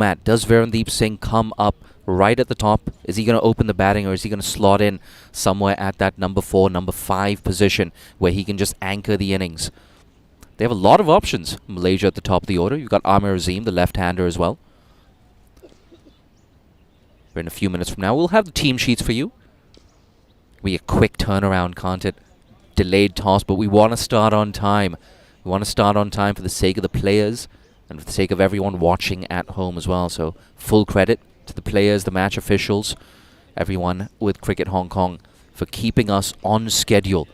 Matt, does Verandeep Singh come up right at the top? Is he going to open the batting, or is he going to slot in somewhere at that number 4, number 5 position where he can just anchor the innings? They have a lot of options. Malaysia at the top of the order. You've got Amir Azim, the left-hander, as well. In a few minutes from now, we'll have the team sheets for you. Be a quick turnaround, can't it? Delayed toss, but we want to start on time. We want to start on time for the sake of the players and for the sake of everyone watching at home as well. So full credit to the players, the match officials, everyone with Cricket Hong Kong for keeping us on schedule.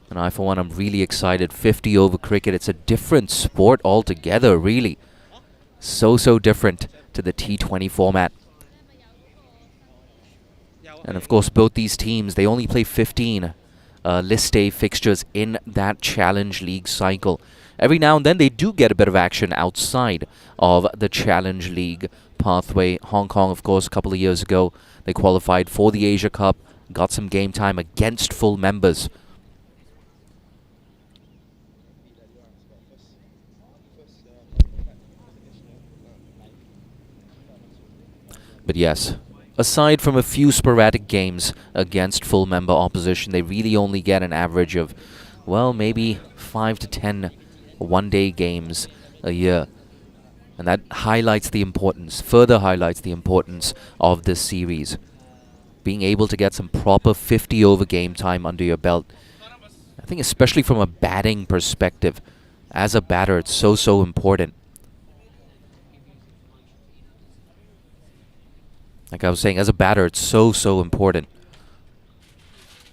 And I, for one, I'm really excited. 50 over cricket, it's a different sport altogether, really. So different to the T20 format. And of course, both these teams, they only play 15 list A fixtures in that Challenge League cycle. Every now and then, they do get a bit of action outside of the Challenge League pathway. Hong Kong, of course, a couple of years ago, they qualified for the Asia Cup, got some game time against full members. But yes, aside from a few sporadic games against full member opposition, they really only get an average of, well, maybe 5 to 10 one-day games a year. And that highlights the importance, further highlights the importance of this series. Being able to get some proper 50 over game time under your belt. I think especially from a batting perspective, as a batter, it's so important. Like I was saying, as a batter, it's so important.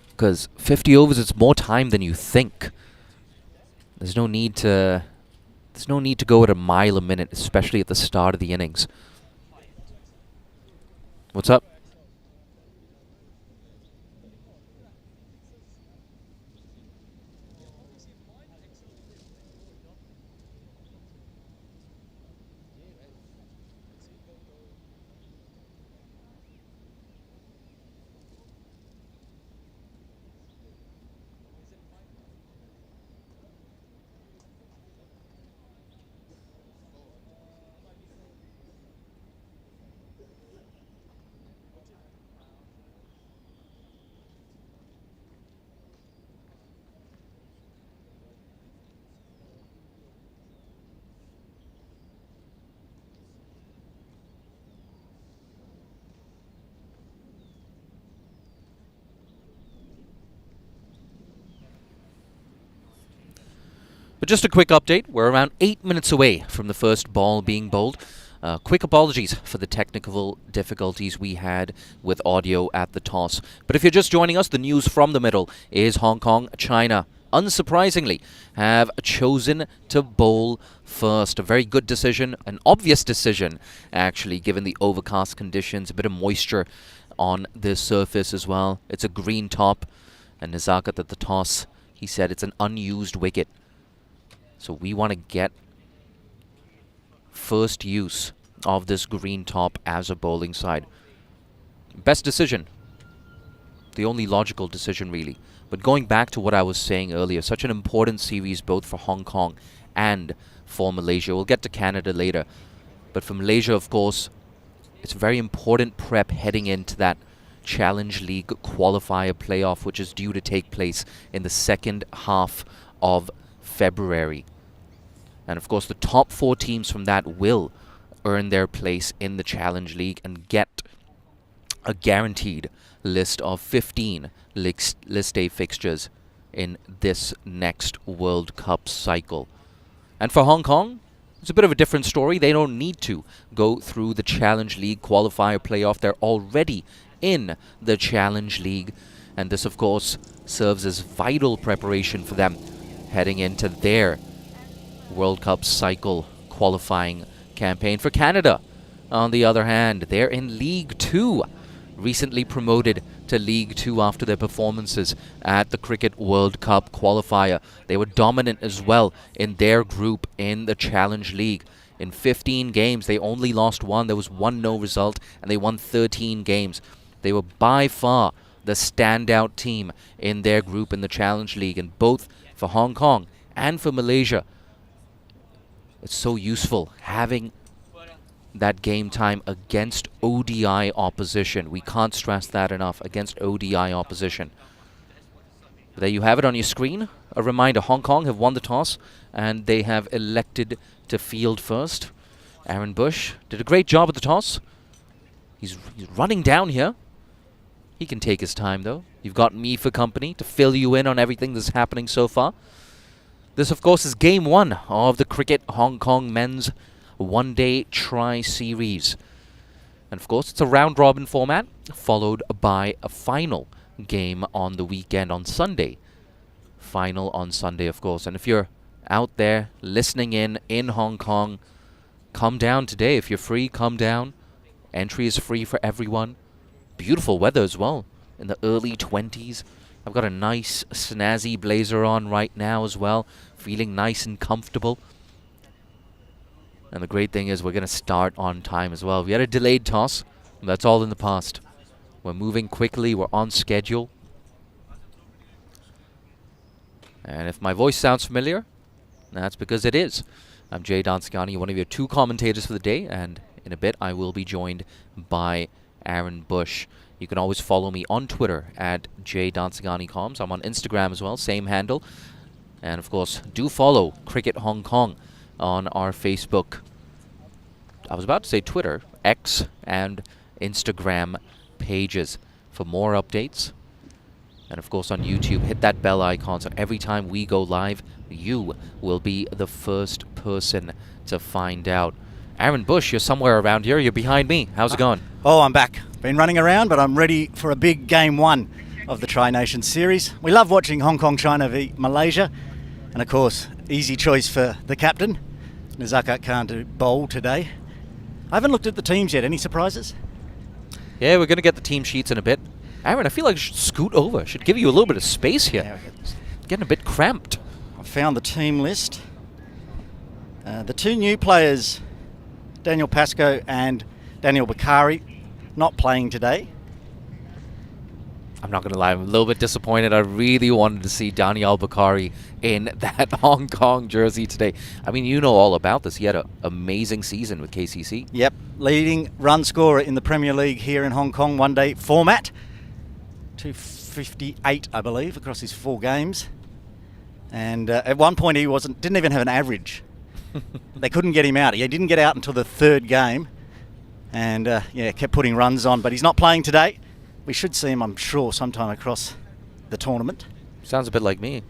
Because 50 overs, it's more time than you think. There's no need to go at a mile a minute, especially at the start of the innings. What's up? But just a quick update, we're around 8 minutes away from the first ball being bowled. Quick apologies for the technical difficulties we had with audio at the toss. But if you're just joining us, the news from the middle is Hong Kong, China, unsurprisingly, have chosen to bowl first. A very good decision, an obvious decision, actually, given the overcast conditions, a bit of moisture on the surface as well. It's a green top, and Nizakat at the toss, he said it's an unused wicket. So we want to get first use of this green top as a bowling side. Best decision. The only logical decision, really. But going back to what I was saying earlier, such an important series both for Hong Kong and for Malaysia. We'll get to Canada later. But for Malaysia, of course, it's a very important prep heading into that Challenge League qualifier playoff, which is due to take place in the second half of February. And of course, the top 4 teams from that will earn their place in the Challenge League and get a guaranteed list of 15 List A fixtures in this next World Cup cycle. And for Hong Kong, it's a bit of a different story. They don't need to go through the Challenge League qualifier playoff. They're already in the Challenge League. And this, of course, serves as vital preparation for them heading into their World Cup cycle qualifying campaign. For Canada, on the other hand, they're in League 2, recently promoted to League 2 after their performances at the Cricket World Cup qualifier. They were dominant as well in their group in the Challenge League. In 15 games, they only lost 1. There was 1 no result, and they won 13 games. They were by far the standout team in their group in the Challenge League, and both for Hong Kong and for Malaysia, it's so useful having that game time against ODI opposition. We can't stress that enough, against ODI opposition. There you have it on your screen. A reminder, Hong Kong have won the toss and they have elected to field first. Aaron Bush did a great job at the toss. He's running down here. He can take his time though. You've got me for company to fill you in on everything that's happening so far. This, of course, is Game 1 of the Cricket Hong Kong Men's One-Day Tri-Series. And, of course, it's a round-robin format, followed by a final game on the weekend on Sunday. Final on Sunday, of course. And if you're out there listening in Hong Kong, come down today. If you're free, come down. Entry is free for everyone. Beautiful weather as well, in the early 20s. I've got a nice snazzy blazer on right now as well, feeling nice and comfortable. And the great thing is we're going to start on time as well. We had a delayed toss, but that's all in the past. We're moving quickly, we're on schedule. And if my voice sounds familiar, that's because it is. I'm Jay Danskani, one of your 2 commentators for the day, and in a bit I will be joined by Aaron Bush. You can always follow me on Twitter at jdansiganicoms. I'm on Instagram as well, same handle. And of course, do follow Cricket Hong Kong on our Facebook. I was about to say Twitter, X, and Instagram pages for more updates. And of course on YouTube, hit that bell icon so every time we go live, you will be the first person to find out. Aaron Bush, you're somewhere around here. You're behind me. How's it going? Oh, I'm back. Been running around, but I'm ready for a big Game 1 of the Tri-Nation Series. We love watching Hong Kong, China v Malaysia. And of course, easy choice for the captain, Nazakat Khan, to bowl today. I haven't looked at the teams yet. Any surprises? Yeah, we're going to get the team sheets in a bit. Aaron, I feel like I should scoot over. Should give you a little bit of space here. Yeah, Getting a bit cramped. I found the team list. The 2 new players, Daniel Pascoe and Daniel Bakari, not playing today. I'm not going to lie, I'm a little bit disappointed. I really wanted to see Daniel Bakari in that Hong Kong jersey today. I mean, you know all about this. He had an amazing season with KCC. Yep, leading run scorer in the Premier League here in Hong Kong, one-day format. 258, I believe, across his 4 games. And at one point he didn't even have an average. They couldn't get him out. He didn't get out until the 3rd game. And kept putting runs on. But he's not playing today. We should see him, I'm sure, sometime across the tournament. Sounds a bit like me.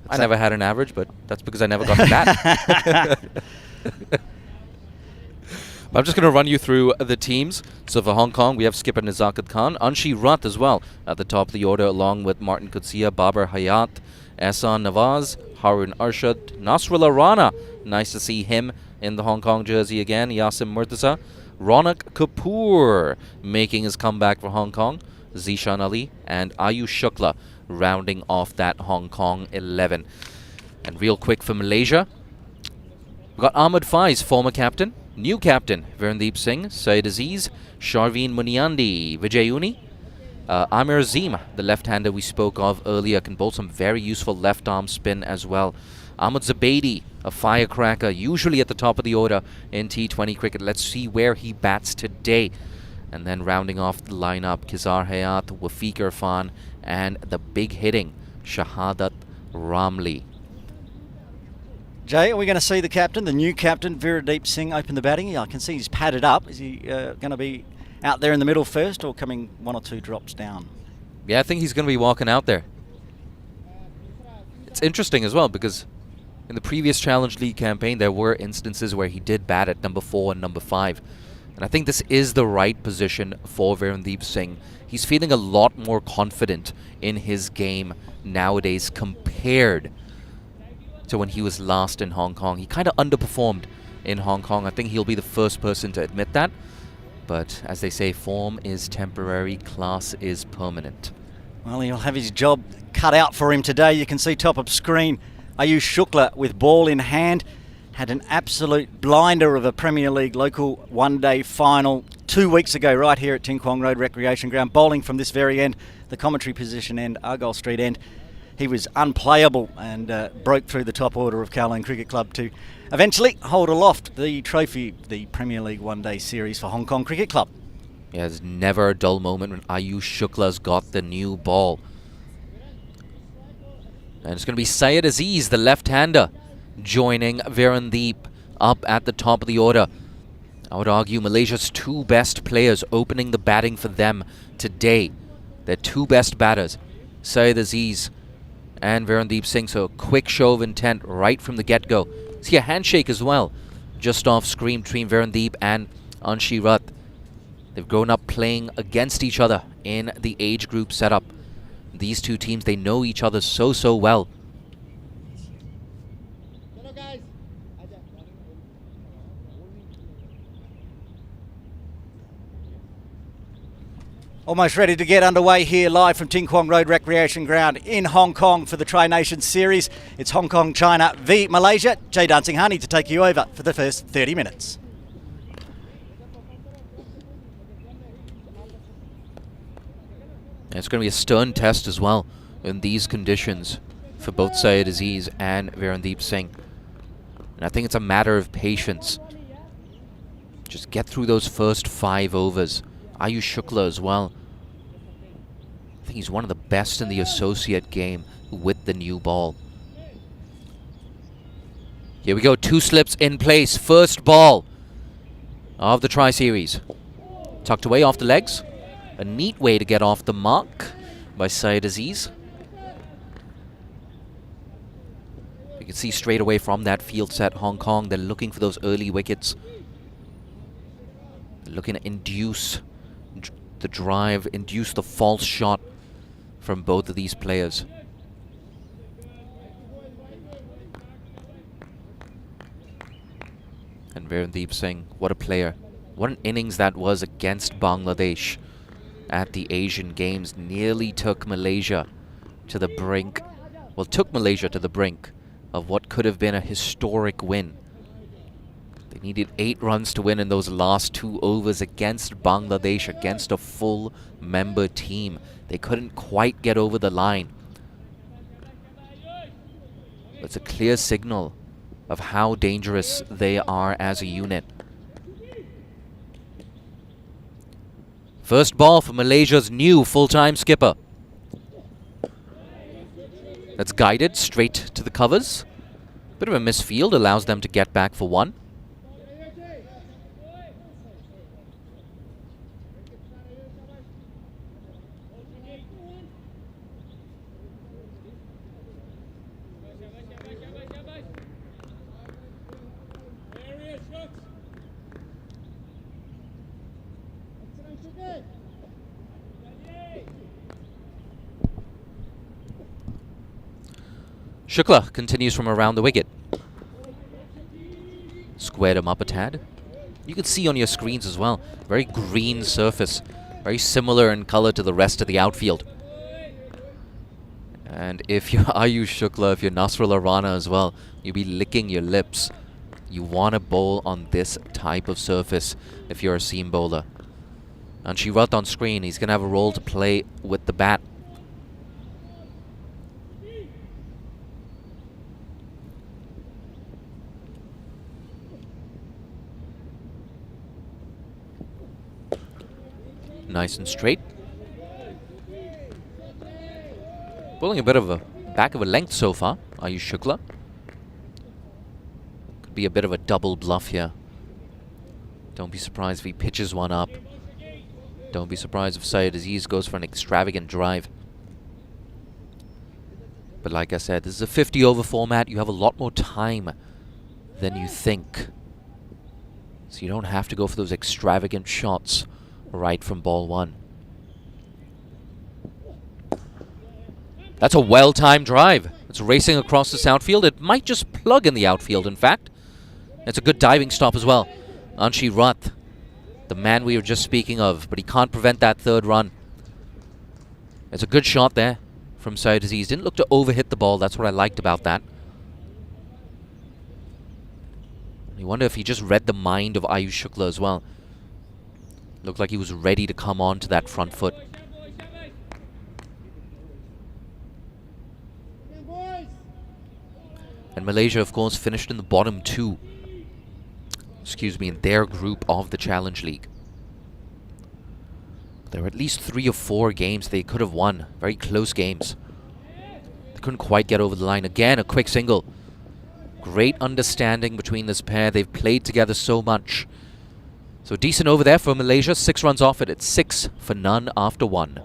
I never had an average, but that's because I never got to bat. I'm just going to run you through the teams. So for Hong Kong, we have skipper Nazakat Khan, Anshi Rat as well at the top of the order, along with Martin Qudsiya, Babar Hayat, Ehsan Nawaz, Harun Arshad, Nasrullah Rana. Nice to see him in the Hong Kong jersey again. Yasim Murtaza, Ronak Kapoor making his comeback for Hong Kong, Zishan Ali, and Ayush Shukla rounding off that Hong Kong 11. And real quick for Malaysia, we've got Ahmed Faiz, former captain, new captain, Virendeep Singh, Syed Aziz, Sharveen Muniandi, Vijay Uni, Amir Azim, the left-hander we spoke of earlier, can bowl some very useful left-arm spin as well. Ahmed Zubaidi, a firecracker, usually at the top of the order in T20 cricket. Let's see where he bats today. And then rounding off the lineup, Kizar Hayat, Wafiq Irfan, and the big hitting, Shahadat Ramli. Jay, are we going to see the captain, the new captain, Virendeep Singh, open the batting? I can see he's padded up. Is he going to be out there in the middle first or coming 1 or 2 drops down? Yeah, I think he's going to be walking out there. It's interesting as well because in the previous Challenge League campaign, there were instances where he did bat at number 4 and number 5. And I think this is the right position for Virendeep Singh. He's feeling a lot more confident in his game nowadays compared to when he was last in Hong Kong. He kind of underperformed in Hong Kong. I think he'll be the first person to admit that. But as they say, form is temporary, class is permanent. Well, he'll have his job cut out for him today. You can see top of screen Ayush Shukla with ball in hand. Had an absolute blinder of a Premier League local one-day final 2 weeks ago right here at Ting Kwong Road Recreation Ground. Bowling from this very end, the commentary position end, Argyle Street end. he was unplayable and broke through the top order of Kowloon Cricket Club to eventually hold aloft the trophy, the Premier League one-day series for Hong Kong Cricket Club. Yeah, there's never a dull moment when Ayush Shukla's got the new ball. And it's going to be Syed Aziz, the left-hander, joining Virendeep up at the top of the order. I would argue Malaysia's two best players opening the batting for them today. Their two best batters, Syed Aziz and Virendeep Singh. So a quick show of intent right from the get-go. See a handshake as well, just off screen between Virendeep and Anshi Rath. They've grown up playing against each other in the age group setup. These two teams, they know each other so well. Almost ready to get underway here live from Ting Kwong Road Recreation Ground in Hong Kong for the Tri-Nations Series. It's Hong Kong, China v Malaysia. Jay Dancing Honey to take you over for the first 30 minutes. It's going to be a stern test as well in these conditions for both Syed Aziz and Virendeep Singh. And I think it's a matter of patience. Just get through those first 5 overs. Ayush Shukla as well. I think he's one of the best in the associate game with the new ball. Here we go, 2 slips in place. First ball of the Tri-Series. Tucked away off the legs. A neat way to get off the mark by Syed Aziz. You can see straight away from that field set, Hong Kong, they're looking for those early wickets. They're looking to induce the drive, induce the false shot from both of these players. And Virendeep Singh, what a player. What an innings that was against Bangladesh at the Asian Games. Nearly took Malaysia to the brink, well, took Malaysia to the brink of what could have been a historic win. They needed 8 runs to win in those last 2 overs against Bangladesh, against a full member team. They couldn't quite get over the line. It's a clear signal of how dangerous they are as a unit. First ball for Malaysia's new full-time skipper. That's guided straight to the covers. Bit of a misfield, allows them to get back for 1. Shukla continues from around the wicket. Squared him up a tad. You can see on your screens as well, very green surface, very similar in color to the rest of the outfield. And if you're Ayush Shukla, if you're Nasrullah Rana as well, you'll be licking your lips. You want to bowl on this type of surface if you're a seam bowler. And Anshi Rath on screen, he's going to have a role to play with the bat. Nice and straight. Bowling a bit of a back of a length so far, Ayush Shukla. Could be a bit of a double bluff here. Don't be surprised if he pitches one up. Don't be surprised if Syed Aziz goes for an extravagant drive. But like I said, this is a 50-over format. You have a lot more time than you think. So you don't have to go for those extravagant shots right from ball 1. That's a well-timed drive. It's racing across this outfield. It might just plug in the outfield, in fact. It's a good diving stop as well. Anshi Rath, the man we were just speaking of, but he can't prevent that 3rd run. It's a good shot there from Syed Aziz. Didn't look to overhit the ball. That's what I liked about that. You wonder if he just read the mind of Ayush Shukla as well. Looked like he was ready to come on to that front foot. And Malaysia, of course, finished in the bottom two. Excuse me, in their group of the Challenge League. There were at least 3 or 4 games they could have won. Very close games. They couldn't quite get over the line. Again, a quick single. Great understanding between this pair. They've played together so much. So decent over there for Malaysia. 6 runs off it. It's 6 for none after 1.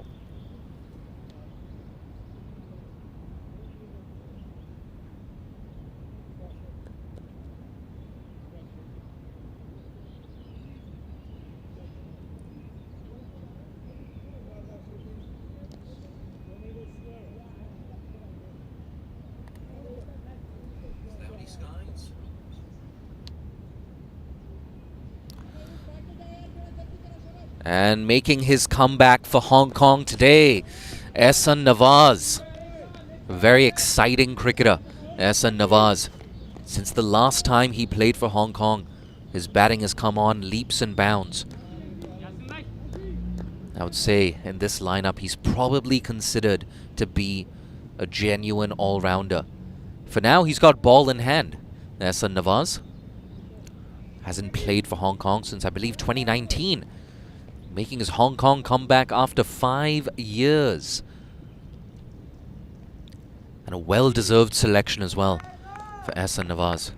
And making his comeback for Hong Kong today, Ehsan Nawaz. A very exciting cricketer, Ehsan Nawaz. Since the last time he played for Hong Kong, his batting has come on leaps and bounds. I would say in this lineup, he's probably considered to be a genuine all-rounder. For now, he's got ball in hand, Ehsan Nawaz. Hasn't played for Hong Kong since, I believe, 2019. Making his Hong Kong comeback after 5 years. And a well-deserved selection as well for Ehsan Nawaz.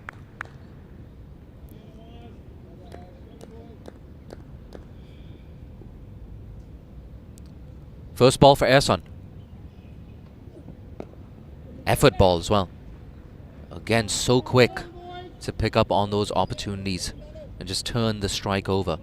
First ball for Ehsan. Effort ball as well. Again, so quick to pick up on those opportunities and just turn the strike over.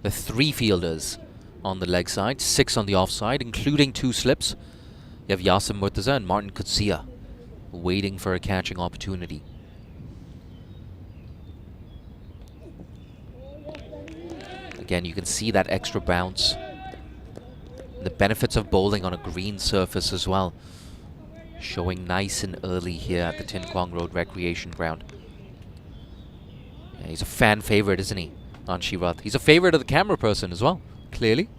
The 3 fielders on the leg side, 6 on the offside, including 2 slips. You have Yasim Murtaza and Martin Kutsia waiting for a catching opportunity. Again, you can see that extra bounce. The benefits of bowling on a green surface as well. Showing nice and early here at the Tin Kwang Road Recreation Ground. Yeah, he's a fan favorite, isn't he? Anshy Rath. He's a favorite of the camera person as well, clearly.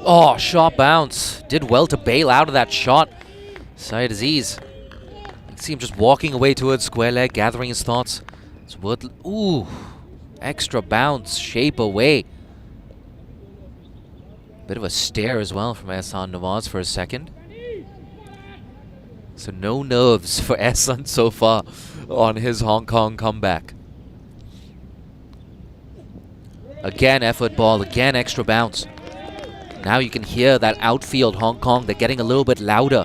Oh, sharp bounce. Did well to bail out of that shot. Syed Aziz. You can see him just walking away towards square leg, gathering his thoughts. It's worth... Ooh. Extra bounce. Shape away. Bit of a stare as well from Ehsan Nawaz for a second. So no nerves for Ehsan so far on his Hong Kong comeback. Again effort ball, again extra bounce. Now you can hear that outfield Hong Kong, they're getting a little bit louder.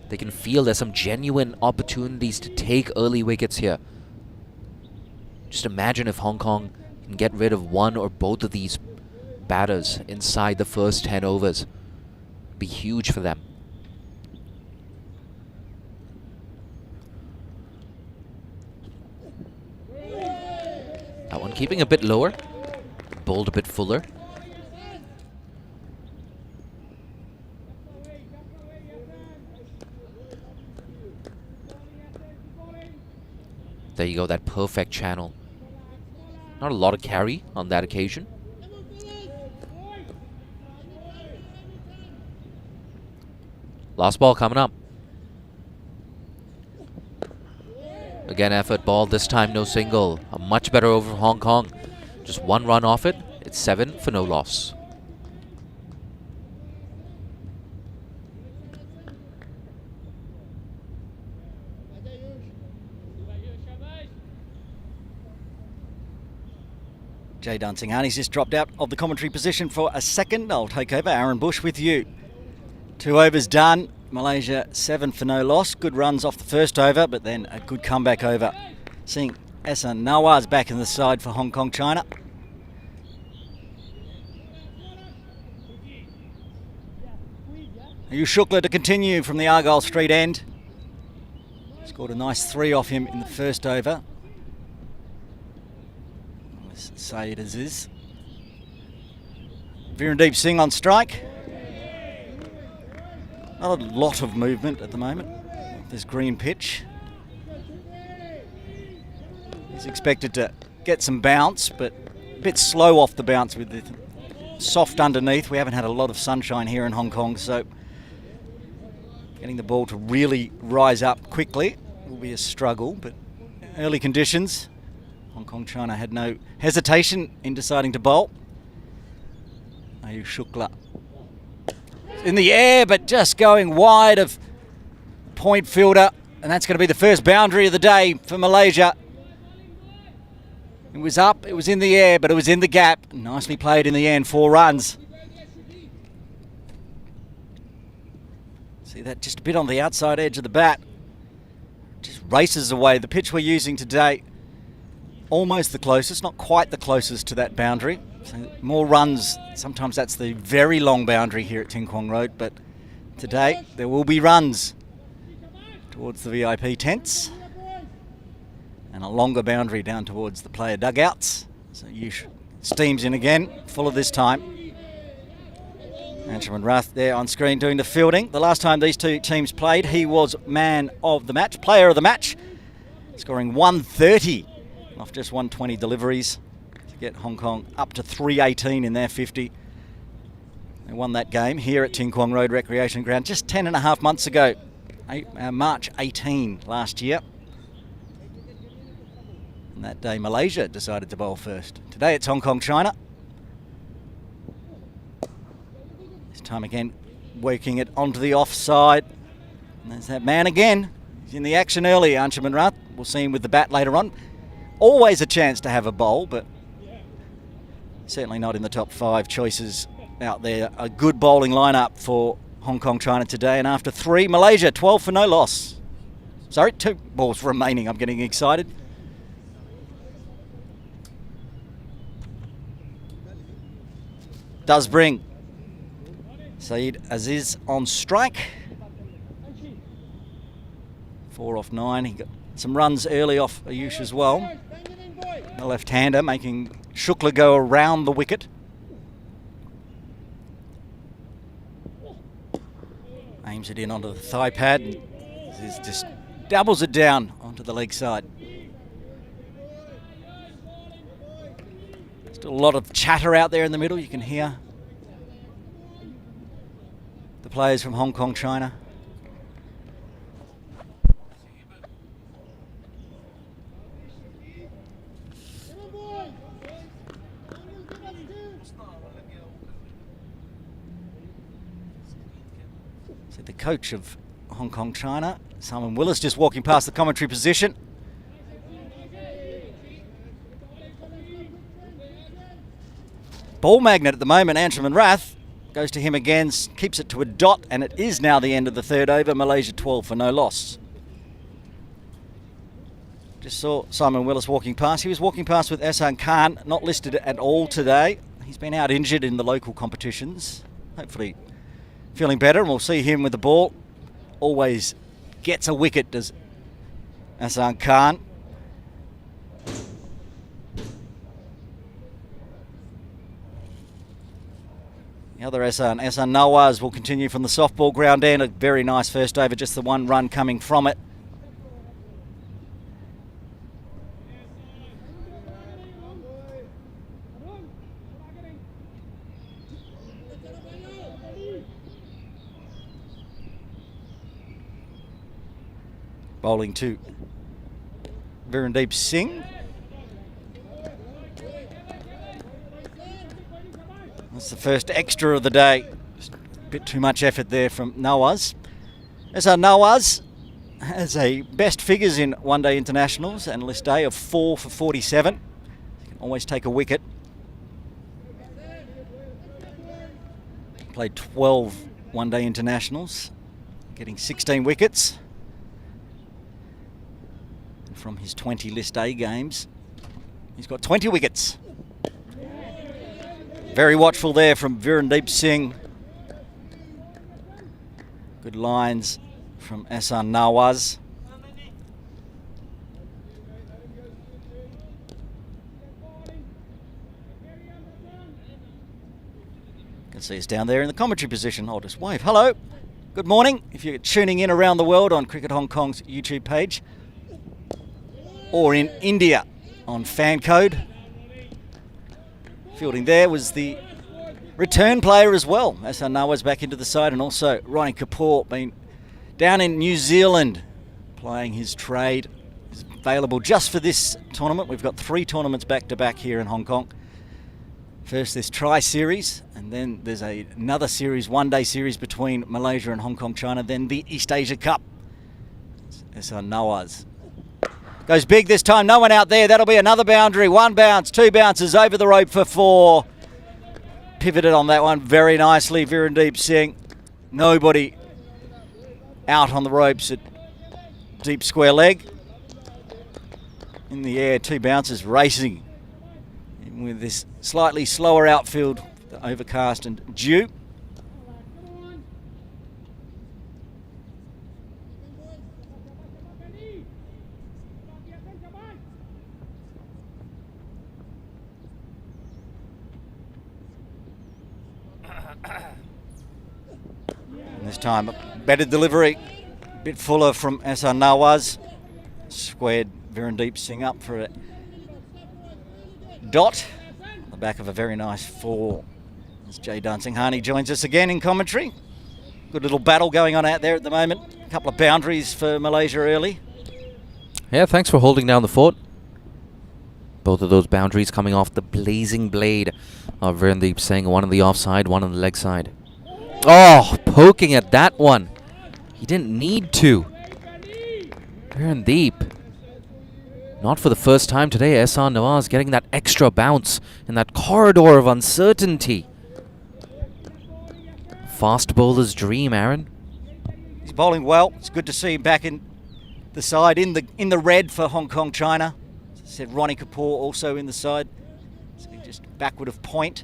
They can feel there's some genuine opportunities to take early wickets here. Just imagine if Hong Kong can get rid of one or both of these batters inside the first 10 overs. Be huge for them. That one keeping a bit lower. Bowled a bit fuller. There you go, that perfect channel. Not a lot of carry on that occasion. Last ball coming up. Again, effort ball, this time no single. A much better over for Hong Kong. Just 1 run off it. It's 7 for no loss. Jay Dunsinghani's just dropped out of the commentary position for a second. I'll take over. Aaron Bush with you. 2 overs done. Malaysia 7 for no loss. Good runs off the first over, but then a good comeback over. Seeing Ehsan Nawaz back in the side for Hong Kong China. Ayush Shukla to continue from the Argyle Street end. Scored a nice 3 off him in the first over. Let's say it as is. Virendeep Singh on strike. Not a lot of movement at the moment. This green pitch. He's expected to get some bounce, but a bit slow off the bounce with the soft underneath. We haven't had a lot of sunshine here in Hong Kong, so getting the ball to really rise up quickly will be a struggle, but early conditions. Hong Kong China had no hesitation in deciding to bowl. Ayush Shukla in the air, but just going wide of point fielder, and that's going to be the first boundary of the day for Malaysia. It was up, it was in the air, but it was in the gap. Nicely played in the end, 4 runs. See that just a bit on the outside edge of the bat. Just races away. The pitch we're using today, almost the closest, not quite the closest to that boundary. So more runs, sometimes that's the very long boundary here at Ting Kwong Road, but today there will be runs towards the VIP tents and a longer boundary down towards the player dugouts. So Yush steams in again, fuller this time. Anshuman Rath there on screen doing the fielding. The last time these two teams played, he was man of the match, player of the match, scoring 130 off just 120 deliveries to get Hong Kong up to 318 in their 50. They won that game here at Ting Kwong Road Recreation Ground just 10.5 months ago, March 18 last year. And that day Malaysia decided to bowl first. Today it's Hong Kong China. This time again working it onto the offside. And there's that man again. He's in the action early, Anshuman Rath. We'll see him with the bat later on. Always a chance to have a bowl, but certainly not in the top 5 choices out there. A good bowling lineup for Hong Kong China today. And after 3, Malaysia 12 for no loss. Sorry, 2 balls remaining. I'm getting excited. Does bring Saeed Aziz on strike. 4 off 9. He got some runs early off Ayush as well. The left-hander making Shukla go around the wicket. Aims it in onto the thigh pad and Aziz just doubles it down onto the leg side. Still a lot of chatter out there in the middle. You can hear the players from Hong Kong China. So the coach of Hong Kong China, Simon Willis, just walking past the commentary position. Ball magnet at the moment, Anshuman Rath. Goes to him again, keeps it to a dot, and it is now the end of the 3rd over. Malaysia 12 for no loss. Just saw Simon Willis walking past. He was walking past with Ehsan Khan, not listed at all today. He's been out injured in the local competitions. Hopefully feeling better, and we'll see him with the ball. Always gets a wicket, does Ehsan Khan. The other Ehsan Nawaz will continue from the softball ground end. A very nice first over, just the 1 run coming from it. Bowling to Virendeep Singh. That's the first extra of the day. Just a bit too much effort there from Nawaz. Ehsan Nawaz has a best figures in one-day internationals and list day of 4 for 47. He can always take a wicket. Played 12 one-day internationals, getting 16 wickets. And from his 20 list A games, he's got 20 wickets. Very watchful there from Virendeep Singh. Good lines from Ehsan Nawaz. see us down there in the commentary position. I'll just wave. Hello. Good morning. If you're tuning in around the world on Cricket Hong Kong's YouTube page or in India on Fan Code. Fielding there was the return player as well. Hassan Nawaz back into the side, and also Ronnie Kapoor been down in New Zealand playing his trade. Is available just for this tournament. We've got 3 tournaments back to back here in Hong Kong. First this tri-series, and then there's another series, one-day series between Malaysia and Hong Kong, China, then the East Asia Cup. Hassan Nawaz goes big this time, no one out there. That'll be another boundary. 1 bounce, 2 bounces over the rope for 4. Pivoted on that one very nicely, Virendeep Singh. Nobody out on the ropes at deep square leg. In the air, 2 bounces racing with this slightly slower outfield, overcast and dew. And this time, better delivery, a bit fuller from Hassan Nawaz. Squared Virendeep Singh up for a dot on the back of a very nice 4. As Jay Dansinghani joins us again in commentary. Good little battle going on out there at the moment. A couple of boundaries for Malaysia early. Yeah, thanks for holding down the fort. Both of those boundaries coming off the blazing blade of Virendeep Singh. One on the offside, one on the leg side. Oh, poking at that one. He didn't need to. Virendeep. Not for the first time today, Hassan Nawaz getting that extra bounce in that corridor of uncertainty. Fast bowler's dream, Aaron. He's bowling well. It's good to see him back in the side, in the red for Hong Kong, China. As I said, Ronnie Kapoor also in the side. So just backward of point.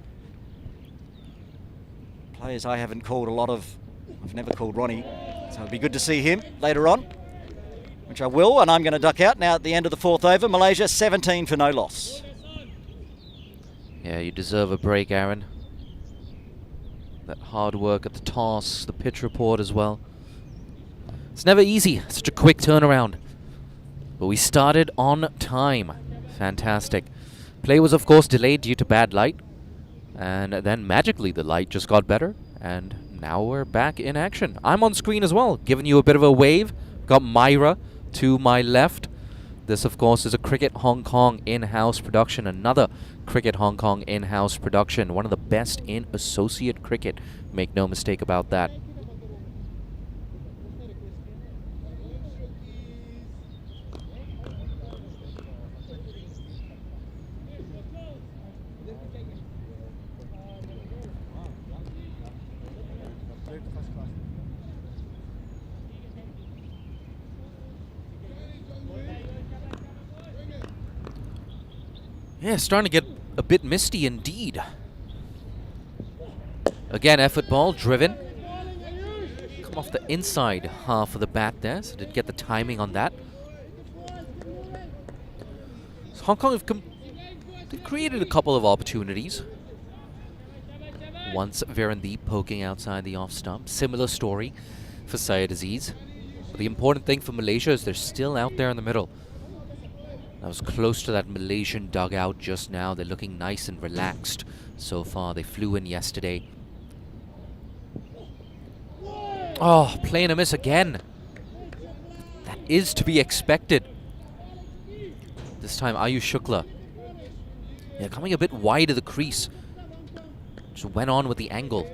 Players I haven't called a lot of. I've never called Ronnie. So it'd be good to see him later on, which I will, and I'm going to duck out now at the end of the 4th over. Malaysia 17 for no loss. Yeah, you deserve a break, Aaron. That hard work at the toss, the pitch report as well. It's never easy, such a quick turnaround. But we started on time. Fantastic. Play was, of course, delayed due to bad light. And then magically the light just got better. And now we're back in action. I'm on screen as well, giving you a bit of a wave. Got Myra to my left. This, of course, is a Cricket Hong Kong in-house production. Another Cricket Hong Kong in-house production. One of the best in associate cricket. Make no mistake about that. Yeah, it's starting to get a bit misty indeed. Again, effort ball, driven. Come off the inside half of the bat there, so did get the timing on that. So Hong Kong have they've created a couple of opportunities. Once Virendeep poking outside the off stump. Similar story for Syed Aziz. But the important thing for Malaysia is they're still out there in the middle. I was close to that Malaysian dugout just now. They're looking nice and relaxed so far. They flew in yesterday. Oh, playing a miss again. That is to be expected. This time, Ayush Shukla. Yeah, coming a bit wide of the crease. Just went on with the angle.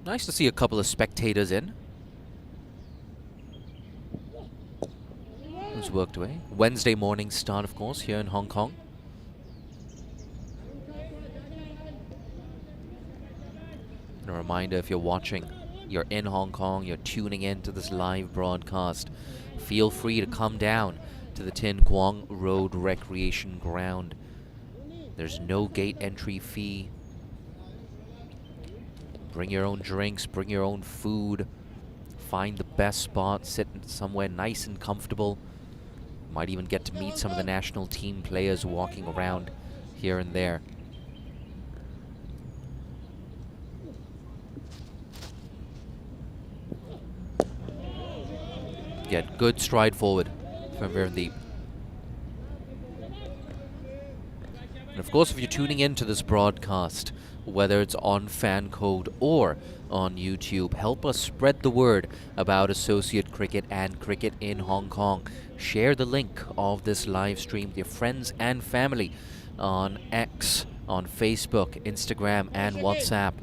Nice to see a couple of spectators in. It's worked away. Wednesday morning start, of course, here in Hong Kong. And a reminder, if you're watching, you're in Hong Kong, you're tuning in to this live broadcast, feel free to come down to the Tin Kwong Road Recreation Ground. There's no gate entry fee. Bring your own drinks, bring your own food. Find the best spot, sit somewhere nice and comfortable. Might even get to meet some of the national team players walking around here and there. Get good stride forward from Virendeep. And of course, if you're tuning into this broadcast, whether it's on Fan Code or on YouTube, help us spread the word about associate cricket and cricket in Hong Kong. Share the link of this live stream with your friends and family on X, on Facebook, Instagram, and WhatsApp.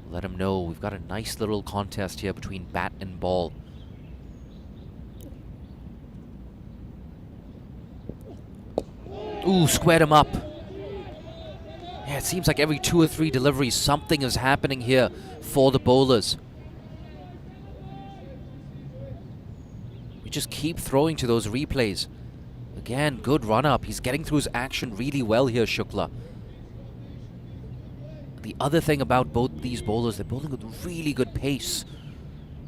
Let them know we've got a nice little contest here between bat and ball. Ooh, squared him up. Yeah, it seems like every 2 or 3 deliveries, something is happening here for the bowlers. We just keep throwing to those replays. Again, good run-up. He's getting through his action really well here, Shukla. The other thing about both these bowlers, they're bowling with really good pace.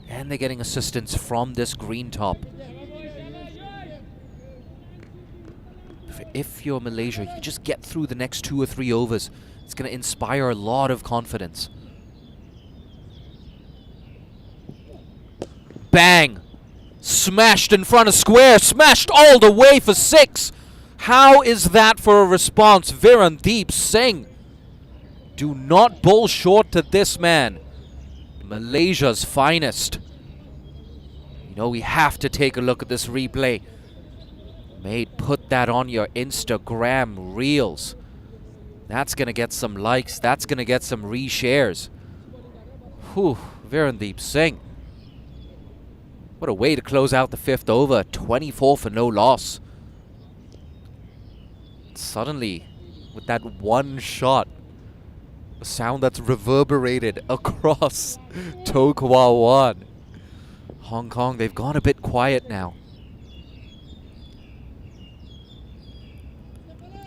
And they're getting assistance from this green top. If you're Malaysia, you just get through the next 2 or 3 overs. It's going to inspire a lot of confidence. Bang! Smashed in front of square. Smashed all the way for 6. How is that for a response? Virendeep Singh. Do not bowl short to this man. Malaysia's finest. You know, we have to take a look at this replay. Mate, put that on your Instagram reels. That's going to get some likes. That's going to get some reshares. Whew, Virendeep Singh. What a way to close out the 5th over. 24 for no loss. Suddenly, with that one shot, a sound that's reverberated across To Kwa Wan. Hong Kong, they've gone a bit quiet now.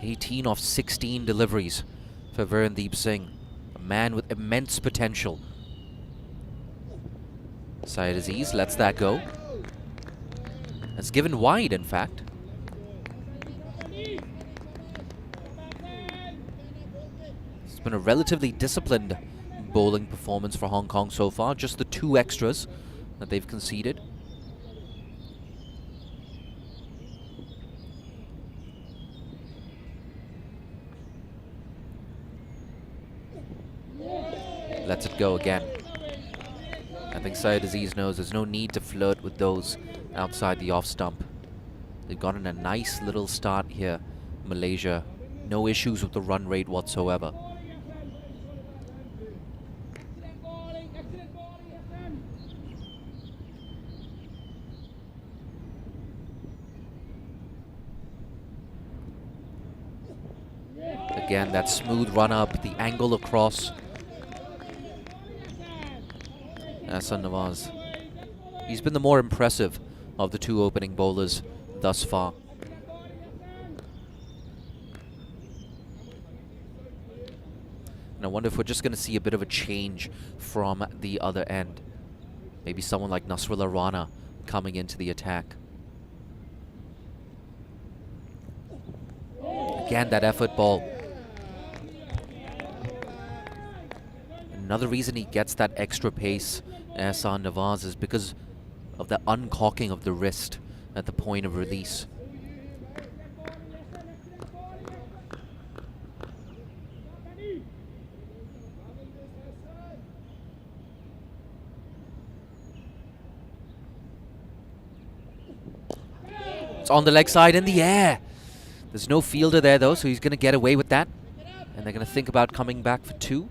18 off 16 deliveries for Virendeep Singh. A man with immense potential. Syed Aziz lets that go. It's given wide, in fact. It's been a relatively disciplined bowling performance for Hong Kong so far. Just the 2 extras that they've conceded. Lets it go again. I think Syed Aziz knows there's no need to flirt with those outside the off stump. They've gotten a nice little start here, Malaysia. No issues with the run rate whatsoever. Again, that smooth run up, the angle across. Ahsan Nawaz. He's been the more impressive of the 2 opening bowlers thus far. And I wonder if we're just going to see a bit of a change from the other end. Maybe someone like Nasrullah Rana coming into the attack. Again, that effort ball. Another reason he gets that extra pace, Ahsan Nawaz, is because of the uncocking of the wrist at the point of release. It's on the leg side in the air. There's no fielder there though, so he's going to get away with that. And they're going to think about coming back for 2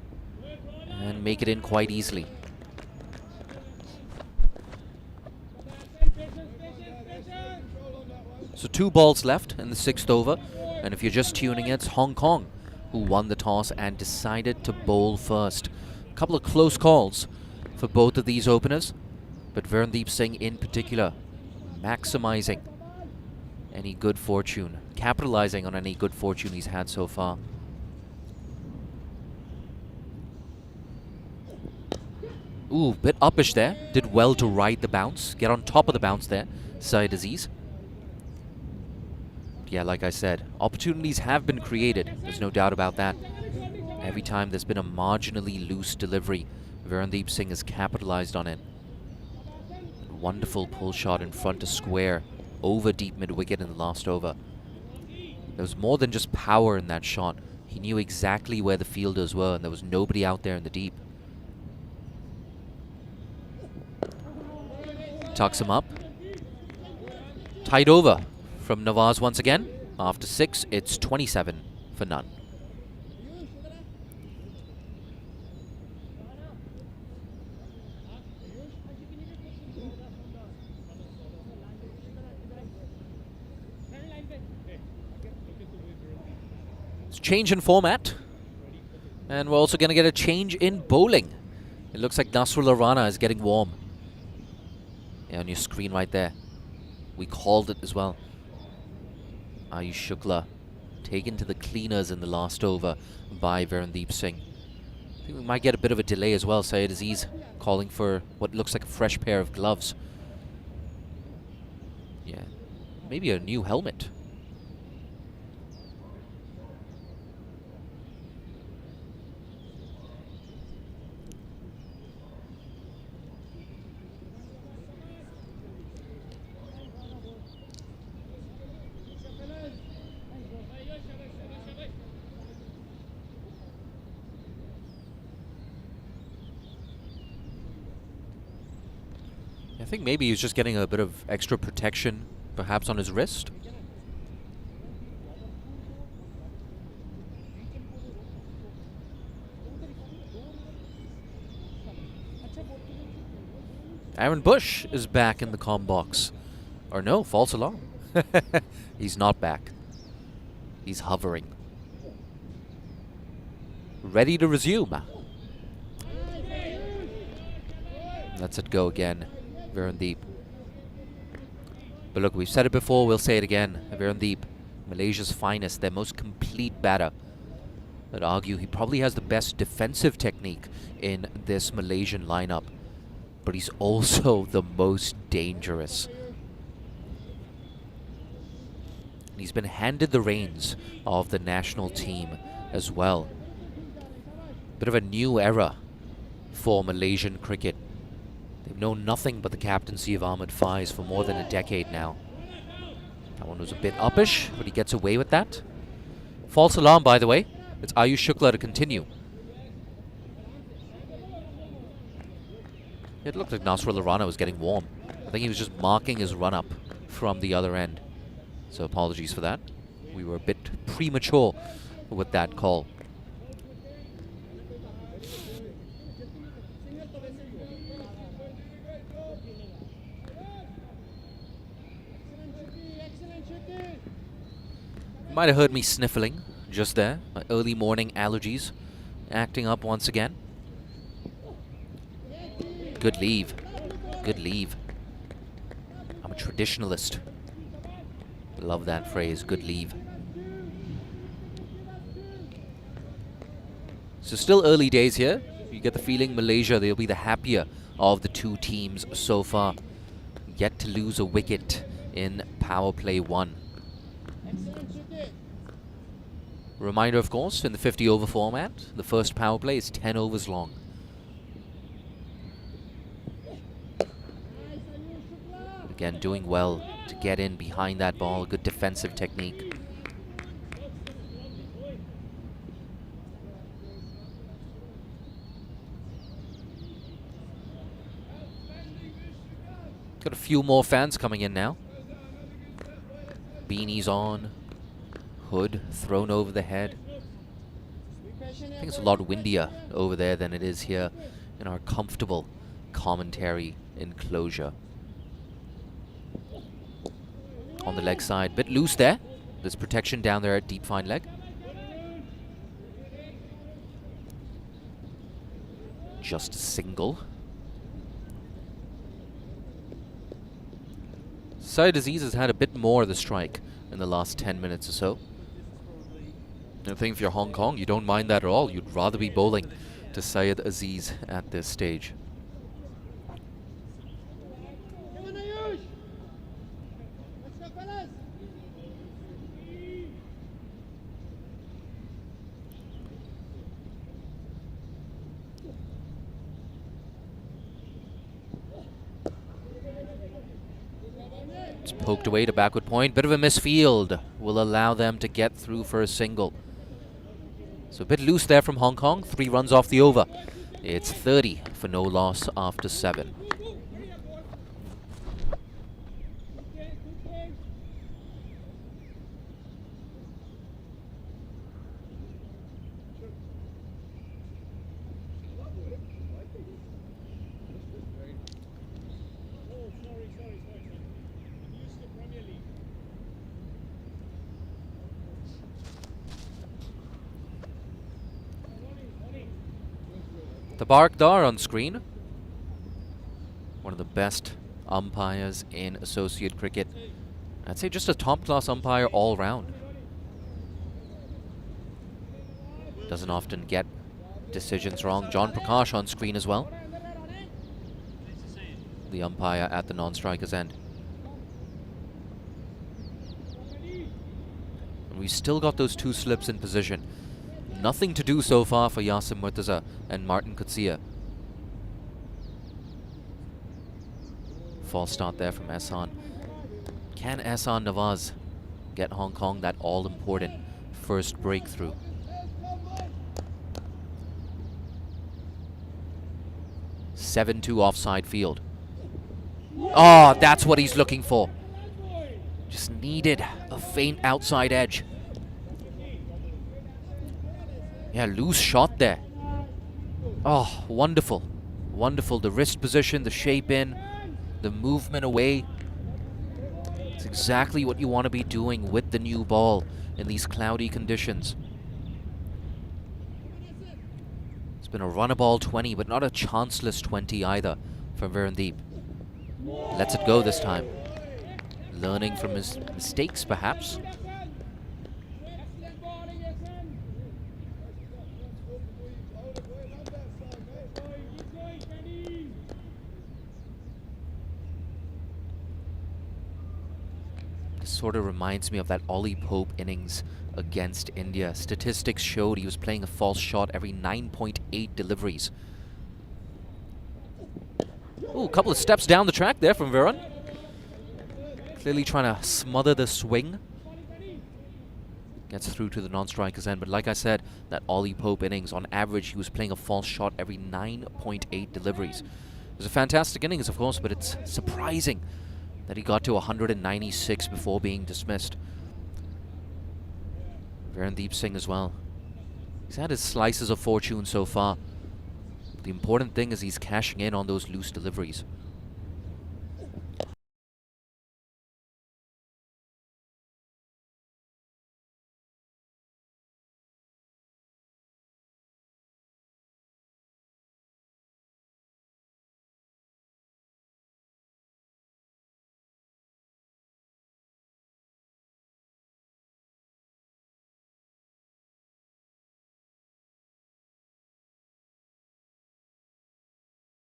and make it in quite easily. So 2 balls left in the 6th over. And if you're just tuning in, it's Hong Kong who won the toss and decided to bowl first. A couple of close calls for both of these openers, but Virendeep Singh in particular maximizing any good fortune, capitalizing on any good fortune he's had so far. Ooh, bit uppish there. Did well to ride the bounce. Get on top of the bounce there, Syed Aziz. Yeah, like I said, opportunities have been created. There's no doubt about that. Every time there's been a marginally loose delivery, Verandeep Singh has capitalized on it. Wonderful pull shot in front to square, over deep mid-wicket in the last over. There was more than just power in that shot. He knew exactly where the fielders were, and there was nobody out there in the deep. Tucks him up. Tied over from Nawaz once again. After 6, it's 27 for none. It's change in format. And we're also going to get a change in bowling. It looks like Nasrullah Rana is getting warm. Yeah, on your screen right there. We called it as well. Ayush Shukla taken to the cleaners in the last over by Verandeep Singh. I think we might get a bit of a delay as well. Syed Aziz calling for what looks like a fresh pair of gloves. Yeah, maybe a new helmet. I think maybe he's just getting a bit of extra protection, perhaps on his wrist. Aaron Bush is back in the comm box. Or no, false alarm. He's not back. He's hovering. Ready to resume. Let's it go again. Verandeep. But look, we've said it before, we'll say it again. Verandeep, Malaysia's finest, their most complete batter. I'd argue he probably has the best defensive technique in this Malaysian lineup. But he's also the most dangerous. He's been handed the reins of the national team as well. Bit of a new era for Malaysian cricket. They've known nothing but the captaincy of Ahmed Faiz for more than a decade now. That one was a bit uppish, but he gets away with that. False alarm, by the way. It's Ayush Shukla to continue. It looked like Nasrullah Rana was getting warm. I think he was just marking his run-up from the other end. So apologies for that. We were a bit premature with that call. You might have heard me sniffling just there. My early morning allergies acting up once again. Good leave. Good leave. I'm a traditionalist. Love that phrase, good leave. So still early days here. You get the feeling Malaysia, they'll be the happier of the two teams so far. Yet to lose a wicket in power play 1. Reminder, of course, in the 50 over format, the first power play is 10 overs long. Again, doing well to get in behind that ball. Good defensive technique. Got a few more fans coming in now. Beanies on. Hood thrown over the head. I think it's a lot windier over there than it is here in our comfortable commentary enclosure. On the leg side, bit loose there. There's protection down there at deep fine leg. Just a single. Syed Aziz has had a bit more of the strike in the last 10 minutes or so. I think if you're Hong Kong, you don't mind that at all. You'd rather be bowling to Syed Aziz at this stage. It's poked away to backward point. Bit of a misfield will allow them to get through for a single. So a bit loose there from Hong Kong. 3 runs off the over. It's 30 for no loss after 7. Tabarak on screen. One of the best umpires in associate cricket. I'd say just a top-class umpire all round. Doesn't often get decisions wrong. John Prakash on screen as well. The umpire at the non-striker's end. And we've still got those 2 slips in position. Nothing to do so far for Yasim Murtaza and Martin Kutsia. False start there from Ehsan. Can Ehsan Nawaz get Hong Kong that all-important first breakthrough? (7-2) offside field. Oh, that's what he's looking for. Just needed a faint outside edge. Yeah, loose shot there. Oh, wonderful. Wonderful. The wrist position, the shape in, the movement away. It's exactly what you want to be doing with the new ball in these cloudy conditions. It's been a run-a-ball 20, but not a chanceless 20 either from Virendeep. Lets it go this time. Learning from his mistakes, perhaps. Sort of reminds me of that Ollie Pope innings against India. Statistics showed he was playing a false shot every 9.8 deliveries. Ooh, a couple of steps down the track there from Viren. Clearly trying to smother the swing. Gets through to the non-striker's end, but like I said, that Ollie Pope innings, on average, he was playing a false shot every 9.8 deliveries. It was a fantastic innings, of course, but it's surprising that he got to 196 before being dismissed. Virendeep Singh as well. He's had his slices of fortune so far. The important thing is he's cashing in on those loose deliveries.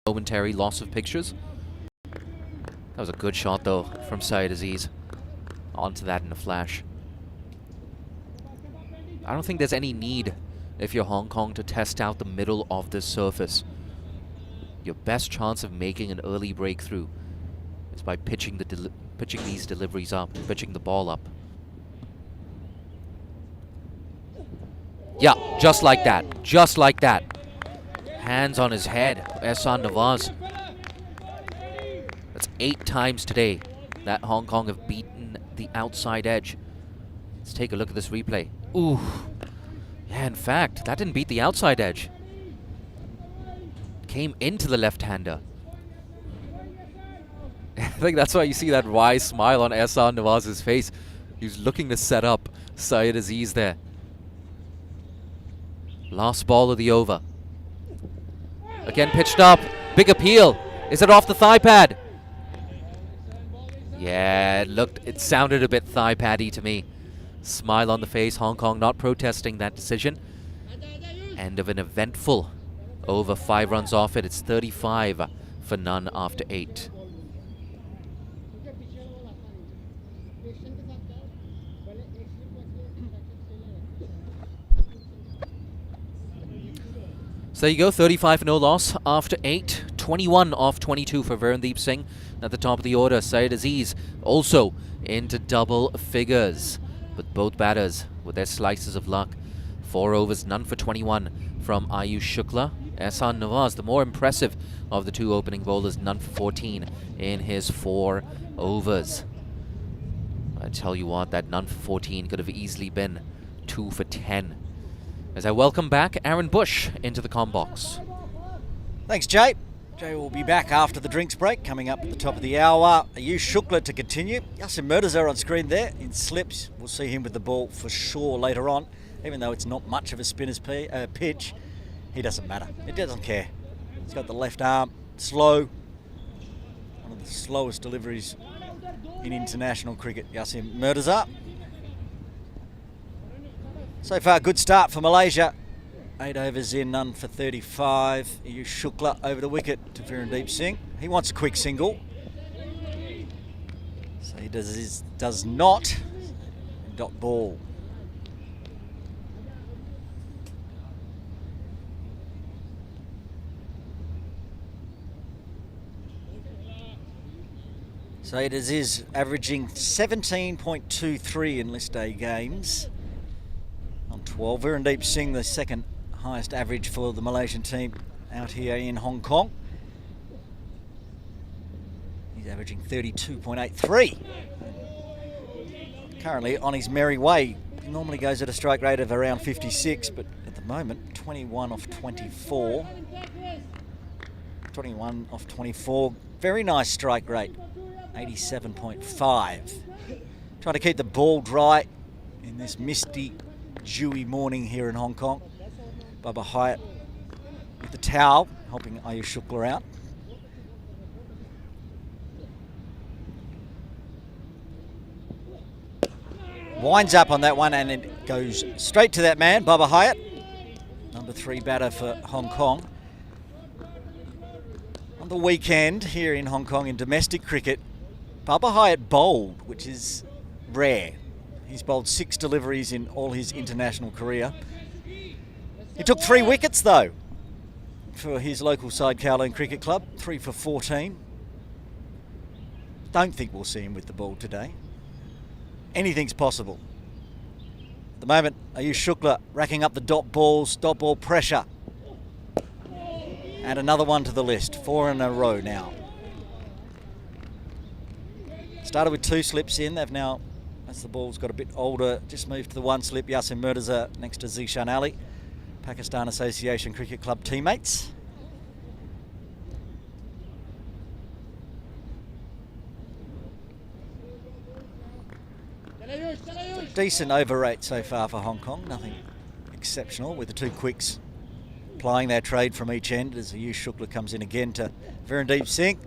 Momentary loss of pictures. That was a good shot though from Syed Aziz. Onto that in a flash. I don't think there's any need, if you're Hong Kong, to test out the middle of this surface. Your best chance of making an early breakthrough is by pitching these deliveries up, pitching the ball up. Yeah, just like that. Just like that. Hands on his head, Ehsan Nawaz. That's 8 times today that Hong Kong have beaten the outside edge. Let's take a look at this replay. Ooh. Yeah, in fact, that didn't beat the outside edge. Came into the left-hander. I think that's why you see that wise smile on Ehsan Nawaz's face. He was looking to set up Syed Aziz there. Last ball of the over. Again pitched up. Big appeal. Is it off the thigh pad? Yeah, it sounded a bit thigh paddy to me. Smile on the face. Hong Kong not protesting that decision. End of an eventful over. 5 runs off it. It's 35 for none after 8. So there you go, 35 for no loss after 8. 21 off 22 for Verandeep Singh at the top of the order. Syed Aziz also into double figures. But both batters with their slices of luck. 4 overs, none for 21 from Ayush Shukla. Ehsan Nawaz, the more impressive of the two opening bowlers, none for 14 in his 4 overs. I tell you what, that none for 14 could have easily been 2 for 10. As I welcome back Aaron Bush into the comm box. Thanks, Jay. Jay will be back after the drinks break, coming up at the top of the hour. Ayush Shukla to continue. Yasin Mirza on screen there in slips. We'll see him with the ball for sure later on. Even though it's not much of a spinner's pitch, he doesn't matter. It doesn't care. He's got the left arm, slow. One of the slowest deliveries in international cricket, Yasin Mirza. So far, good start for Malaysia. 8 overs in, none for 35. Ayush Shukla over the wicket to Verandeep Singh. He wants a quick single. So he does not. Dot ball. Syed Aziz averaging 17.23 in list A games on 12. Verandeep Singh, the second highest average for the Malaysian team out here in Hong Kong. He's averaging 32.83. Currently on his merry way. He normally goes at a strike rate of around 56, but at the moment 21 off 24. 21 off 24. Very nice strike rate. 87.5. Trying to keep the ball dry in this misty, dewy morning here in Hong Kong. Bubba Hyatt with the towel, helping Ayush Shukla out. Winds up on that one and it goes straight to that man, Bubba Hyatt. Number 3 batter for Hong Kong. On the weekend here in Hong Kong in domestic cricket, Bubba Hyatt bowled, which is rare. He's bowled 6 deliveries in all his international career. He took 3 wickets though for his local side, Kowloon Cricket Club, 3 for 14. Don't think we'll see him with the ball today. Anything's possible. At the moment, Ayush Shukla racking up the dot ball pressure. And another one to the list, 4 in a row now. Started with 2 slips in. They've now, as the ball's got a bit older, just moved to the 1 slip. Yasin Mirza next to Zishan Ali, Pakistan Association Cricket Club teammates. Decent over rate so far for Hong Kong. Nothing exceptional with the 2 quicks plying their trade from each end as Ayush Shukla comes in again to Verandeep Singh.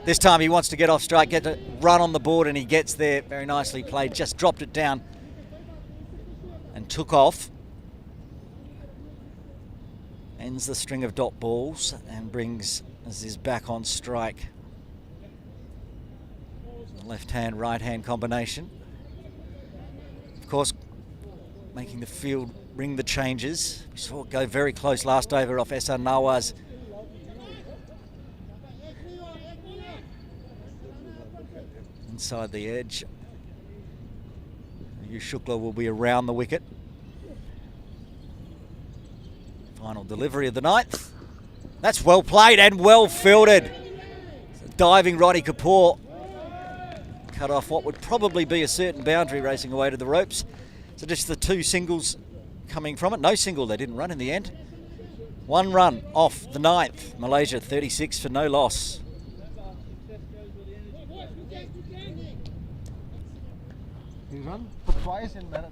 This time he wants to get off strike, get to run on the board, and he gets there. Very nicely played, just dropped it down and took off. Ends the string of dot balls and brings Aziz back on strike. Left-hand, right-hand combination. Of course, making the field ring the changes. We saw it go very close last over off Ehsan Nawaz. Inside the edge. Ayush Shukla will be around the wicket. Final delivery of the 9th. That's well played and well fielded. Diving Roddy Kapoor cut off what would probably be a certain boundary racing away to the ropes. So just the 2 singles coming from it. No single, they didn't run in the end. 1 run off the 9th. Malaysia 36 for no loss. He run for twice in marathon.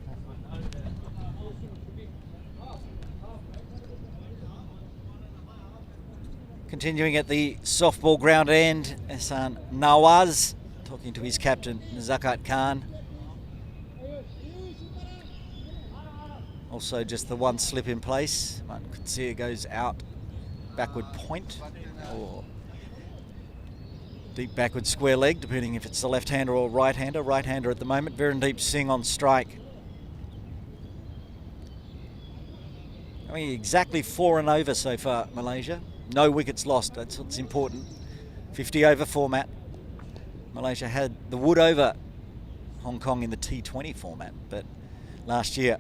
Continuing at the softball ground end, Ehsan Nawaz talking to his captain, Zakat Khan. Also just the 1 slip in place. One could see it goes out, backward point, or deep backward square leg, depending if it's the left-hander or right-hander. Right-hander at the moment. Verandeep Singh on strike. I mean, exactly 4 and over so far, Malaysia. No wickets lost. That's what's important. 50 over format. Malaysia had the wood over Hong Kong in the T20 format, but last year,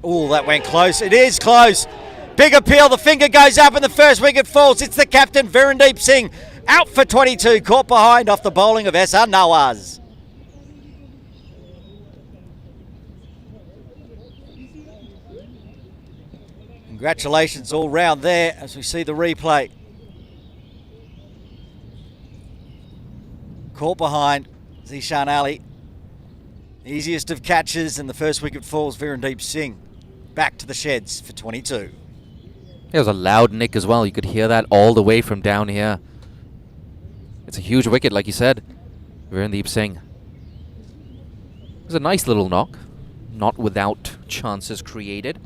oh, that went close. It is close. Big appeal. The finger goes up and the first wicket falls. It's the captain, Virendeep Singh, out for 22, caught behind off the bowling of Esa Nawaz. Congratulations all round there as we see the replay. Caught behind Zishan Ali. Easiest of catches, and the first wicket falls. Virendeep Singh back to the sheds for 22. It was a loud nick as well. You could hear that all the way from down here. It's a huge wicket, like you said. Virendeep Singh. It was a nice little knock. Not without chances created.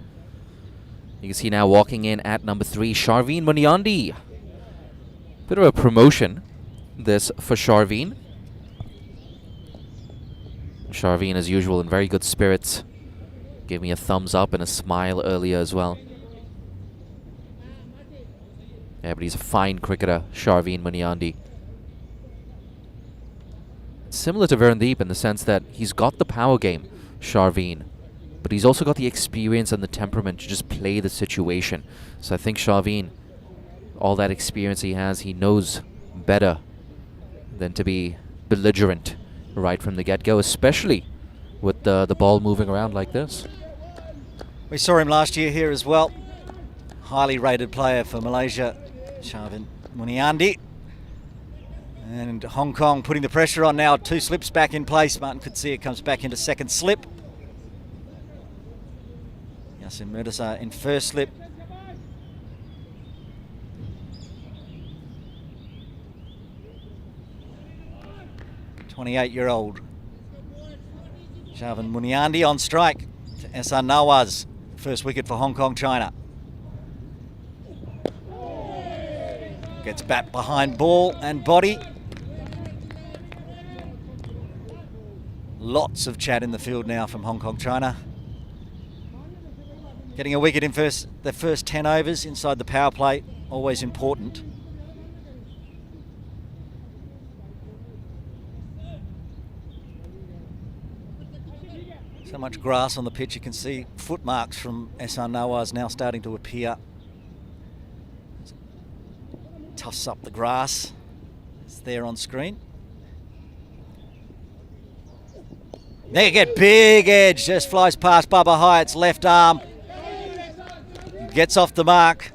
You can see now walking in at number 3, Sharveen Munyandi. Bit of a promotion, this for Sharveen. Sharveen, as usual, in very good spirits. Gave me a thumbs up and a smile earlier as well. Yeah, but he's a fine cricketer, Sharveen Munyandi. Similar to Virendeep in the sense that he's got the power game, Sharveen, but he's also got the experience and the temperament to just play the situation. So I think Sharveen, all that experience he has, he knows better than to be belligerent right from the get-go, especially with the ball moving around like this. We saw him last year here as well. Highly rated player for Malaysia, Sharveen Munyandi. And Hong Kong putting the pressure on now. 2 slips back in place. Martin could see it comes back into second slip. Yasin Murdasa in first slip. "28-year-old Sharveen Munyandi on strike to Ehsan Nawaz. First wicket for Hong Kong, China. Gets bat behind ball and body. Lots of chat in the field now from Hong Kong, China. Getting a wicket in the first 10 overs inside the power play, always important. So much grass on the pitch, you can see footmarks from Ehsan Nawaz now starting to appear. Tosses up the grass. It's there on screen. There you get big edge, just flies past Bubba Hyatt's left arm. Gets off the mark.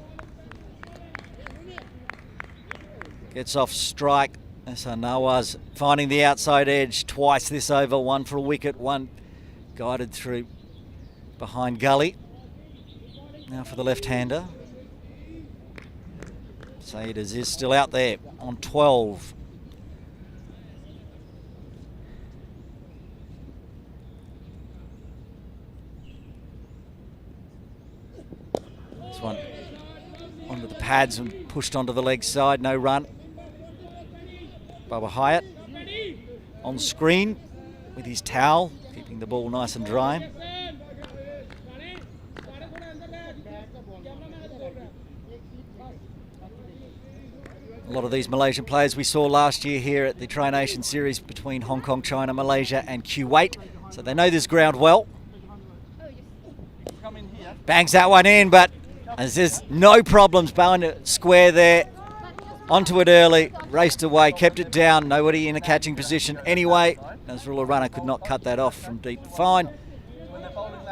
Gets off strike. Ehsan Nawaz finding the outside edge twice this over. One for a wicket, one guided through behind gully. Now for the left-hander. Saeed Aziz still out there on 12. This one onto the pads and pushed onto the leg side, no run. Bubba Hyatt on screen with his towel, keeping the ball nice and dry. A lot of these Malaysian players we saw last year here at the Tri Nation Series between Hong Kong, China, Malaysia and Kuwait. So they know this ground well. Bangs that one in, but there's no problems. Bowling it square there. Onto it early, raced away, kept it down. Nobody in a catching position anyway. Nasrullah Runner could not cut that off from deep fine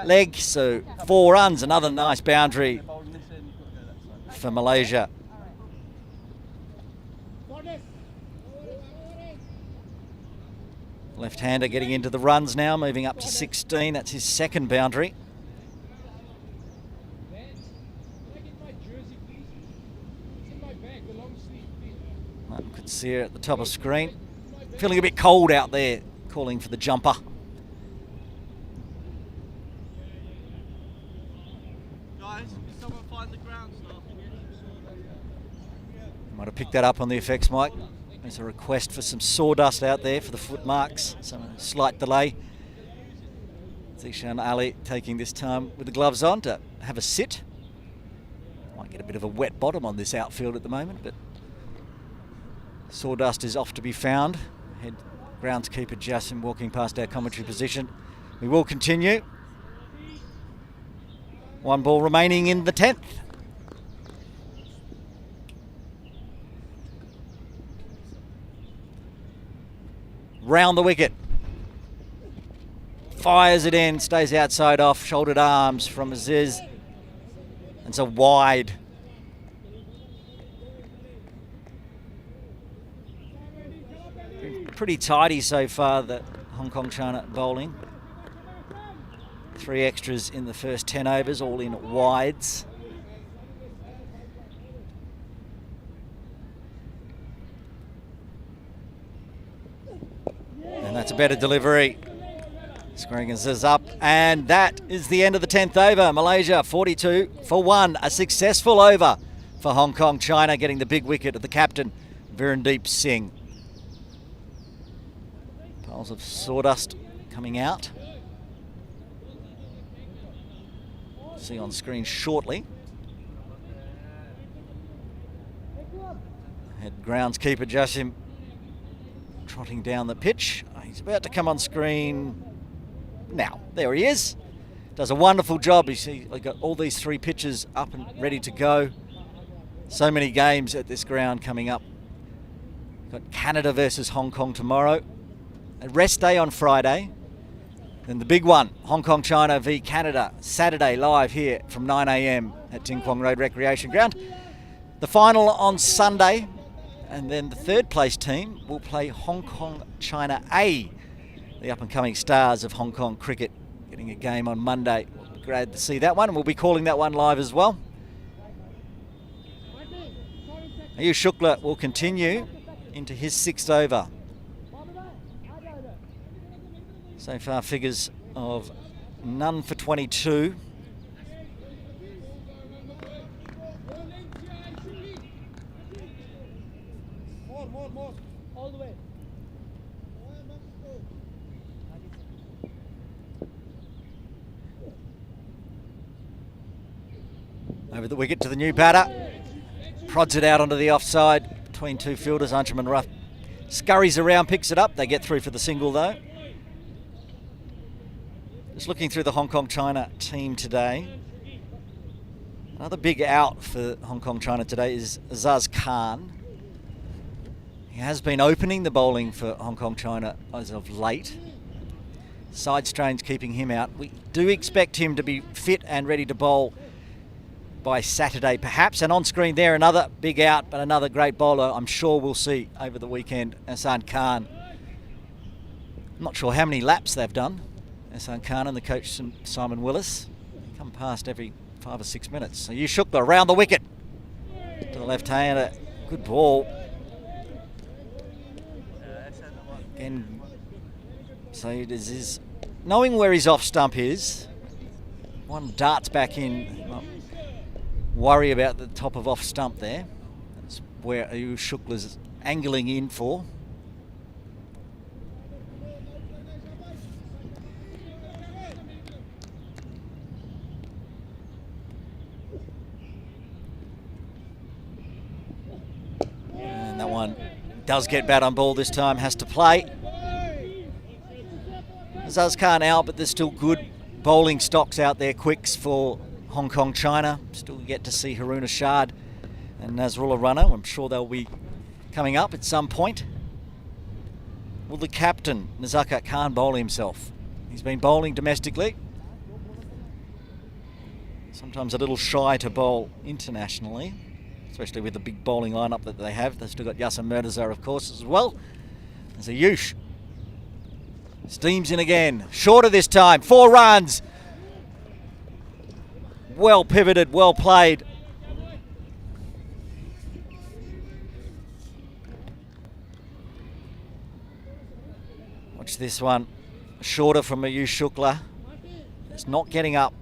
leg. So 4 runs, another nice boundary for Malaysia. Left-hander getting into the runs now, moving up to 16. That's his second boundary. Martin could see her at the top of screen. Feeling a bit cold out there, calling for the jumper. Guys, can someone find the ground staff again? Might have picked that up on the effects mic. There's a request for some sawdust out there for the footmarks. Some slight delay. Zishan Ali taking this time with the gloves on to have a sit. Might get a bit of a wet bottom on this outfield at the moment, but Sawdust is off to be found. Head groundskeeper Justin walking past our commentary position. We will continue. 1 ball remaining in the 10th. Round the wicket. Fires it in, stays outside off, shouldered arms from Aziz. And so wide. Pretty tidy so far, the Hong Kong China bowling. 3 extras in the first 10 overs, all in wides. And that's a better delivery. Scoring is up, and that is the end of the 10th over. Malaysia 42 for 1. A successful over for Hong Kong China, getting the big wicket of the captain, Virendeep Singh. Piles of Sawdust coming out. See on screen shortly. Head groundskeeper Jasim trotting down the pitch. He's about to come on screen now. There he is. Does a wonderful job. You see, they got all these 3 pitches up and ready to go. So many games at this ground coming up. Got Canada versus Hong Kong tomorrow. A rest day on Friday. Then the big one, Hong Kong China v Canada, Saturday live here from 9 a.m. at Ting Kwong Road Recreation Ground. The final on Sunday, and then the 3rd place team will play Hong Kong China A, the up-and-coming stars of Hong Kong cricket, getting a game on Monday. We'll be glad to see that one, and we'll be calling that one live as well. Ayush Shukla will continue into his 6th over. So far figures of none for 22. More. All the way. Over the wicket to the new batter. Prods it out onto the offside between 2 fielders. Anshuman Ruff scurries around, picks it up. They get through for the single though. Just looking through the Hong Kong China team today. Another big out for Hong Kong China today is Azaz Khan. He has been opening the bowling for Hong Kong China as of late. Side strains keeping him out. We do expect him to be fit and ready to bowl by Saturday perhaps. And on screen there, another big out, but another great bowler I'm sure we'll see over the weekend, Azaz Khan. I'm not sure how many laps they've done. Hassan Khan and the coach Simon Willis come past every 5 or 6 minutes. So you shook the around the wicket to the left-hander. Good ball. And so it is knowing where his off stump is. One darts back in. Not worry about the top of off stump there. That's where Ayush Shukla's angling in for. That one does get bat on ball this time, has to play. Azaz Khan out, but there's still good bowling stocks out there, quicks for Hong Kong China. Still yet to see Harun Ashad and Nazrullah Rana. I'm sure they'll be coming up at some point. Will the captain, Nazakat Khan, bowl himself? He's been bowling domestically. Sometimes a little shy to bowl internationally, especially with the big bowling lineup that they have. They've still got Yasser Murtaza, of course, as well. There's Ayush. Steams in again. Shorter this time. 4 runs. Well pivoted, well played. Watch this one. Shorter from Ayush Shukla. It's not getting up.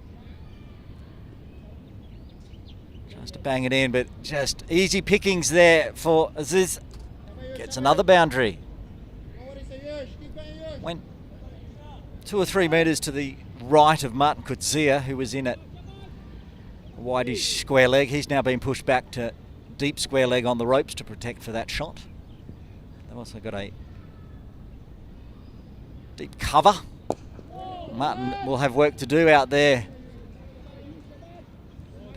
To bang it in, but just easy pickings there for Aziz. Gets another boundary. Went 2 or 3 metres to the right of Martin Kutzia, who was in at Wideish square leg. He's now been pushed back to deep square leg on the ropes to protect for that shot. They've also got a deep cover. Martin will have work to do out there.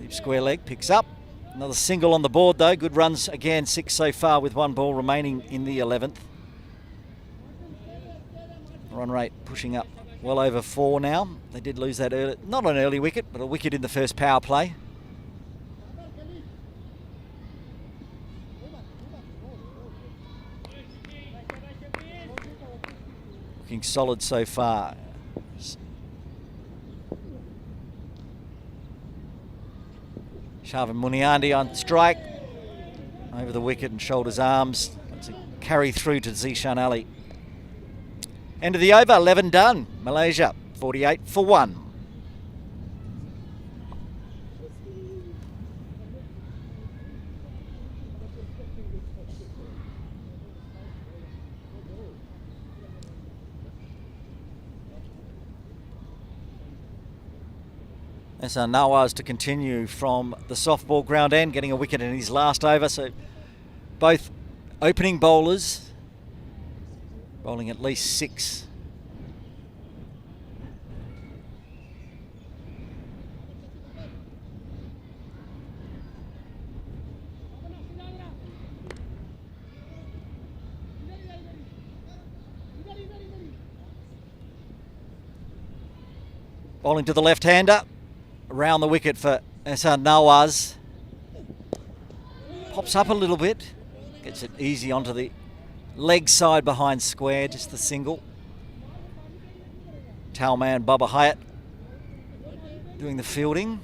Deep square leg, picks up. Another single on the board though. Good runs again, 6 so far with 1 ball remaining in the 11th. Run rate pushing up well over 4 now. They did lose that early, not an early wicket, but a wicket in the first power play. Looking solid so far. Sharvin Muniandi on strike. Over the wicket and shoulders arms. That's a carry through to Zishan Ali. End of the over, 11 done. Malaysia, 48 for 1. Ehsan Nawaz to continue from the softball ground end, getting a wicket in his last over. So both opening bowlers bowling at least 6. Bowling to the left-hander. Around the wicket for Ehsan Nawaz. Pops up a little bit. Gets it easy onto the leg side behind square, just the single. Towelman Bubba Hyatt doing the fielding.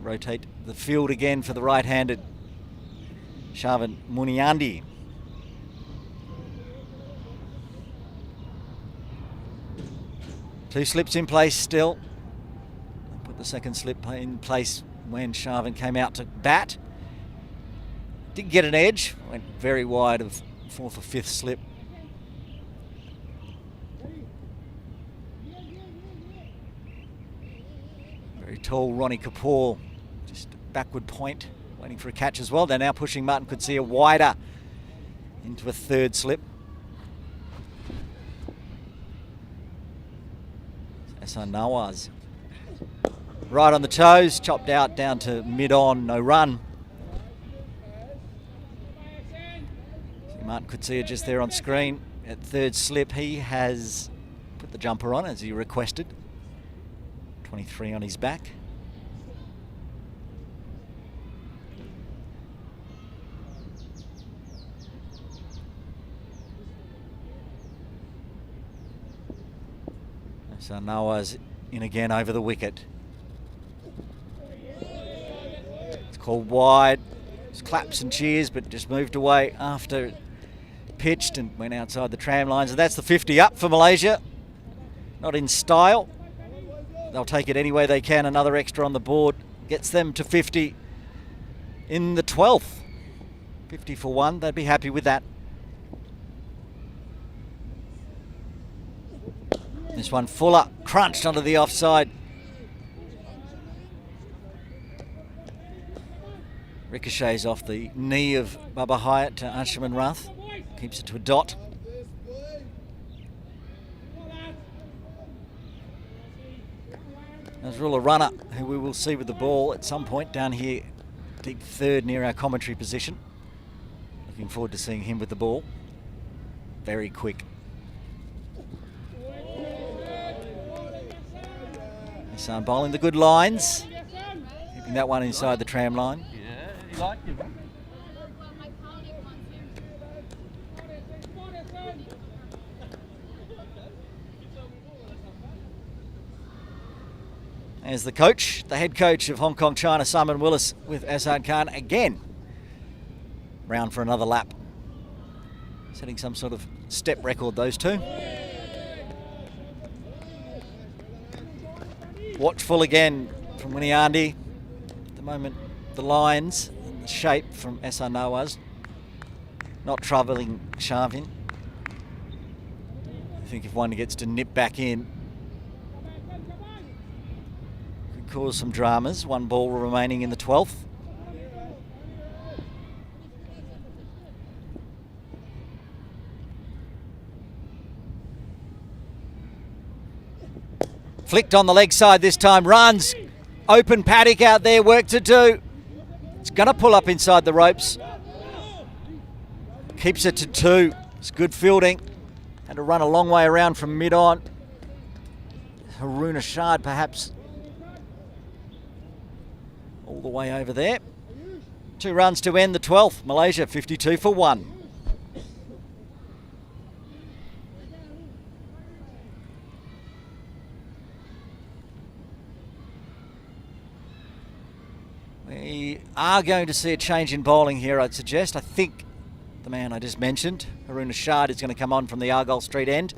Rotate the field again for the right-handed Sharvin Muniandi. Two slips in place still. Put the second slip in place when Sharvin came out to bat. Did get an edge, went very wide of 4th or 5th slip. Very tall Ronnie Kapoor, just a backward point, waiting for a catch as well. They're now pushing Martin Coetzee wider into a 3rd slip. Ehsan Nawaz. Right on the toes, chopped out down to mid-on, no run. Martin Coetzee just there on screen at 3rd slip. He has put the jumper on as he requested. 23 on his back. So Nawaz in again over the wicket. It's called wide. It's claps and cheers, but just moved away after pitched and went outside the tram lines. And that's the 50 up for Malaysia. Not in style. They'll take it any way they can. Another extra on the board gets them to 50 in the 12th. 50 for 1. They'd be happy with that. This one Fuller crunched onto the offside. Ricochets off the knee of Bubba Hyatt to Anshuman Rath. Keeps it to a dot. Nazrullah Runner, who we will see with the ball at some point down here, deep 3rd near our commentary position. Looking forward to seeing him with the ball. Very quick. Ehsan bowling the good lines. Keeping that one inside the tram line. Yeah, you like him. As the coach, the head coach of Hong Kong China, Simon Willis, with Azad Khan again. Round for another lap. Setting some sort of step record, those two. Watchful again from Muniandi. At the moment, the lines and the shape from Ehsan Nawaz not troubling Sharvin. I think if one gets to nip back in, could cause some dramas. 1 ball remaining in the 12th. Flicked on the leg side this time, runs. Open paddock out there, work to do. It's going to pull up inside the ropes. Keeps it to 2. It's good fielding. Had to run a long way around from mid-on. Haruna Shard perhaps all the way over there. 2 runs to end the 12th. Malaysia 52 for 1. We are going to see a change in bowling here, I'd suggest. I think the man I just mentioned, Haruna Shard, is going to come on from the Argyle Street end.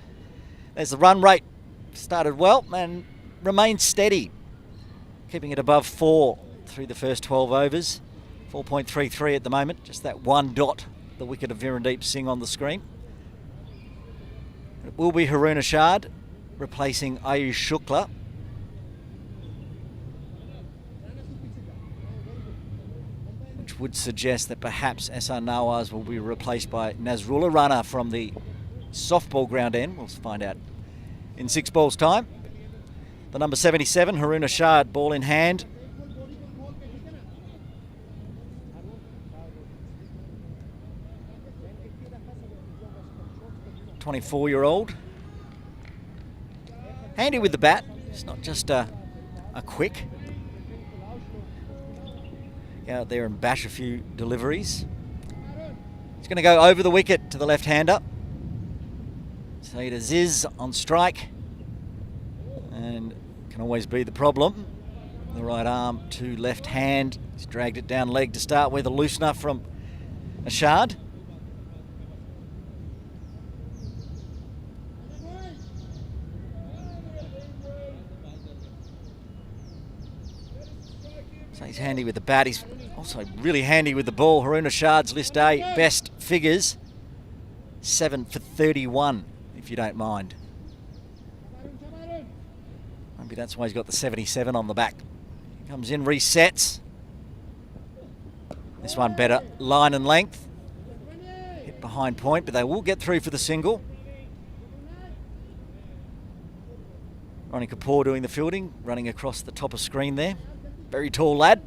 There's the run rate. Started well and remained steady, keeping it above 4 through the first 12 overs. 4.33 at the moment, just that 1 dot, the wicket of Virendeep Singh on the screen. It will be Haruna Shard replacing Ayush Shukla. Which would suggest that perhaps SR Nawaz will be replaced by Nazrullah Rana from the softball ground end. We'll find out in 6 balls' time. The number 77, Haruna Shard, ball in hand. .24-year-old. Handy with the bat. It's not just a quick. Get out there and bash a few deliveries. He's going to go over the wicket to the left-hander. Saeed Aziz on strike. And can always be the problem. The right arm to left hand. He's dragged it down leg to start with. A loosener from Ashard. So he's handy with the bat. He's also really handy with the ball. Haruna Shard's list A best figures. 7 for 31, if you don't mind. Maybe that's why he's got the 77 on the back. He comes in, resets. This one better line and length. Hit behind point, but they will get through for the single. Ronnie Kapoor doing the fielding, running across the top of screen there. Very tall lad.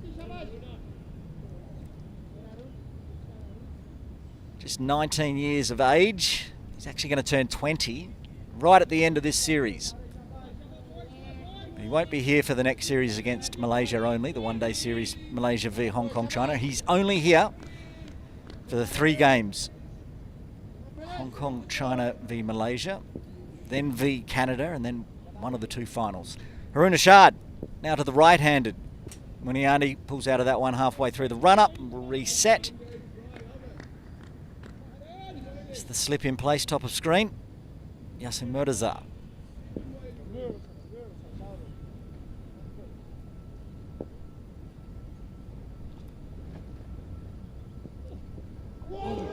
Just 19 years of age. He's actually going to turn 20 right at the end of this series. But he won't be here for the next series against Malaysia only, the one-day series, Malaysia v Hong Kong, China. He's only here for the 3 games. Hong Kong, China v Malaysia, then v Canada, and then one of the 2 finals. Haruna Shard now to the right-handed. Muniani pulls out of that one halfway through the run-up and will reset. It's the slip in place, top of screen. Yasin Murtaza.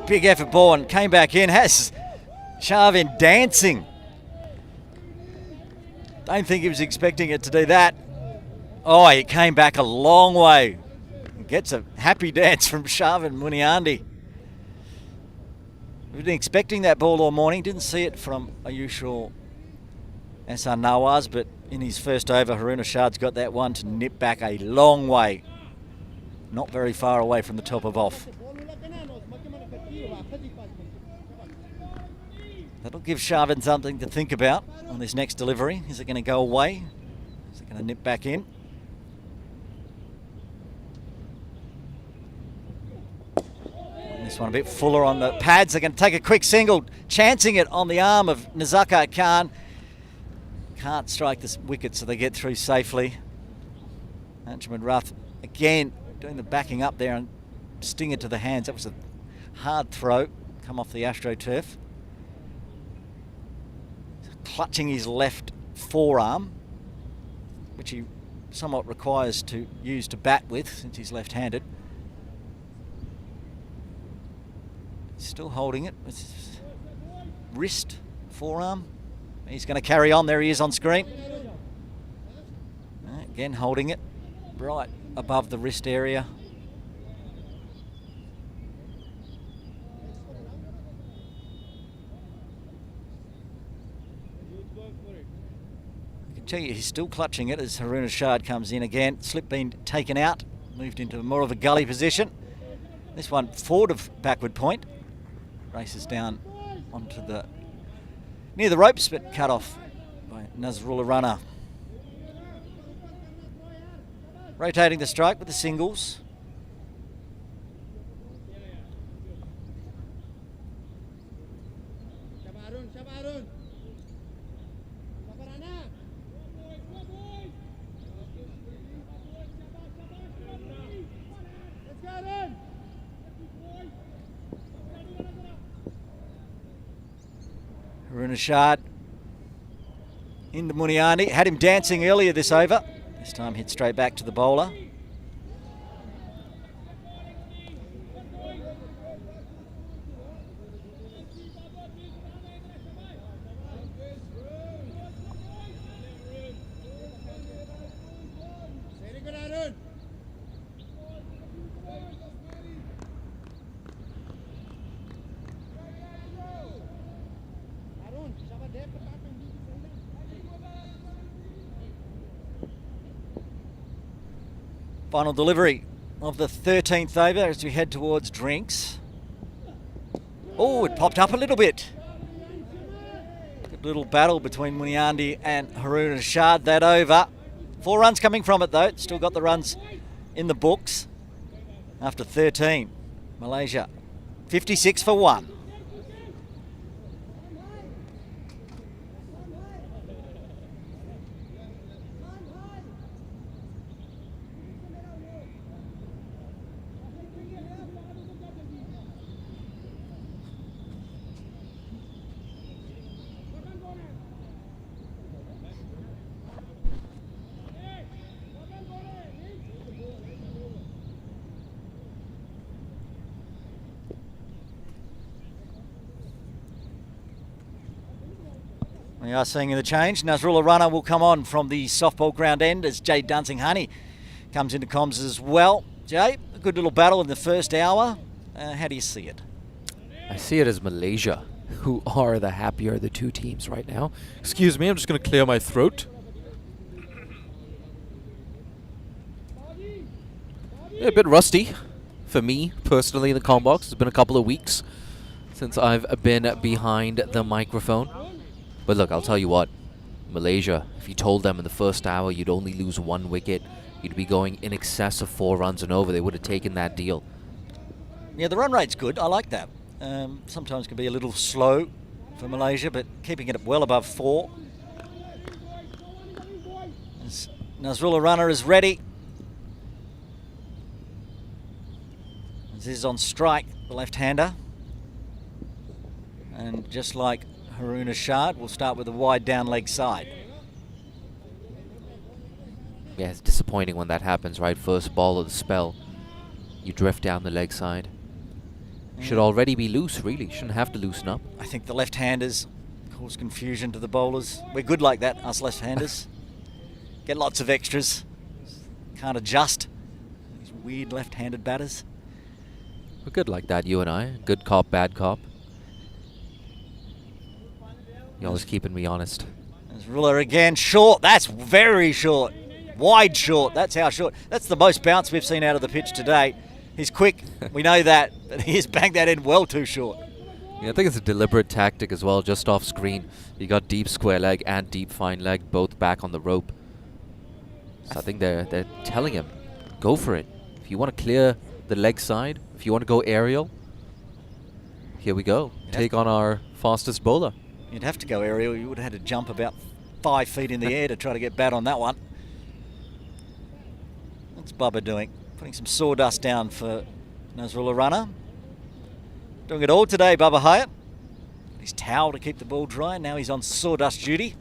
Big effort ball and came back in. Has Shavin dancing. Don't think he was expecting it to do that. Oh, he came back a long way. Gets a happy dance from Shavin Muniandi. We've been expecting that ball all morning. Didn't see it from Ayush or SR Nawaz, but in his first over, Haruna Shard's got that one to nip back a long way. Not very far away from the top of off. That'll give Shavin something to think about on this next delivery. Is it going to go away? Is it going to nip back in? This one a bit fuller on the pads. They're going to take a quick single, chancing it on the arm of Nazaka Khan. Can't strike this wicket, so they get through safely. Anjuman Rath again doing the backing up there and sting it to the hands. That was a hard throw, come off the AstroTurf. Clutching his left forearm, which he somewhat requires to use to bat with since he's left-handed. Still holding it with his wrist, forearm. He's going to carry on. There he is on screen. Again, holding it. right above the wrist area. I can tell you he's still clutching it as Haroon Ashad comes in again. Slip being taken out, moved into more of a gully position. This one forward of backward point. Races down onto the near the ropes, but cut off by Nazrullah Runner. Rotating the strike with the singles. Haroon Ashad into Muniani. Had him dancing earlier this over. This time hit straight back to the bowler. Final delivery of the 13th over as we head towards drinks. Oh, it popped up a little bit. Good little battle between Muniandi and Haroon Ashad that over. 4 runs coming from it though. Still got the runs in the books after 13. Malaysia 56 for 1. We are seeing the change. Nazrullah Runner will come on from the softball ground end as Jay Dunsing Honey comes into comms as well. Jay, a good little battle in the first hour. How do you see it? I see it as Malaysia, who are the happier of the two teams right now. Excuse me, I'm just going to clear my throat. Yeah, a bit rusty for me, personally, in the comm box. It's been a couple of weeks since I've been behind the microphone. But look, I'll tell you what, Malaysia, if you told them in the first hour you'd only lose 1 wicket, you'd be going in excess of 4 runs and over, they would have taken that deal. Yeah, the run rate's good. I like that. Sometimes can be a little slow for Malaysia, but keeping it well above 4. As Nazrullah Runner is ready. This is on strike, the left-hander. And just like Haroon Ashad, we'll start with the wide down leg side. Yeah, it's disappointing when that happens, right? First ball of the spell, you drift down the leg side. Should already be loose, really. Shouldn't have to loosen up. I think the left-handers cause confusion to the bowlers. We're good like that, us left-handers. Get lots of extras. Can't adjust. These weird left-handed batters. We're good like that, you and I. Good cop, bad cop. You're always keeping me honest. There's Ruler again. Short. That's very short. Wide short. That's how short. That's the most bounce we've seen out of the pitch today. He's quick. We know that. But he's banged that in well too short. Yeah, I think it's a deliberate tactic as well, just off screen. You got deep square leg and deep fine leg, both back on the rope. So I think they're telling him, go for it. If you want to clear the leg side, if you want to go aerial, here we go. Take on our fastest bowler. You'd have to go aerial. You would have had to jump about 5 feet in the air to try to get bat on that one. What's Bubba doing? Putting some sawdust down for Nazrullah Runner. Doing it all today, Bubba Hyatt. His towel to keep the ball dry. Now he's on sawdust duty.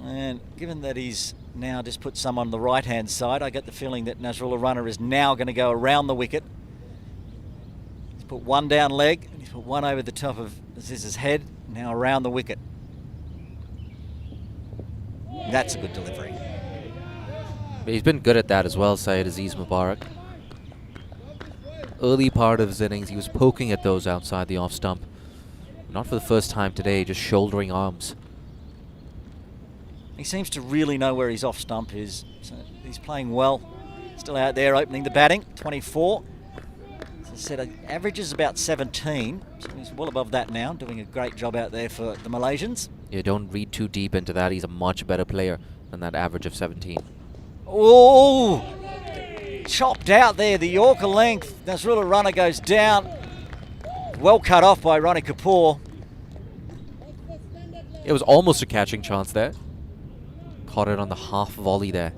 And given that he's now just put some on the right-hand side, I get the feeling that Nazrullah Runner is now going to go around the wicket. He's put one down leg, and he's put one over the top of Aziz's head, now around the wicket. That's a good delivery. He's been good at that as well, Syed Aziz Mubarak. Early part of his innings, he was poking at those outside the off stump. Not for the first time today, just shouldering arms. He seems to really know where his off stump is. So he's playing well. Still out there opening the batting, 24. As I said, average is about 17. So he's well above that now, doing a great job out there for the Malaysians. Yeah, don't read too deep into that. He's a much better player than that average of 17. Oh! Chopped out there, the Yorker length. Nasrullah Runner goes down. Well cut off by Ronnie Kapoor. It was almost a catching chance there. Caught it on the half volley there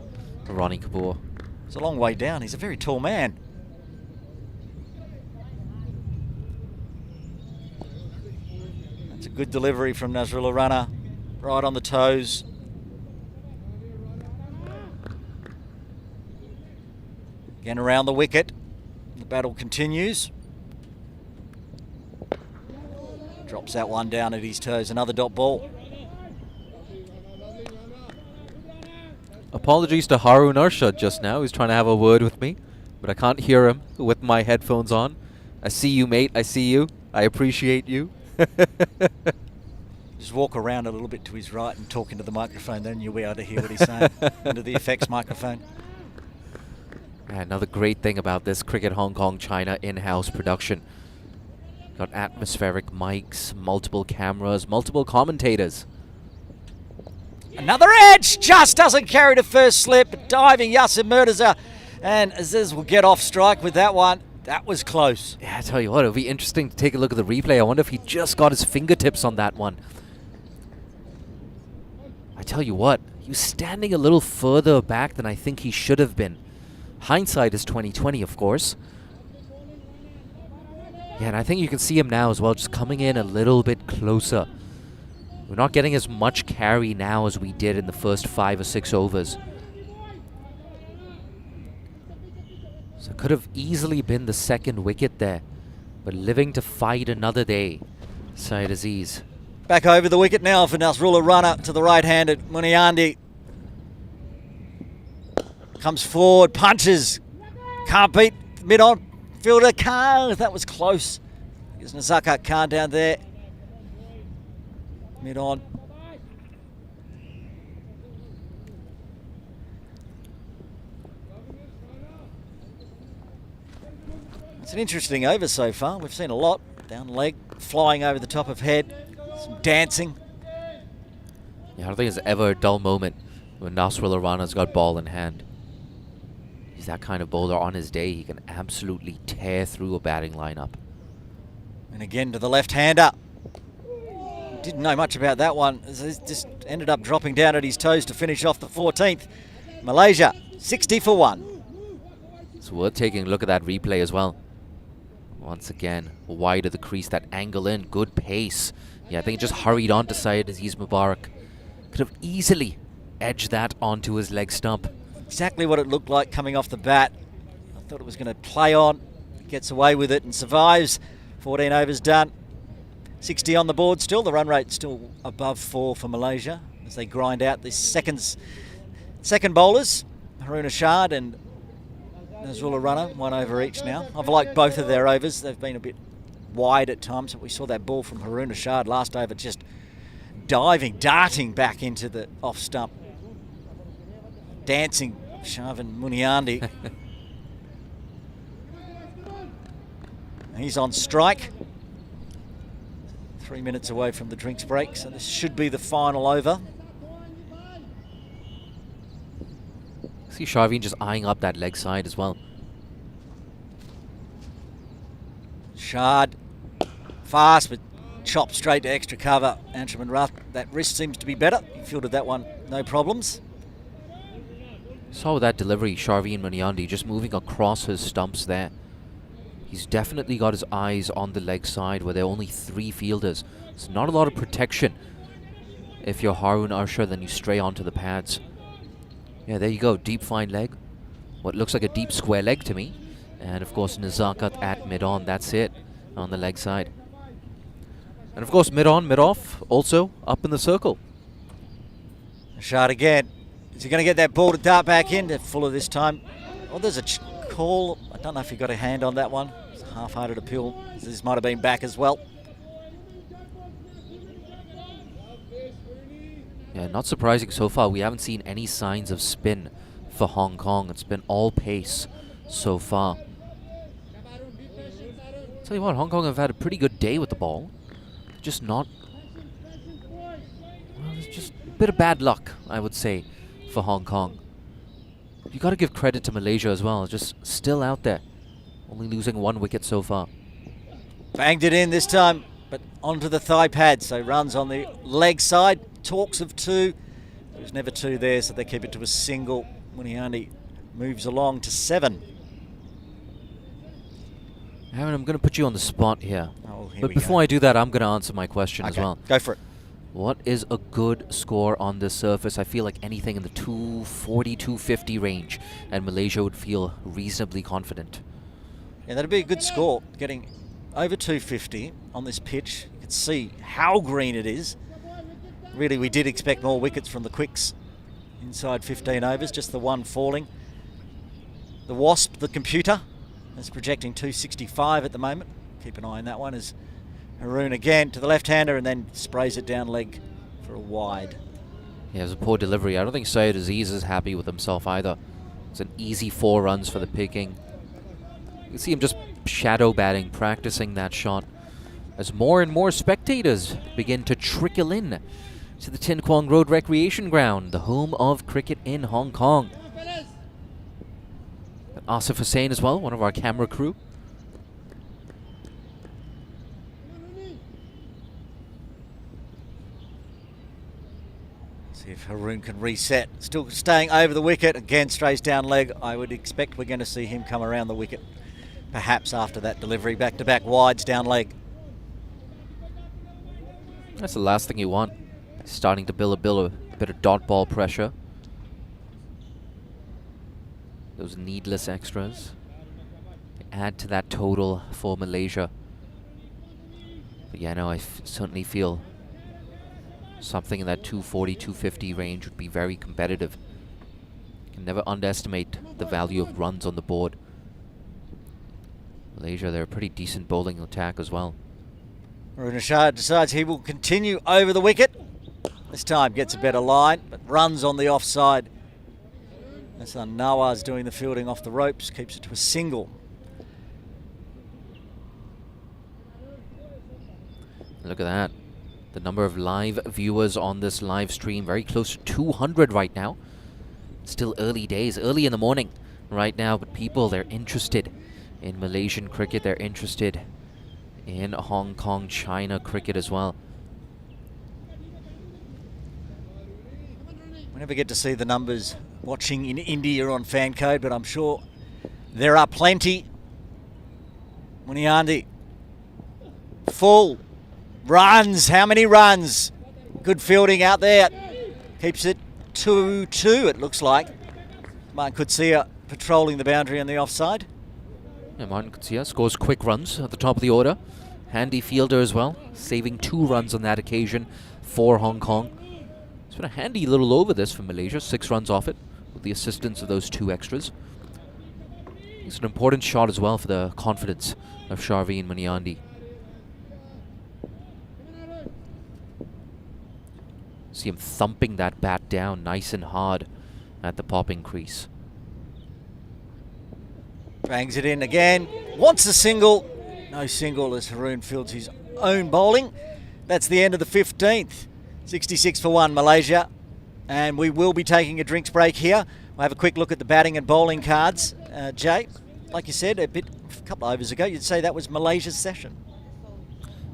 for Ronnie Kapoor. It's a long way down. He's a very tall man. That's a good delivery from Nasrullah Runner. Right on the toes. Again around the wicket. The battle continues. Drops that one down at his toes. Another dot ball. Apologies to Harun Arshad just now. He's trying to have a word with me, but I can't hear him with my headphones on. I see you, mate. I see you. I appreciate you. Just walk around a little bit to his right and talk into the microphone, then you'll be able to hear what he's saying into the effects microphone. Another great thing about this Cricket Hong Kong China in-house production. Got atmospheric mics, multiple cameras, multiple commentators. Another edge, just doesn't carry the first slip. Diving Yasser Murtaza, and Aziz will get off strike with that one. That was close. Yeah, I tell you what, it'll be interesting to take a look at the replay. I wonder if he just got his fingertips on that one. I tell you what, he was standing a little further back than I think he should have been. Hindsight is 20/20, of course. Yeah, and I think you can see him now as well, just coming in a little bit closer. We're not getting as much carry now as we did in the first 5 or 6 overs. So it could have easily been the second wicket there, but living to fight another day, Syed Aziz. Back over the wicket now for Nasrullah Runner to the right-handed Muniandi. Comes forward, punches. Can't beat mid-on fielder Khan. That was close. There's Nazakat Khan down there. Mid-on. It's an interesting over so far. We've seen a lot. Down leg, flying over the top of head. Some dancing. Yeah, I don't think there's ever a dull moment when Nasrullah Rana's got ball in hand. He's that kind of bowler. On his day, he can absolutely tear through a batting lineup. And again to the left-hander. Didn't know much about that one. Just ended up dropping down at his toes to finish off the 14th. Malaysia, 60 for 1. It's worth taking a look at that replay as well. Once again, wide of the crease, that angle in, good pace. Yeah, I think it just hurried on to Syed Aziz Mubarak. Could have easily edged that onto his leg stump. Exactly what it looked like coming off the bat. I thought it was going to play on. Gets away with it and survives. 14 overs done. 60 on the board still. The run rate still above 4 for Malaysia as they grind out the second bowlers. Harun Ashad and Nasrullah Runner, 1 over each now. I've liked both of their overs. They've been a bit wide at times, but we saw that ball from Harun Ashad last over just diving, darting back into the off stump. Dancing Shavin Muniandi. He's on strike. 3 minutes away from the drinks break, so this should be the final over. See Shavin just eyeing up that leg side as well. Shard, fast, but chopped straight to extra cover. Anshuman Ruff, that wrist seems to be better. He fielded that one, no problems. Saw that delivery, Shavin Muniandi just moving across his stumps there. He's definitely got his eyes on the leg side where there are only 3 fielders. It's not a lot of protection. If you're Harun Arshad, then you stray onto the pads. Yeah, there you go, deep fine leg. What looks like a deep square leg to me. And of course, Nazakat at mid-on, that's it, on the leg side. And of course, mid-on, mid-off, also up in the circle. Shot again. Is he going to get that ball to dart back in? They're fuller this time. Oh, there's a call. I don't know if he got a hand on that one. It's a half-hearted appeal. This might have been back as well. Yeah, not surprising so far. We haven't seen any signs of spin for Hong Kong. It's been all pace so far. Tell you what, Hong Kong have had a pretty good day with the ball. Just not... Well, it's just a bit of bad luck, I would say, for Hong Kong. You got to give credit to Malaysia as well. Just still out there. Only losing 1 wicket so far. Banged it in this time, but onto the thigh pad. So runs on the leg side. Talks of 2. There's never 2 there, so they keep it to a single. Muniani moves along to 7. Aaron, I'm going to put you on the spot here. Oh, here but we before go. I do that, I'm going to answer my question as Okay, well. go for it. What is a good score on this surface? I feel like anything in the 240, 250 range, and Malaysia would feel reasonably confident. Yeah, that'd be a good score. Getting over 250 on this pitch. You can see how green it is. Really, we did expect more wickets from the quicks inside 15 overs, just the one falling. The Wasp, the computer, is projecting 265 at the moment. Keep an eye on that one as Haroon again to the left-hander and then sprays it down leg for a wide. Yeah, it was a poor delivery. I don't think Syed Aziz is happy with himself either. It's an easy 4 runs for the picking. You can see him just shadow batting, practicing that shot as more and more spectators begin to trickle in to the Tin Kwong Road Recreation Ground, the home of cricket in Hong Kong. Asif Hussain as well, one of our camera crew. See if Haroon can reset. Still staying over the wicket. Again, strays down leg. I would expect we're going to see him come around the wicket. Perhaps after that delivery. Back-to-back wides down leg. That's the last thing you want. Starting to build a bit of dot ball pressure. Those needless extras add to that total for Malaysia. But yeah, no, I certainly feel something in that 240, 250 range would be very competitive. You can never underestimate the value of runs on the board. Malaysia, they're a pretty decent bowling attack as well. Haroon Ashad decides he will continue over the wicket. This time gets a better line, but runs on the offside. That's Nawaz doing the fielding off the ropes, keeps it to a single. Look at that. The number of live viewers on this live stream, very close to 200 right now. Still early days, early in the morning right now, but people, they're interested in Malaysian cricket. They're interested in Hong Kong, China cricket as well. We never get to see the numbers watching in India on fan code, but I'm sure there are plenty. Muniani, full, runs, how many runs? Good fielding out there, keeps it 2-2 it looks like. Martin Kutsia patrolling the boundary on the offside. Yeah, Martin Kutsia scores quick runs at the top of the order. Handy fielder as well, saving 2 runs on that occasion for Hong Kong. It's been a handy little over this for Malaysia, 6 runs off it, with the assistance of those 2 extras. It's an important shot as well for the confidence of Sharveen Muniani. See him thumping that bat down nice and hard at the popping crease. Bangs it in again, wants a single. No single as Haroon fields his own bowling. That's the end of the 15th. 66 for 1 Malaysia. And we will be taking a drinks break here. We'll have a quick look at the batting and bowling cards. Jay, like you said a couple of overs ago, you'd say that was Malaysia's session.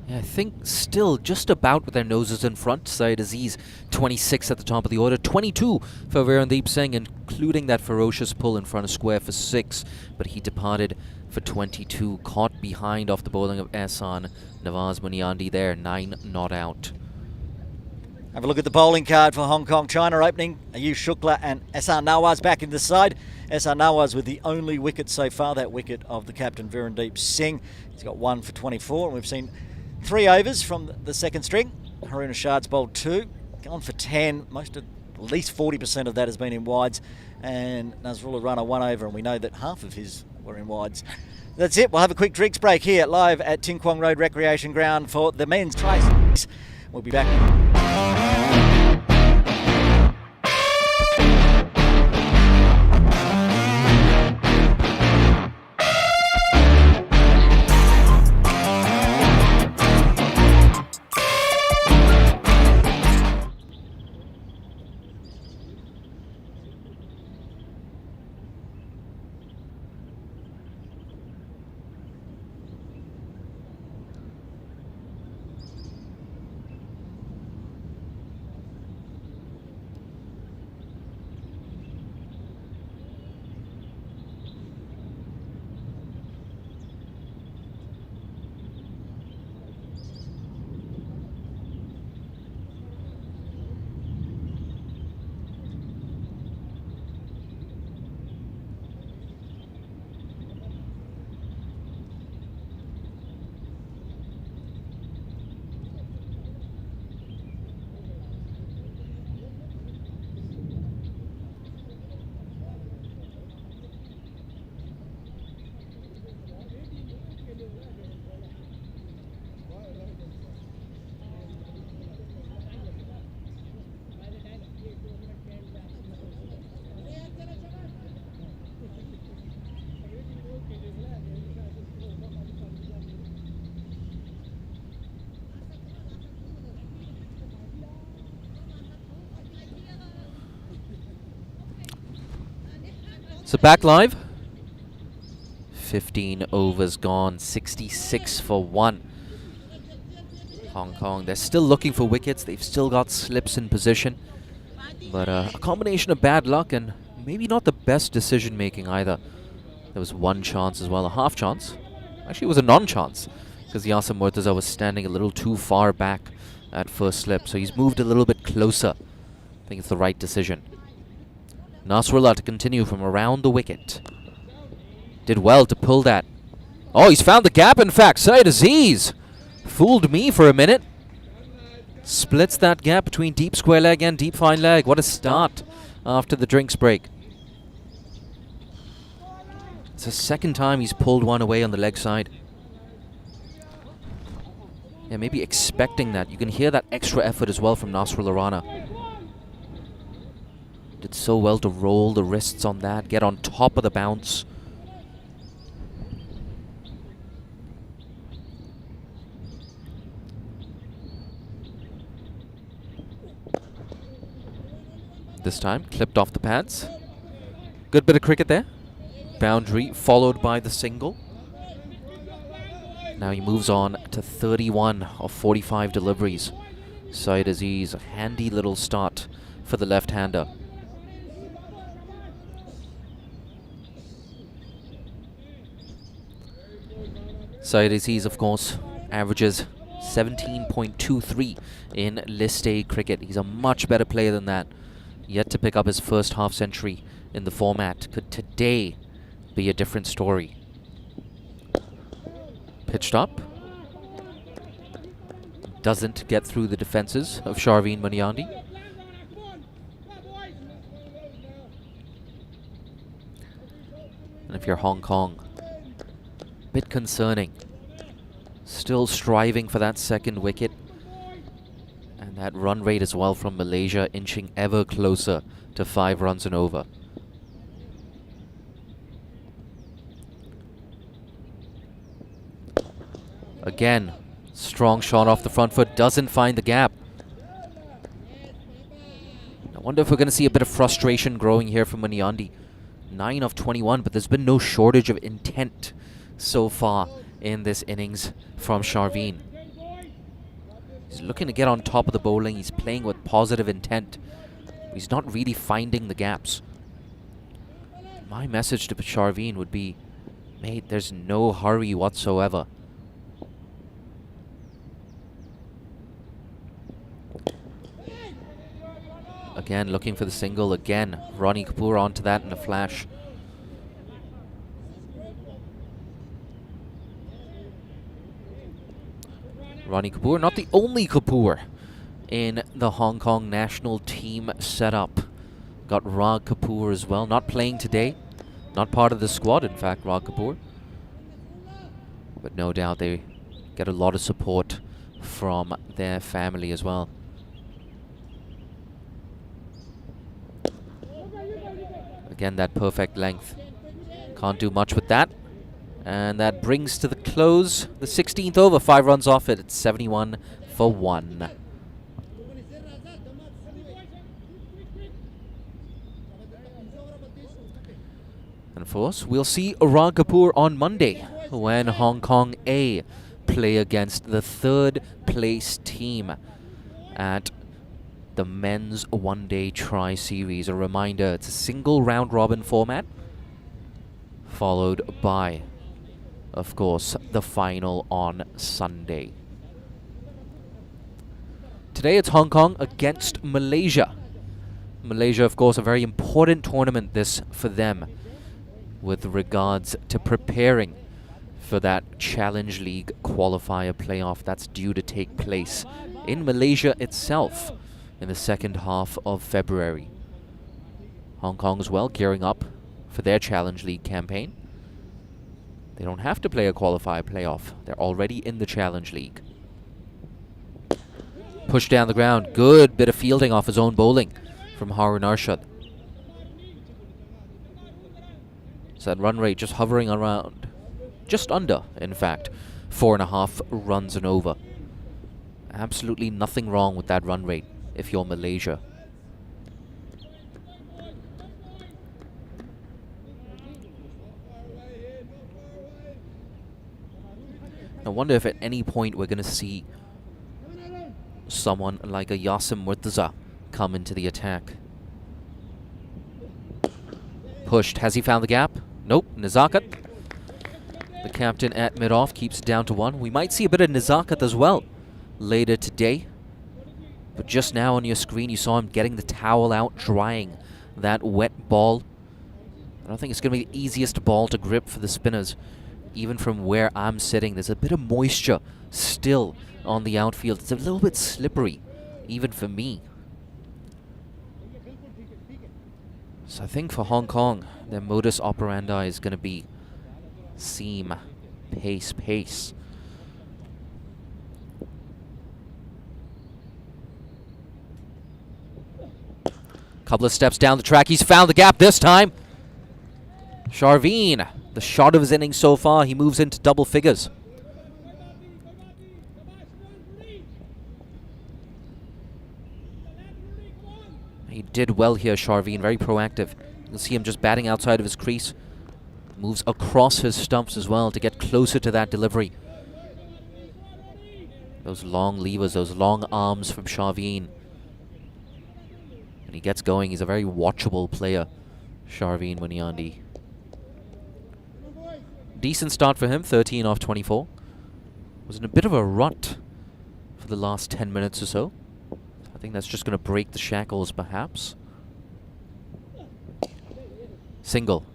Yeah, I think still just about with their noses in front. Syed Aziz 26 at the top of the order, 22 for Veerandeep Singh, including that ferocious pull in front of square for 6, but he departed for 22, caught behind off the bowling of Ehsan Nawaz Muniani there, 9 not out. Have a look at the bowling card for Hong Kong. China opening. Ayush Shukla and Ehsan Nawaz back in the side. Ehsan Nawaz with the only wicket so far, that wicket of the captain Veerandeep Singh. He's got 1 for 24, and we've seen 3 overs from the second string. Haroon Ashad's bowled 2, gone for 10. At least 40% of that has been in wides, and Nasrullah Rana 1 over, and we know that half of his were in wides. That's it. We'll have a quick drinks break here live at Tin Kwong Road Recreation Ground for the men's tries. We'll be back. So back live. 15 overs gone, 66 for 1. Hong Kong, they're still looking for wickets. They've still got slips in position. But a combination of bad luck and maybe not the best decision making either. There was one chance as well, a half chance. Actually, it was a non-chance because Yasser Murtaza was standing a little too far back at first slip. So he's moved a little bit closer. I think it's the right decision. Nasrullah to continue from around the wicket. Did well to pull that. Oh, he's found the gap, in fact. Syed Aziz fooled me for a minute. Splits that gap between deep square leg and deep fine leg. What a start after the drinks break. It's the second time he's pulled one away on the leg side. Yeah, maybe expecting that. You can hear that extra effort as well from Nasrullah Rana. Did so well to roll the wrists on that, get on top of the bounce. This time, clipped off the pads. Good bit of cricket there. Boundary followed by the single. Now he moves on to 31 of 45 deliveries. Syed Aziz, a handy little start for the left-hander. Syed Aziz, of course, averages 17.23 in List A cricket. He's a much better player than that. Yet to pick up his first half century in the format. Could today be a different story? Pitched up. Doesn't get through the defenses of Sharveen Maniandi. And if you're Hong Kong, bit concerning. Still striving for that second wicket. And that run rate as well from Malaysia inching ever closer to 5 runs and over. Again, strong shot off the front foot, doesn't find the gap. I wonder if we're going to see a bit of frustration growing here from Maniandi. 9 of 21, but there's been no shortage of intent so far in this innings from Sharveen. He's looking to get on top of the bowling. He's playing with positive intent. He's not really finding the gaps. My message to Sharveen would be, mate, there's no hurry whatsoever. Again, looking for the single. Again, Ronnie Kapoor onto that in a flash. Ronnie Kapoor, not the only Kapoor in the Hong Kong national team setup. Got Rag Kapoor as well, not playing today. Not part of the squad, in fact, Rag Kapoor. But no doubt they get a lot of support from their family as well. Again, that perfect length. Can't do much with that. And that brings to the close the 16th over. 5 runs off it. It's 71 for 1. And of course, we'll see Rag Kapoor on Monday when Hong Kong A play against the 3rd place team at the men's one-day tri-series. A reminder, it's a single round-robin format, followed by, of course, the final on Sunday. Today it's Hong Kong against Malaysia. Malaysia, of course, a very important tournament this for them with regards to preparing for that Challenge League qualifier playoff that's due to take place in Malaysia itself in the second half of February. Hong Kong as well gearing up for their Challenge League campaign. They don't have to play a qualifier playoff. They're already in the Challenge League. Push down the ground. Good bit of fielding off his own bowling from Harun Arshad. So that run rate just hovering around, just under, in fact, 4.5 runs and over. Absolutely nothing wrong with that run rate if you're Malaysia. I wonder if at any point we're going to see someone like a Yasim Murtaza come into the attack. Pushed. Has he found the gap? Nope. Nazakat, the captain at mid-off, keeps it down to 1. We might see a bit of Nazakat as well later today. But just now on your screen, you saw him getting the towel out, drying that wet ball. I don't think it's going to be the easiest ball to grip for the spinners. Even from where I'm sitting, there's a bit of moisture still on the outfield. It's a little bit slippery, even for me. So I think for Hong Kong, their modus operandi is going to be seam, pace, pace. Couple of steps down the track. He's found the gap this time. Sharveen, the shot of his innings so far. He moves into double figures. He did well here, Sharveen. Very proactive. You'll see him just batting outside of his crease. Moves across his stumps as well to get closer to that delivery. Those long levers, those long arms from Sharveen. When he gets going, he's a very watchable player, Sharveen Muniandi. Decent start for him, 13 off 24. Was in a bit of a rut for the last 10 minutes or so. I think that's just going to break the shackles, perhaps. Single.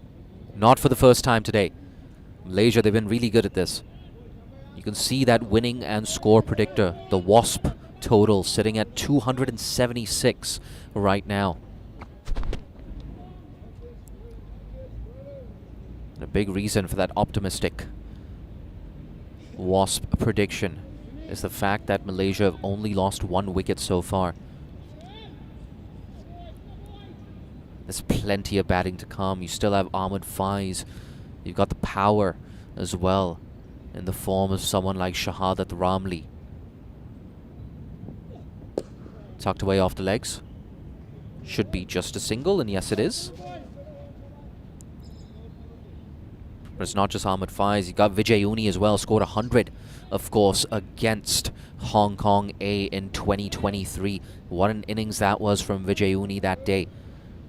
Not for the first time today. Malaysia, they've been really good at this. You can see that winning and score predictor, the WASP total, sitting at 276 right now. And a big reason for that optimistic WASP prediction is the fact that Malaysia have only lost 1 wicket so far. There's plenty of batting to come. You still have Ahmed Faiz. You've got the power as well in the form of someone like Shahadat Ramli. Tucked away off the legs. Should be just a single, and yes it is. But it's not just Ahmed Faiz. You've got Vijay Uni as well. Scored 100, of course, against Hong Kong A in 2023. What an innings that was from Vijay Uni that day.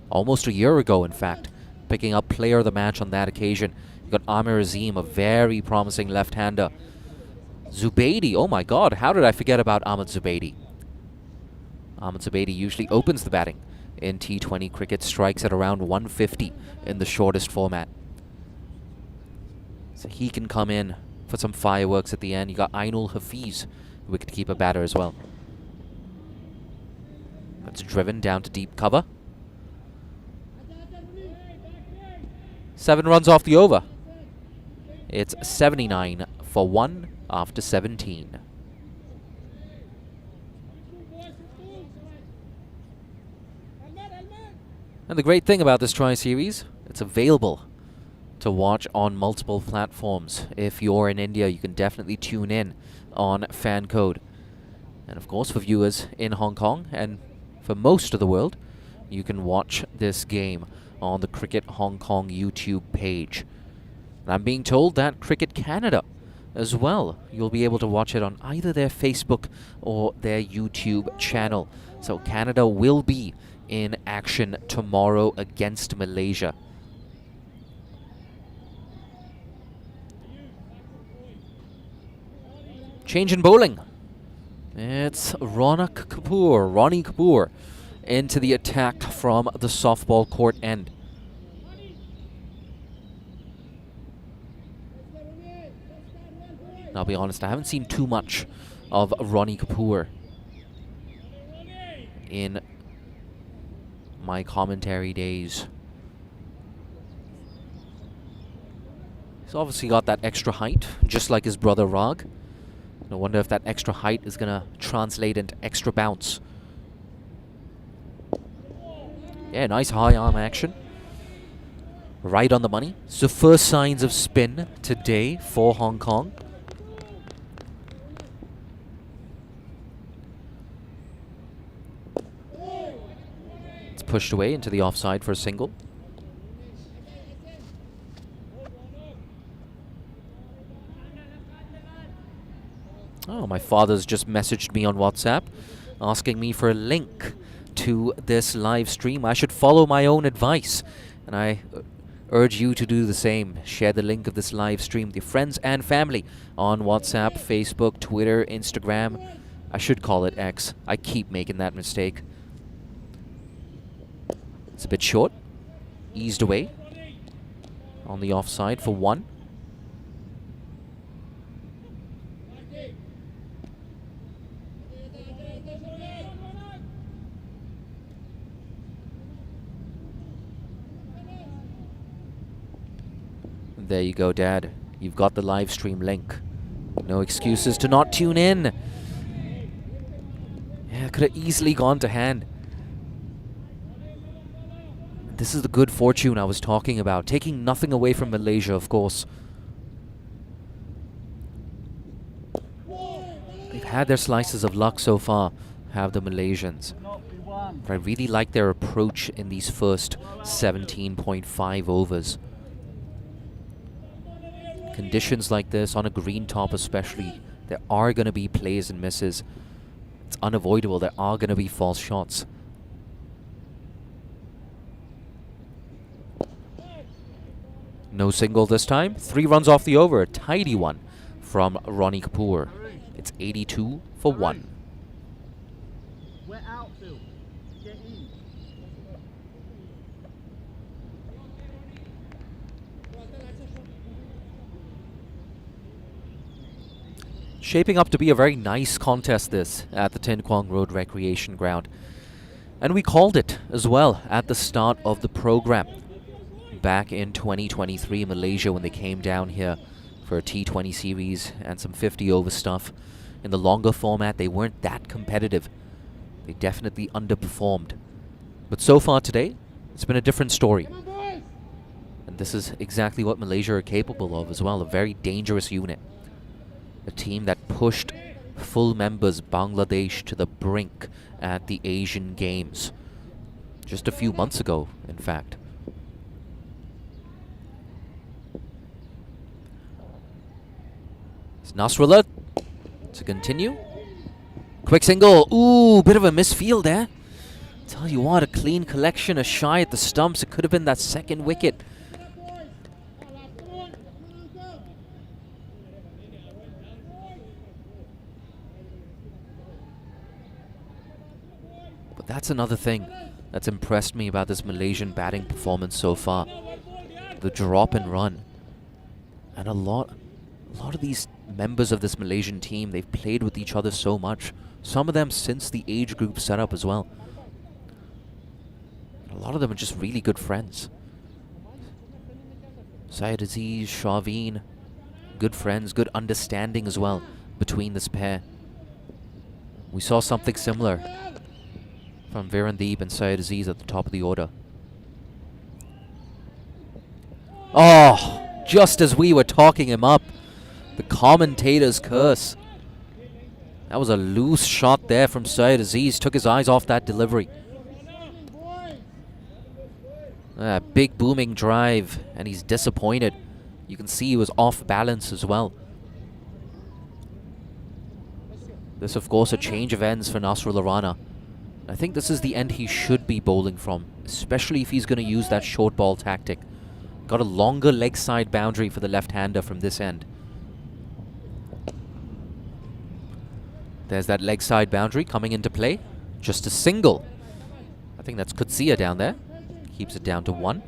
Almost a year ago, in fact. Picking up player of the match on that occasion. You've got Amir Azim, a very promising left-hander. Zubaidi, oh my god, how did I forget about Ahmed Zubaidi? Ahmed Zubaidi usually opens the batting in T20 cricket, strikes at around 150 in the shortest format. So he can come in for some fireworks at the end. You got Ainul Hafiz, wicketkeeper batter as well. That's driven down to deep cover. 7 runs off the over. It's 79 for 1 after 17. And the great thing about this tri-series, it's available to watch on multiple platforms. If you're in India, you can definitely tune in on fan code. And of course, for viewers in Hong Kong and for most of the world, you can watch this game on the Cricket Hong Kong YouTube page. And I'm being told that Cricket Canada as well, you'll be able to watch it on either their Facebook or their YouTube channel. So Canada will be in action tomorrow against Malaysia. Change in bowling. It's Ronnie Kapoor into the attack from the softball court end. I'll be honest, I haven't seen too much of Ronnie Kapoor in my commentary days. He's obviously got that extra height, just like his brother Rag. I wonder if that extra height is going to translate into extra bounce. Yeah, nice high arm action. Right on the money. So first signs of spin today for Hong Kong. It's pushed away into the offside for a single. Oh, my father's just messaged me on WhatsApp asking me for a link to this live stream. I should follow my own advice, and I urge you to do the same. Share the link of this live stream with your friends and family on WhatsApp, Facebook, Twitter, Instagram. I should call it X. I keep making that mistake. It's a bit short. Eased away on the offside for 1. There you go, Dad. You've got the live stream link. No excuses to not tune in. Yeah, could have easily gone to hand. This is the good fortune I was talking about. Taking nothing away from Malaysia, of course. They've had their slices of luck so far, have the Malaysians. But I really like their approach in these first 17.5 overs. Conditions like this, on a green top especially, there are going to be plays and misses. It's unavoidable. There are going to be false shots. No single this time. 3 runs off the over. A tidy one from Ronnie Kapoor. It's 82 for 1. We're out, Phil. Get in. Shaping up to be a very nice contest this at the Tin Kwong Road Recreation Ground. And we called it as well at the start of the program. Back in 2023 in Malaysia when they came down here for a T20 series and some 50 over stuff. In the longer format, they weren't that competitive. They definitely underperformed. But so far today, it's been a different story. And this is exactly what Malaysia are capable of as well, a very dangerous unit. A team that pushed full members Bangladesh to the brink at the Asian Games. Just a few months ago, in fact. It's Nasrallah to continue. Quick single. Ooh, bit of a misfield there. Tell you what, a clean collection, a shy at the stumps. It could have been that second wicket. But that's another thing that's impressed me about this Malaysian batting performance so far. The drop and run. And a lot of these members of this Malaysian team, they've played with each other so much. Some of them since the age group setup as well. A lot of them are just really good friends. Syed Aziz, Shaveen, good friends, good understanding as well between this pair. We saw something similar from Virendeep and Syed Aziz at the top of the order. Oh, just as we were talking him up, the commentator's curse. That was a loose shot there from Syed Aziz. Took his eyes off that delivery. Big booming drive, and he's disappointed. You can see he was off balance as well. This, of course, a change of ends for Nasrullah Rana. I think this is the end he should be bowling from, especially if he's going to use that short ball tactic. Got a longer leg side boundary for the left-hander from this end. There's that leg side boundary coming into play. Just a single. I think that's Kutsia down there. Keeps it down to 1.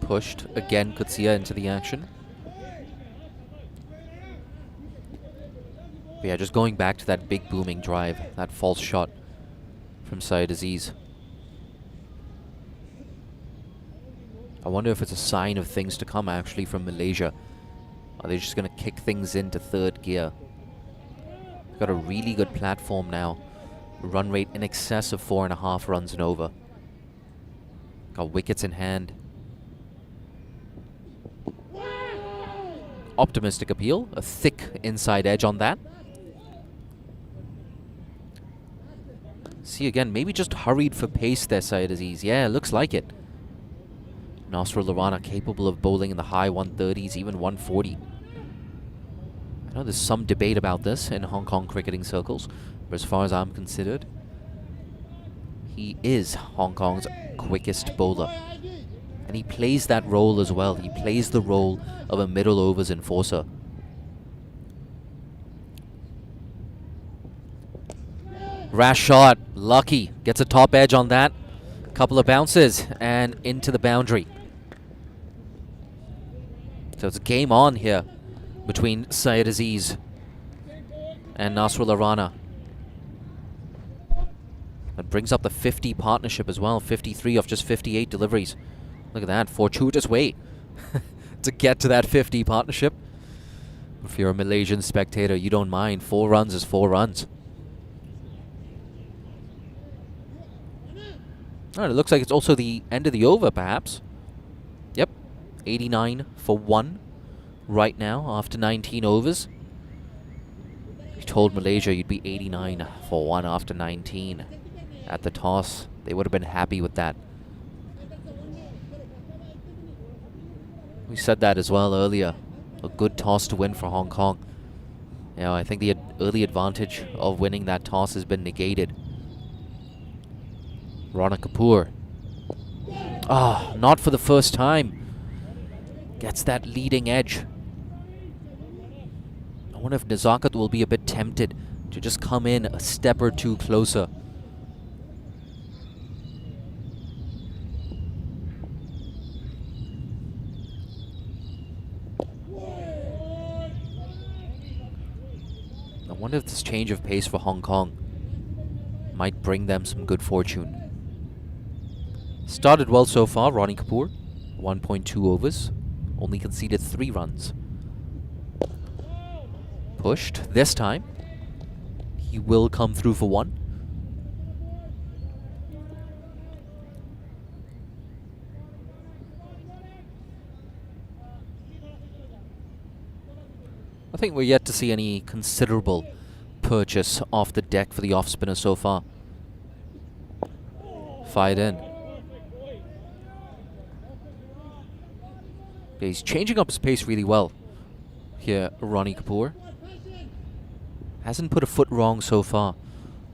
Pushed again, Kutsia into the action. But yeah, just going back to that big booming drive, that false shot from Syed Aziz. I wonder if it's a sign of things to come actually from Malaysia. Are they just going to kick things into third gear? They've got a really good platform now. Run rate in excess of 4.5 runs and over. Got wickets in hand. Optimistic appeal, a thick inside edge on that. See again, maybe just hurried for pace there, Syed Aziz. Yeah, looks like it. Nasrullah Rana capable of bowling in the high 130s, even 140. I know there's some debate about this in Hong Kong cricketing circles, but as far as I'm considered, he is Hong Kong's quickest bowler. And he plays that role as well. He plays the role of a middle overs enforcer. Rash shot, lucky. Gets a top edge on that. Couple of bounces and into the boundary. So it's game on here between Syed Aziz and Nasrullah Rana. That brings up the 50 partnership as well. 53 off just 58 deliveries. Look at that, fortuitous way to get to that 50 partnership. If you're a Malaysian spectator, you don't mind. 4 runs is 4 runs. Alright, it looks like it's also the end of the over, perhaps. Yep, 89 for 1 right now after 19 overs. You told Malaysia you'd be 89 for 1 after 19 at the toss. They would have been happy with that. We said that as well earlier. A good toss to win for Hong Kong. You know, I think the early advantage of winning that toss has been negated. Rana Kapoor. Ah, not for the first time. Gets that leading edge. I wonder if Nazakat will be a bit tempted to just come in a step or two closer. I wonder if this change of pace for Hong Kong might bring them some good fortune. Started well so far, Rani Kapoor. 1.2 overs. Only conceded 3 runs. Pushed this time. He will come through for 1. I think we're yet to see any considerable purchase off the deck for the off spinner so far. Fired in. Yeah, he's changing up his pace really well here, Rani Kapoor. Hasn't put a foot wrong so far,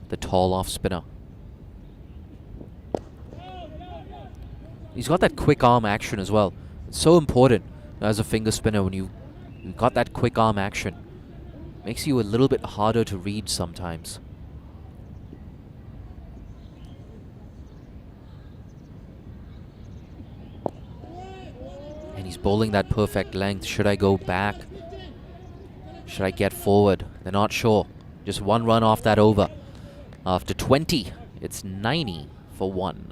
the tall off spinner. He's got that quick arm action as well. It's so important as a finger spinner when you've got that quick arm action. Makes you a little bit harder to read sometimes. And he's bowling that perfect length. Should I go back? Should I get forward? They're not sure. Just one run off that over. After 20, it's 90 for 1.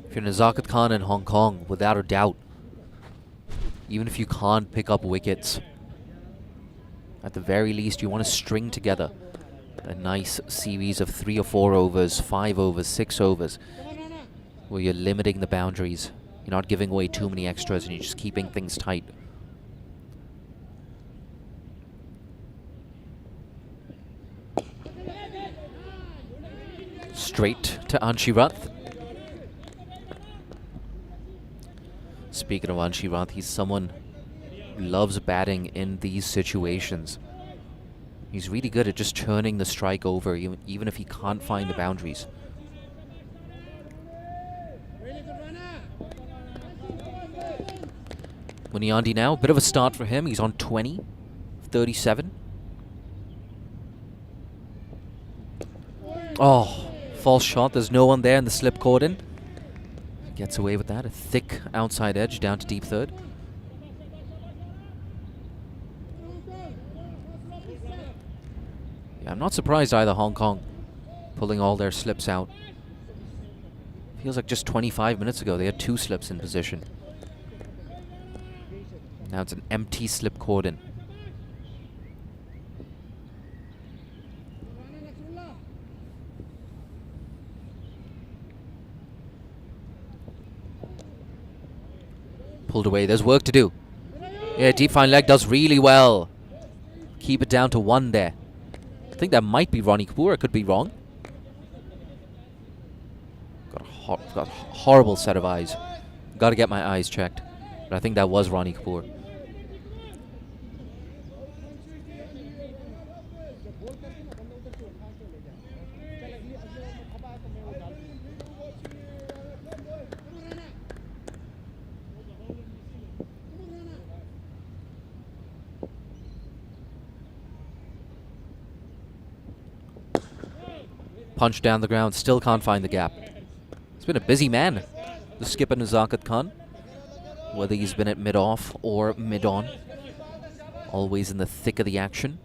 If you're Nazakat Khan in Hong Kong, without a doubt, even if you can't pick up wickets, at the very least you want to string together a nice series of 3 or 4 overs, 5 overs, 6 overs, where you're limiting the boundaries. You're not giving away too many extras and you're just keeping things tight. Straight to Anshirath. Speaking of Anshirath, he's someone who loves batting in these situations. He's really good at just turning the strike over, even if he can't find the boundaries. Muniandi now, bit of a start for him. He's on 20, 37. Oh, false shot. There's no one there in the slip cordon. Gets away with that. A thick outside edge down to deep third. Yeah, I'm not surprised either, Hong Kong pulling all their slips out. Feels like just 25 minutes ago they had 2 slips in position. Now it's an empty slip cordon. Pulled away. There's work to do. Yeah, deep fine leg does really well. Keep it down to 1 there. I think that might be Ronnie Kapoor. I could be wrong. Got a horrible set of eyes. Got to get my eyes checked. But I think that was Ronnie Kapoor. Punch down the ground, still can't find the gap. It's been a busy man, the skipper Nazakat Khan. Whether he's been at mid-off or mid-on. Always in the thick of the action.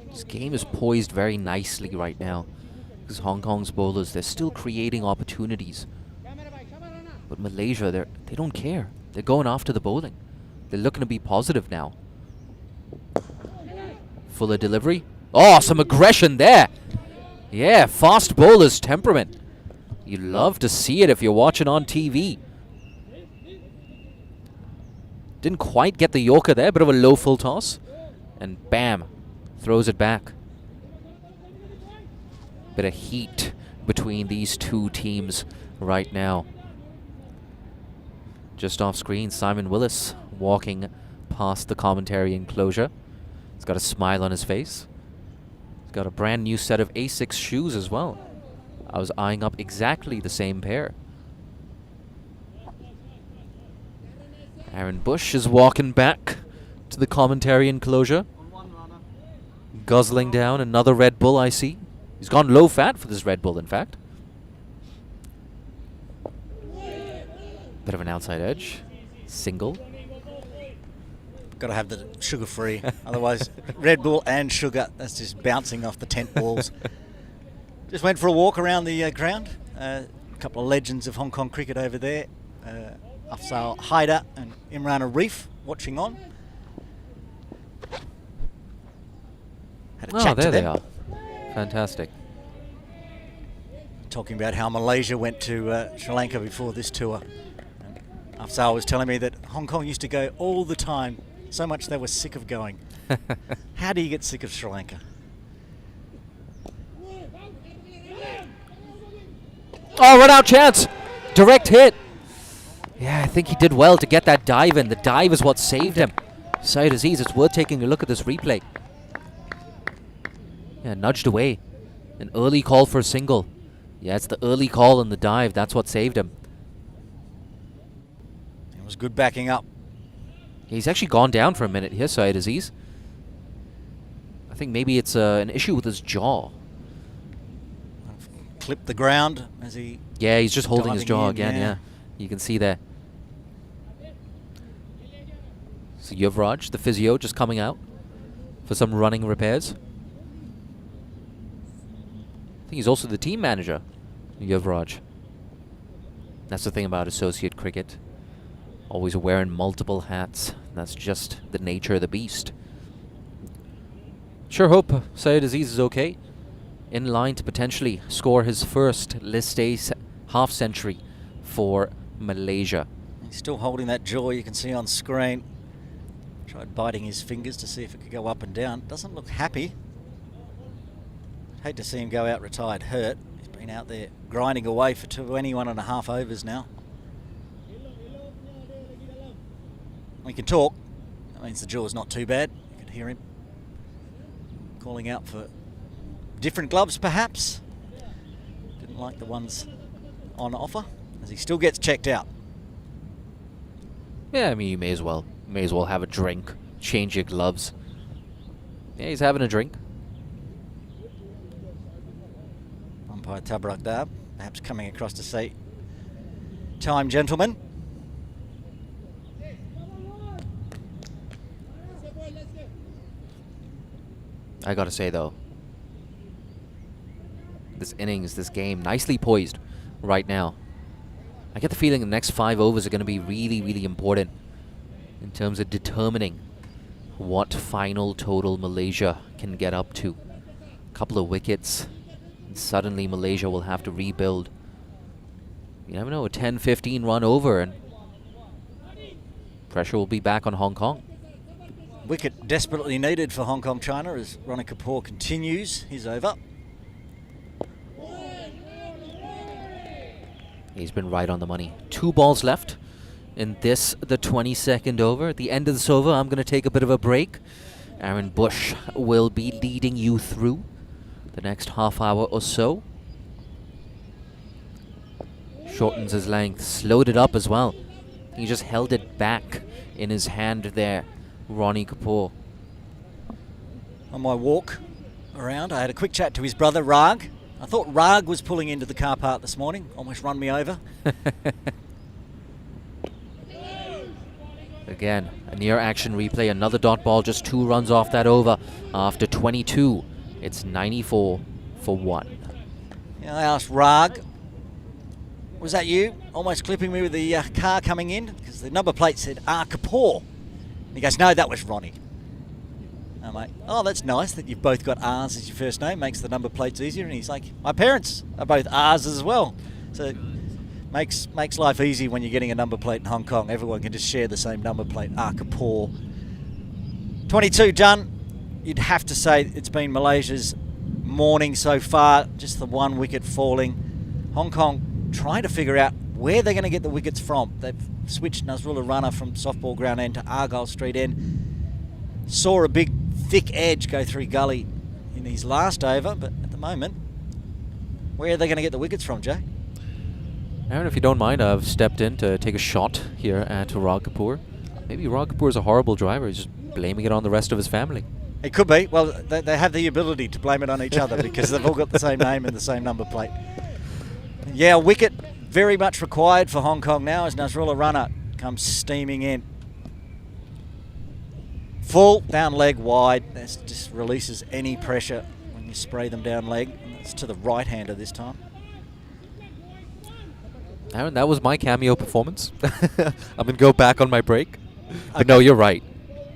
This game is poised very nicely right now. Because Hong Kong's bowlers, they're still creating opportunities. But Malaysia, they don't care. They're going after the bowling. They're looking to be positive now. Fuller delivery. Oh, some aggression there. Yeah, fast bowler's temperament. You love to see it if you're watching on TV. Didn't quite get the Yorker there. Bit of a low full toss. And bam, throws it back. Bit of heat between these two teams right now. Just off screen, Simon Willis walking past the commentary enclosure. He's got a smile on his face. He's got a brand new set of Asics shoes as well. I was eyeing up exactly the same pair. Aaron Bush is walking back to the commentary enclosure. Guzzling down another Red Bull, I see. He's gone low fat for this Red Bull, in fact. Bit of an outside edge. Single. Got to have the sugar-free. Otherwise, Red Bull and sugar, that's just bouncing off the tent walls. Just went for a walk around the ground. A couple of legends of Hong Kong cricket over there. Afzal Haidar and Imran Arif watching on. Had a chat there to they them. are. Fantastic. Talking about how Malaysia went to Sri Lanka before this tour. And Afzal was telling me that Hong Kong used to go all the time, so much they were sick of going. How do you get sick of Sri Lanka? Oh, run out chance. Direct hit. Yeah, I think he did well to get that dive in. The dive is what saved him. Syed Aziz, it's worth taking a look at this replay. Yeah, nudged away. An early call for a single. Yeah, it's the early call and the dive. That's what saved him. It was good backing up. He's actually gone down for a minute here, Syed Aziz. I think maybe it's an issue with his jaw. Clipped the ground as he... Yeah, he's just holding his diving jaw in, again, yeah. You can see there. So Yuvraj, the physio, just coming out for some running repairs. I think he's also the team manager, Yuvraj. That's the thing about associate cricket. Always wearing multiple hats. That's just the nature of the beast. Sure hope Syed Aziz is okay. In line to potentially score his first List A half century for Malaysia. He's still holding that jaw you can see on screen. Tried biting his fingers to see if it could go up and down. Doesn't look happy. Hate to see him go out retired hurt. He's been out there grinding away for 21.5 overs now. We can talk. That means the jaw's not too bad. You can hear him calling out for different gloves perhaps. Didn't like the ones on offer as he still gets checked out. Yeah, I mean, you may as well have a drink, change your gloves. Yeah, he's having a drink. Umpire Tabrak Dab perhaps coming across to say, time gentlemen. I gotta say though, this innings, this game, nicely poised right now. I get the feeling the next 5 overs are going to be really, really important in terms of determining what final total Malaysia can get up to. A couple of wickets, and suddenly Malaysia will have to rebuild. You never know, a 10-15 run over and pressure will be back on Hong Kong. Wicket desperately needed for Hong Kong China as Ronnie Kapoor continues his over. He's been right on the money. 2 balls left in this, the 22nd over. At the end of this over, I'm going to take a bit of a break. Aaron Bush will be leading you through the next half hour or so. Shortens his length, slowed it up as well. He just held it back in his hand there, Ronnie Kapoor. On my walk around, I had a quick chat to his brother, Rag. I thought Rag was pulling into the car park this morning, almost run me over. Again, a near action replay, another dot ball, just 2 runs off that over. After 22, it's 94 for 1. Yeah, I asked Rag, was that you? Almost clipping me with the car coming in, because the number plate said R. Kapoor. And he goes, no, that was Ronnie. I'm like, oh, that's nice that you've both got R's as your first name, makes the number plates easier. And he's like, my parents are both R's as well. So it makes life easy when you're getting a number plate in Hong Kong. Everyone can just share the same number plate, R. Kapoor. 22 done. You'd have to say it's been Malaysia's morning so far, just the 1 wicket falling. Hong Kong trying to figure out where they're going to get the wickets from. They've switched Nazrullah Runner from softball ground end to Argyle Street end. Saw a big thick edge go through gully in his last over, but at the moment, where are they going to get the wickets from, Jay? Aaron, if you don't mind, I've stepped in to take a shot here at Rag Kapoor. Maybe Rag Kapoor is a horrible driver. He's just blaming it on the rest of his family. It could be. Well, they have the ability to blame it on each other because they've all got the same name and the same number plate. Yeah, wicket very much required for Hong Kong now as Nazrullah Runner comes steaming in. Full, down leg wide. That just releases any pressure when you spray them down leg. And that's to the right-hander this time. Aaron, that was my cameo performance. I'm going to go back on my break. But no, you're right.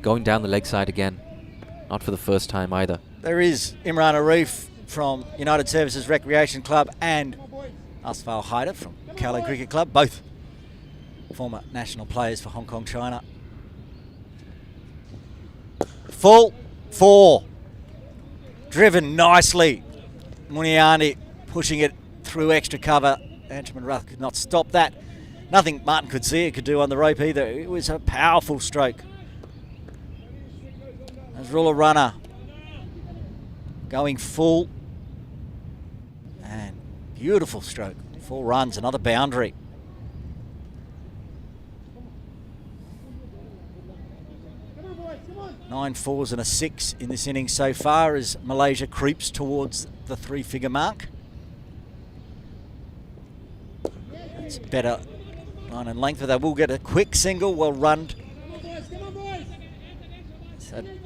Going down the leg side again. Not for the first time either. There is Imran Arif from United Services Recreation Club and Asfal Haider from Kowloon Cricket Club, both former national players for Hong Kong, China. Full 4. Driven nicely. Muniani pushing it through extra cover. Anjuman Ruth could not stop that. Nothing Martin could see it could do on the rope either. It was a powerful stroke. Nasrullah runner going full. And beautiful stroke. 4 runs, another boundary. Nine fours and a 6 in this inning so far as Malaysia creeps towards the 3-figure mark. It's better line and length, but they will get a quick single, well run.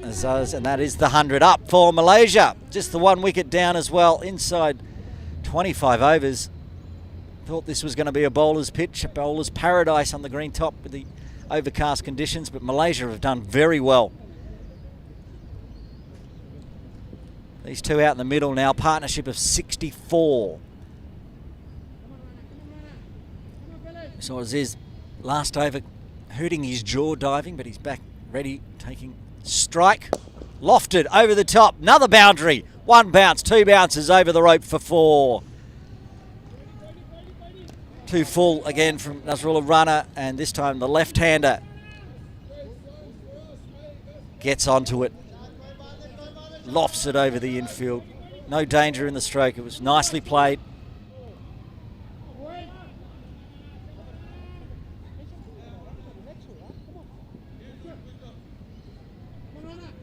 Azaz, and that is the 100 up for Malaysia. Just the 1 wicket down as well, inside 25 overs. Thought this was going to be a bowler's pitch, a bowler's paradise on the green top with the overcast conditions, but Malaysia have done very well. These two out in the middle now, partnership of 64. So Aziz last over hurting his jaw diving, but he's back ready, taking strike. Lofted over the top, another boundary. 1 bounce, 2 bounces over the rope for 4. 2 full again from Nasrullah runner, and this time the left-hander gets onto it. Lofts it over the infield. No danger in the stroke. It was nicely played.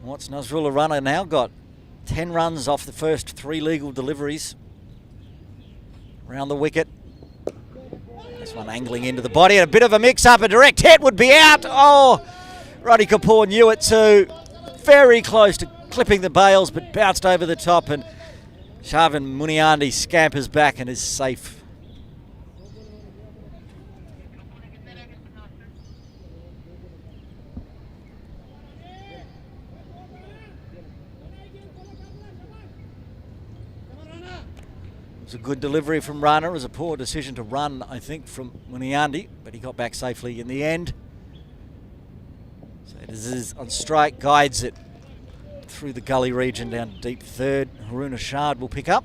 What's Nasrullah runner now got? 10 runs off the first 3 legal deliveries. Around the wicket. This one angling into the body, and a bit of a mix-up. A direct hit would be out. Oh, Roddy Kapoor knew it too. Very close to clipping the bails, but bounced over the top, and Sharvin Muniani scampers back and is safe. It was a good delivery from Rana. It was a poor decision to run, I think, from Muniani, but he got back safely in the end. So it is on strike, guides it through the gully region down to deep third. Haroon Ashad will pick up.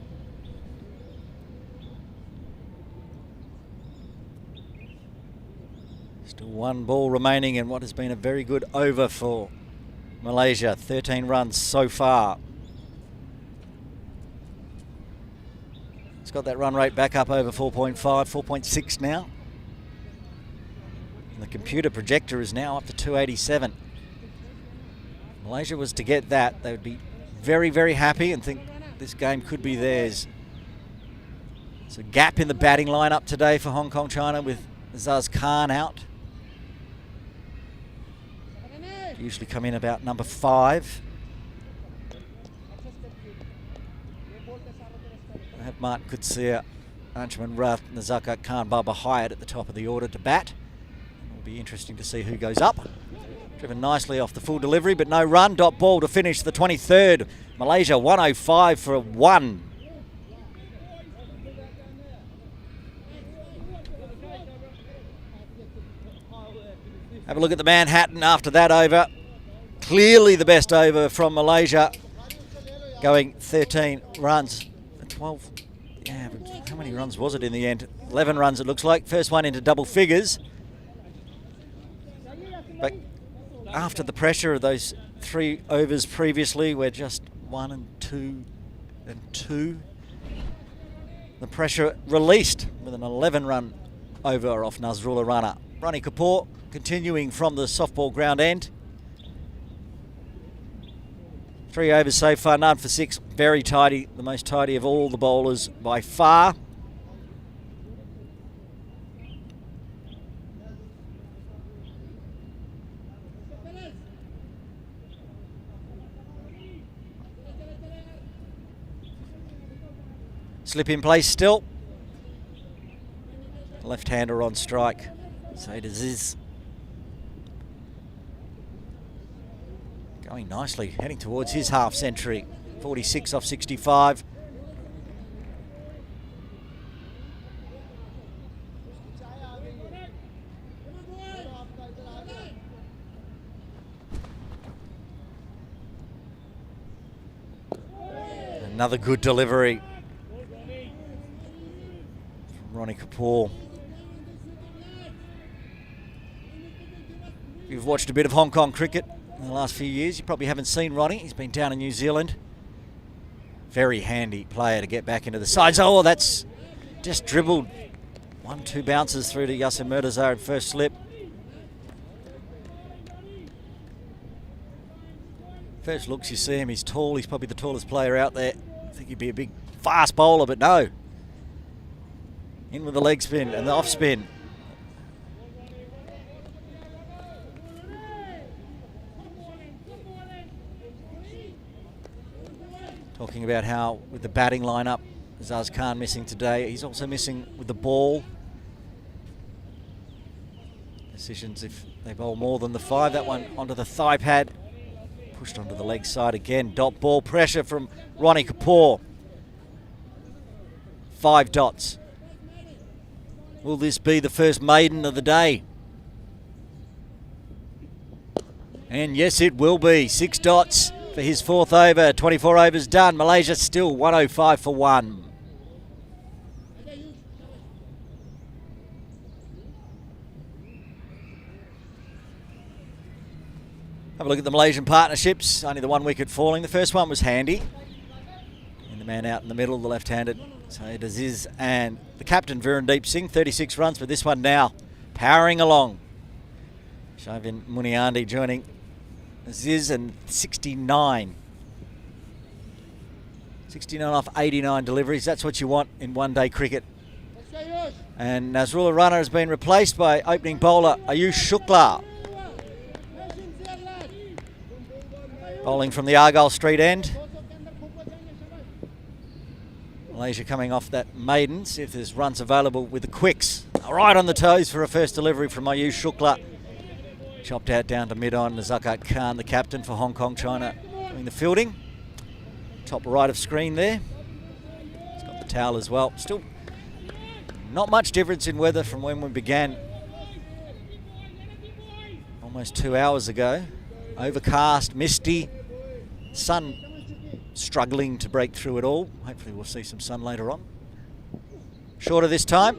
Still 1 ball remaining in what has been a very good over for Malaysia. 13 runs so far. It's got that run rate back up over 4.5, 4.6 now. And the computer projector is now up to 287. Malaysia was to get that, they would be very, very happy and think this game could be theirs. It's a gap in the batting lineup today for Hong Kong, China, with Azaz Khan out. Usually come in about number 5. I have Martin Kutsia, Anjuman Ruth, Nazaka Khan, Baba Hyatt at the top of the order to bat. It'll be interesting to see who goes up. Driven nicely off the full delivery, but no run. Dot ball to finish the 23rd. Malaysia 105 for a 1. Have a look at the Manhattan after that over. Clearly the best over from Malaysia. Going 13 runs. 12. Yeah, but how many runs was it in the end? 11 runs it looks like. First one into double figures. But after the pressure of those 3 overs previously, where just 1 and 2 and 2, the pressure released with an 11-run over off Nasrullah runner. Ronnie Kapoor continuing from the softball ground end. 3 overs so far, none for 6. Very tidy, the most tidy of all the bowlers by far. Slip in place still. Left-hander on strike. So it is. Going nicely, heading towards his half century. 46 off 65. Another good delivery from Ronnie Kapoor. If you've watched a bit of Hong Kong cricket in the last few years, you probably haven't seen Ronnie. He's been down in New Zealand. Very handy player to get back into the sides. Oh, that's just dribbled. 1-2 bounces through to Yasser Murtaza at first slip. First looks, you see him, he's tall, he's probably the tallest player out there. I think he'd be a big, fast bowler, but no. In with the leg spin and the off spin. Talking about how, with the batting lineup, Azaz Khan missing today, he's also missing with the ball. Decisions if they bowl more than the 5. That one onto the thigh pad. Pushed onto the leg side again. Dot ball pressure from Ronnie Kapoor. 5 dots. Will this be the first maiden of the day? And yes, it will be. 6 dots for his 4th over. 24 overs done. Malaysia still 105 for 1. Have a look at the Malaysian partnerships. Only the 1 wicket falling. The first one was handy. And the man out in the middle, the left-handed Saeed Aziz, and the captain Virendeep Singh, 36 runs for this one now. Powering along. Shavin Muniandi joining Aziz, and 69. 69 off 89 deliveries. That's what you want in one-day cricket. And Nazrullah Rana has been replaced by opening bowler Ayush Shukla. Bowling from the Argyle Street end. Malaysia coming off that maiden. See if there's runs available with the quicks. Right on the toes for a first delivery from Ayush Shukla. Chopped out down to mid-on. Zakat Khan, the captain for Hong Kong, China, doing the fielding. Top right of screen there. He's got the towel as well. Still not much difference in weather from when we began almost 2 hours ago. Overcast, misty, sun struggling to break through it all. Hopefully we'll see some sun later on. Shorter this time.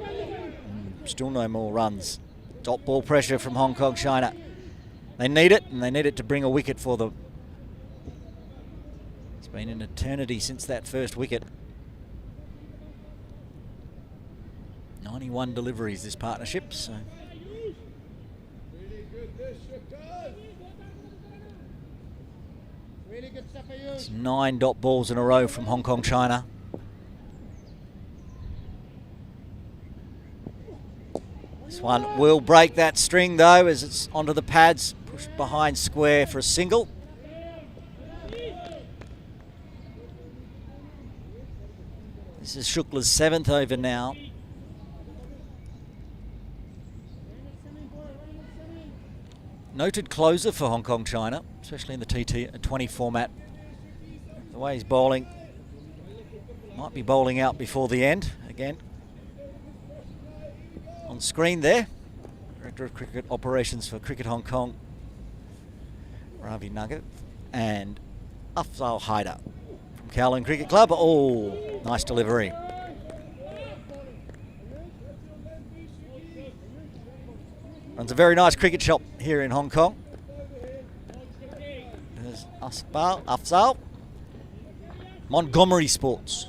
Still no more runs. Dot ball pressure from Hong Kong, China. They need it, and they need it to bring a wicket for them. It's been an eternity since that first wicket. 91 deliveries this partnership, so... It's 9 dot balls in a row from Hong Kong, China. This one will break that string though, as it's onto the pads, pushed behind square for a single. This is Shukla's 7th over now. Noted closer for Hong Kong, China, especially in the T20 format. The way he's bowling, might be bowling out before the end again. On screen there, Director of Cricket Operations for Cricket Hong Kong, Ravi Nugget, and Afzal Haider from Kowloon Cricket Club. Oh, nice delivery. Runs a very nice cricket shop here in Hong Kong. There's Afzal. Montgomery Sports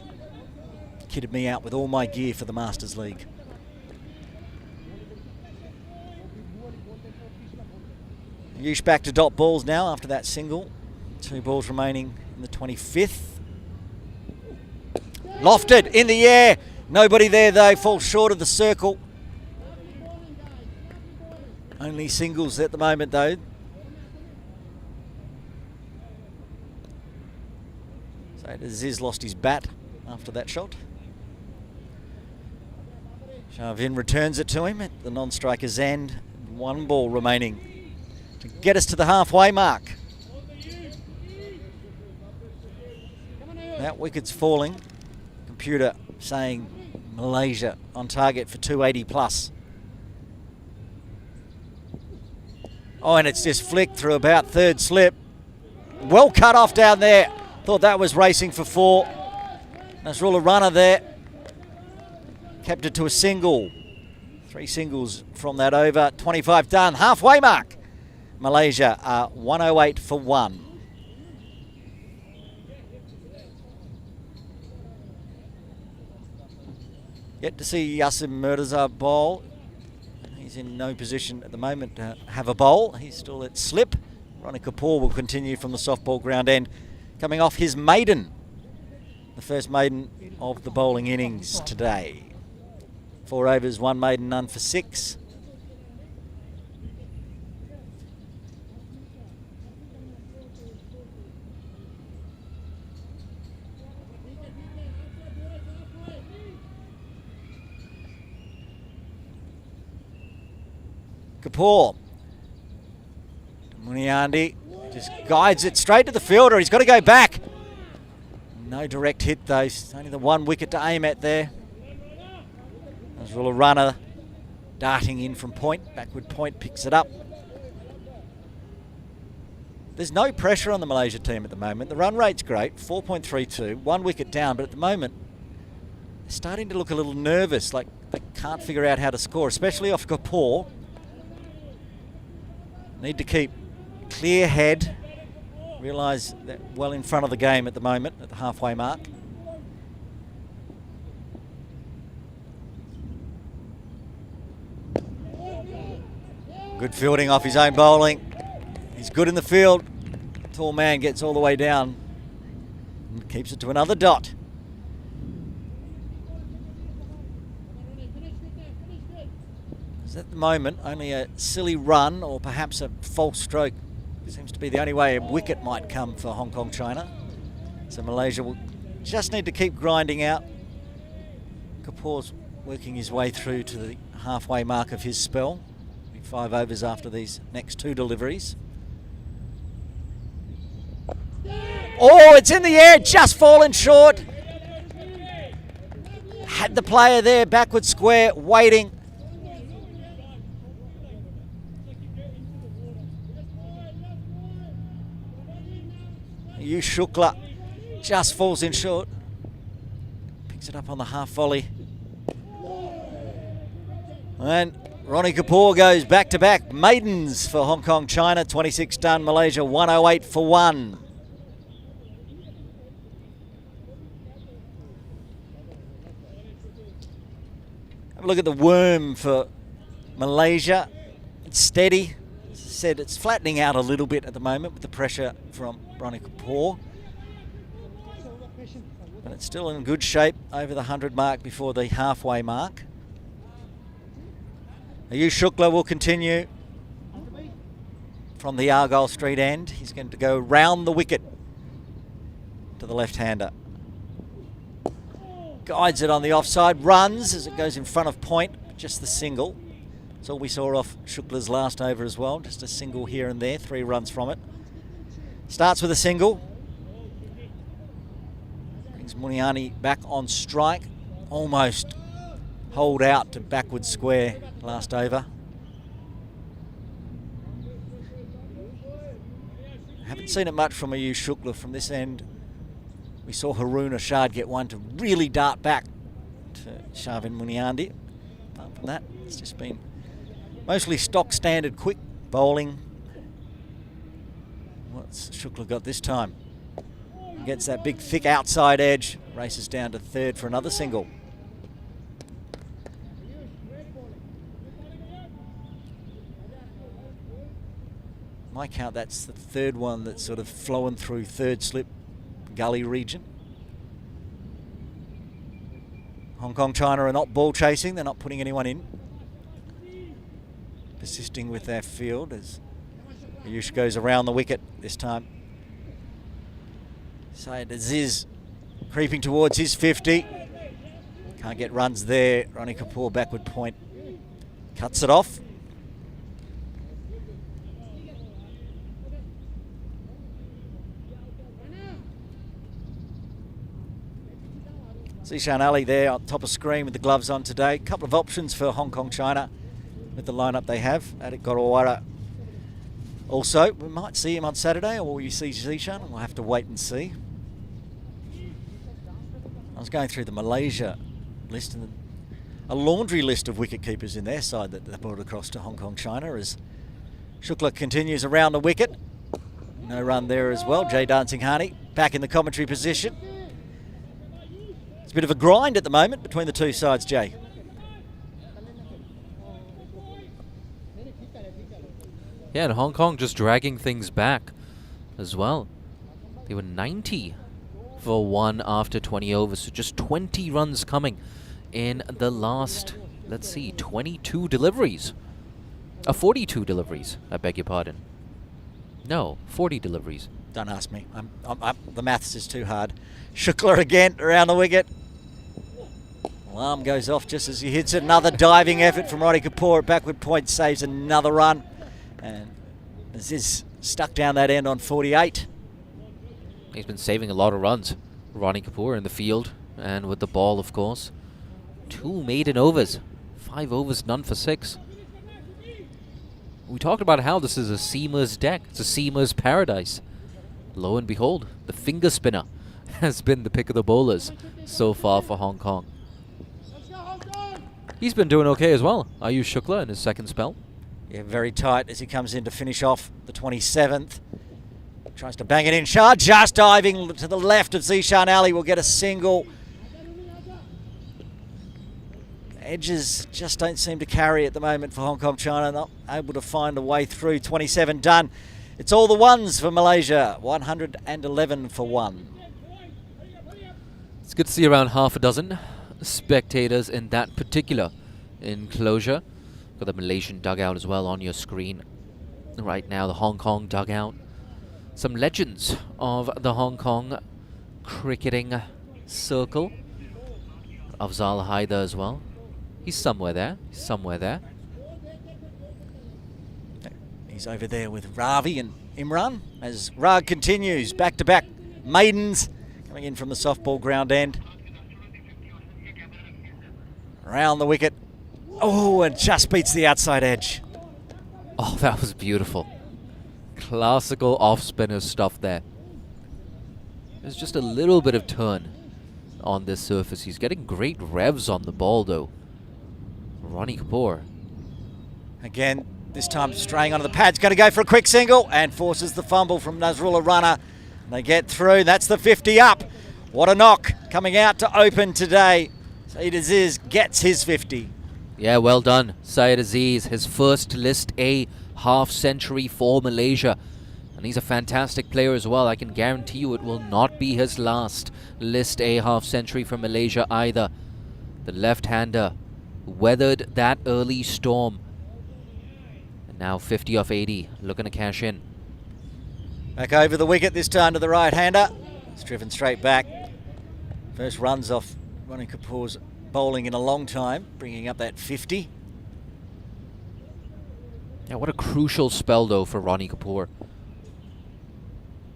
kitted me out with all my gear for the Masters League. Yush back to dot balls now after that single. 2 balls remaining in the 25th. Lofted in the air. Nobody there though, falls short of the circle. Only singles at the moment though. So Aziz lost his bat after that shot. Shavin returns it to him at the non-striker's end. 1 ball remaining to get us to the halfway mark. That wicket's falling. Computer saying Malaysia on target for 280 plus. Oh, and it's just flicked through about third slip. Well cut off down there. Thought that was racing for 4. Nasrullah runner there. Kept it to a single. 3 singles from that over. 25 done. Halfway mark. Malaysia are 108 for 1. Yet to see Yasim Murtaza bowl. He's in no position at the moment to have a bowl. He's still at slip. Ronnie Kapoor will continue from the softball ground end, coming off his maiden. The first maiden of the bowling innings today. 4 overs, 1 maiden, none for 6. Kapoor. Muniandi just guides it straight to the fielder. He's got to go back. No direct hit though. It's only the 1 wicket to aim at there. Nasrullah runner darting in from point. Backward point picks it up. There's no pressure on the Malaysia team at the moment. The run rate's great, 4.32, 1 wicket down, but at the moment they're starting to look a little nervous, like they can't figure out how to score, especially off Kapoor. Need to keep clear head. Realise that well in front of the game at the moment, at the halfway mark. Good fielding off his own bowling. He's good in the field. Tall man gets all the way down and keeps it to another dot. At the moment, only a silly run or perhaps a false stroke seems to be the only way a wicket might come for Hong Kong China. So Malaysia will just need to keep grinding out. Kapoor's working his way through to the halfway mark of his spell. 5 overs after these next 2 deliveries. Oh, it's in the air, just fallen short. Had the player there, backward square, waiting. Shukla just falls in short. Picks it up on the half volley. And Ronnie Kapoor goes back-to-back maidens for Hong Kong China. 26 done, Malaysia 108 for 1. Have a look at the worm for Malaysia. It's steady. As I said, it's flattening out a little bit at the moment with the pressure from Ronnie Kapoor. But it's still in good shape over the 100 mark before the halfway mark. Shukla will continue from the Argyle Street end. He's going to go round the wicket to the left-hander. Guides it on the offside, runs as it goes in front of point, just the single. That's all we saw off Shukla's last over as well, just a single here and there, 3 runs from it. Starts with a single. Brings Muniani back on strike. Almost hold out to backward square last over. Haven't seen it much from Shukla from this end. We saw Haroon Ashad get one to really dart back to Shavin Muniandi. Apart from that, it's just been mostly stock standard quick bowling. What's Shukla got this time? Gets that big thick outside edge, races down to third for another single. My count, that's the 3rd one that's sort of flowing through third slip gully region. Hong Kong China are not ball chasing, they're not putting anyone in. Persisting with their field as Ayush goes around the wicket this time. Syed Aziz creeping towards his 50. Can't get runs there. Ronnie Kapoor backward point. Cuts it off. Zishan Ali there on top of screen with the gloves on today. Couple of options for Hong Kong China with the lineup they have. Adik Gorawara also. We might see him on Saturday, or will you see Zishan? We'll have to wait and see. I was going through the Malaysia list, and a laundry list of wicket keepers in their side that they brought across to Hong Kong China as Shukla continues around the wicket. No run there as well. Jay Dancing Hani back in the commentary position. It's a bit of a grind at the moment between the two sides, Jay. Yeah, and Hong Kong just dragging things back as well. They were 90 for 1 after 20 overs, so just 20 runs coming in the last, let's see, 22 deliveries. 42 deliveries, I beg your pardon. No, 40 deliveries. Don't ask me. The maths is too hard. Shukla again around the wicket. Alarm goes off just as he hits it. Another diving effort from Ronnie Kapoor at backward point, saves another run. And this is stuck down that end on 48. He's been saving a lot of runs. Ronnie Kapoor in the field and with the ball, of course. 2 maiden overs. 5 overs, none for 6. We talked about how this is a seamer's deck. It's a seamer's paradise. Lo and behold, the finger spinner has been the pick of the bowlers so far for Hong Kong. He's been doing okay as well. Ayush Shukla in his second spell. Yeah, very tight as he comes in to finish off the 27th. Tries to bang it in. Shah just diving to the left of Zishan Ali. Will get a single. Edges just don't seem to carry at the moment for Hong Kong China. Not able to find a way through. 27 done. It's all the ones for Malaysia. 111 for 1. It's good to see around half a dozen spectators in that particular enclosure. Got the Malaysian dugout as well on your screen right now. The Hong Kong dugout. Some legends of the Hong Kong cricketing circle. Afzal Haider as well. He's somewhere there. He's somewhere there. He's over there with Ravi and Imran as Rag continues back-to-back maidens coming in from the softball ground end. Around the wicket. Oh, and just beats the outside edge. Oh, that was beautiful. Classical off-spinner stuff there. There's just a little bit of turn on this surface. He's getting great revs on the ball, though. Ronnie Kapoor. Again, this time straying onto the pads. Going to go for a quick single and forces the fumble from Nazrullah Rana. They get through. That's the 50 up. What a knock coming out to open today. Saeed Aziz gets his 50. Yeah, well done, Syed Aziz. His first List A half-century for Malaysia. And he's a fantastic player as well. I can guarantee you it will not be his last List A half-century for Malaysia either. The left-hander weathered that early storm. And now 50 off 80, looking to cash in. Back over the wicket, this time to the right-hander. It's driven straight back. First runs off Ronnie Kapoor's bowling in a long time, bringing up that 50. Yeah, what a crucial spell, though, for Ronnie Kapoor.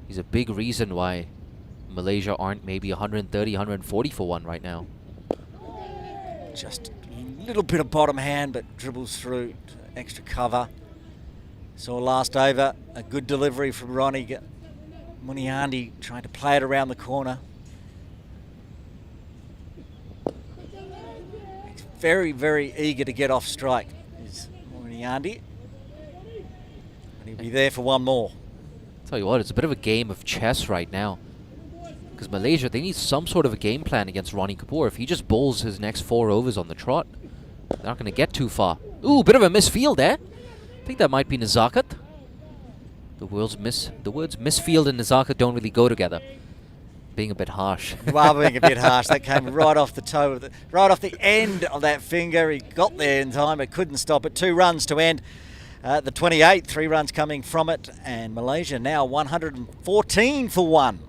He's a big reason why Malaysia aren't maybe 130, 140 for 1 right now. Just a little bit of bottom hand, but dribbles through to extra cover. Saw last over, a good delivery from Ronnie. Muniandi trying to play it around the corner. He's very, very eager to get off strike, is Muniandi. And he'll be there for one more. Tell you what, it's a bit of a game of chess right now. Because Malaysia, they need some sort of a game plan against Ronnie Kapoor. If he just bowls his next 4 overs on the trot, they're not going to get too far. Ooh, bit of a misfield there. I think that might be Nazakat. The words misfield and Nazakat don't really go together. Being a bit harsh. Well, being a bit harsh. That came right off the toe, of right off the end of that finger. He got there in time, but couldn't stop it. 2 runs to end the 28. 3 runs coming from it, and Malaysia now 114 for 1.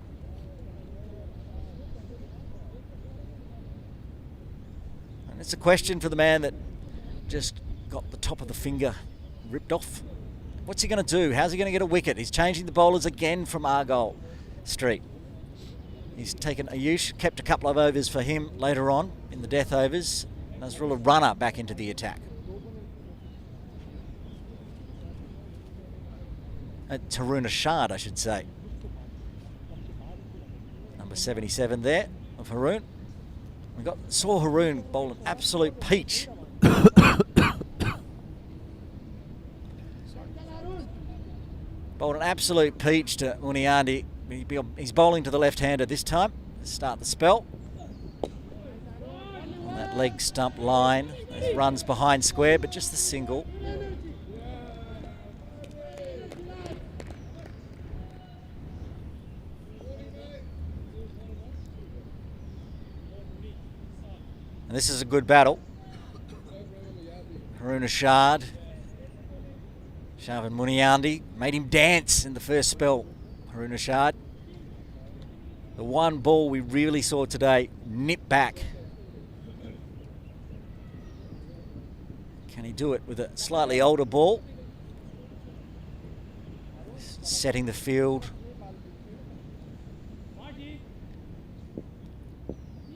It's a question for the man that just got the top of the finger ripped off. What's he going to do? How's he going to get a wicket? He's changing the bowlers again from Argyle Street. He's taken Ayush, kept a couple of overs for him later on in the death overs. Nazrul a runner back into the attack. Tarun Ashad, I should say. Number 77 there of Haroon. Saw Haroon bowl an absolute peach. Bowled an absolute peach to Muniandi. He's bowling to the left-hander this time. Let's start the spell. On that leg stump line. Runs behind square, but just the single. And this is a good battle. Haroon Ashad. Sharvin Muniandi made him dance in the first spell. Haroon Ashad. The one ball we really saw today nip back. Can he do it with a slightly older ball? Setting the field.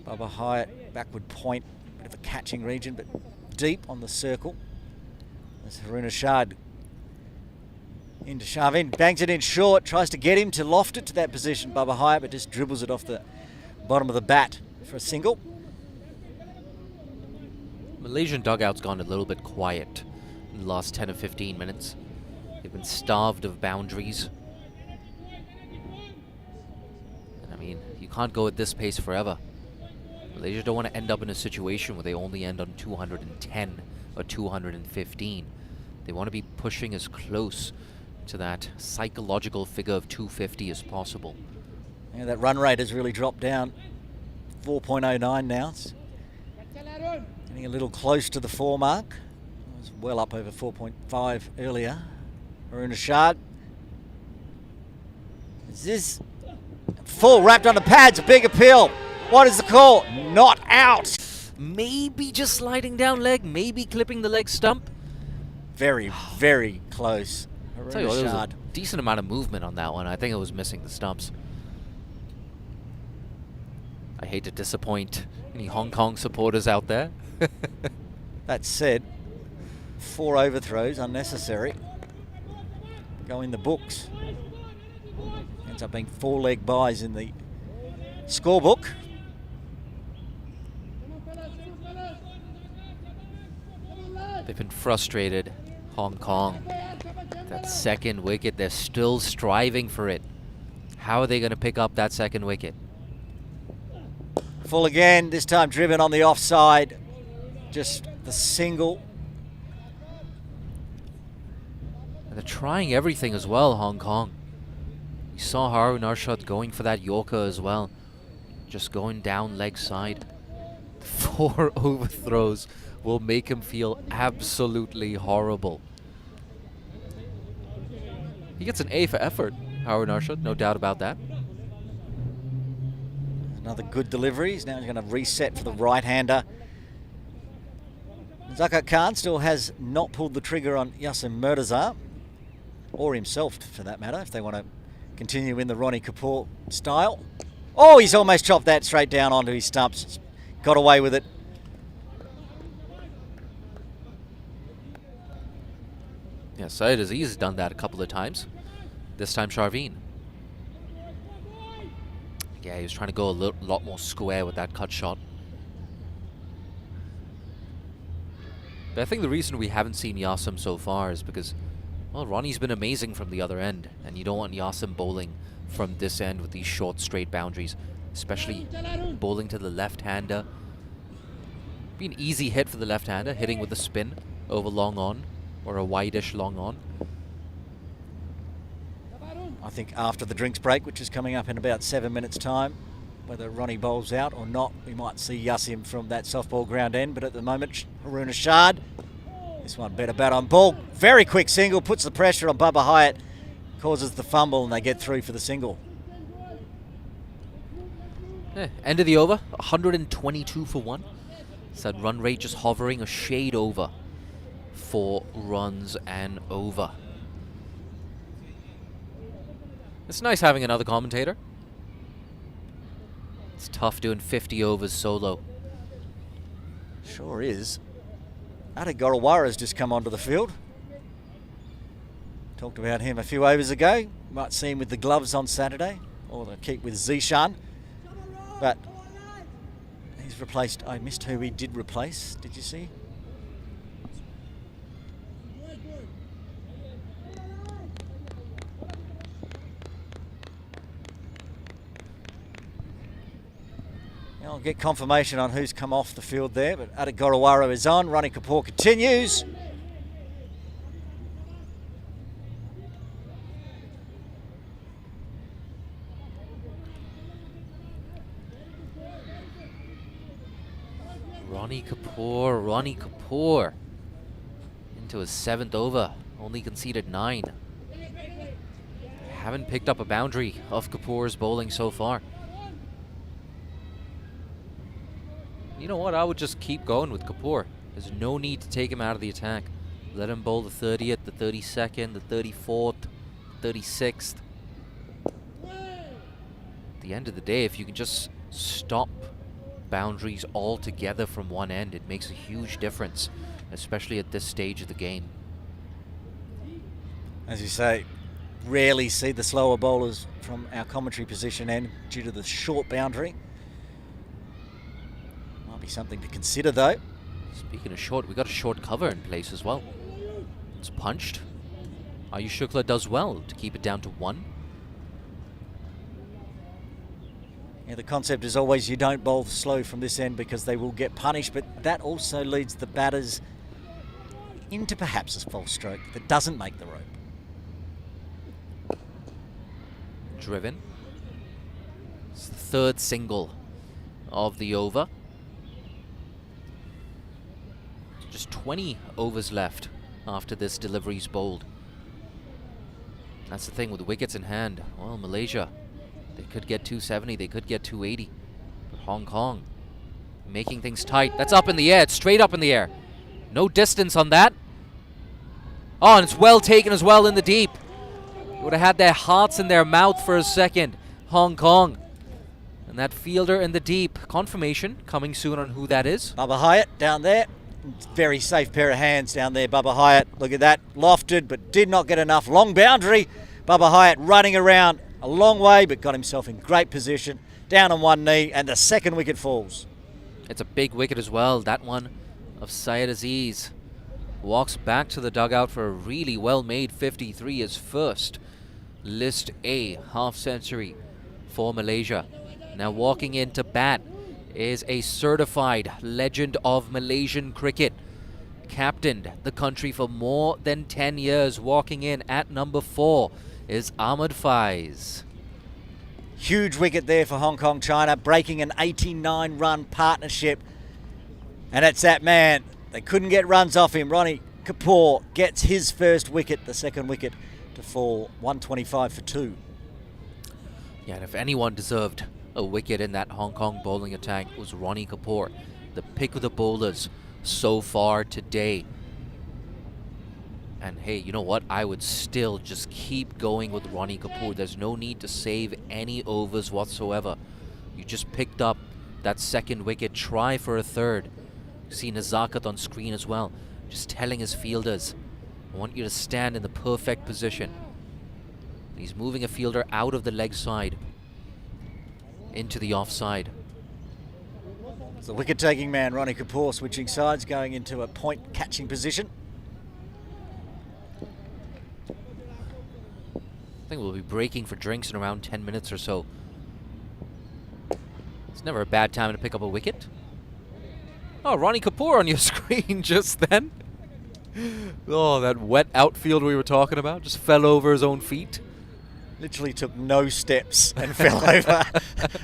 Bubba Hyatt, backward point, bit of a catching region, but deep on the circle. There's Haroon Ashad. Into Sharvin, bangs it in short, tries to get him to loft it to that position, Bubba Hyatt, but just dribbles it off the bottom of the bat for a single. Malaysian dugout's gone a little bit quiet in the last 10 or 15 minutes. They've been starved of boundaries. And I mean, you can't go at this pace forever. Malaysia don't want to end up in a situation where they only end on 210 or 215. They want to be pushing as close to that psychological figure of 250 as possible. Yeah, that run rate has really dropped down. 4.09 now. It's getting a little close to the 4 mark. It was well up over 4.5 earlier. Haroon Ashad. Is this full wrapped on the pads? A big appeal. What is the call? Not out. Maybe just sliding down leg, maybe clipping the leg stump. Very, very close. Tell you what, there was a Ashad. decent amount of movement on that one. I think it was missing the stumps. I hate to disappoint any Hong Kong supporters out there. That said, 4 overthrows, unnecessary. Go in the books. Ends up being 4 leg buys in the scorebook. They've been frustrated, Hong Kong. That second wicket, they're still striving for it. How are they going to pick up that second wicket? Full again, this time driven on the offside. Just the single. And they're trying everything as well, Hong Kong. You saw Haroon Ashad going for that Yorker as well. Just going down leg side. 4 overthrows will make him feel absolutely horrible. He gets an A for effort, Haroon Ashad, no doubt about that. Another good delivery. He's now going to reset for the right-hander. Zakat Khan still has not pulled the trigger on Yasim Murtaza, or himself for that matter, if they want to continue in the Ronnie Kapoor style. Oh, he's almost chopped that straight down onto his stumps. Got away with it. Yeah, Syed Aziz has done that a couple of times. This time Sharvin. Yeah, he was trying to go a lot more square with that cut shot. But I think the reason we haven't seen Yasim so far is because, well, Ronnie's been amazing from the other end, and you don't want Yasim bowling from this end with these short, straight boundaries, especially bowling to the left-hander. Be an easy hit for the left-hander, hitting with a spin over long on, or a wide-ish long on. I think after the drinks break, which is coming up in about 7 minutes' time, whether Ronnie bowls out or not, we might see Yasim from that softball ground end. But at the moment, Haroon Ashad, this one better bat on ball. Very quick single, puts the pressure on Bubba Hyatt, causes the fumble, and they get through for the single. End of the over, 122 for 1. Said run rate just hovering a shade over 4 runs and over. It's nice having another commentator. It's tough doing 50 overs solo. Sure is. Gorawara's just come onto the field. Talked about him a few overs ago. Might see him with the gloves on Saturday, or the keep with Zishan. But he's replaced. I missed who he did replace. Did you see? I'll get confirmation on who's come off the field there, but Gorawara is on. Ronnie Kapoor continues. Ronnie Kapoor into his 7th over, only conceded 9. Haven't picked up a boundary of Kapoor's bowling so far. You know what, I would just keep going with Kapoor. There's no need to take him out of the attack. Let him bowl the 30th, the 32nd, the 34th, 36th. At the end of the day, if you can just stop boundaries altogether from one end, it makes a huge difference, especially at this stage of the game. As you say, rarely see the slower bowlers from our commentary position end due to the short boundary. Might be something to consider though. Speaking of short, we got a short cover in place as well. It's punched. Ayush Shukla does well to keep it down to 1. Yeah, the concept is always you don't bowl slow from this end because they will get punished, but that also leads the batters into perhaps a false stroke that doesn't make the rope. Driven. It's the 3rd single of the over. Just 20 overs left after this delivery's bowled. That's the thing with the wickets in hand. Well, Malaysia, they could get 270, they could get 280. But Hong Kong, making things tight. That's up in the air, it's straight up in the air. No distance on that. Oh, and it's well taken as well in the deep. Would have had their hearts in their mouth for a second, Hong Kong. And that fielder in the deep. Confirmation coming soon on who that is. Bubba Hyatt down there. Very safe pair of hands down there, Bubba Hyatt. Look at that. Lofted, but did not get enough. Long boundary. Bubba Hyatt running around a long way, but got himself in great position. Down on one knee, and the 2nd wicket falls. It's a big wicket as well. That one of Syed Aziz. Walks back to the dugout for a really well-made 53, his first List A half-century for Malaysia. Now walking in to bat is a certified legend of Malaysian cricket. Captained the country for more than 10 years. Walking in at number 4 is Ahmed Faiz. Huge wicket there for Hong Kong China, breaking an 89-run partnership. And it's that man. They couldn't get runs off him. Ronnie Kapoor gets his first wicket, the 2nd wicket to fall, 125 for 2. Yeah, and if anyone deserved a wicket in that Hong Kong bowling attack, it was Ronnie Kapoor, the pick of the bowlers so far today. And hey, you know what? I would still just keep going with Ronnie Kapoor. There's no need to save any overs whatsoever. You just picked up that 2nd wicket. Try for a 3rd. You see Nazakat on screen as well. Just telling his fielders, I want you to stand in the perfect position. He's moving a fielder out of the leg side into the offside. It's the wicket-taking man, Ronnie Kapoor, switching sides, going into a point-catching position. I think we'll be breaking for drinks in around 10 minutes or so. It's never a bad time to pick up a wicket. Oh, Ronnie Kapoor on your screen just then. Oh, that wet outfield we were talking about just fell over his own feet. Literally took no steps and fell over.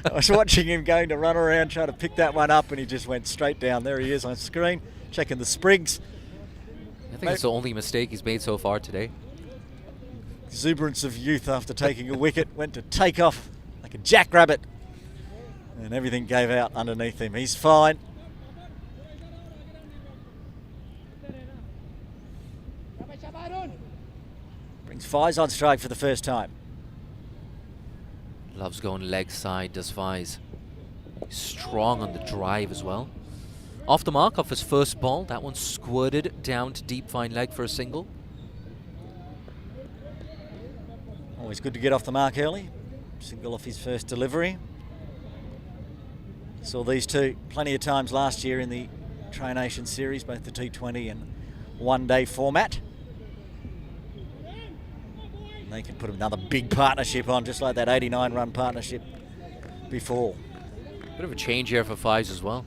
I was watching him going to run around trying to pick that one up, and he just went straight down. There he is on screen, checking the sprigs. I think it's the only mistake he's made so far today. Exuberance of youth after taking a wicket, went to take off like a jackrabbit, and everything gave out underneath him. He's fine. Fies on strike for the first time. Loves going leg side, does Fies. Strong on the drive as well. Off the mark off his first ball. That one squirted down to deep fine leg for a single. Always good to get off the mark early. Single off his first delivery. Saw these two plenty of times last year in the Tri Nation series, both the T20 and one-day format. And they can put another big partnership on, just like that 89-run partnership before. Bit of a change here for Fies as well.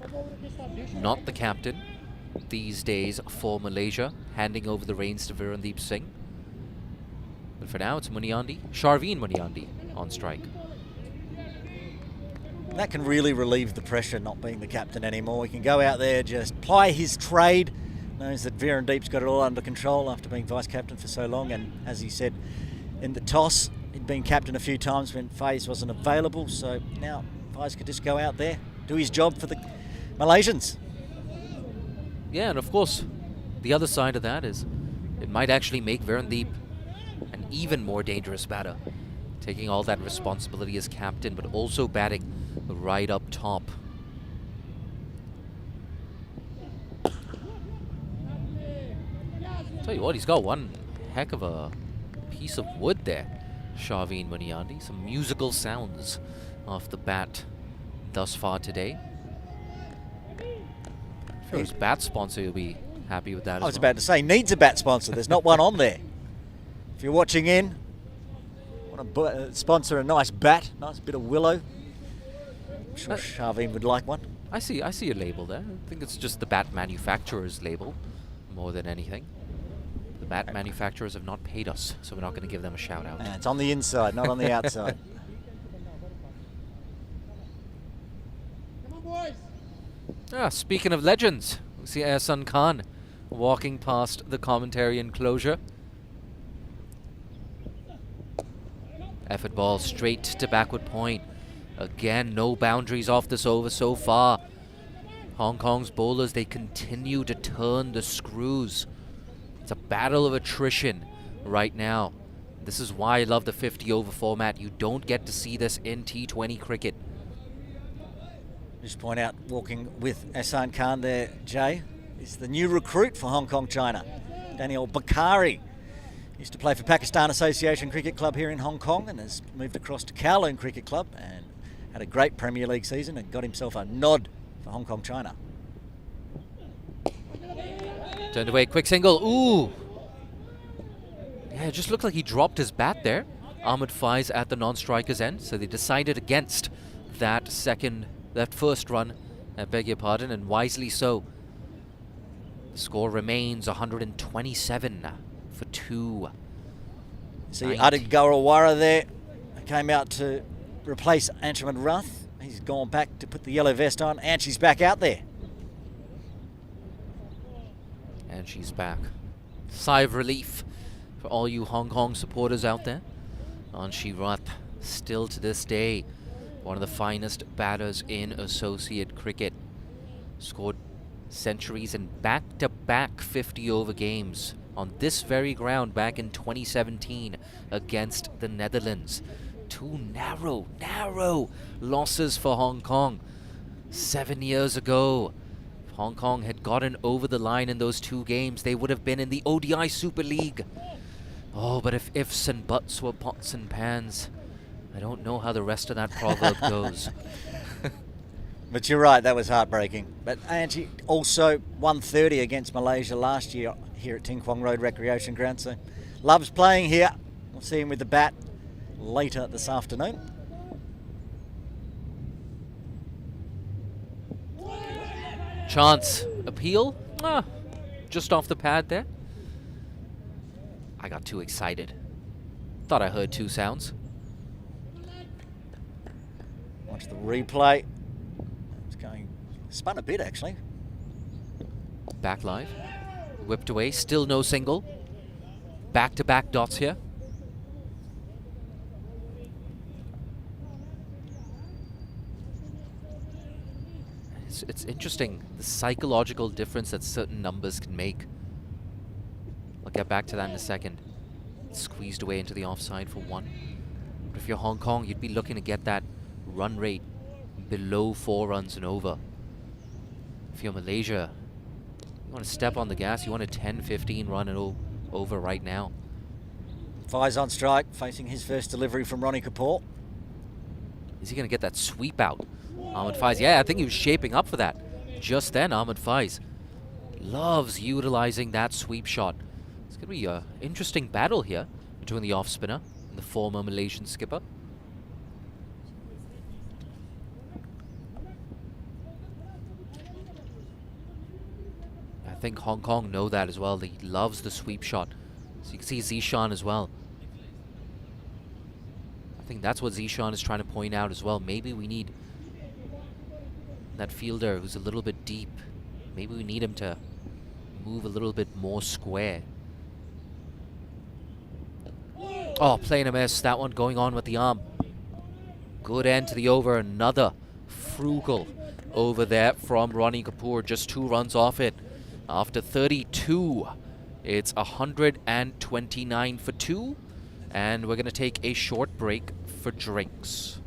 Not the captain these days for Malaysia, handing over the reins to Virendeep Singh. But for now, it's Muniandi, Sharveen Muniandi on strike. That can really relieve the pressure not being the captain anymore. He can go out there, just ply his trade. Knows that Virendeep's got it all under control after being vice captain for so long. And as he said in the toss, he'd been captain a few times when Fies wasn't available. So now Fies could just go out there, do his job for the Malaysians. Yeah, and of course, the other side of that is it might actually make Virendeep an even more dangerous batter, taking all that responsibility as captain, but also batting right up top. Tell you what, he's got one heck of a piece of wood there, Sharveen Muniandi. Some musical sounds off the bat thus far today. I'm sure his bat sponsor will be happy with that I was as well. about to say, needs a bat sponsor. There's not one on there. If you're watching in, want to sponsor a nice bat, nice bit of willow. I'm sure Sharveen would like one. I see a label there. I think it's just the bat manufacturer's label more than anything. The bat manufacturers have not paid us, so we're not going to give them a shout out. It's on the inside, not on the outside. Speaking of legends, we see Ehsan Khan walking past the commentary enclosure. Effort ball straight to backward point. Again, no boundaries off this over so far. Hong Kong's bowlers, they continue to turn the screws. It's a battle of attrition right now. This is why I love the 50-over format. You don't get to see this in T20 cricket. Just point out, walking with Ehsan Khan there, Jay, is the new recruit for Hong Kong China, Daniel Bakari. Used to play for Pakistan Association Cricket Club here in Hong Kong and has moved across to Kowloon Cricket Club and had a great Premier League season and got himself a nod for Hong Kong China. Turned away, quick single. Ooh! Yeah, it just looked like he dropped his bat there. Ahmed Fies at the non-striker's end, so they decided against that first run, I beg your pardon, and wisely so. The score remains 127 for 2. See Adid Gaurawara there, came out to replace Anshuman Ruth. He's gone back to put the yellow vest on, and she's back out there. And she's back. Sigh of relief for all you Hong Kong supporters out there. Anshuman Ruth, still to this day, one of the finest batters in associate cricket. Scored centuries in back-to-back 50-over games on this very ground back in 2017 against the Netherlands. 2 narrow losses for Hong Kong. 7 years ago, if Hong Kong had gotten over the line in those 2 games, they would have been in the ODI Super League. Oh, but if ifs and buts were pots and pans, I don't know how the rest of that proverb goes. But you're right, that was heartbreaking. But Angie also 130 against Malaysia last year here at Ting Kwong Road Recreation Ground. So loves playing here. We'll see him with the bat later this afternoon. Chance appeal. Just off the pad there. I got too excited. Thought I heard 2 sounds. Watch the replay. Spun a bit, actually. Back live. Whipped away. Still no single. Back-to-back dots here. It's interesting, the psychological difference that certain numbers can make. I'll get back to that in a second. Squeezed away into the offside for 1. But if you're Hong Kong, you'd be looking to get that run rate below 4 runs and over. If you're Malaysia, you want to step on the gas. You want a 10-15 run and over right now. Fai's on strike, facing his first delivery from Ronnie Kapoor. Is he going to get that sweep out? Ahmed Faiz, yeah, I think he was shaping up for that. Just then, Ahmed Faiz loves utilizing that sweep shot. It's going to be an interesting battle here between the off-spinner and the former Malaysian skipper. I think Hong Kong know that as well. He loves the sweep shot. So you can see Zishan as well. I think that's what Zishan is trying to point out as well. Maybe we need that fielder who's a little bit deep. Maybe we need him to move a little bit more square. Oh, playing a miss. That one going on with the arm. Good end to the over. Another frugal over there from Ronnie Kapoor. Just 2 runs off it. After 32, it's 129 for 2. And we're going to take a short break for drinks.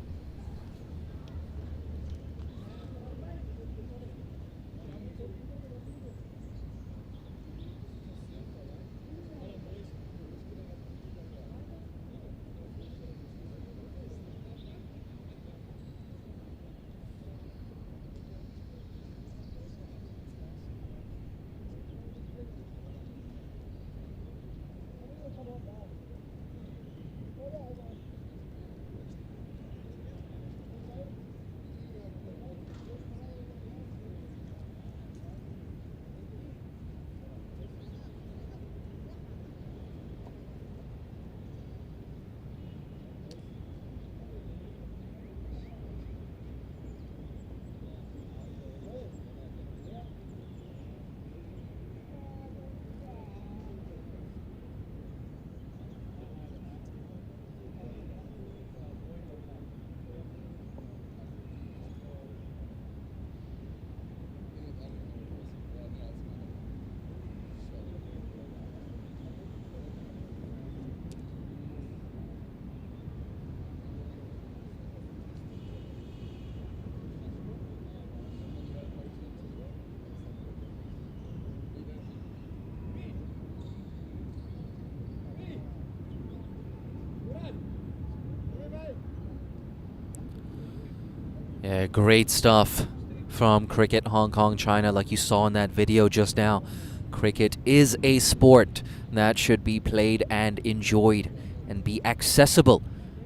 Yeah, great stuff from Cricket Hong Kong China, like you saw in that video just now. Cricket is a sport that should be played and enjoyed and be accessible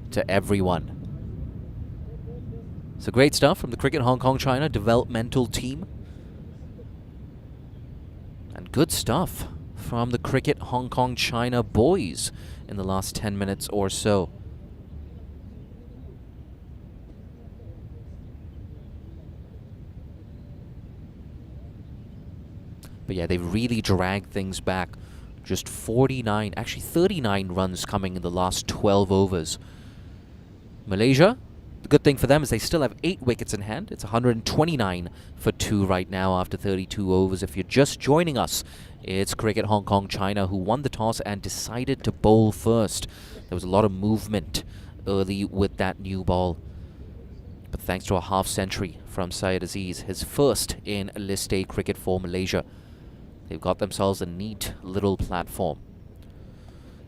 to everyone. So great stuff from the Cricket Hong Kong China developmental team. And good stuff from the Cricket Hong Kong China boys in the last 10 minutes or so. But yeah, they've really dragged things back. Just 49, actually 39 runs coming in the last 12 overs. Malaysia, the good thing for them is they still have 8 wickets in hand. It's 129 for 2 right now after 32 overs. If you're just joining us, it's Cricket Hong Kong China who won the toss and decided to bowl first. There was a lot of movement early with that new ball. But thanks to a half century from Syed Aziz, his first in List A cricket for Malaysia, they've got themselves a neat little platform.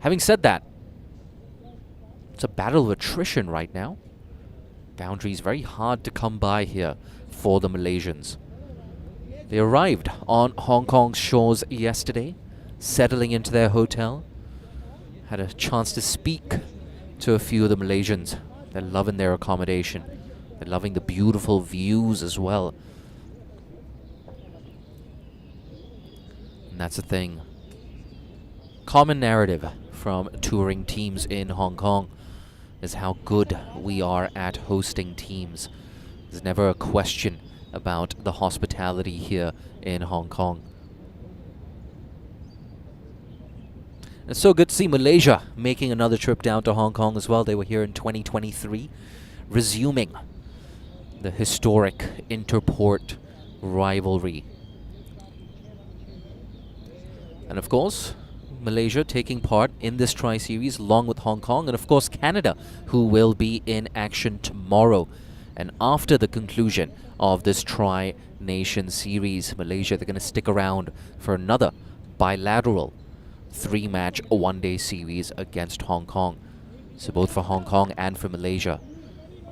Having said that, it's a battle of attrition right now. Boundaries very hard to come by here for the Malaysians. They arrived on Hong Kong's shores yesterday, settling into their hotel. Had a chance to speak to a few of the Malaysians. They're loving their accommodation. They're loving the beautiful views as well. And that's the thing. Common narrative from touring teams in Hong Kong is how good we are at hosting teams. There's never a question about the hospitality here in Hong Kong. It's so good to see Malaysia making another trip down to Hong Kong as well. They were here in 2023, resuming the historic interport rivalry. And of course, Malaysia taking part in this tri-series along with Hong Kong and of course Canada, who will be in action tomorrow. And after the conclusion of this tri-nation series, Malaysia, they're going to stick around for another bilateral 3-match one-day series against Hong Kong. So both for Hong Kong and for Malaysia,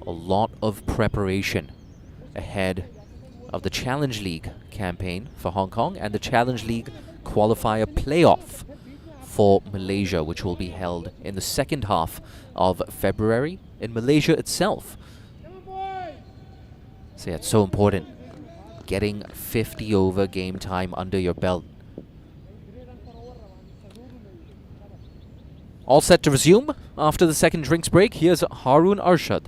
a lot of preparation ahead of the Challenge League campaign for Hong Kong and the Challenge League qualifier playoff for Malaysia, which will be held in the second half of February in Malaysia itself. So yeah, it's so important getting 50 over game time under your belt. All set to resume after the second drinks break. Here's Harun Arshad.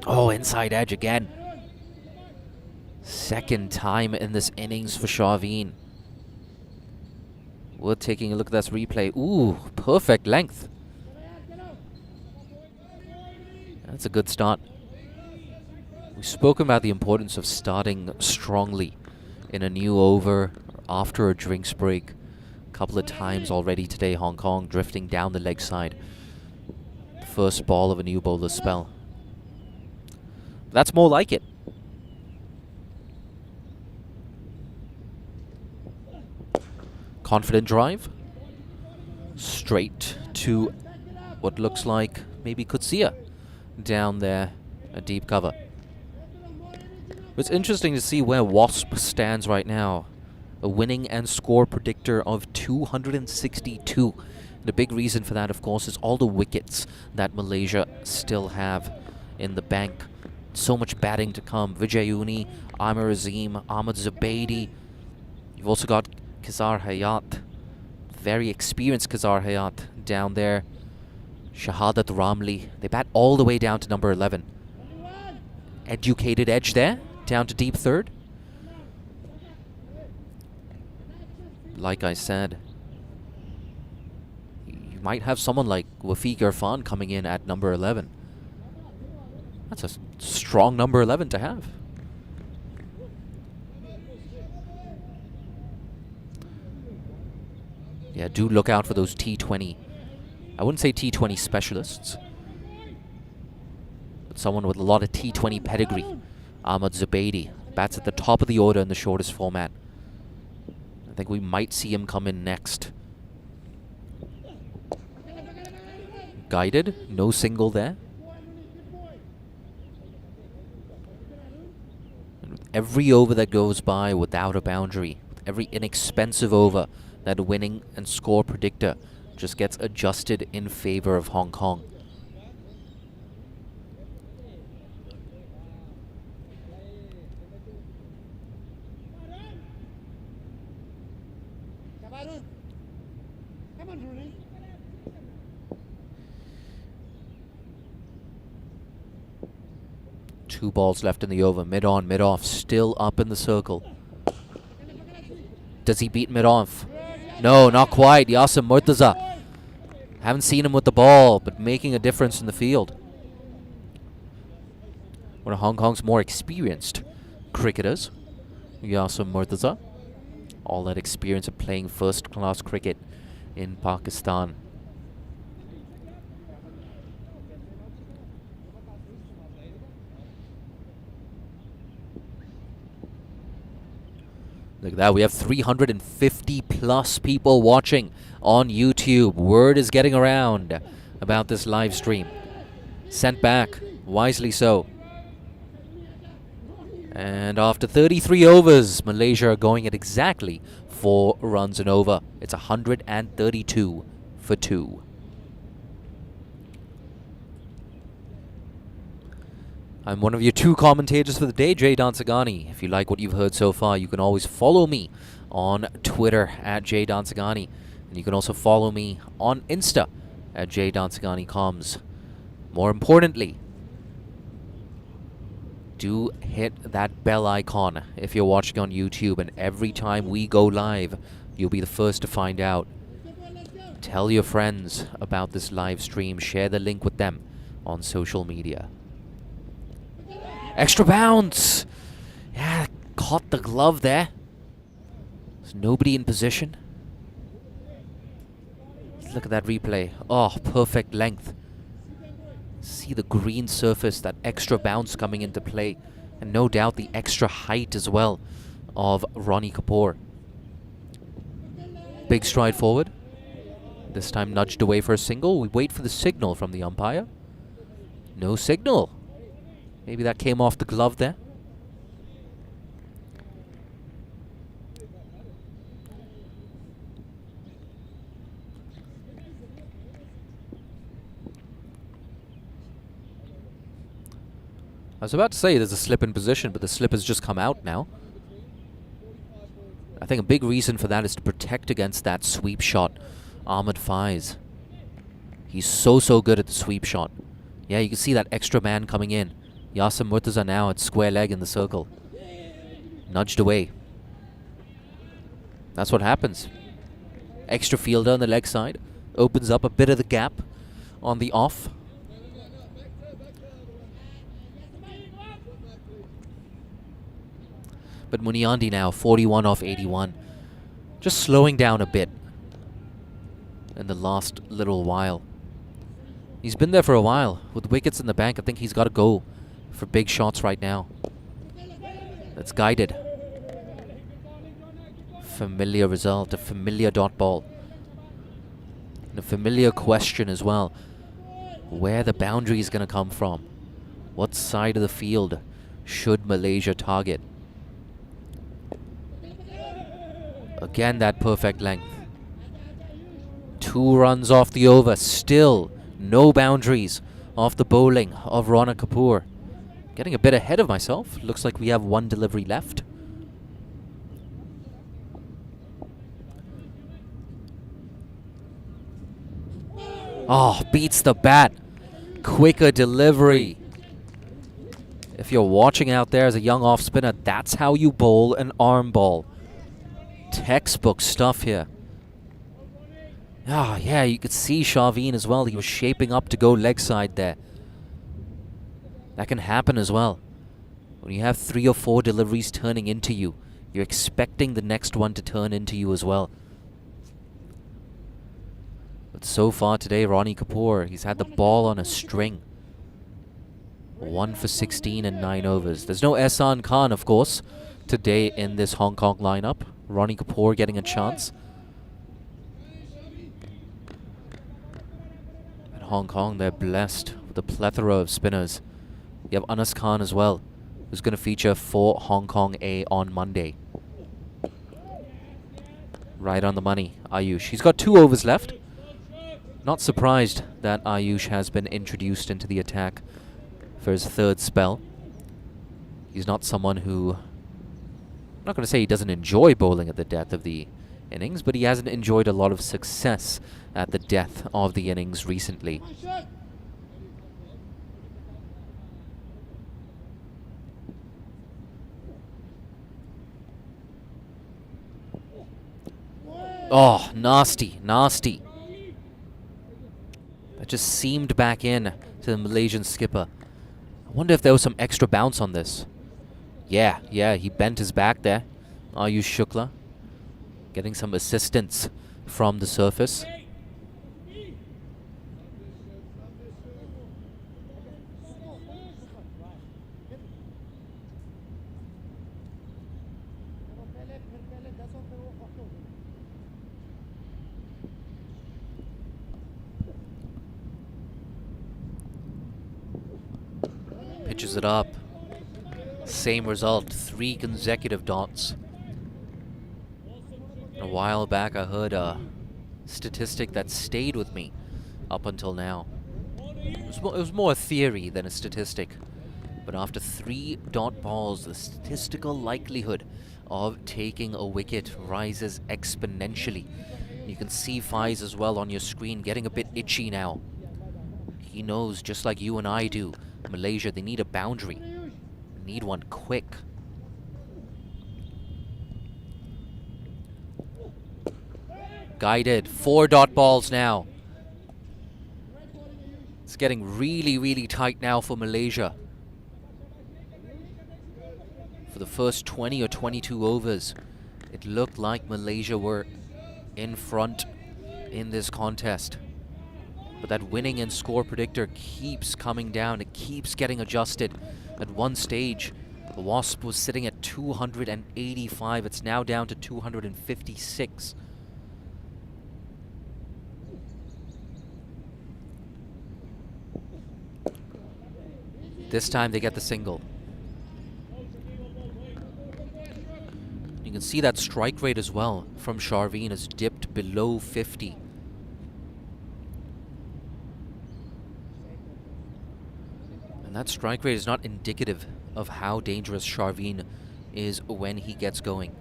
Oh, inside edge again. Second time in this innings for Shaveen. We're taking a look at this replay. Ooh, perfect length. That's a good start. We've spoken about the importance of starting strongly in a new over after a drinks break. A couple of times already today, Hong Kong drifting down the leg side. First ball of a new bowler spell. That's more like it. Confident drive. Straight to what looks like maybe Kutsia down there, a deep cover. It's interesting to see where Wasp stands right now. A winning and score predictor of 262. The big reason for that, of course, is all the wickets that Malaysia still have in the bank. So much batting to come. Vijayuni, Amir Azim, Ahmad Zubaidi. You've also got Kazar Hayat. Very experienced Kazar Hayat down there. Shahadat Ramli. They bat all the way down to number 11. Educated edge there. Down to deep third. Like I said, you might have someone like Wafiq Irfan coming in at number 11. That's a strong number 11 to have. Yeah, do look out for those T20. I wouldn't say T20 specialists, but someone with a lot of T20 pedigree. Ahmad Zubaidi bats at the top of the order in the shortest format. I think we might see him come in next. Guided, no single there. And with every over that goes by without a boundary, with every inexpensive over, that winning and score predictor just gets adjusted in favor of Hong Kong. Two balls left in the over. Mid on, mid off, still up in the circle. Does he beat mid off? No, not quite. Yasim Murtaza. Haven't seen him with the ball, but making a difference in the field. One of Hong Kong's more experienced cricketers, Yasim Murtaza. All that experience of playing first-class cricket in Pakistan. Look at that, we have 350 plus people watching on YouTube. Word is getting around about this live stream. Sent back, wisely so. And after 33 overs, Malaysia are going at exactly 4 runs and over. It's 132 for 2. I'm one of your 2 commentators for the day, Jay Dansagani. If you like what you've heard so far, you can always follow me on Twitter at Jay Dansagani. And you can also follow me on Insta at Jay Dansagani.coms. More importantly, do hit that bell icon if you're watching on YouTube. And every time we go live, you'll be the first to find out. Tell your friends about this live stream. Share the link with them on social media. Extra bounce! Yeah, caught the glove there. There's nobody in position. Look at that replay. Oh, perfect length. See the green surface, that extra bounce coming into play. And no doubt the extra height as well of Ronnie Kapoor. Big stride forward. This time nudged away for a single. We wait for the signal from the umpire. No signal. Maybe that came off the glove there. I was about to say there's a slip in position, but the slip has just come out now. I think a big reason for that is to protect against that sweep shot. Ahmed Faiz. He's so good at the sweep shot. Yeah, you can see that extra man coming in. Yasser Murtaza now at square leg in the circle. Nudged away. That's what happens. Extra fielder on the leg side. Opens up a bit of the gap on the off. But Muniandi now, 41 off 81. Just slowing down a bit in the last little while. He's been there for a while. With wickets in the bank, I think he's got to go for big shots right now. That's guided. Familiar result, a familiar dot ball. And a familiar question as well. Where the boundary is going to come from. What side of the field should Malaysia target? Again, that perfect length. 2 runs off the over. Still no boundaries off the bowling of Ronnie Kapoor. Getting a bit ahead of myself. Looks like we have 1 delivery left. Oh, beats the bat. Quicker delivery. If you're watching out there as a young off spinner, that's how you bowl an arm ball. Textbook stuff here. Ah, yeah, you could see Shaveen as well. He was shaping up to go leg side there. That can happen as well. When you have 3 or 4 deliveries turning into you, you're expecting the next one to turn into you as well. But so far today, Ronnie Kapoor, he's had the ball on a string. 1 for 16 and 9 overs. There's no Ehsan Khan, of course, today in this Hong Kong lineup. Ronnie Kapoor getting a chance. In Hong Kong, they're blessed with a plethora of spinners. You have Anas Khan as well, who's going to feature for Hong Kong A on Monday. Right on the money, Ayush. He's got 2 overs left. Not surprised that Ayush has been introduced into the attack for his 3rd spell. He's not someone who... I'm not going to say he doesn't enjoy bowling at the death of the innings, but he hasn't enjoyed a lot of success at the death of the innings recently. Oh, nasty, nasty. That just seamed back in to the Malaysian skipper. I wonder if there was some extra bounce on this. Yeah, he bent his back there. Ayush Shukla getting some assistance from the surface. Pitches it up. Same result, 3 consecutive dots. A while back I heard a statistic that stayed with me up until now. It was more a theory than a statistic. But after 3 dot balls, the statistical likelihood of taking a wicket rises exponentially. You can see Faiz as well on your screen getting a bit itchy now. He knows, just like you and I do, Malaysia, they need a boundary. Need one quick. Guided. 4 dot balls now. It's getting really tight now for Malaysia. For the first 20 or 22 overs, it looked like Malaysia were in front in this contest. But that winning and score predictor keeps coming down. It keeps getting adjusted. At one stage, the Wasp was sitting at 285. It's now down to 256. This time they get the single. You can see that strike rate as well from Sharveen has dipped below 50. And that strike rate is not indicative of how dangerous Sharveen is when he gets going.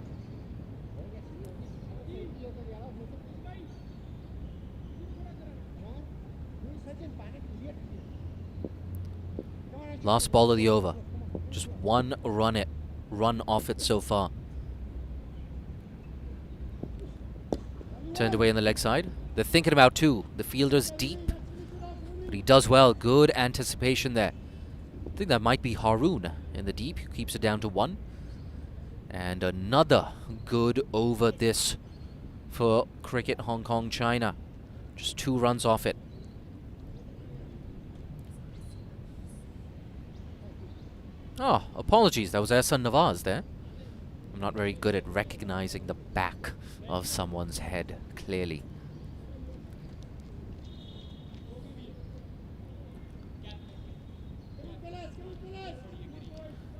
Last ball of the over. Just one run off it so far. Turned away on the leg side. They're thinking about two. The fielder's deep, but he does well. Good anticipation there. I think that might be Haroon in the deep, who keeps it down to one. And another good over this for Cricket Hong Kong China. Just 2 runs off it. Oh, apologies. That was Ehsan Nawaz there. I'm not very good at recognizing the back of someone's head, clearly.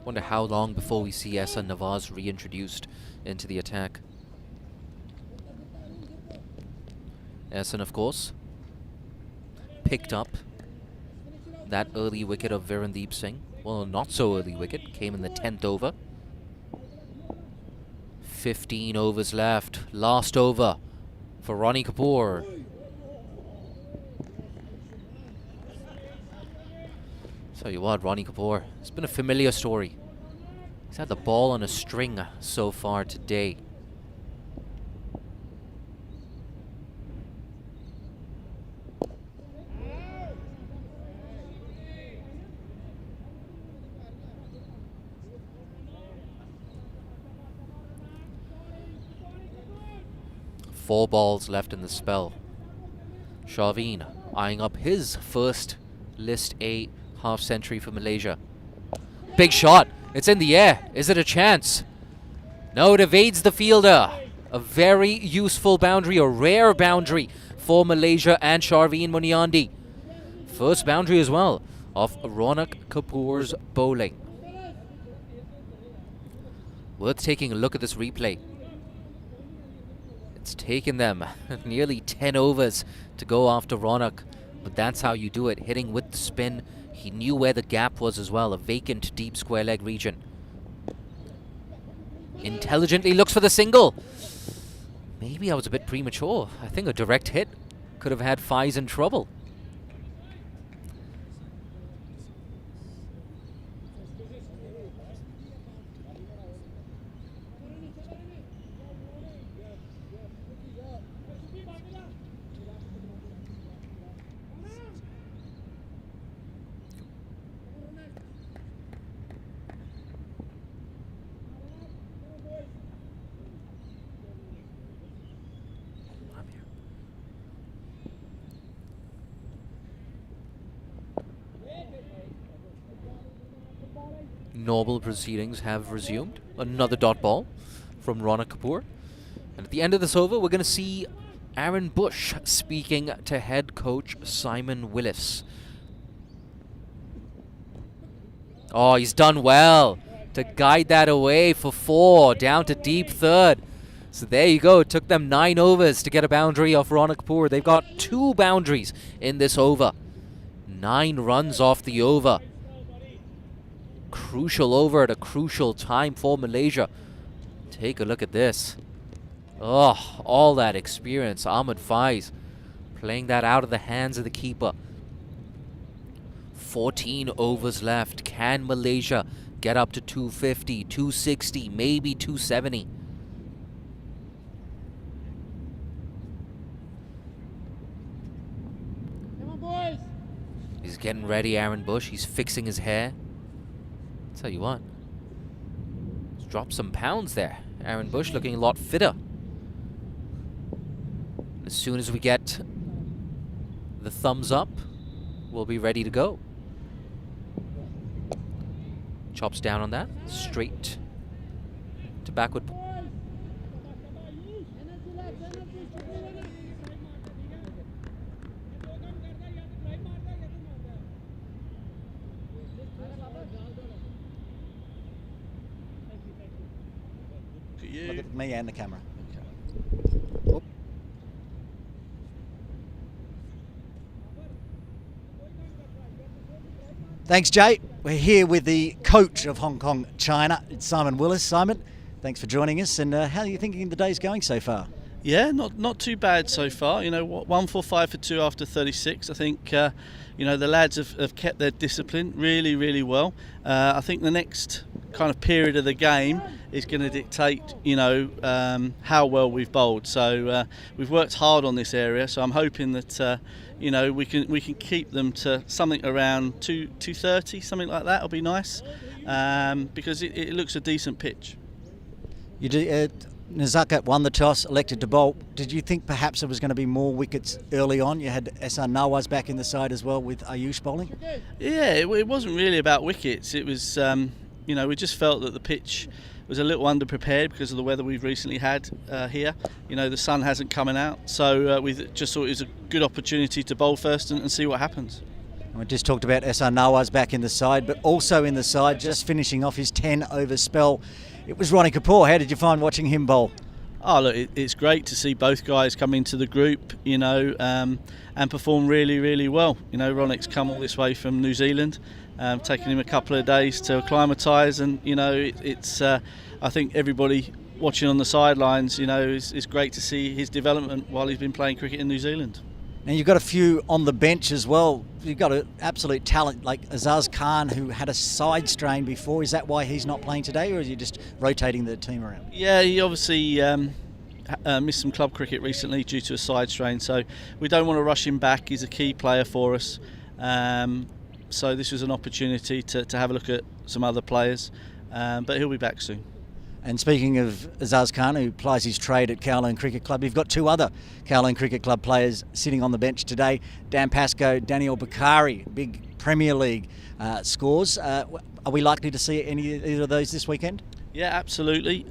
Wonder how long before we see Ehsan Nawaz reintroduced into the attack. Ehsan, of course, picked up that early wicket of Virendeep Singh. Well, not so early wicket. Came in the 10th over. 15 overs left. Last over for Ronnie Kapoor. Tell you what, Ronnie Kapoor, it's been a familiar story. He's had the ball on a string so far today. Four balls left in the spell. Sharveen eyeing up his first List A half century for Malaysia. Big shot. It's in the air. Is it a chance? No, it evades the fielder. A very useful boundary, a rare boundary for Malaysia and Sharveen Muniandi. First boundary as well of Ronak Kapoor's bowling. Worth taking a look at this replay. It's taken them nearly 10 overs to go after Ronak, but that's how you do it, hitting with the spin. He knew where the gap was as well, a vacant deep square leg region. Intelligently looks for the single. Maybe I was a bit premature. I think a direct hit could have had Fies in trouble. Normal proceedings have resumed. Another dot ball from Ronak Kapoor. And at the end of this over, we're going to see Aaron Bush speaking to head coach Simon Willis. Oh, he's done well to guide that away for 4, down to deep third. So there you go. It took them 9 overs to get a boundary off Ronak Kapoor. They've got 2 boundaries in this over. 9 runs off the over. Crucial over at a crucial time for Malaysia. Take a look at this. Oh, all that experience. Ahmed Faiz playing that out of the hands of the keeper. 14 overs left. Can Malaysia get up to 250, 260, maybe 270? Come on, boys. He's getting ready, Aaron Bush. He's fixing his hair. Tell you what, he's dropped some pounds there. Aaron Bush looking a lot fitter. As soon as we get the thumbs up, we'll be ready to go. Chops down on that, straight to backward. Look at me and the camera. Thanks, Jay. We're here with the coach of Hong Kong, China. It's Simon Willis. Simon, thanks for joining us. And how are you thinking the day's going so far? Yeah, not too bad so far. 145 for 2 after 36. I think the lads have kept their discipline really well. I think the next kind of period of the game is going to dictate how well we've bowled. So we've worked hard on this area. So I'm hoping that we can keep them to something around 230, something like that. Will be nice because it looks a decent pitch. You do. Nazaka won the toss, elected to bowl. Did you think perhaps there was going to be more wickets early on? You had Ehsan Nawaz back in the side as well with Ayush bowling. Yeah, it wasn't really about wickets. It was, we just felt that the pitch was a little underprepared because of the weather we've recently had here. The sun hasn't coming out, so we just thought it was a good opportunity to bowl first and see what happens. We just talked about Ehsan Nawaz back in the side, but also in the side, just finishing off his 10-over spell, it was Ronnie Kapoor. How did you find watching him bowl? Oh, look, it's great to see both guys come into the group, and perform really well. Ronnie's come all this way from New Zealand, taking him a couple of days to acclimatise, and it's I think everybody watching on the sidelines, is great to see his development while he's been playing cricket in New Zealand. And you've got a few on the bench as well. You've got an absolute talent like Azaz Khan, who had a side strain before. Is that why he's not playing today, or is he just rotating the team around? Yeah, he obviously missed some club cricket recently due to a side strain, so we don't want to rush him back. He's a key player for us. So this was an opportunity to have a look at some other players, but he'll be back soon. And speaking of Azaz Khan, who plies his trade at Kowloon Cricket Club, you've got two other Kowloon Cricket Club players sitting on the bench today. Dan Pascoe, Daniel Bakari, big Premier League scores. Are we likely to see either of those this weekend? Yeah, absolutely.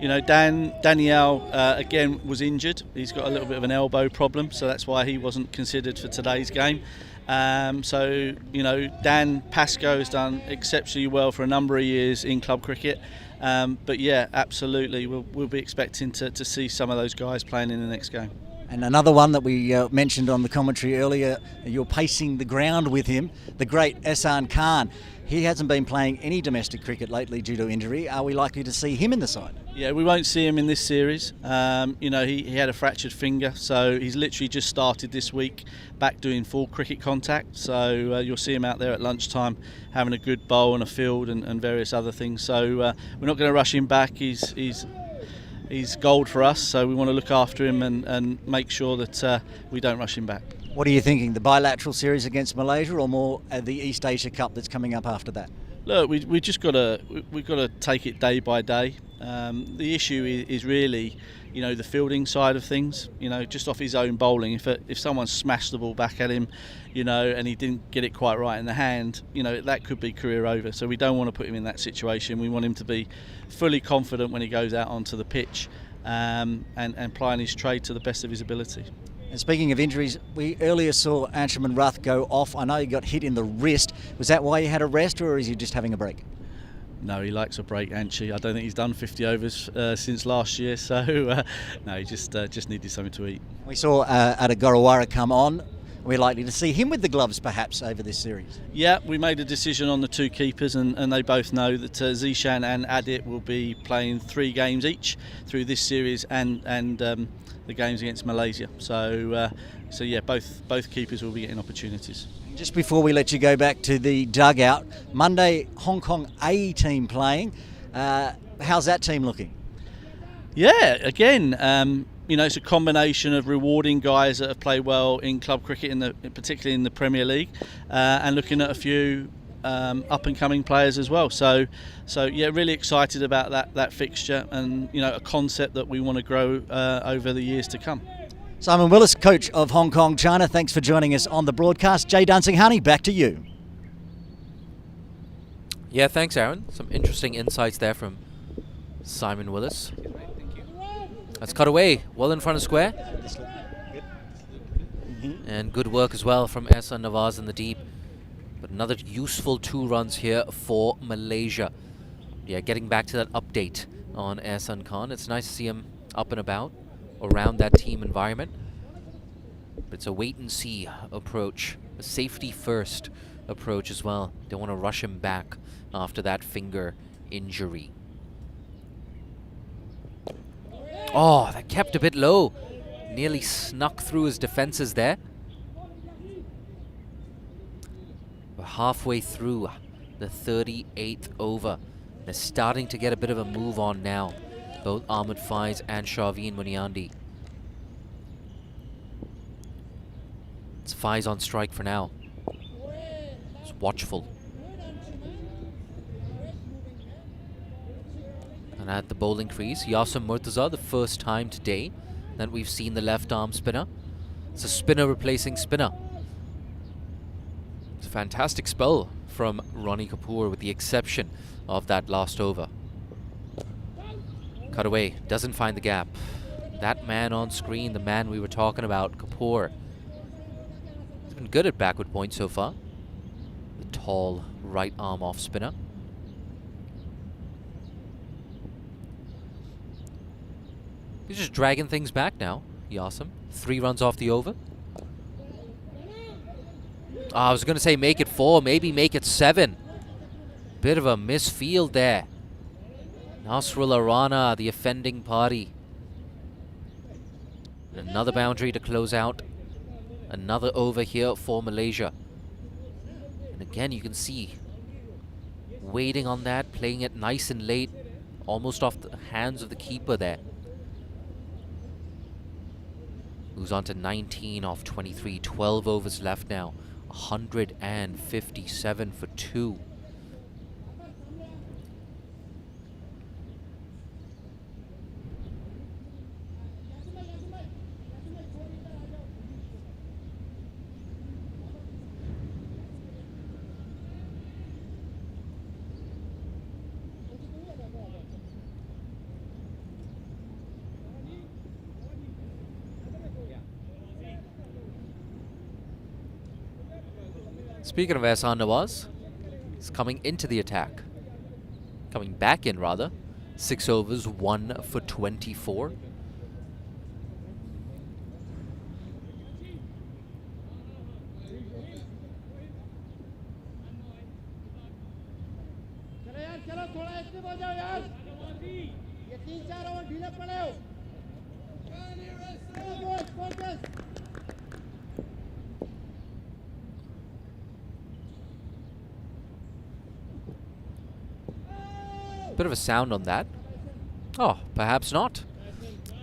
Daniel again was injured. He's got a little bit of an elbow problem, so that's why he wasn't considered for today's game. Dan Pascoe has done exceptionally well for a number of years in club cricket. But yeah, absolutely, we'll be expecting to see some of those guys playing in the next game. And another one that we mentioned on the commentary earlier, you're pacing the ground with him, the great Ehsan Khan. He hasn't been playing any domestic cricket lately due to injury. Are we likely to see him in the side? Yeah, we won't see him in this series. He had a fractured finger, so he's literally just started this week back doing full cricket contact. So you'll see him out there at lunchtime having a good bowl and a field and various other things. So we're not going to rush him back. He's gold for us, so we want to look after him and make sure that we don't rush him back. What are you thinking, the bilateral series against Malaysia or more the East Asia Cup that's coming up after that? Look, we've got to take it day by day. The issue is really, the fielding side of things. Just off his own bowling. If someone smashed the ball back at him, and he didn't get it quite right in the hand, that could be career over. So we don't want to put him in that situation. We want him to be fully confident when he goes out onto the pitch, and plying his trade to the best of his ability. And speaking of injuries, we earlier saw Anshuman Rath go off. I know he got hit in the wrist. Was that why he had a rest, or is he just having a break? No, he likes a break, Anshi. I don't think he's done 50 overs since last year, so no, he just needed something to eat. We saw Adagarawara come on. We're likely to see him with the gloves perhaps over this series. Yeah, we made a decision on the two keepers, and they both know that Zishan and Adit will be playing 3 games each through this series and the games against Malaysia. So yeah, both keepers will be getting opportunities. Just before we let you go back to the dugout, Monday Hong Kong A team playing. How's that team looking? Yeah, again, it's a combination of rewarding guys that have played well in club cricket, particularly in the Premier League, and looking at a few up-and-coming players as well. So yeah, really excited about that fixture, and a concept that we want to grow over the years to come. Simon Willis, coach of Hong Kong, China. Thanks for joining us on the broadcast. Jay Dunsing-Honey, back to you. Yeah, thanks, Aaron. Some interesting insights there from Simon Willis. Let's cut away. Well in front of square. And good work as well from Ehsan Nawaz in the deep. But another useful 2 runs here for Malaysia. Yeah, getting back to that update on Ehsan Khan. It's nice to see him up and about around that team environment. But it's a wait-and-see approach. A safety-first approach as well. Don't want to rush him back after that finger injury. Oh, that kept a bit low. Nearly snuck through his defenses there. We're halfway through the 38th over. They're starting to get a bit of a move on now. Both Ahmed Faiz and Shaveen Muniandi. It's Faiz on strike for now. It's watchful. And at the bowling crease, Yasser Murtaza, the first time today that we've seen the left arm spinner. It's a spinner replacing spinner. It's a fantastic spell from Ronnie Kapoor with the exception of that last over. Cut away, doesn't find the gap. That man on screen, the man we were talking about, Kapoor. He's been good at backward point so far. The tall right arm off spinner. He's just dragging things back now, Yasim. 3 runs off the over. I was going to say make it 4, maybe make it 7. Bit of a misfield there. Nasrullah Rana, the offending party. Another boundary to close out. Another over here for Malaysia. And again, you can see waiting on that, playing it nice and late, almost off the hands of the keeper there. Moves on to 19 off 23, 12 overs left now. 157 for 2. Speaking of Ehsan Nawaz, he's coming into the attack. Coming back in, rather. 6 overs, 1 for 24. Bit of a sound on that. Oh, perhaps not.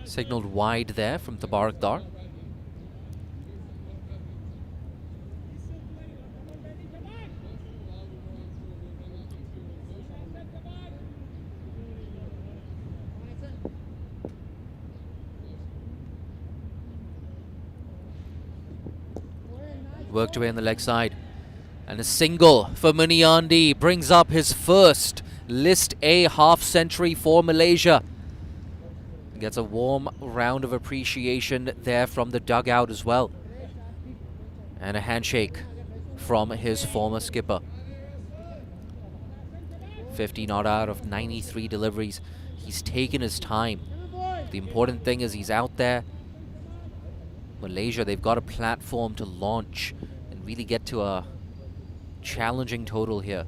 Signaled wide there from Tabarak Dar. Worked away on the leg side. And a single for Muniandi brings up his first List A half century for Malaysia. Gets a warm round of appreciation there from the dugout as well. And a handshake from his former skipper. 50 not out of 93 deliveries. He's taken his time. The important thing is he's out there. Malaysia, they've got a platform to launch and really get to a challenging total here.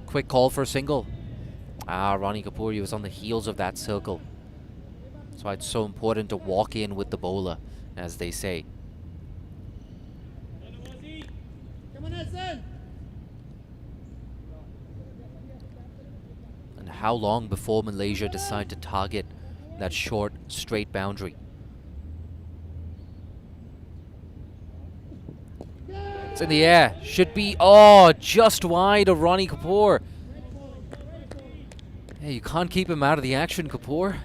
Quick call for a single. Ronnie Kapoor, he was on the heels of that circle. That's why it's so important to walk in with the bowler, as they say. And how long before Malaysia decide to target that short, straight boundary? It's in the air. Should be, just wide of Ronnie Kapoor. Hey, you can't keep him out of the action, Kapoor.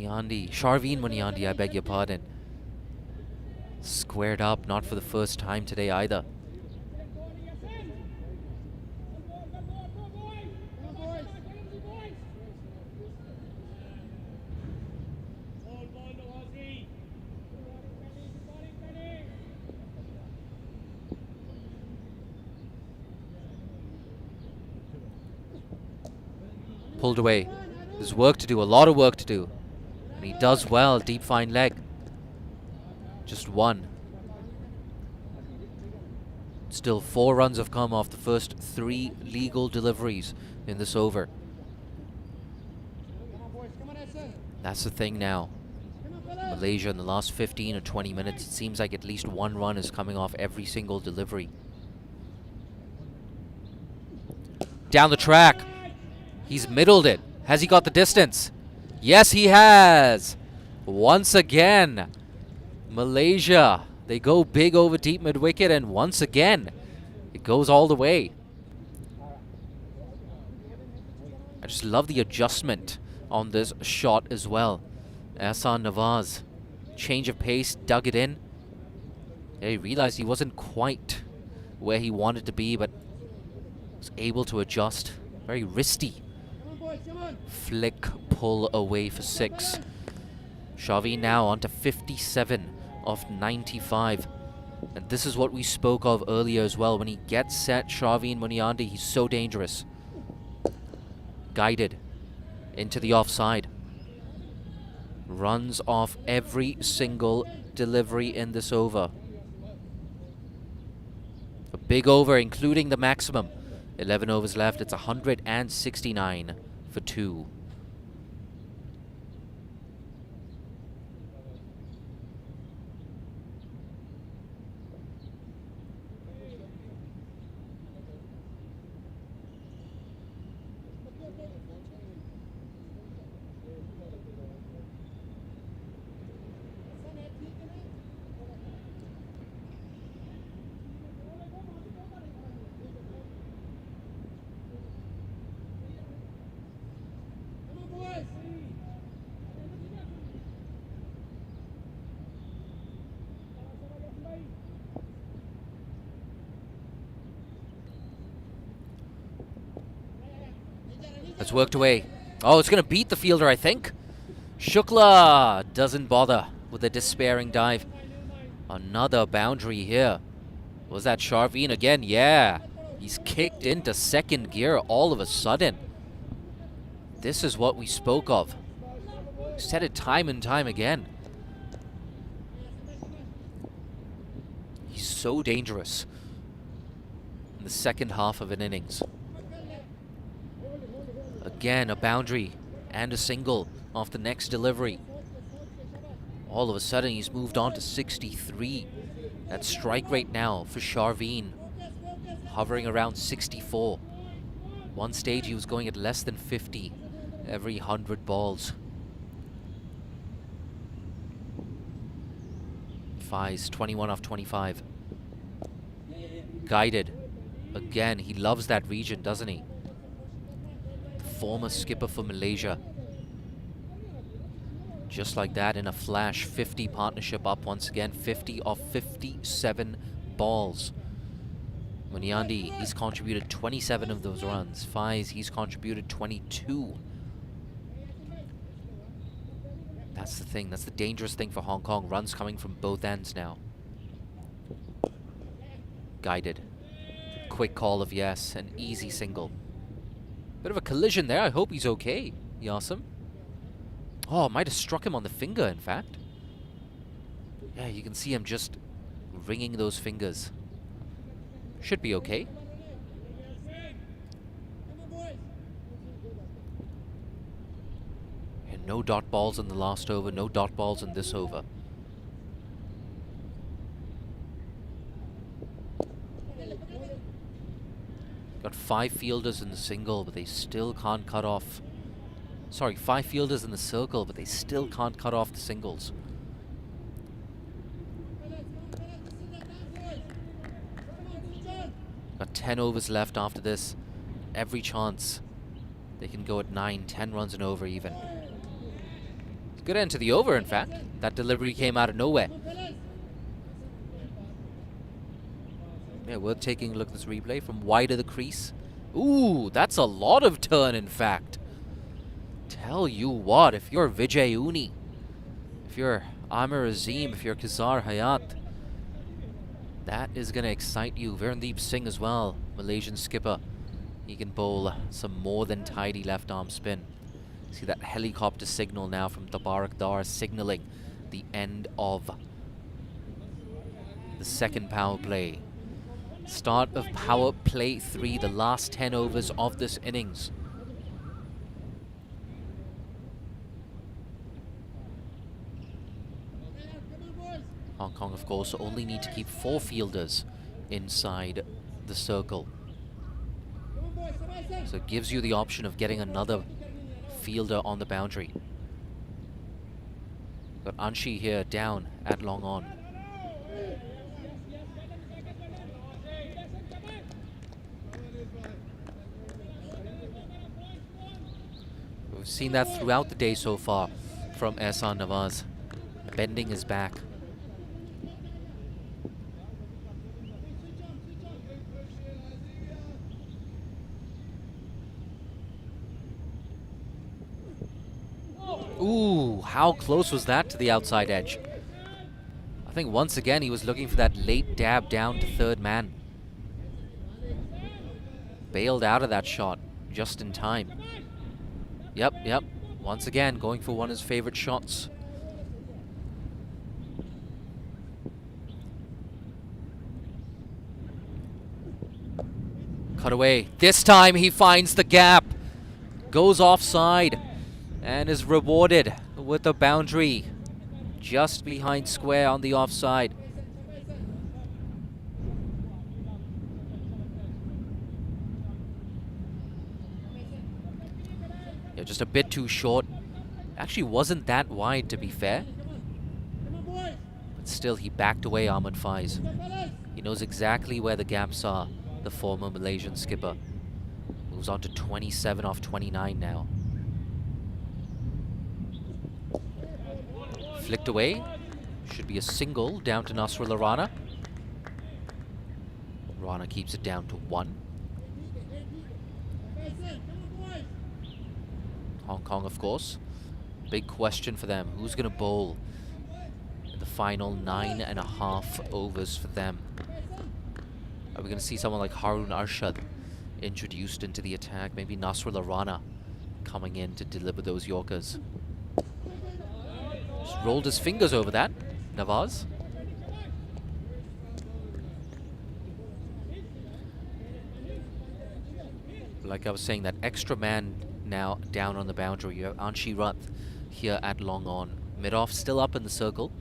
Sharveen Muniandi, I beg your pardon. Squared up, not for the first time today either. Pulled away. There's work to do, a lot of work to do. And he does well, deep fine leg. Just one. Still 4 runs have come off the first 3 legal deliveries in this over. That's the thing now. Malaysia in the last 15 or 20 minutes, it seems like at least 1 run is coming off every single delivery. Down the track. He's middled it. Has he got the distance? Yes, he has. Once again, Malaysia. They go big over deep mid-wicket, and once again, it goes all the way. I just love the adjustment on this shot as well. Ahsan Nawaz, change of pace, dug it in. Yeah, he realized he wasn't quite where he wanted to be, but was able to adjust. Very wristy. Flick, pull away for 6. Sharveen now on to 57 of 95. And this is what we spoke of earlier as well. When he gets set, Sharveen Muniandi, he's so dangerous. Guided into the offside. Runs off every single delivery in this over. A big over, including the maximum. 11 overs left. It's 169 for 2. It's worked away. Oh, it's going to beat the fielder, I think. Shukla doesn't bother with a despairing dive. Another boundary here. Was that Sharveen again? Yeah. He's kicked into second gear all of a sudden. This is what we spoke of. We said it time and time again. He's so dangerous in the second half of an innings. Again, a boundary and a single off the next delivery. All of a sudden, he's moved on to 63. That strike rate now for Sharveen, hovering around 64. One stage, he was going at less than 50 every 100 balls. Fies, 21 off 25. Guided. Again, he loves that region, doesn't he? Former skipper for Malaysia. Just like that, in a flash, 50 partnership up once again. 50 of 57 balls. Muniandi, he's contributed 27 of those runs. Fies, he's contributed 22. That's the thing. That's the dangerous thing for Hong Kong. Runs coming from both ends now. Guided. Quick call of yes. An easy single. Bit of a collision there. I hope he's okay, Yasim. Oh, might have struck him on the finger, in fact. Yeah, you can see him just wringing those fingers. Should be okay. And no dot balls in the last over, no dot balls in this over. Got 5 fielders in the single, but they still can't cut off. Sorry, 5 fielders in the circle, but they still can't cut off the singles. Got 10 overs left after this. Every chance they can go at 9, 10 runs and over even. Good end to the over, in fact. That delivery came out of nowhere. Yeah, worth taking a look at this replay from wide of the crease. Ooh, that's a lot of turn, in fact. Tell you what, if you're Vijay Uni, if you're Amir Azim, if you're Kazar Hayat, that is going to excite you. Virendeep Singh as well, Malaysian skipper. He can bowl some more than tidy left arm spin. See that helicopter signal now from Tabarak Dar signaling the end of the second power play. Start of power play 3, the last 10 overs of this innings. Hong Kong, of course, only need to keep 4 fielders inside the circle. So it gives you the option of getting another fielder on the boundary. Got Anshi here down at long on. We've seen that throughout the day so far from Ehsan Nawaz. Bending his back. Ooh, how close was that to the outside edge? I think once again he was looking for that late dab down to third man. Bailed out of that shot just in time. Yep. Once again going for one of his favorite shots. Cut away. This time he finds the gap. Goes offside. And is rewarded with a boundary just behind square on the offside. Yeah, just a bit too short. Actually wasn't that wide, to be fair. But still, he backed away Ahmed Faiz. He knows exactly where the gaps are, the former Malaysian skipper. Moves on to 27 off 29 now. Flicked away. Should be a single down to Nasrullah Rana. Rana keeps it down to 1. Hong Kong, of course. Big question for them. Who's going to bowl in the final 9.5 overs for them? Are we going to see someone like Harun Arshad introduced into the attack? Maybe Nasrullah Rana coming in to deliver those Yorkers. Just rolled his fingers over that, Nawaz. Like I was saying, that extra man now down on the boundary. You have Anshi Rath here at long on. Mid-off still up in the circle.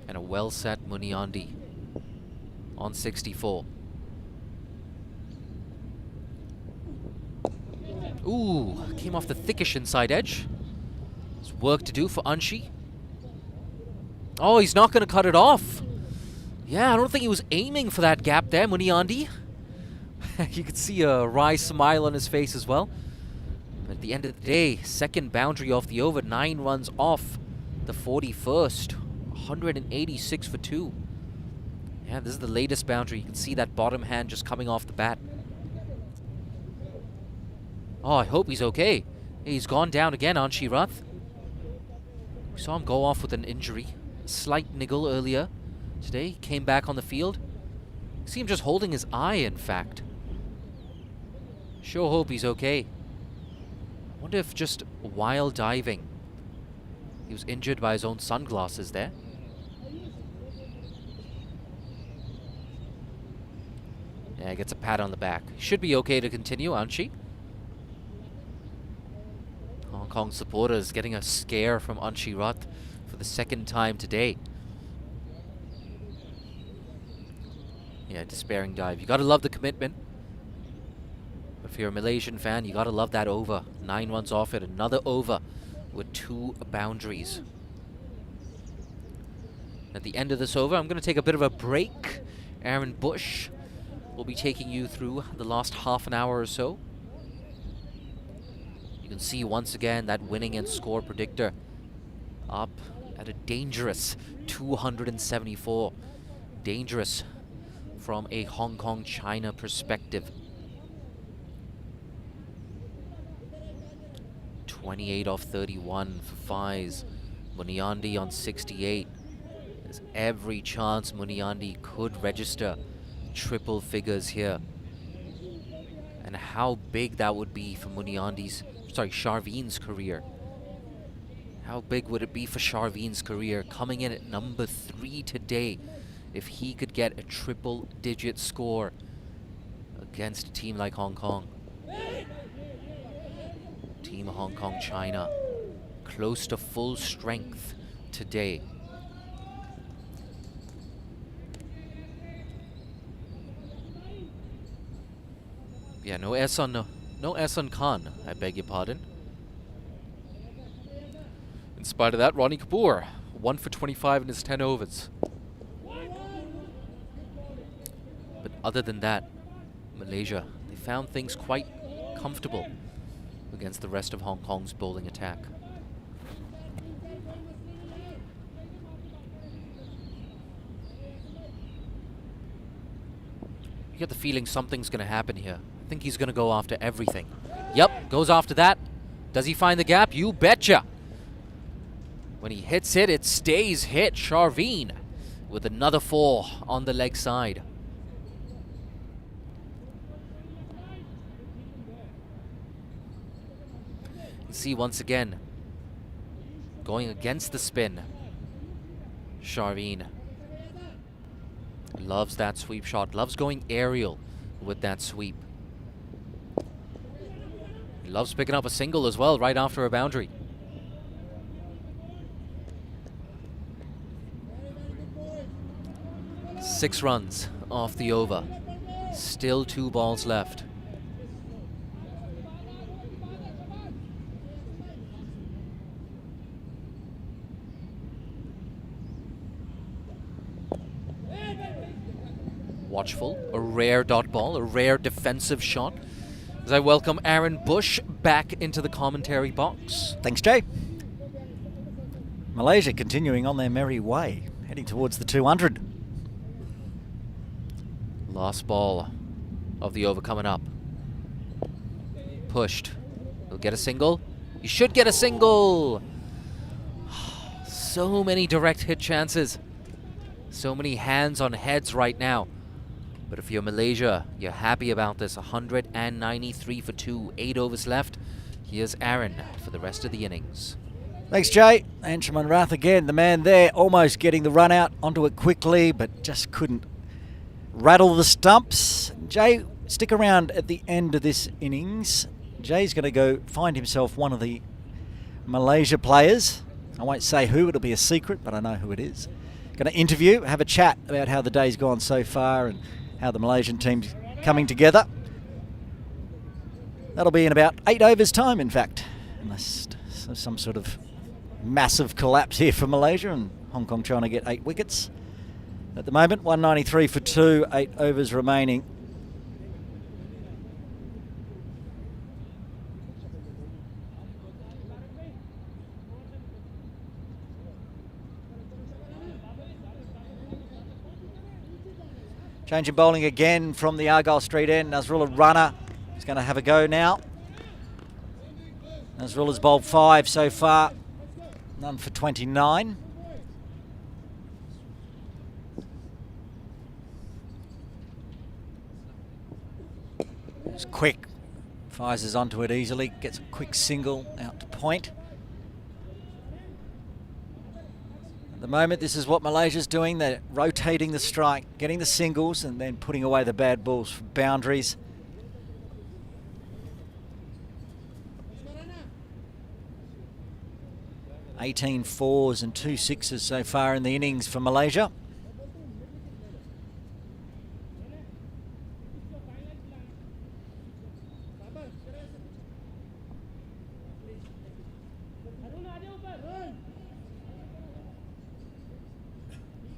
And a well-set Muniandi on 64. Ooh, came off the thickish inside edge. There's work to do for Anshi. Oh, he's not going to cut it off. Yeah, I don't think he was aiming for that gap there, Muniandi. You could see a wry smile on his face as well. But at the end of the day, second boundary off the over, 9 runs off the 41st. 186 for 2. Yeah, this is the latest boundary. You can see that bottom hand just coming off the bat. Oh, I hope he's okay. He's gone down again, Anshi Rath. We saw him go off with an injury. A slight niggle earlier today. Came back on the field. See him just holding his eye, in fact. Sure hope he's okay. Wonder if just while diving, he was injured by his own sunglasses there. Yeah, gets a pat on the back. Should be okay to continue, Anshi. Hong Kong supporters getting a scare from Anshi Rath for the second time today. Yeah, despairing dive. You gotta love the commitment. But if you're a Malaysian fan, you gotta love that over. 9 runs off it, another over with 2 boundaries. At the end of this over, I'm gonna take a bit of a break. Aaron Bush will be taking you through the last half an hour or so. You can see once again that winning and score predictor up at a dangerous 274. Dangerous from a Hong Kong China perspective. 28 off 31 for Faiz. Muniandi on 68. There's every chance Muniandi could register triple figures here. And how big that would be for Sharveen's career. How big would it be for Sharveen's career coming in at number 3 today if he could get a triple-digit score against a team like Hong Kong? Team Hong Kong China close to full strength today. Yeah, no Ehsan Khan, I beg your pardon. In spite of that, Ronnie Kapoor, 1 for 25 in his 10 overs. But other than that, Malaysia, they found things quite comfortable against the rest of Hong Kong's bowling attack. You get the feeling something's going to happen here. I think he's going to go after everything. Yep, goes after that. Does he find the gap? You betcha. When he hits it, it stays hit. Sharveen with another 4 on the leg side. You see once again, going against the spin. Sharveen loves that sweep shot, loves going aerial with that sweep. He loves picking up a single as well right after a boundary. Six runs off the over. Still 2 balls left. Watchful, a rare dot ball, a rare defensive shot. As I welcome Aaron Bush back into the commentary box. Thanks, Jay. Malaysia continuing on their merry way, heading towards the 200. Last ball of the over coming up. Pushed. He'll get a single. He should get a single. So many direct hit chances. So many hands on heads right now. But if you're Malaysia, you're happy about this. 193 for 2, 8 overs left. Here's Aaron for the rest of the innings. Thanks, Jay. Anshuman Rath again, the man there, almost getting the run out onto it quickly, but just couldn't rattle the stumps. Jay, stick around at the end of this innings. Jay's going to go find himself one of the Malaysia players. I won't say who, it'll be a secret, but I know who it is. Going to interview, have a chat about how the day's gone so far and how the Malaysian team's coming together. That'll be in about 8 overs time, in fact, unless some sort of massive collapse here for Malaysia and Hong Kong trying to get 8 wickets. At the moment, 193 for 2, 8 overs remaining. Change in bowling again from the Argyle Street end. Nazrullah runner. He's going to have a go now. Nazrullah's bowled 5 so far. None for 29. It's quick. Fires onto it easily. Gets a quick single out to point. At the moment, this is what Malaysia's doing. They're rotating the strike, getting the singles, and then putting away the bad balls for boundaries. $18 4s and 2 6s so far in the innings for Malaysia.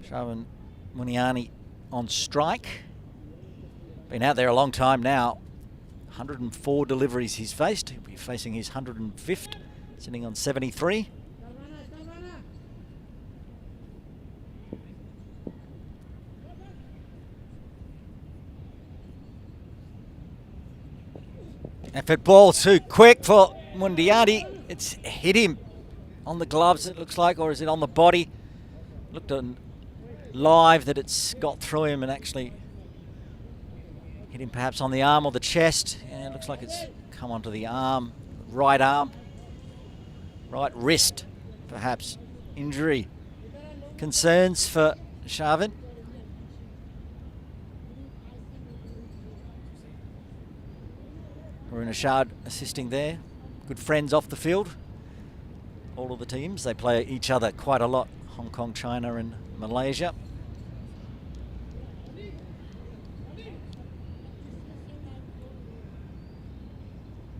Shravan Muniani on strike. Been out there a long time now. 104 deliveries he's faced. He'll be facing his 105th, sitting on 73. Effort ball too quick for Mundiati. It's hit him on the gloves, it looks like, or is it on the body? Looked on live that it's got through him and actually hit him perhaps on the arm or the chest. And it looks like it's come onto the arm, right wrist, perhaps. Injury concerns for Shavin. Aruna Shard assisting there. Good friends off the field. All of the teams, they play each other quite a lot. Hong Kong, China and Malaysia.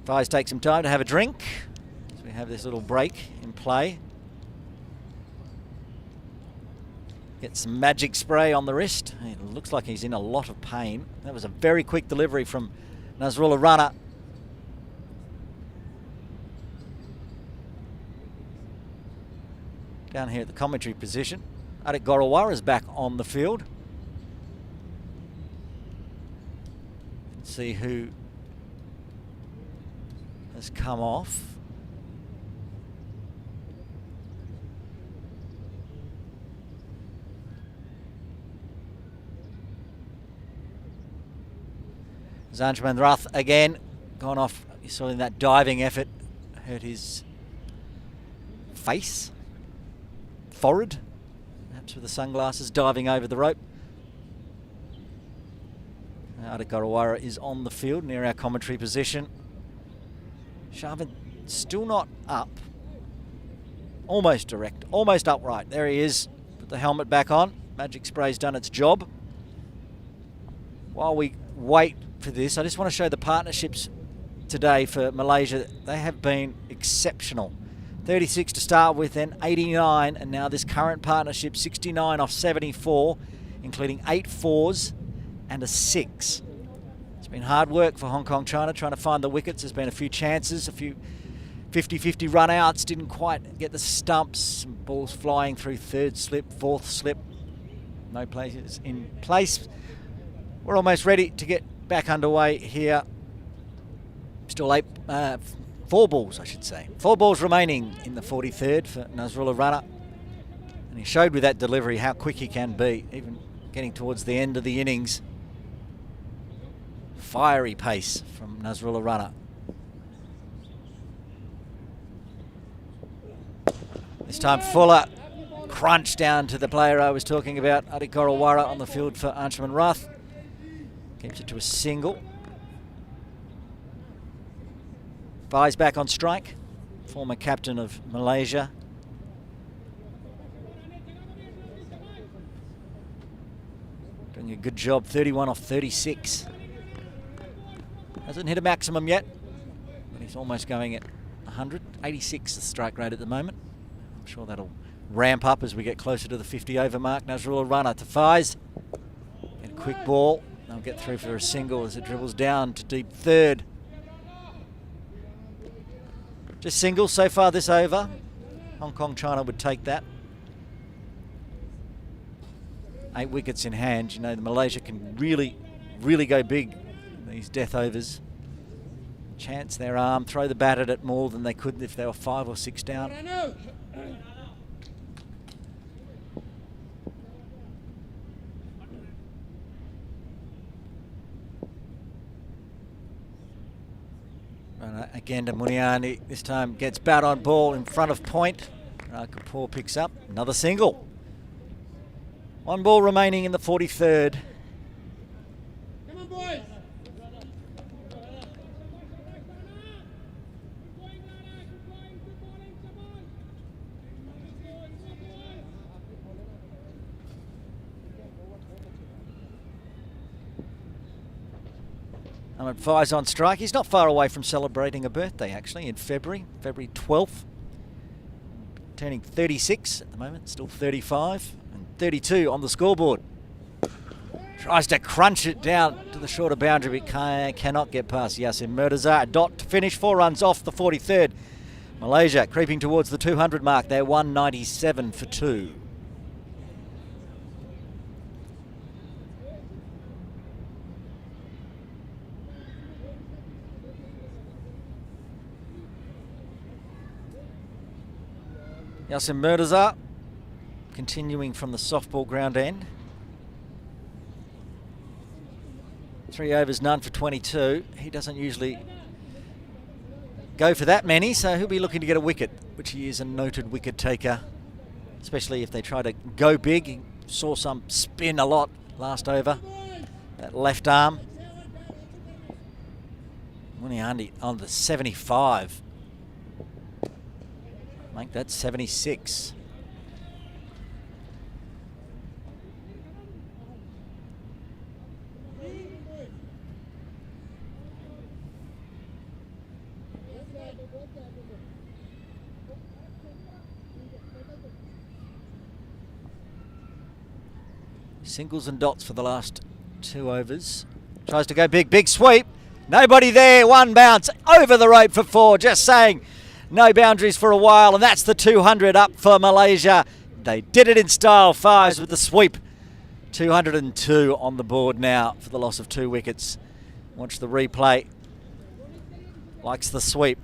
Fires take some time to have a drink as we have this little break in play. Get some magic spray on the wrist. It looks like he's in a lot of pain. That was a very quick delivery from Nasrullah Rana. Down here at the commentary position, Adik Gorawara is back on the field. Let's see who has come off. Zanjaman Rath again, gone off. You saw in that diving effort, hurt his face, forehead, perhaps with the sunglasses, diving over the rope. Adik Gorawara is on the field near our commentary position. Shavin still not up. Almost direct, almost upright. There he is. Put the helmet back on. Magic spray's done its job. While we wait for this, I just want to show the partnerships today for Malaysia. They have been exceptional. 36 to start with, then 89, and now this current partnership, 69 off 74, including 8 fours and a 6. It's been hard work for Hong Kong China trying to find the wickets. There's been a few chances, a few 50-50 run outs, didn't quite get the stumps. Some balls flying through third slip, fourth slip. No places in place. We're almost ready to get back underway here. Still 4 balls, I should say. 4 balls remaining in the 43rd for Nasrullah Rana. And he showed with that delivery how quick he can be, even getting towards the end of the innings. Fiery pace from Nasrullah Rana. This time Fuller crunch down to the player I was talking about, Adik Gorawara, on the field for Anshuman Rath. Keeps it to a single. Bai's back on strike, former captain of Malaysia. Doing a good job, 31 off 36. Hasn't hit a maximum yet, but he's almost going at 100. 86 the strike rate at the moment. I'm sure that'll ramp up as we get closer to the 50 over mark. Nasrullah Rana to Faiz. Get a quick ball. They'll get through for a single as it dribbles down to deep third. Just singles so far this over. Hong Kong China would take that. 8 wickets in hand. You know, the Malaysia can really go big in these death overs. Chance their arm, throw the bat at it more than they could if they were 5 or 6 down. Again to Muniani, this time gets bat on ball in front of point. Kapoor picks up another single. 1 ball remaining in the 43rd. Come on, boys. Ahmed Faiz on strike. He's not far away from celebrating a birthday, actually, in February 12th. Turning 36 at the moment, still 35 and 32 on the scoreboard. Tries to crunch it down to the shorter boundary, but cannot get past Yassin Murtaza. A dot to finish, 4 runs off the 43rd. Malaysia creeping towards the 200 mark. They're 197 for 2. Yassin Murtaza continuing from the softball ground end. 3 overs, none for 22. He doesn't usually go for that many, so he'll be looking to get a wicket, which he is a noted wicket taker, especially if they try to go big. He saw some spin a lot last over. That left arm. Muniandi on the 75. I think that's 76. Singles and dots for the last 2 overs. Tries to go big, big sweep. Nobody there, 1 bounce over the rope for 4. Just saying, no boundaries for a while, and that's the 200 up for Malaysia. They did it in style, 5s with the sweep. 202 on the board now for the loss of 2 wickets. Watch the replay. Likes the sweep.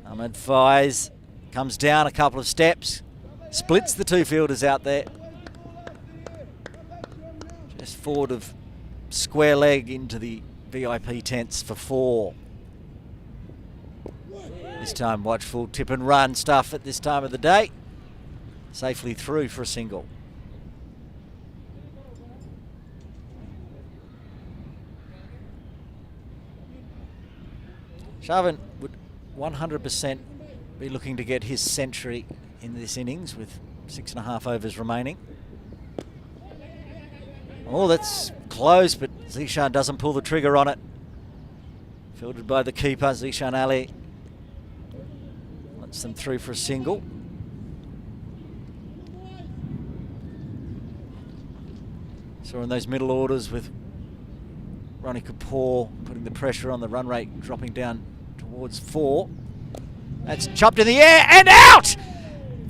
Ahmed Faiz comes down a couple of steps, splits the 2 fielders out there. Just forward of square leg into the VIP tents for 4. This time watchful tip and run stuff at this time of the day. Safely through for a single. Sharvin would 100% be looking to get his century in this innings with 6.5 overs remaining. Oh, that's close, but Zishan doesn't pull the trigger on it. Fielded by the keeper, Zishan Ali. Lets them through for a single. So in those middle orders with Ronnie Kapoor putting the pressure on, the run rate dropping down towards 4. That's chopped in the air and out!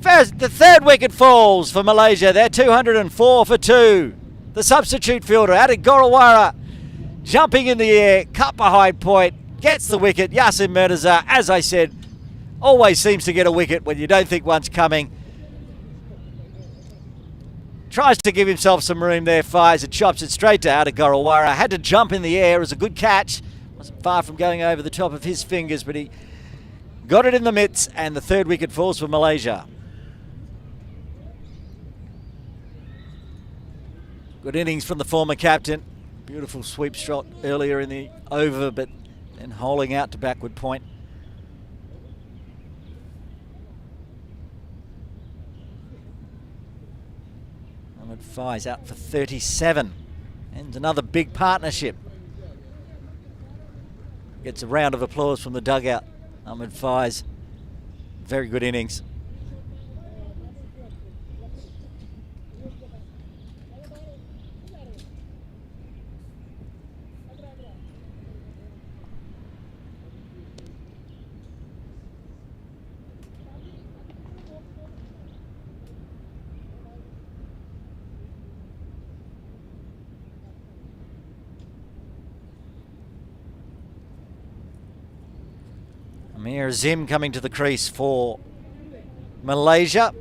First, the 3rd wicket falls for Malaysia. They're 204 for 2. The substitute fielder, Adi Gorawara, jumping in the air, cut behind point, gets the wicket. Yassin Murtaza, as I said, always seems to get a wicket when you don't think one's coming. Tries to give himself some room there, fires and chops it straight to Adi Gorawara. Had to jump in the air. It was a good catch. Wasn't far from going over the top of his fingers, but he got it in the mitts, and the 3rd wicket falls for Malaysia. Good innings from the former captain. Beautiful sweep shot earlier in the over, but then holing out to backward point. Ahmed Faiz out for 37. And another big partnership. Gets a round of applause from the dugout. Ahmed Faiz, very good innings. Amir Zim coming to the crease for Malaysia.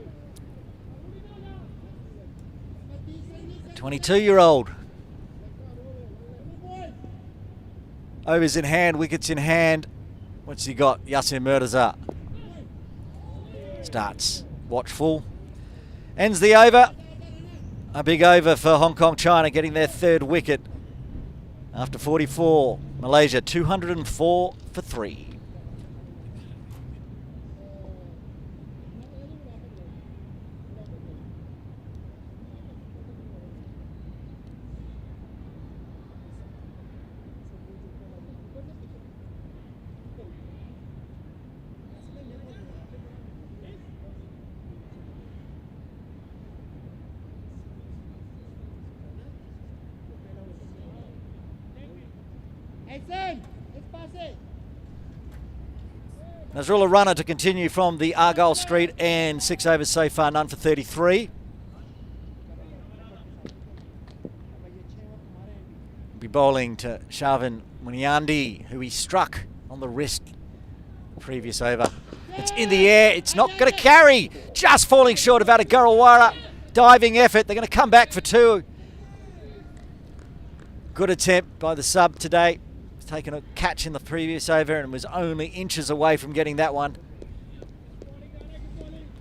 A 22-year-old. Overs in hand, wickets in hand. What's he got? Yassin Murtaza. Starts watchful. Ends the over. A big over for Hong Kong China, getting their 3rd wicket after 44. Malaysia 204 for 3. Nasrullah runner to continue from the Argyle Street, and 6 overs so far, none for 33. Be bowling to Shavin Muniandi, who he struck on the wrist the previous over. It's in the air, it's not going to carry, just falling short of Adagarawara. Diving effort, they're going to come back for 2. Good attempt by the sub today. He's taken a catch in the previous over and was only inches away from getting that one.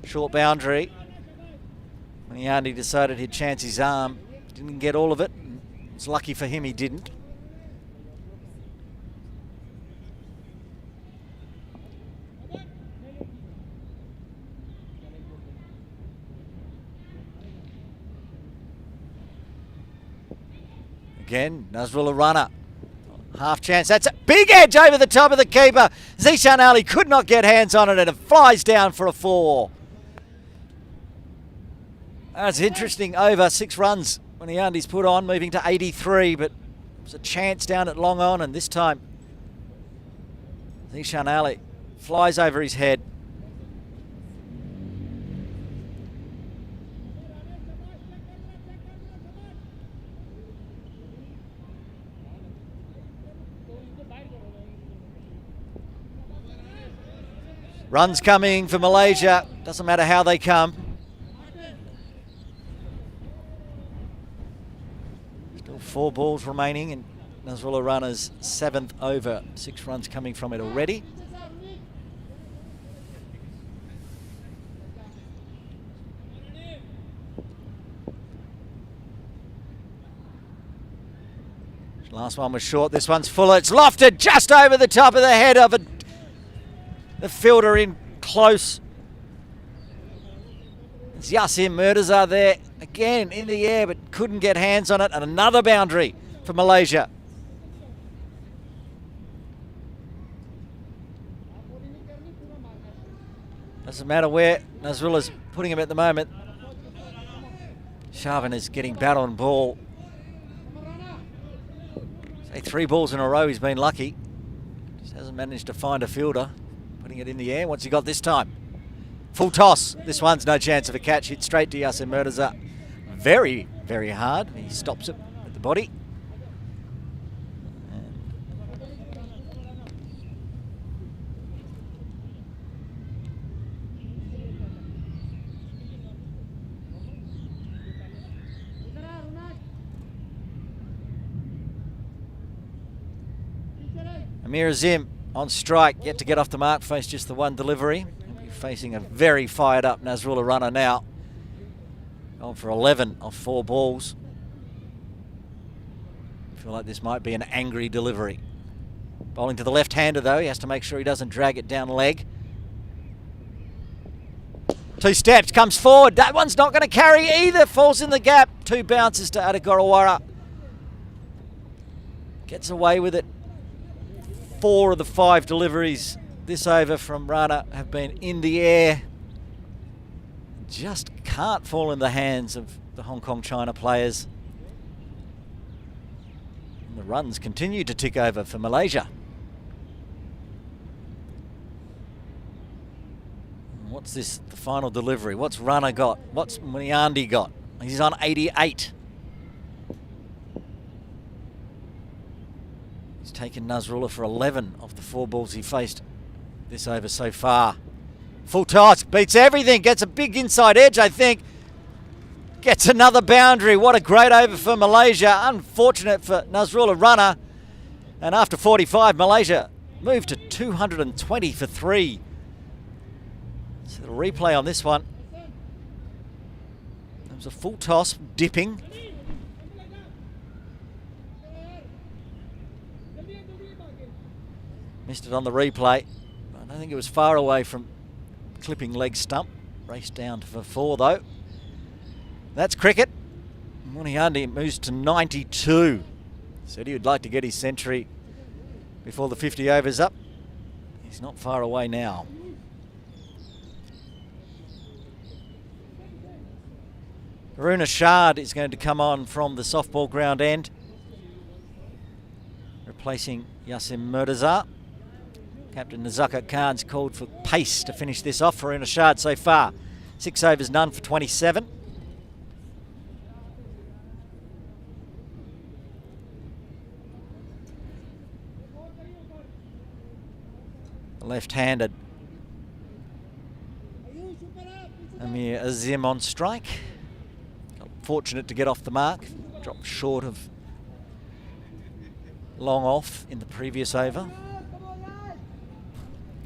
Short boundary. Muniandi decided he'd chance his arm. Didn't get all of it. It's lucky for him he didn't. Again, Nasrullah runner. Half chance. That's a big edge over the top of the keeper. Zishan Ali could not get hands on it, and it flies down for a 4. That's interesting over. 6 runs when the Andy's put on, moving to 83, but it was a chance down at long on, and this time Zishan Ali flies over his head. Runs coming for Malaysia, doesn't matter how they come. Still 4 balls remaining in Nasrullah runner's 7th over. 6 runs coming from it already. Last one was short, this one's fuller. It's lofted just over the top of the head of the fielder in close. It's Yasim Murtaza there, again in the air, but couldn't get hands on it. And another boundary for Malaysia. Doesn't matter where Nasrullah's putting him at the moment. Shavin is getting bat on ball. Say 3 balls in a row, he's been lucky. Just hasn't managed to find a fielder. Putting it in the air. What's he got this time? Full toss. This one's no chance of a catch. Hit straight to Yasin Murtaza. Very, very hard. He stops it with the body. Amir Azim on strike, yet to get off the mark, faced just the one delivery. He'll be facing a very fired up Nasrullah runner now. Gone for 11 off 4 balls. I feel like this might be an angry delivery. Bowling to the left-hander though, he has to make sure he doesn't drag it down leg. 2 steps, comes forward, that one's not going to carry either, falls in the gap. 2 bounces to Adagarawara. Gets away with it. 4 of the 5 deliveries this over from Rana have been in the air. Just can't fall in the hands of the Hong Kong-China players. And the runs continue to tick over for Malaysia. What's this, the final delivery? What's Rana got? What's Muniandi got? He's on 88. He's taken Nasrullah for 11 of the 4 balls he faced this over so far. Full toss, beats everything, gets a big inside edge, I think. Gets another boundary. What a great over for Malaysia. Unfortunate for Nasrullah runner. And after 45, Malaysia moved to 220 for 3. So the replay on this one. It was a full toss, dipping. Missed it on the replay. I don't think it was far away from clipping leg stump. Raced down for 4 though. That's cricket. Muniandi moves to 92. Said he would like to get his century before the 50 overs up. He's not far away now. Aruna Shard is going to come on from the softball ground end. replacing Yasim Murtaza. Captain Nazakat Khan's called for pace to finish this off. Haroon Ashad so far, 6 overs, none for 27. The left-handed Amir Azim on strike. Fortunate to get off the mark. Dropped short of long off in the previous over.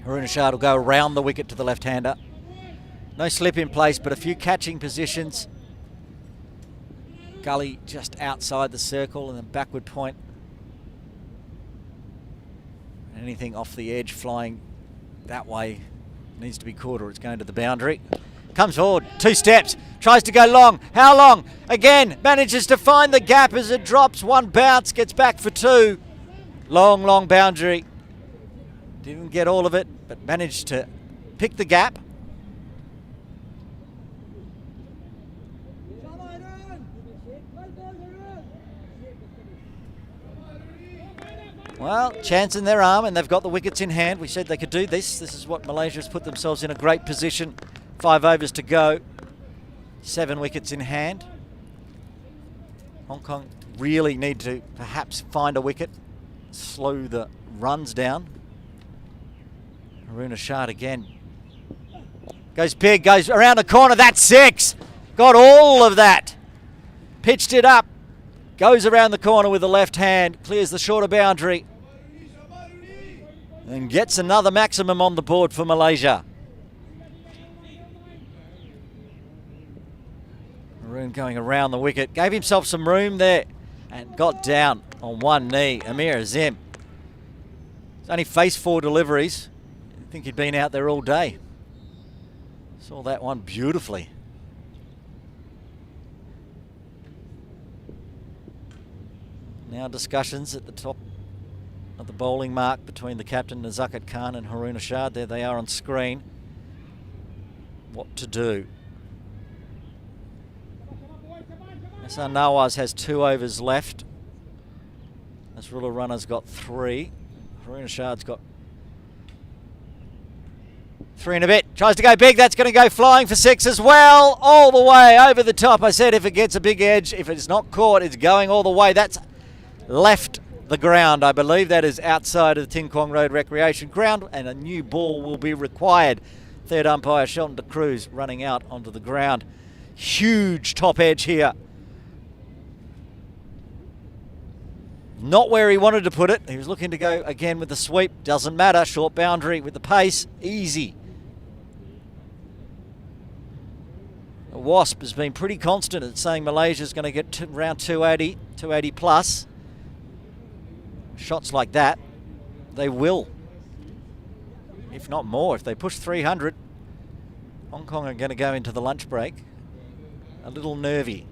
Haroon Ashad will go around the wicket to the left-hander. No slip in place, but a few catching positions. Gully just outside the circle and then backward point. Anything off the edge flying that way needs to be caught or it's going to the boundary. Comes forward, 2 steps, tries to go long. How long? Again, manages to find the gap as it drops. 1 bounce, gets back for 2. Long, long boundary. Didn't get all of it, but managed to pick the gap. Well, chance in their arm, and they've got the wickets in hand. We said they could do this. This is what Malaysia has put themselves in a great position. 5 overs to go. 7 wickets in hand. Hong Kong really need to perhaps find a wicket, slow the runs down. Haroon Ashad again. Goes big, goes around the corner. That's 6. Got all of that. Pitched it up. Goes around the corner with the left hand. Clears the shorter boundary. And gets another maximum on the board for Malaysia. Haroon going around the wicket. Gave himself some room there. And got down on one knee. Amir Azim. He's only faced 4 deliveries. I think he'd been out there all day. Saw that one beautifully. Now discussions at the top of the bowling mark between the captain Nazakat Khan and Haroon Ashad. There they are on screen. What to do? Hassan Nawaz has 2 overs left. Nasrullah Runner's got 3. Haroon Ashad's got 3 and a bit. Tries to go big. That's going to go flying for 6 as well. All the way over the top. I said if it gets a big edge, if it's not caught, it's going all the way. That's left the ground. I believe that is outside of the Tin Kwong Road Recreation Ground, and a new ball will be required. Third umpire Shelton de Cruz running out onto the ground. Huge top edge here. Not where he wanted to put it. He was looking to go again with the sweep. Doesn't matter. Short boundary with the pace. Easy. The Wasp has been pretty constant at saying Malaysia's going to get to around 280, 280 plus. Shots like that, they will. If not more, if they push 300, Hong Kong are going to go into the lunch break a little nervy.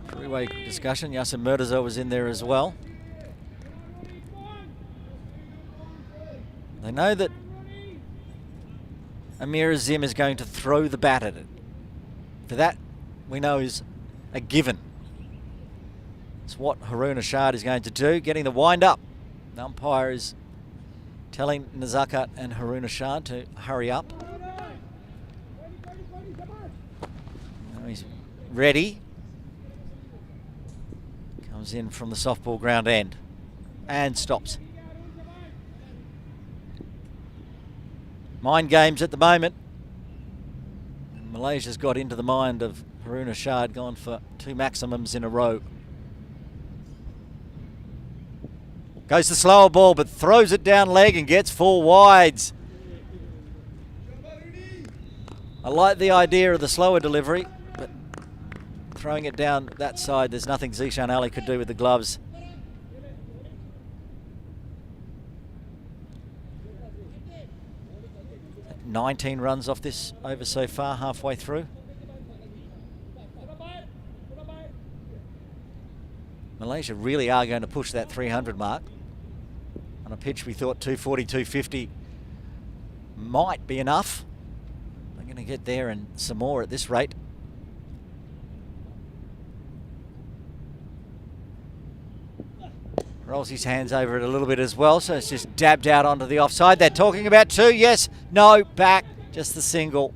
Three-way discussion. Yasin Murtaza was in there as well. They know that Amir Azim is going to throw the bat at it. For that, we know is a given. It's what Haroon Ashad is going to do, getting the wind up. The umpire is telling Nazakat and Haroon Ashad to hurry up. Now he's ready. Comes in from the softball ground end and stops. Mind games at the moment. Malaysia's got into the mind of Haroon Ashad, gone for 2 maximums in a row. Goes the slower ball, but throws it down leg and gets 4 wides. I like the idea of the slower delivery, but throwing it down that side, there's nothing Zishan Ali could do with the gloves. – 19 runs off this over so far, halfway through. Malaysia really are going to push that 300 mark. On a pitch we thought 240, 250 might be enough. They're going to get there and some more at this rate. Rolls his hands over it a little bit as well, so it's just dabbed out onto the offside. They're talking about 2, yes, no, back, just the single.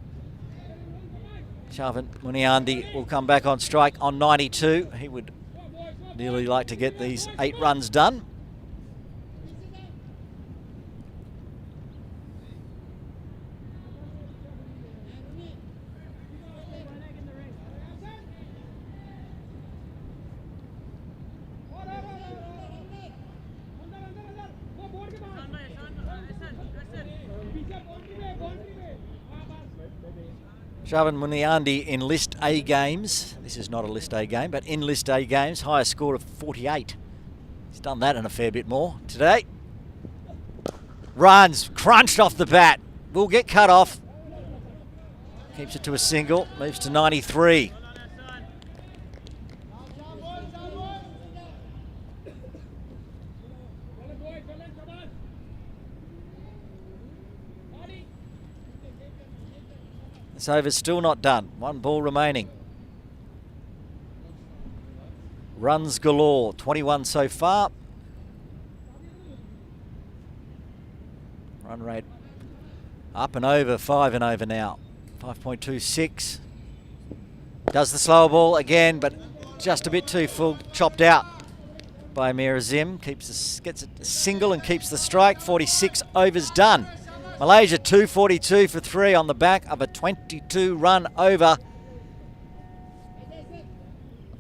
Sharvin Muniandi will come back on strike on 92. He would really like to get these 8 runs done. Sharvin Muniandi in List A games, this is not a List A game, but in List A games, highest score of 48. He's done that and a fair bit more today. Runs, crunched off the bat, will get cut off. Keeps it to a single, moves to 93. This over's still not done. 1 ball remaining. Runs galore. 21 so far. Run rate up and over. 5 and over now. 5.26. Does the slower ball again, but just a bit too full. Chopped out by Amir Azim. Gets it a single and keeps the strike. 46 overs done. Malaysia 242 for 3 on the back of a 22-run over.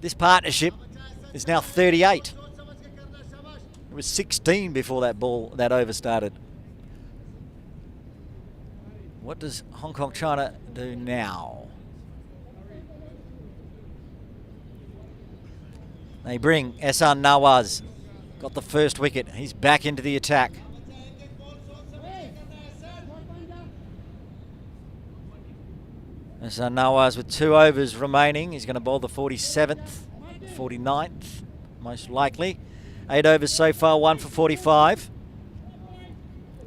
This partnership is now 38. It was 16 before that over started. What does Hong Kong China do now? They bring Ehsan Nawaz. Got the first wicket. He's back into the attack. Ehsan Nawaz with 2 overs remaining. He's going to bowl the 47th, 49th, most likely. 8 overs so far, 1 for 45.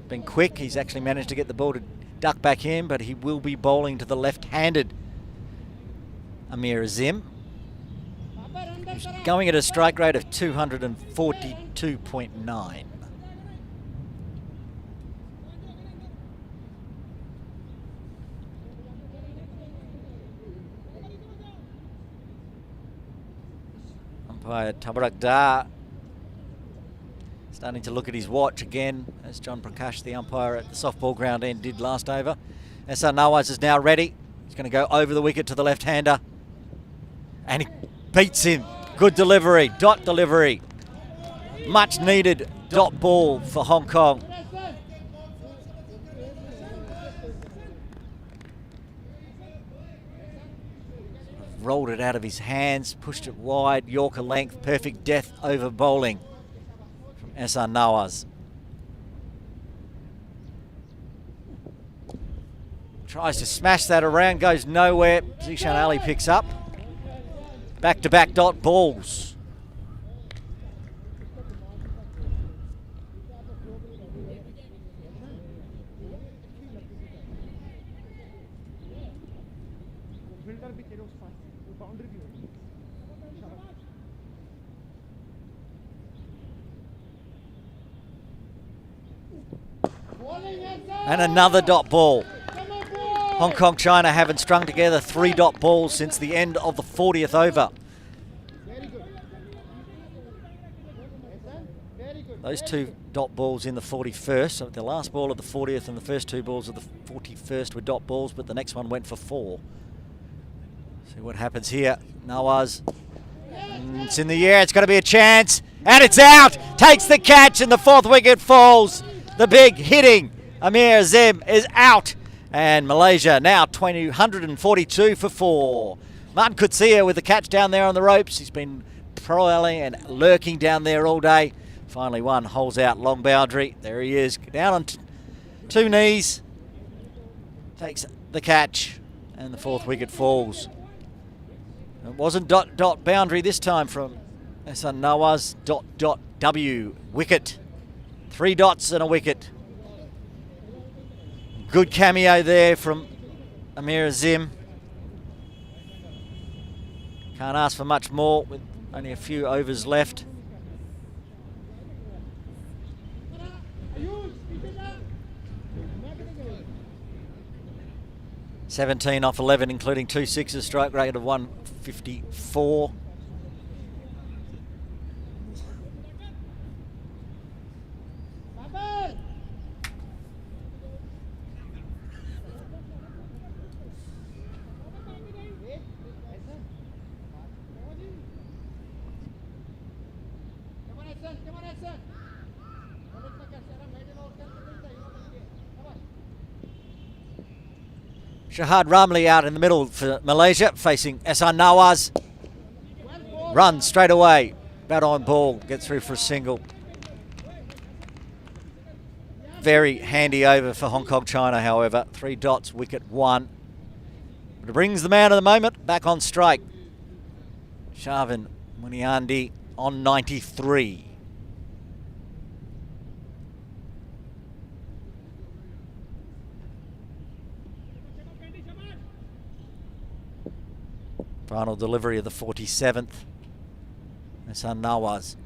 Been quick. He's actually managed to get the ball to duck back in, but he will be bowling to the left-handed Amir Azim. He's going at a strike rate of 242.9. Umpire Tabarak Dar starting to look at his watch again, as John Prakash, the umpire at the softball ground end, did last over. Ehsan Nawaz is now ready. He's going to go over the wicket to the left-hander. And he beats him. Good delivery, dot delivery. Much needed dot ball for Hong Kong. Rolled it out of his hands, pushed it wide, Yorker length, perfect death over bowling from Ehsan Nawaz. Tries to smash that around, goes nowhere. Zishan Ali picks up. Back-to-back dot balls. And another dot ball. Hong Kong China haven't strung together 3 dot balls since the end of the 40th over. Those 2 dot balls in the 41st, so the last ball of the 40th and the first 2 balls of the 41st were dot balls, but the next one went for 4. See what happens here. Nawaz, it's in the air, it's going to be a chance, and it's out! Takes the catch and the 4th wicket falls. The big hitting Amir Azim is out. And Malaysia now 142 for 4. Martin Kutsia with the catch down there on the ropes. He's been prowling and lurking down there all day. Finally one, holes out, long boundary. There he is, down on 2 knees. Takes the catch and the 4th wicket falls. It wasn't dot boundary this time from Ehsan Nawaz. W wicket. 3 dots and a wicket. Good cameo there from Amir Azim. Can't ask for much more with only a few overs left. 17 off 11, including 2 sixes, strike rate of 154. Shahad Ramli out in the middle for Malaysia, facing Ehsan Nawaz. Runs straight away. Bat on ball, gets through for a single. Very handy over for Hong Kong China, however. 3 dots, wicket 1. But it brings the man of the moment back on strike. Shavin Muniandi on 93. Final delivery of the 47th. Ehsan Nawaz.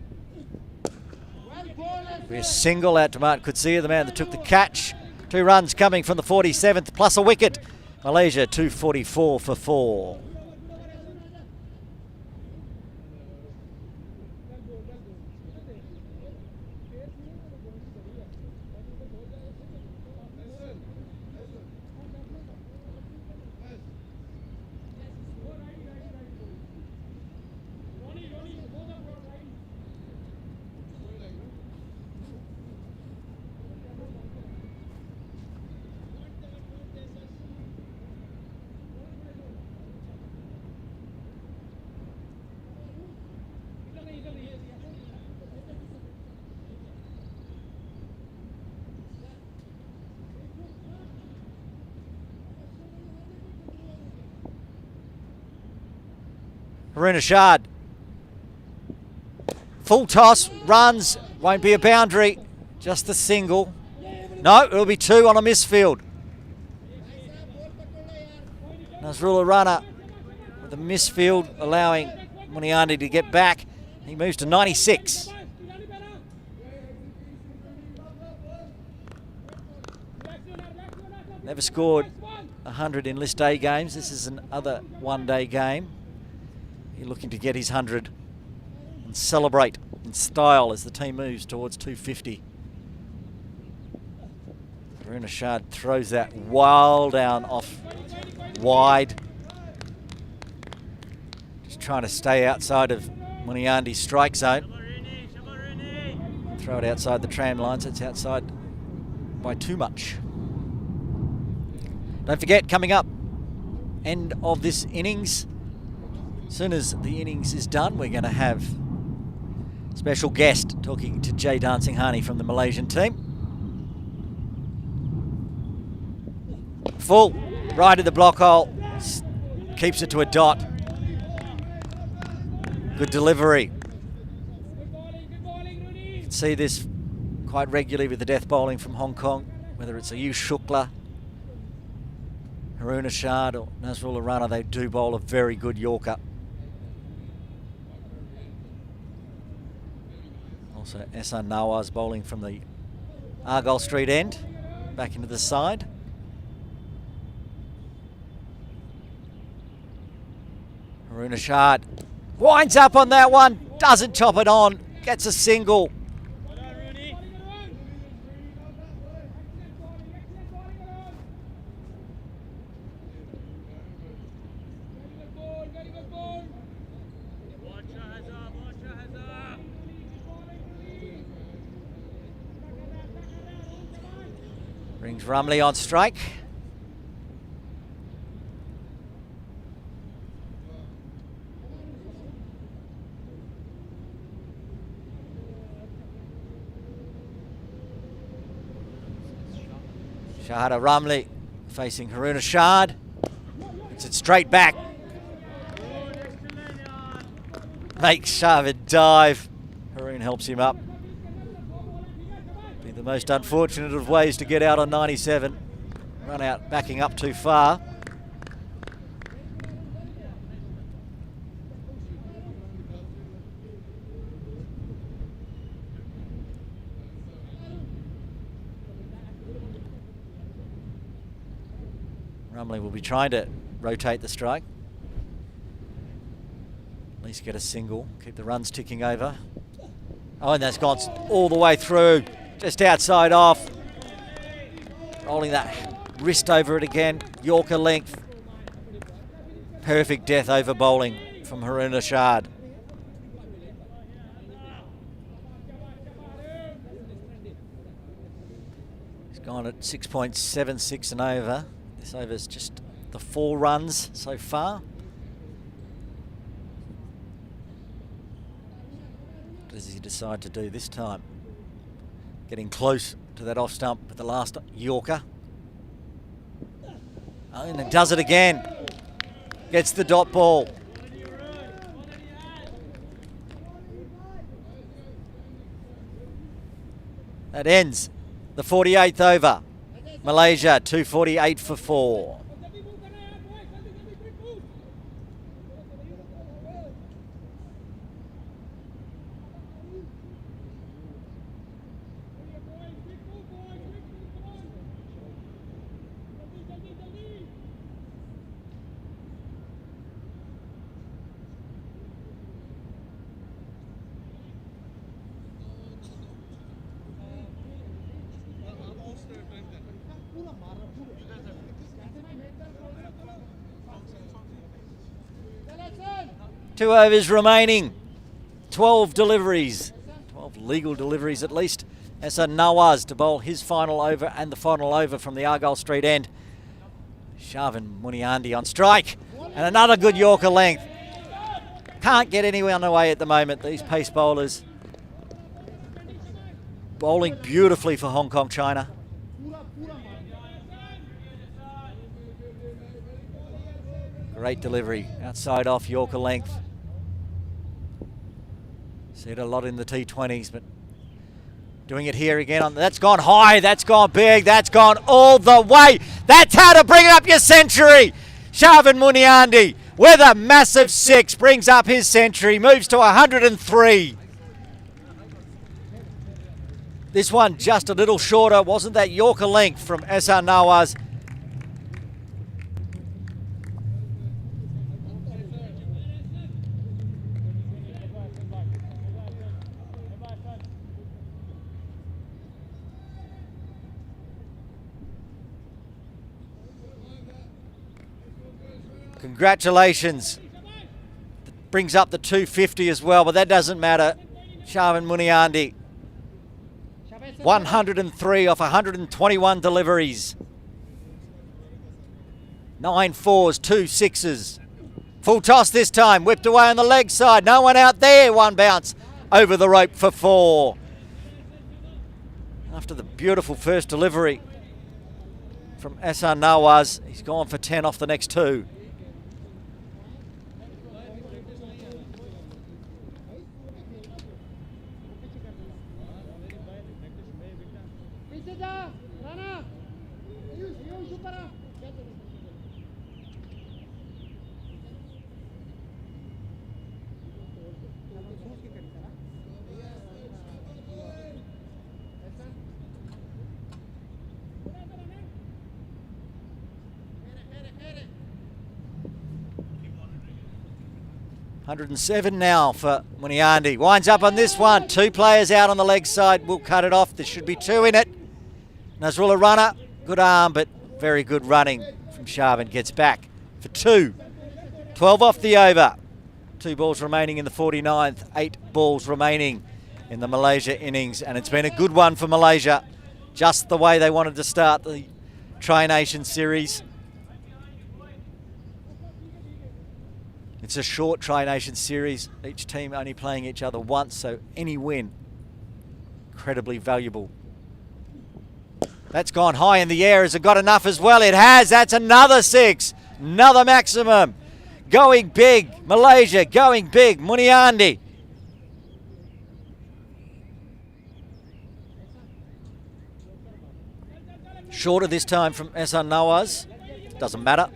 Be a single out to Martin Kutsia, the man that took the catch. 2 runs coming from the 47th, plus a wicket. Malaysia 244 for 4. Harun Ashad. Full toss, runs, won't be a boundary, just a single. No, it'll be 2 on a misfield. Nazrullah runner with a misfield, allowing Muniandi to get back. He moves to 96. Never scored 100 in list A games. This is another one-day game. He's looking to get his 100 and celebrate in style as the team moves towards 250. Harun Ashad throws that well down off wide. Just trying to stay outside of Muniandi's strike zone. Throw it outside the tram lines. It's outside by too much. Don't forget, coming up, end of this innings. As soon as the innings is done, we're going to have a special guest talking to Jay Dancing-Hani from the Malaysian team. Full, right at the block hole, keeps it to a dot. Good delivery. You can see this quite regularly with the death bowling from Hong Kong, whether it's Ayush Shukla, Harun Ashad or Nazrullah Rana, they do bowl a very good Yorker. Also Ehsan Nawaz bowling from the Argyle Street end, back into the side. Harun Ashad winds up on that one, doesn't chop it on, gets a single. Brings Rumley on strike. Shahada Rumley facing Harun Ashad. It's it straight back. Makes Shavin dive. Harun helps him up. Be the most unfortunate of ways to get out on 97. Run out backing up too far. Plumley will be trying to rotate the strike. At least get a single, keep the runs ticking over. Oh, and that's gone all the way through, just outside off. Rolling that wrist over it again, Yorker length. Perfect death over bowling from Haroon Ashad. He's gone at 6.76 and over. This over's just the 4 runs so far. What does he decide to do this time? Getting close to that off stump with the last Yorker. Oh, and it does it again. Gets the dot ball. That ends the 48th over. Malaysia 248 for 4. Two overs remaining. 12 deliveries. 12 legal deliveries at least. Esa Nawaz to bowl his final over and the final over from the Argyle Street end. Shavin Muniandi on strike. And another good Yorker length. Can't get anywhere on the way at the moment, these pace bowlers. Bowling beautifully for Hong Kong, China. Great delivery, outside off, Yorker length. See it a lot in the T20s, but doing it here again. That's gone high, that's gone big, that's gone all the way. That's how to bring up your century. Shavin Muniandi with a massive 6 brings up his century, moves to 103. This one just a little shorter, wasn't that Yorker length from Esa Nawaz. Congratulations. Brings up the 250 as well, but that doesn't matter. Shavin Muniandi, 103 off 121 deliveries. 9 4s, 2 6s. Full toss this time, whipped away on the leg side. No one out there, 1 bounce over the rope for 4. After the beautiful first delivery from Esa Nawaz, he's gone for 10 off the next 2. $107 now for Muniandi. Winds up on this one. 2 players out on the leg side. We'll cut it off. There should be 2 in it. Nasrullah runner. Good arm, but very good running from Shavin. Gets back for 2. 12 off the over. 2 balls remaining in the 49th. 8 balls remaining in the Malaysia innings. And it's been a good one for Malaysia. Just the way they wanted to start the Tri-Nation series. It's a short Tri-Nation series, each team only playing each other once, so any win, incredibly valuable. That's gone high in the air. Has it got enough as well? It has. That's another 6. Another maximum. Going big. Malaysia going big. Muniandi. Shorter this time from Esa Nawaz. Doesn't matter.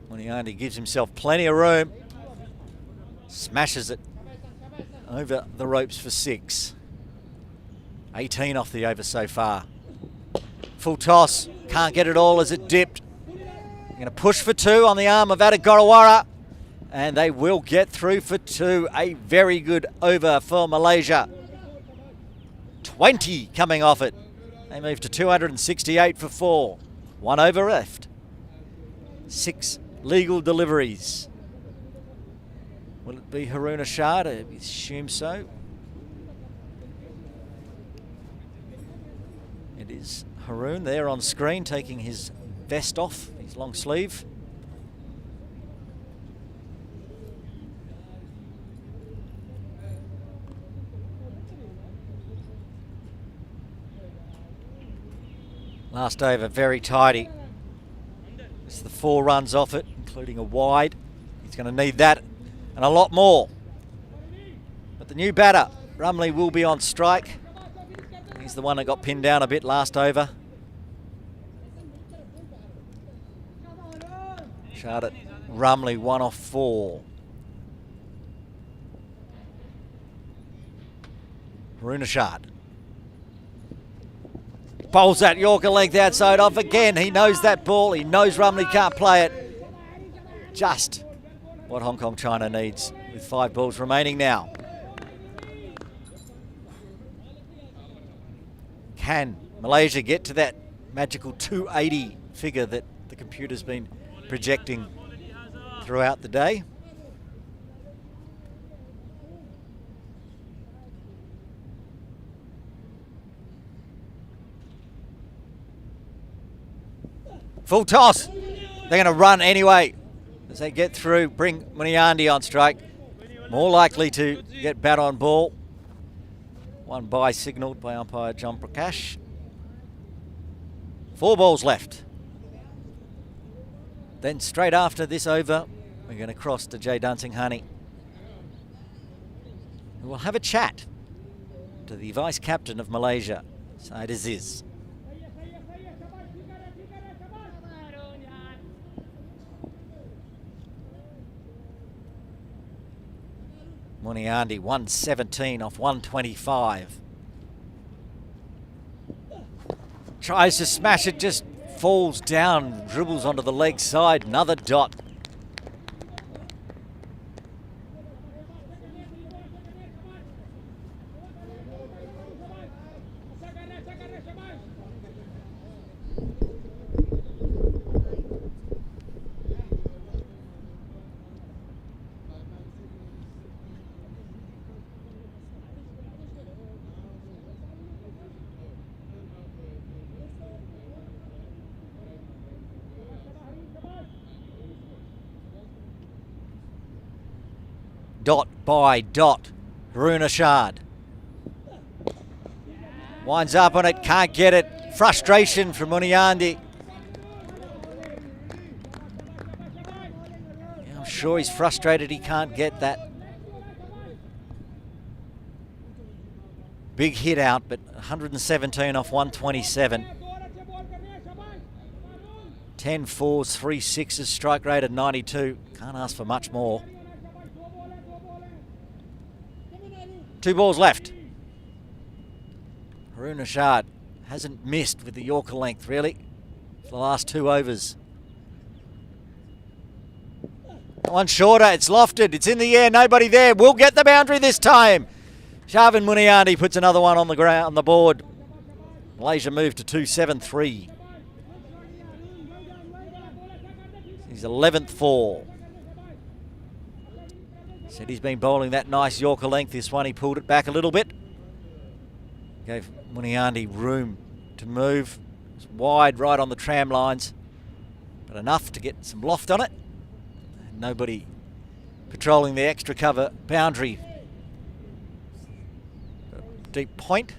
Muniandi gives himself plenty of room. Smashes it over the ropes for 6. 18 off the over so far. Full toss. can't get it all as it dipped. Going to push for 2 on the arm of Adagarawara, and they will get through for 2. A very good over for Malaysia. 20 coming off it. They move to 268 for 4. 1 over left. 6 legal deliveries. Will it be Haroon Ashad? I assume so. It is Haroon there on screen taking his vest off, his long sleeve. Last over, very tidy. It's the 4 runs off it, including a wide. He's going to need that and a lot more. But the new batter, Rumley, will be on strike. He's the one that got pinned down a bit last over. Charlotte Rumley 1 off 4. Haroon Ashad bowls that Yorker length outside off again. He knows that ball. He knows Rumley can't play it. Just what Hong Kong China needs with 5 balls remaining now. Can Malaysia get to that magical 280 figure that the computer's been projecting throughout the day? Full toss. They're going to run anyway as they get through, bring Muniandi on strike. More likely to get bat on ball. 1 bye signalled by umpire John Prakash. 4 balls left. Then straight after this over, we're going to cross to Jay Dancing Honey. We'll have a chat to the vice captain of Malaysia, Syed Aziz. Muniandi 117 off 125. Tries to smash it, just falls down, dribbles onto the leg side, another dot. Dot by dot, Haroon Ashad. Winds up on it, can't get it. Frustration from Muniandi. Yeah, I'm sure he's frustrated he can't get that big hit out, but 117 off 127. 10 fours, 3 sixes, strike rate at 92. Can't ask for much more. 2 balls left. Haroon Ashad hasn't missed with the Yorker length, really, for the last 2 overs. One shorter, it's lofted, it's in the air, nobody there. We'll get the boundary this time. Sharvin Muniandi puts another one on the ground, on the board. Malaysia move to 273. He's 11th for. Said he's been bowling that nice Yorker length. This one, he pulled it back a little bit. Gave Muniandi room to move. It's wide right on the tram lines, but enough to get some loft on it. And nobody patrolling the extra cover boundary. Deep point.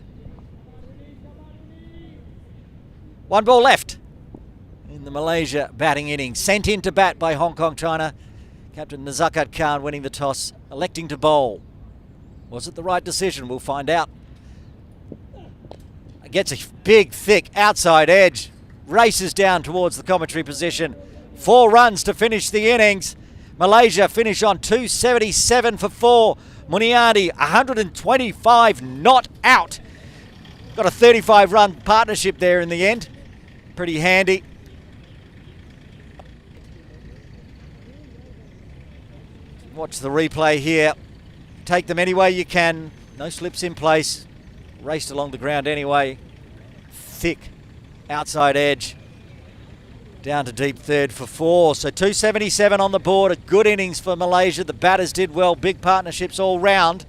1 ball left in the Malaysia batting innings. Sent in to bat by Hong Kong China. Captain Nazakat Khan winning the toss, electing to bowl. Was it the right decision? We'll find out. Gets a big, thick outside edge. Races down towards the commentary position. 4 runs to finish the innings. Malaysia finish on 277 for 4. Muniandi 125 not out. Got a 35-run partnership there in the end. pretty handy. Watch the replay here. Take them any way you can. No slips in place. Raced along the ground anyway. Thick outside edge. Down to deep third for 4. So 277 on the board. A good innings for Malaysia. The batters did well. Big partnerships all round.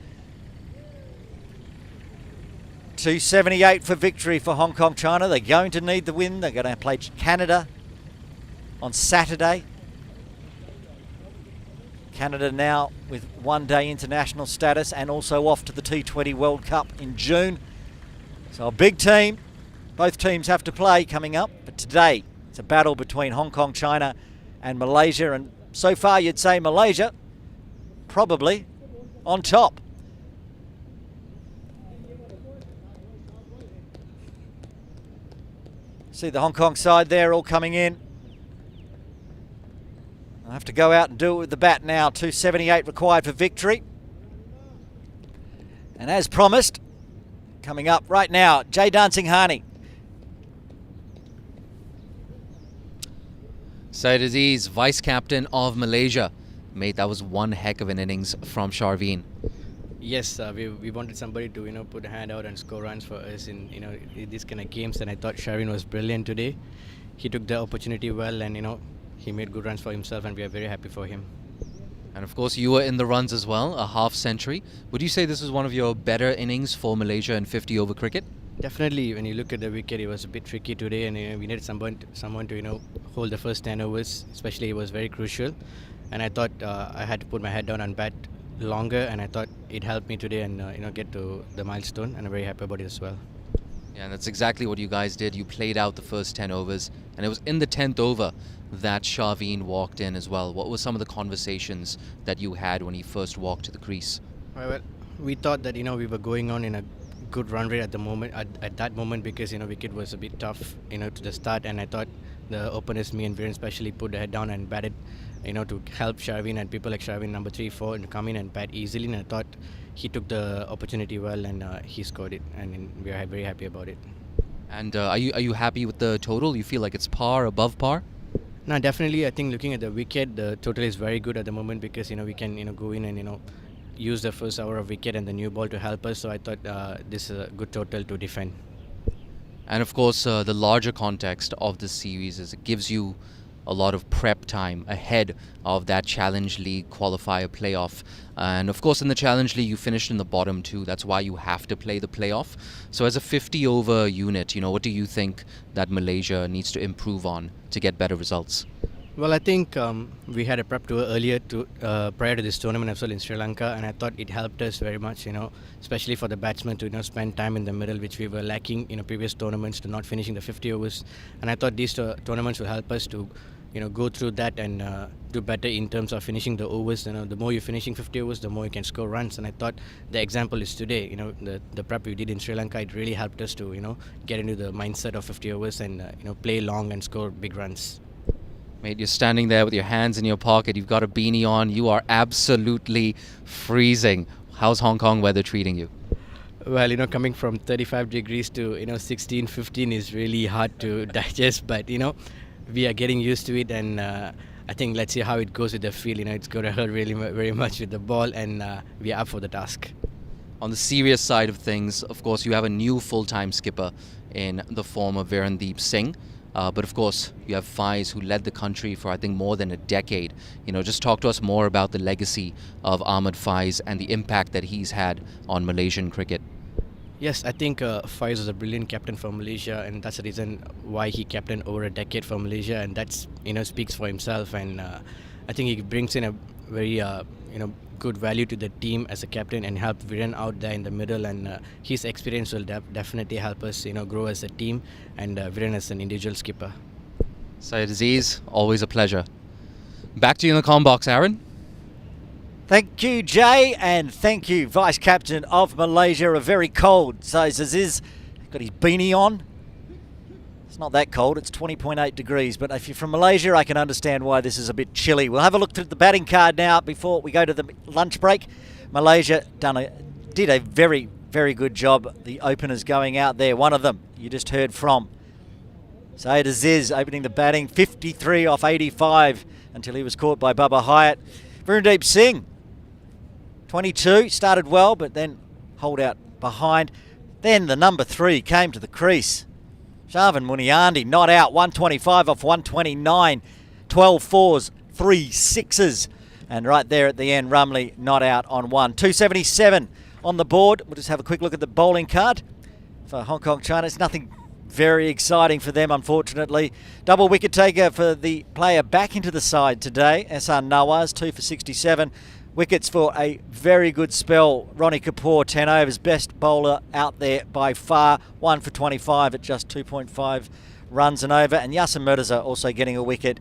278 for victory for Hong Kong, China. They're going to need the win. They're going to play Canada on Saturday. Canada now with one-day international status and also off to the T20 World Cup in June. So a big team. Both teams have to play coming up. But today, it's a battle between Hong Kong, China and Malaysia. And so far, you'd say Malaysia probably on top. See the Hong Kong side there all coming in. I'll have to go out and do it with the bat now. 278 required for victory. And as promised, coming up right now, Jay Dancing Harney. Syed Aziz, vice captain of Malaysia. Mate, that was one heck of an innings from Sharveen. Yes, we wanted somebody to put a hand out and score runs for us in these kind of games, and I thought Sharveen was brilliant today. He took the opportunity well, and he made good runs for himself, and we are very happy for him. And of course, you were in the runs as well, a half century. Would you say this is one of your better innings for Malaysia in 50-over cricket? Definitely, when you look at the wicket, it was a bit tricky today, and we needed someone to hold the first 10 overs. Especially, it was very crucial, and I thought I had to put my head down and bat longer, and I thought it helped me today and get to the milestone, and I'm very happy about it as well. Yeah, and that's exactly what you guys did. You played out the first 10 overs, and it was in the 10th over that Sharveen walked in as well. What were some of the conversations that you had when he first walked to the crease? Well, we thought that we were going on in a good run rate at the moment, at that moment, because wicket was a bit tough to the start, and I thought the openers, me and Viren especially, put the head down and batted to help Sharveen and people like Sharveen number 3, 4 to come in and bat easily, and I thought he took the opportunity well, and he scored it, and we are very happy about it. And are you happy with the total? You feel like it's par, above par? No, definitely. I think looking at the wicket, the total is very good at the moment, because we can go in and use the first hour of wicket and the new ball to help us. So I thought this is a good total to defend. And of course, the larger context of this series is it gives you a lot of prep time ahead of that Challenge League qualifier playoff. And of course, in the Challenge League, you finished in the bottom 2. That's why you have to play the playoff. So as a 50-over unit, what do you think that Malaysia needs to improve on to get better results? Well, I think we had a prep tour earlier prior to this tournament as well in Sri Lanka, and I thought it helped us very much, especially for the batsmen to spend time in the middle, which we were lacking in previous tournaments, to not finishing the 50 overs. And I thought these tournaments will help us to go through that and do better in terms of finishing the overs. The more you're finishing 50 overs, the more you can score runs. And I thought the example is today. The prep we did in Sri Lanka, it really helped us to get into the mindset of 50 overs and play long and score big runs. Mate, you're standing there with your hands in your pocket. You've got a beanie on. You are absolutely freezing. How's Hong Kong weather treating you? Well, coming from 35 degrees to 16, 15 is really hard to digest. But we are getting used to it, and I think let's see how it goes with the field. It's going to hurt really very much with the ball, and we are up for the task. On the serious side of things, of course, you have a new full-time skipper in the form of Virendeep Singh. But of course, you have Faiz, who led the country for, I think, more than a decade. Just talk to us more about the legacy of Ahmed Faiz and the impact that he's had on Malaysian cricket. Yes, I think Faiz was a brilliant captain for Malaysia, and that's the reason why he captained over a decade for Malaysia, and that's speaks for himself. And I think he brings in a very good value to the team as a captain and help Viren out there in the middle, and his experience will definitely help us grow as a team, and Viren as an individual skipper. Syed Aziz, always a pleasure. Back to you in the comm box, Aaron. Thank you, Jay, and thank you, Vice Captain of Malaysia. A very cold Syed Aziz. Got his beanie on. It's not that cold, it's 20.8 degrees, but if you're from Malaysia, I can understand why this is a bit chilly. We'll have a look at the batting card now before we go to the lunch break. Malaysia did a very, very good job. The openers going out there, one of them you just heard from, Saeed Aziz opening the batting, 53 off 85 until he was caught by Bubba Hyatt. Virundeep Singh, 22, started well, but then hold out behind. Then the number 3 came to the crease. Sharvin Muniandi not out, 125 off 129, 12 fours, 3 sixes. And right there at the end, Rumley not out on 1. 277 on the board. We'll just have a quick look at the bowling card for Hong Kong China. It's nothing very exciting for them, unfortunately. Double wicket taker for the player back into the side today, Ehsan Nawaz, 2 for 67. Wickets for a very good spell. Ronnie Kapoor, 10 overs, best bowler out there by far. 1 for 25 at just 2.5 runs and over. And Yasin Mirza also getting a wicket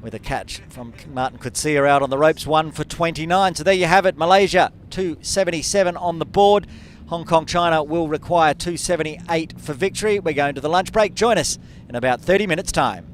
with a catch from Martin Kutsia out on the ropes, 1 for 29. So there you have it, Malaysia 277 on the board. Hong Kong China will require 278 for victory. We're going to the lunch break. Join us in about 30 minutes' time.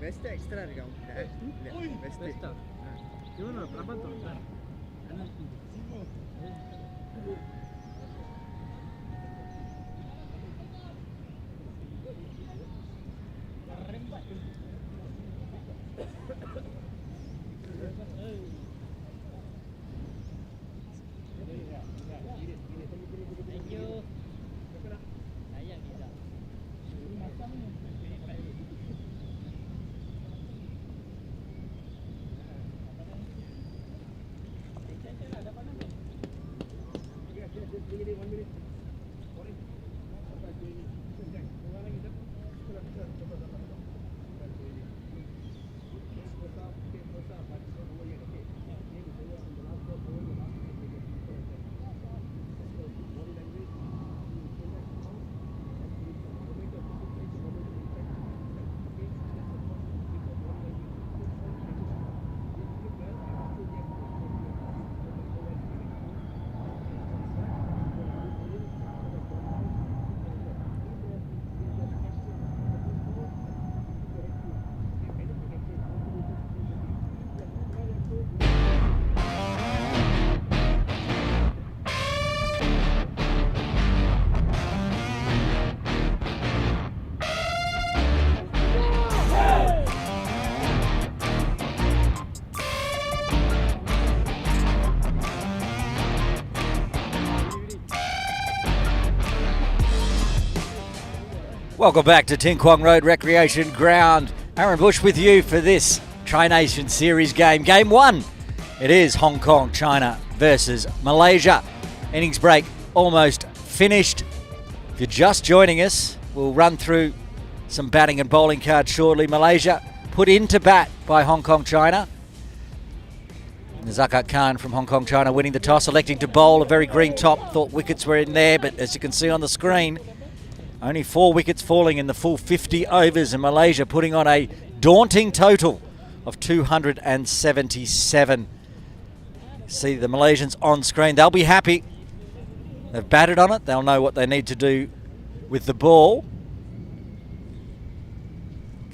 West extra இருக்கா உங்ககிட்ட? West. இவனோட பிரபந்தம் sir. Welcome back to Tin Kwong Road Recreation Ground. Aaron Bush with you for this Tri-Nation Series game. Game 1. It is Hong Kong, China versus Malaysia. Innings break almost finished. If you're just joining us, we'll run through some batting and bowling cards shortly. Malaysia put into bat by Hong Kong, China. Zakat Khan from Hong Kong, China winning the toss, electing to bowl. A very green top. Thought wickets were in there, but as you can see on the screen, only 4 wickets falling in the full 50 overs, and Malaysia putting on a daunting total of 277. See the Malaysians on screen. They'll be happy. They've batted on it. They'll know what they need to do with the ball.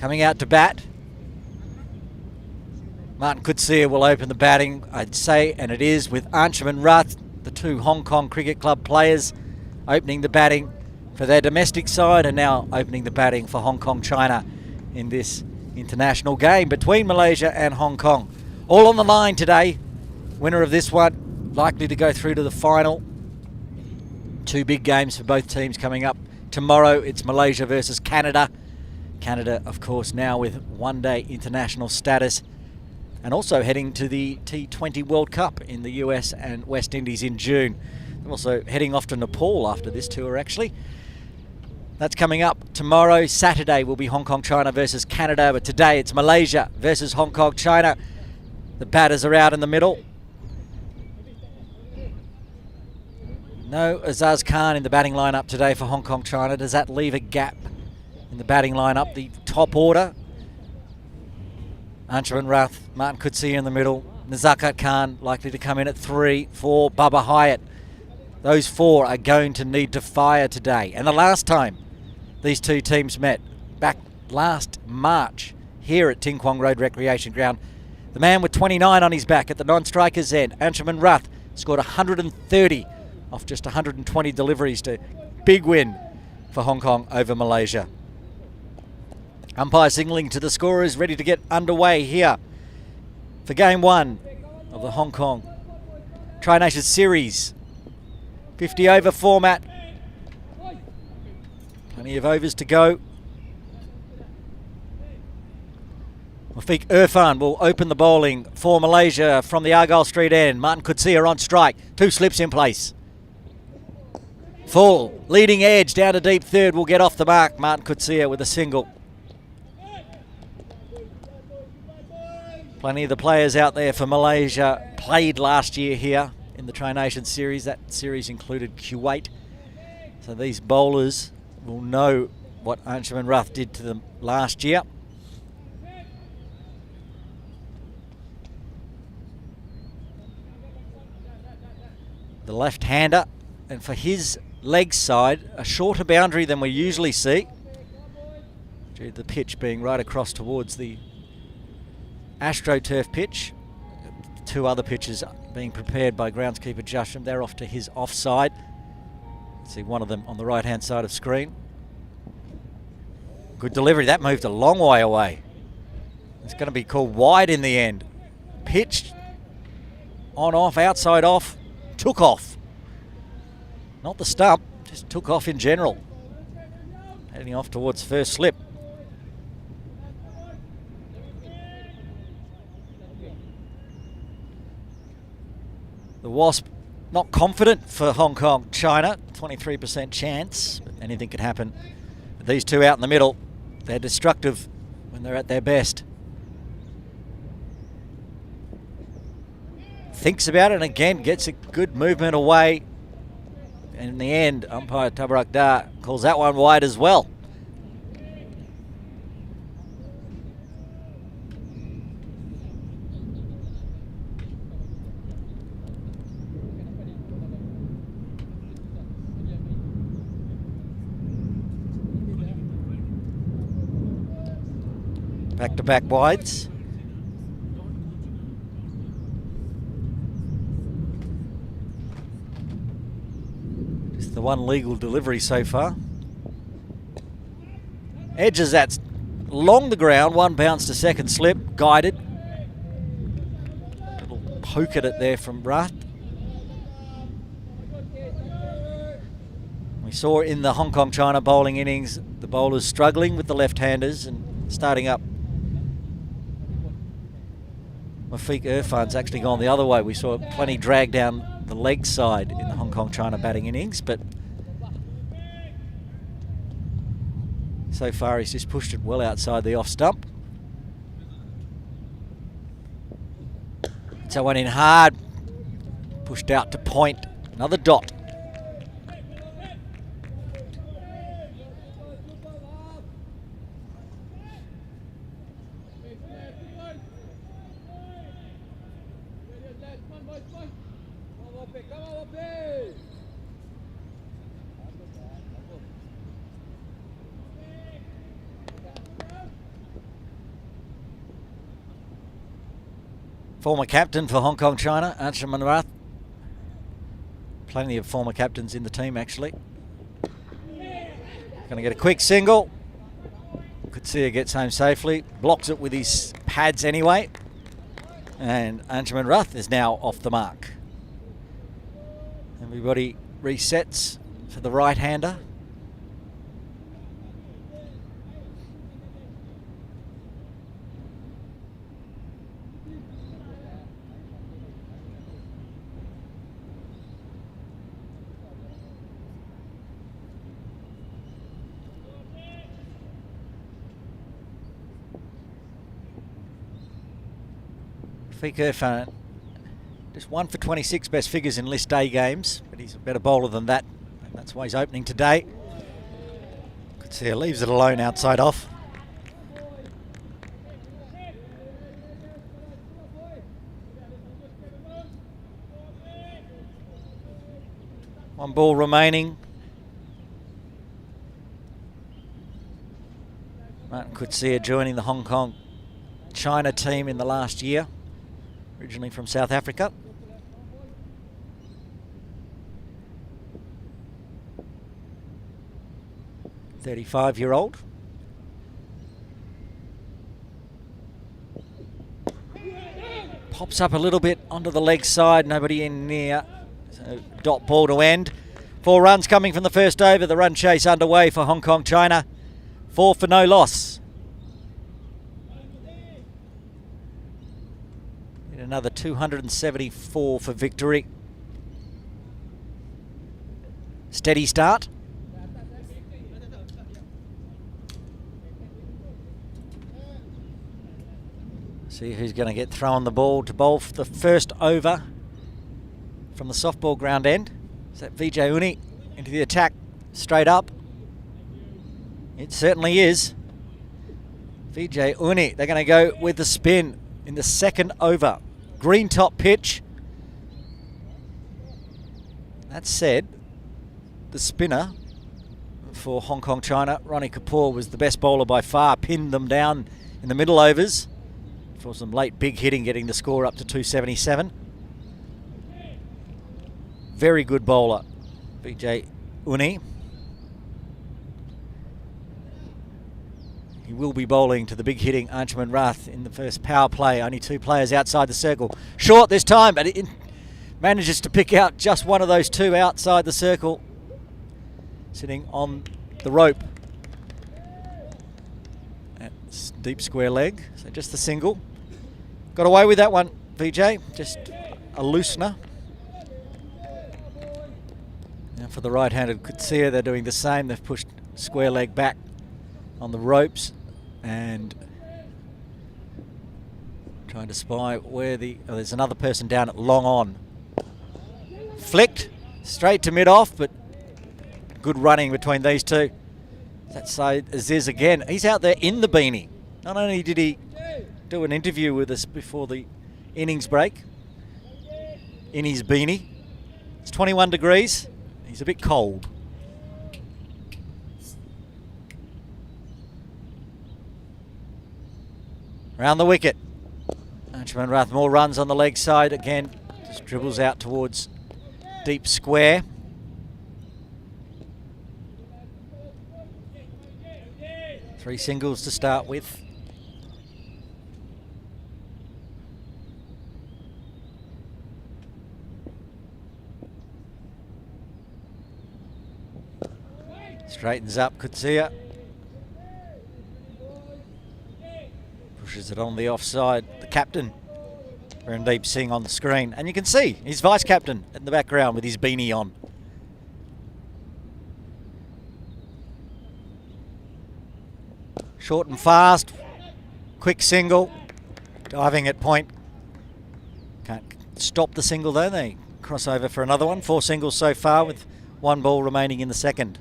Coming out to bat, Martin Coetzee will open the batting, I'd say, and it is with Anshuman Rath, the 2 Hong Kong Cricket Club players, opening the batting for their domestic side and now opening the batting for Hong Kong, China in this international game between Malaysia and Hong Kong. All on the line today. Winner of this one likely to go through to the final. 2 big games for both teams coming up. Tomorrow it's Malaysia versus Canada. Canada, of course, now with one-day international status and also heading to the T20 World Cup in the US and West Indies in June. They're also heading off to Nepal after this tour, actually. That's coming up tomorrow. Saturday will be Hong Kong, China versus Canada, but today it's Malaysia versus Hong Kong, China. The batters are out in the middle. No Azaz Khan in the batting lineup today for Hong Kong, China. Does that leave a gap in the batting lineup? The top order, Anshuman Rath, Martin Coetzee in the middle, Zakat Khan likely to come in at 3, 4, Bubba Hyatt. Those 4 are going to need to fire today. And the last time these 2 teams met, back last March here at Tin Kwong Road Recreation Ground, the man with 29 on his back at the non-striker's end, Anshuman Rath, scored 130 off just 120 deliveries to big win for Hong Kong over Malaysia. Umpire signalling to the scorers, ready to get underway here for Game 1 of the Hong Kong Tri-Nation Series. 50 over format. Plenty of overs to go. Rafiq Irfan will open the bowling for Malaysia from the Argyle Street end. Martin Coetzee on strike. 2 slips in place. Full leading edge down to deep third will get off the mark. Martin Coetzee with a single. Plenty of the players out there for Malaysia played last year here in the Tri-Nation Series. That series included Kuwait. So these bowlers will know what Anshuman Rath did to them last year. The left-hander, and for his leg side, a shorter boundary than we usually see. due to the pitch being right across towards the AstroTurf pitch. 2 other pitches being prepared by groundskeeper Josham. They're off to his offside. See one of them on the right-hand side of screen. Good delivery. That moved a long way away. It's going to be called wide in the end. Pitched, on off, outside off, took off. Not the stump, just took off in general. Heading off towards first slip. The Wasp not confident for Hong Kong, China. 23% chance, but anything could happen. With these two out in the middle, they're destructive when they're at their best. Thinks about it and again gets a good movement away. And in the end, umpire Tabarak Dar calls that one wide as well. Back-to-back wides. Just the one legal delivery so far. Edges that along the ground, 1 bounce to second slip, guided. Little poke at it there from Rath. We saw in the Hong Kong-China bowling innings, the bowlers struggling with the left-handers and starting up. Mafiq Irfan's actually gone the other way. We saw plenty drag down the leg side in the Hong Kong-China batting innings, but so far he's just pushed it well outside the off stump. So went in hard, pushed out to point, another dot. Former captain for Hong Kong China, Anshuman Rath. Plenty of former captains in the team actually. Going to get a quick single. Could see her gets home safely. Blocks it with his pads anyway. And Anshuman Rath is now off the mark. Everybody resets for the right-hander. Mafiq Irfan, just 1 for 26 best figures in list A games, but he's a better bowler than that, and that's why he's opening today. Could see he leaves it alone outside off. One ball remaining. Martin Coetzee joining the Hong Kong China team in the last year. Originally from South Africa. "35-year-old. Pops up a little bit onto the leg side, nobody in near. So dot ball to end. 4 runs coming from the first over. The run chase underway for Hong Kong China. 4 for no loss. Another 274 for victory. Steady start. See who's going to get thrown the ball to bowl for the first over from the softball ground end. Is that Vijay Uni into the attack straight up? It certainly is. Vijay Uni, they're going to go with the spin in the second over. Green top pitch. That said, the spinner for Hong Kong China. Ronnie Kapoor was the best bowler by far, pinned them down in the middle overs for some late big hitting, getting the score up to 277. Very good bowler, Vijay Uni. He will be bowling to the big hitting Anshuman Rath in the first power play. Only 2 players outside the circle. Short this time, but it manages to pick out just one of those 2 outside the circle, sitting on the rope. That's deep square leg, so just the single. Got away with that one, VJ, just a loosener. Now for the right-handed Kutsia, they're doing the same. They've pushed square leg back on the ropes and trying to spy where there's another person down at long on. Flicked straight to mid-off, but good running between these two. That's Aziz again. He's out there in the beanie. Not only did he do an interview with us before the innings break in his beanie. It's 21 degrees. He's a bit cold. Round the wicket. Anshuman Rath, more runs on the leg side. Again, just dribbles out towards deep square. Three singles to start with. Straightens up Kutsia. Pushes it on the offside. The captain, Randeep Singh, on the screen. And you can see his vice captain in the background with his beanie on. Short and fast. Quick single. Diving at point. Can't stop the single though. They cross over for another one. 4 singles so far with 1 ball remaining in the second.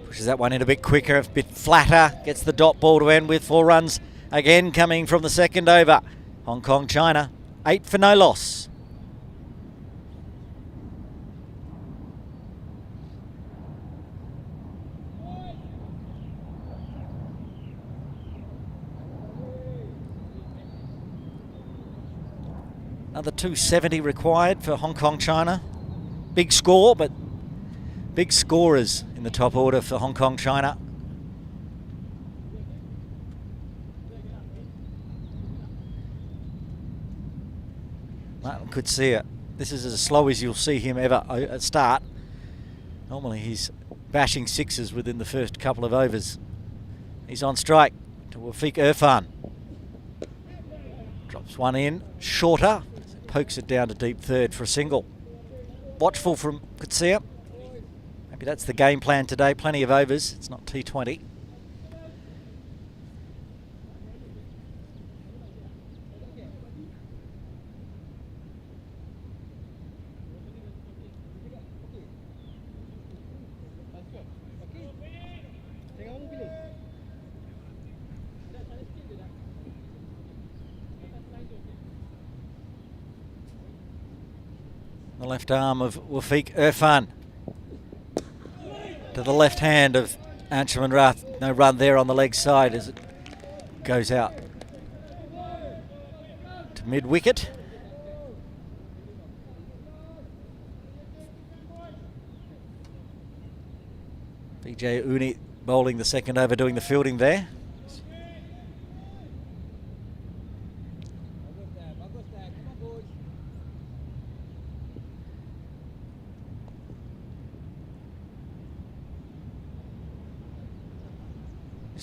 Pushes that one in a bit quicker, a bit flatter. Gets the dot ball to end with 4 runs again coming from the second over. Hong Kong China, 8 for no loss. Another 270 required for Hong Kong China. Big score, but big scorers in the top order for Hong Kong China. Martin Kutsia, this is as slow as you'll see him ever at start. Normally he's bashing sixes within the first couple of overs. He's on strike to Wafiq Irfan. Drops one in, shorter, pokes it down to deep third for a single. Watchful from Kutsia. Maybe that's the game plan today. Plenty of overs. It's not T20. The left arm of Wafiq Irfan to the left hand of Anshuman Rath. No run there on the leg side as it goes out to mid-wicket. Vijay Uni bowling the second over, doing the fielding there.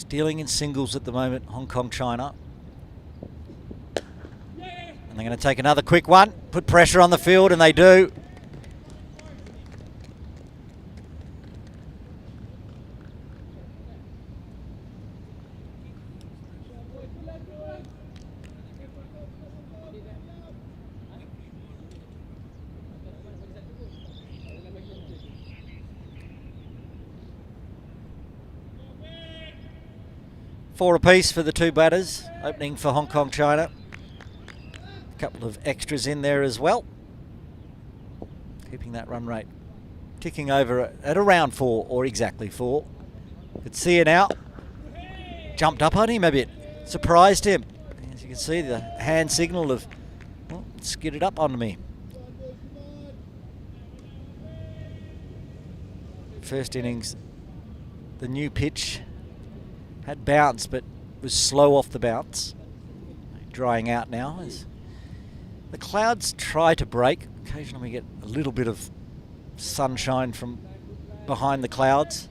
Dealing in singles at the moment, Hong Kong China. And they're going to take another quick one, put pressure on the field, and they do. 4 apiece for the two batters, opening for Hong Kong China. A couple of extras in there as well. Keeping that run rate ticking over at around 4 or exactly 4. Could see it now. Jumped up on him a bit. Surprised him. As you can see, the hand signal of, well, skidded up on me. First innings, the new pitch had bounce but was slow off the bounce. Drying out now as the clouds try to break. Occasionally we get a little bit of sunshine from behind the clouds.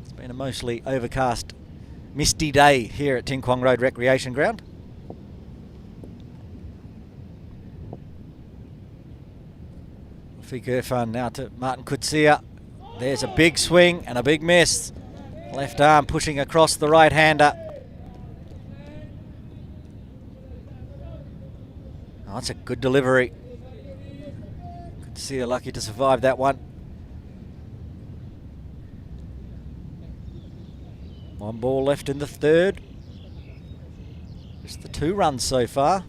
It's been a mostly overcast, misty day here at Tin Kwong Road Recreation Ground. Rafiq Irfan now to Martin Kutsia. There's a big swing and a big miss. Left arm pushing across the right-hander. Oh, that's a good delivery. Kutsia lucky to survive that one. One ball left in the third. Just the 2 runs so far.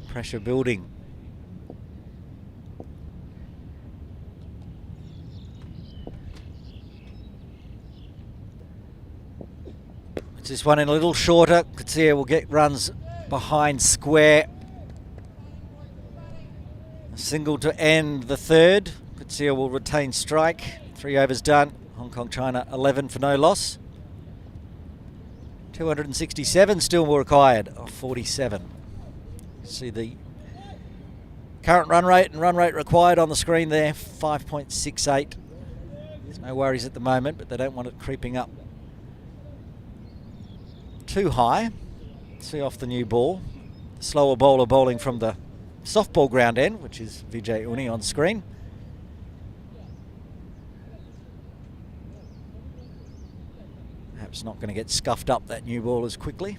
Pressure building. It's this one in a little shorter. Kutsia will get runs behind square. A single to end the third. Kutsia will retain strike. 3 overs done. Hong Kong China 11 for no loss. 267 still required of 47. See the current run rate and run rate required on the screen there, 5.68. There's no worries at the moment, but they don't want it creeping up too high. See off the new ball. The slower bowler bowling from the softball ground end, which is Vijay Uni on screen. Perhaps not going to get scuffed up, that new ball, as quickly.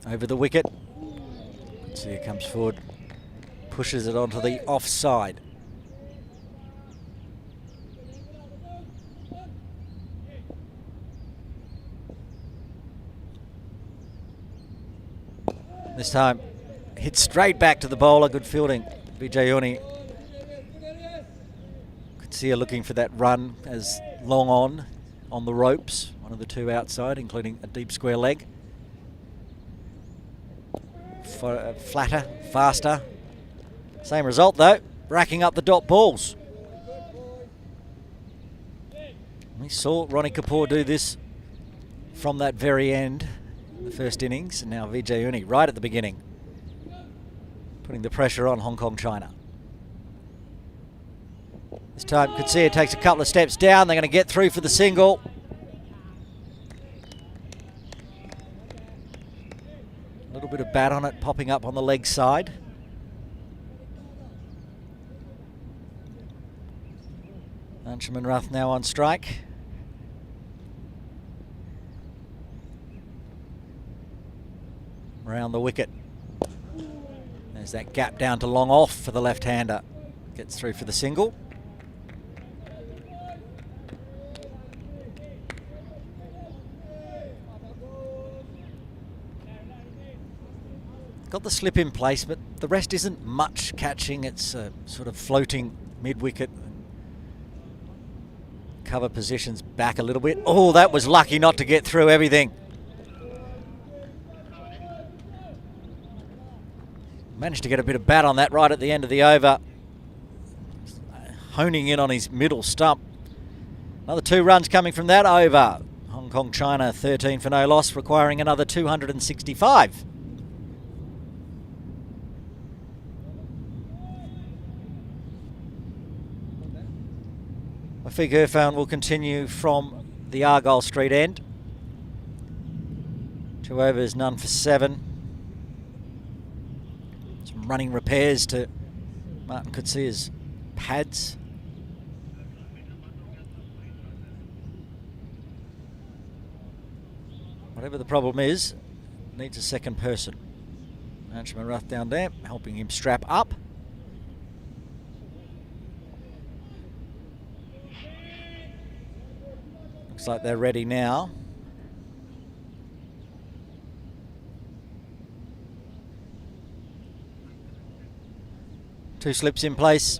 Over the wicket. See, it comes forward, pushes it onto the offside. This time, hit straight back to the bowler. Good fielding, Vijay Uni. Could see her looking for that run as long on the ropes. One of the 2 outside, including a deep square leg. Flatter, faster. Same result though, racking up the dot balls. We saw Ronnie Kapoor do this from that very end, the first innings, and now Vijay Uni right at the beginning, putting the pressure on Hong Kong China. This time Kutsia takes a couple of steps down. They're going to get through for the single. A little bit of bat on it, popping up on the leg side. Anshuman Rath now on strike. Around the wicket. There's that gap down to long off for the left-hander. Gets through for the single. Got the slip in place, but the rest isn't much catching. It's sort of floating mid-wicket. Cover positions back a little bit. Oh, that was lucky not to get through everything. Managed to get a bit of bat on that right at the end of the over. Honing in on his middle stump. Another 2 runs coming from that over. Hong Kong China 13 for no loss, requiring another 265. Rafiq Irfan will continue from the Argyle Street end. 2 overs, none for 7. Some running repairs to Martin Kutsia's pads. Whatever the problem is, needs a second person. Anshuman Rath down there, helping him strap up. Looks like they're ready now. Two slips in place.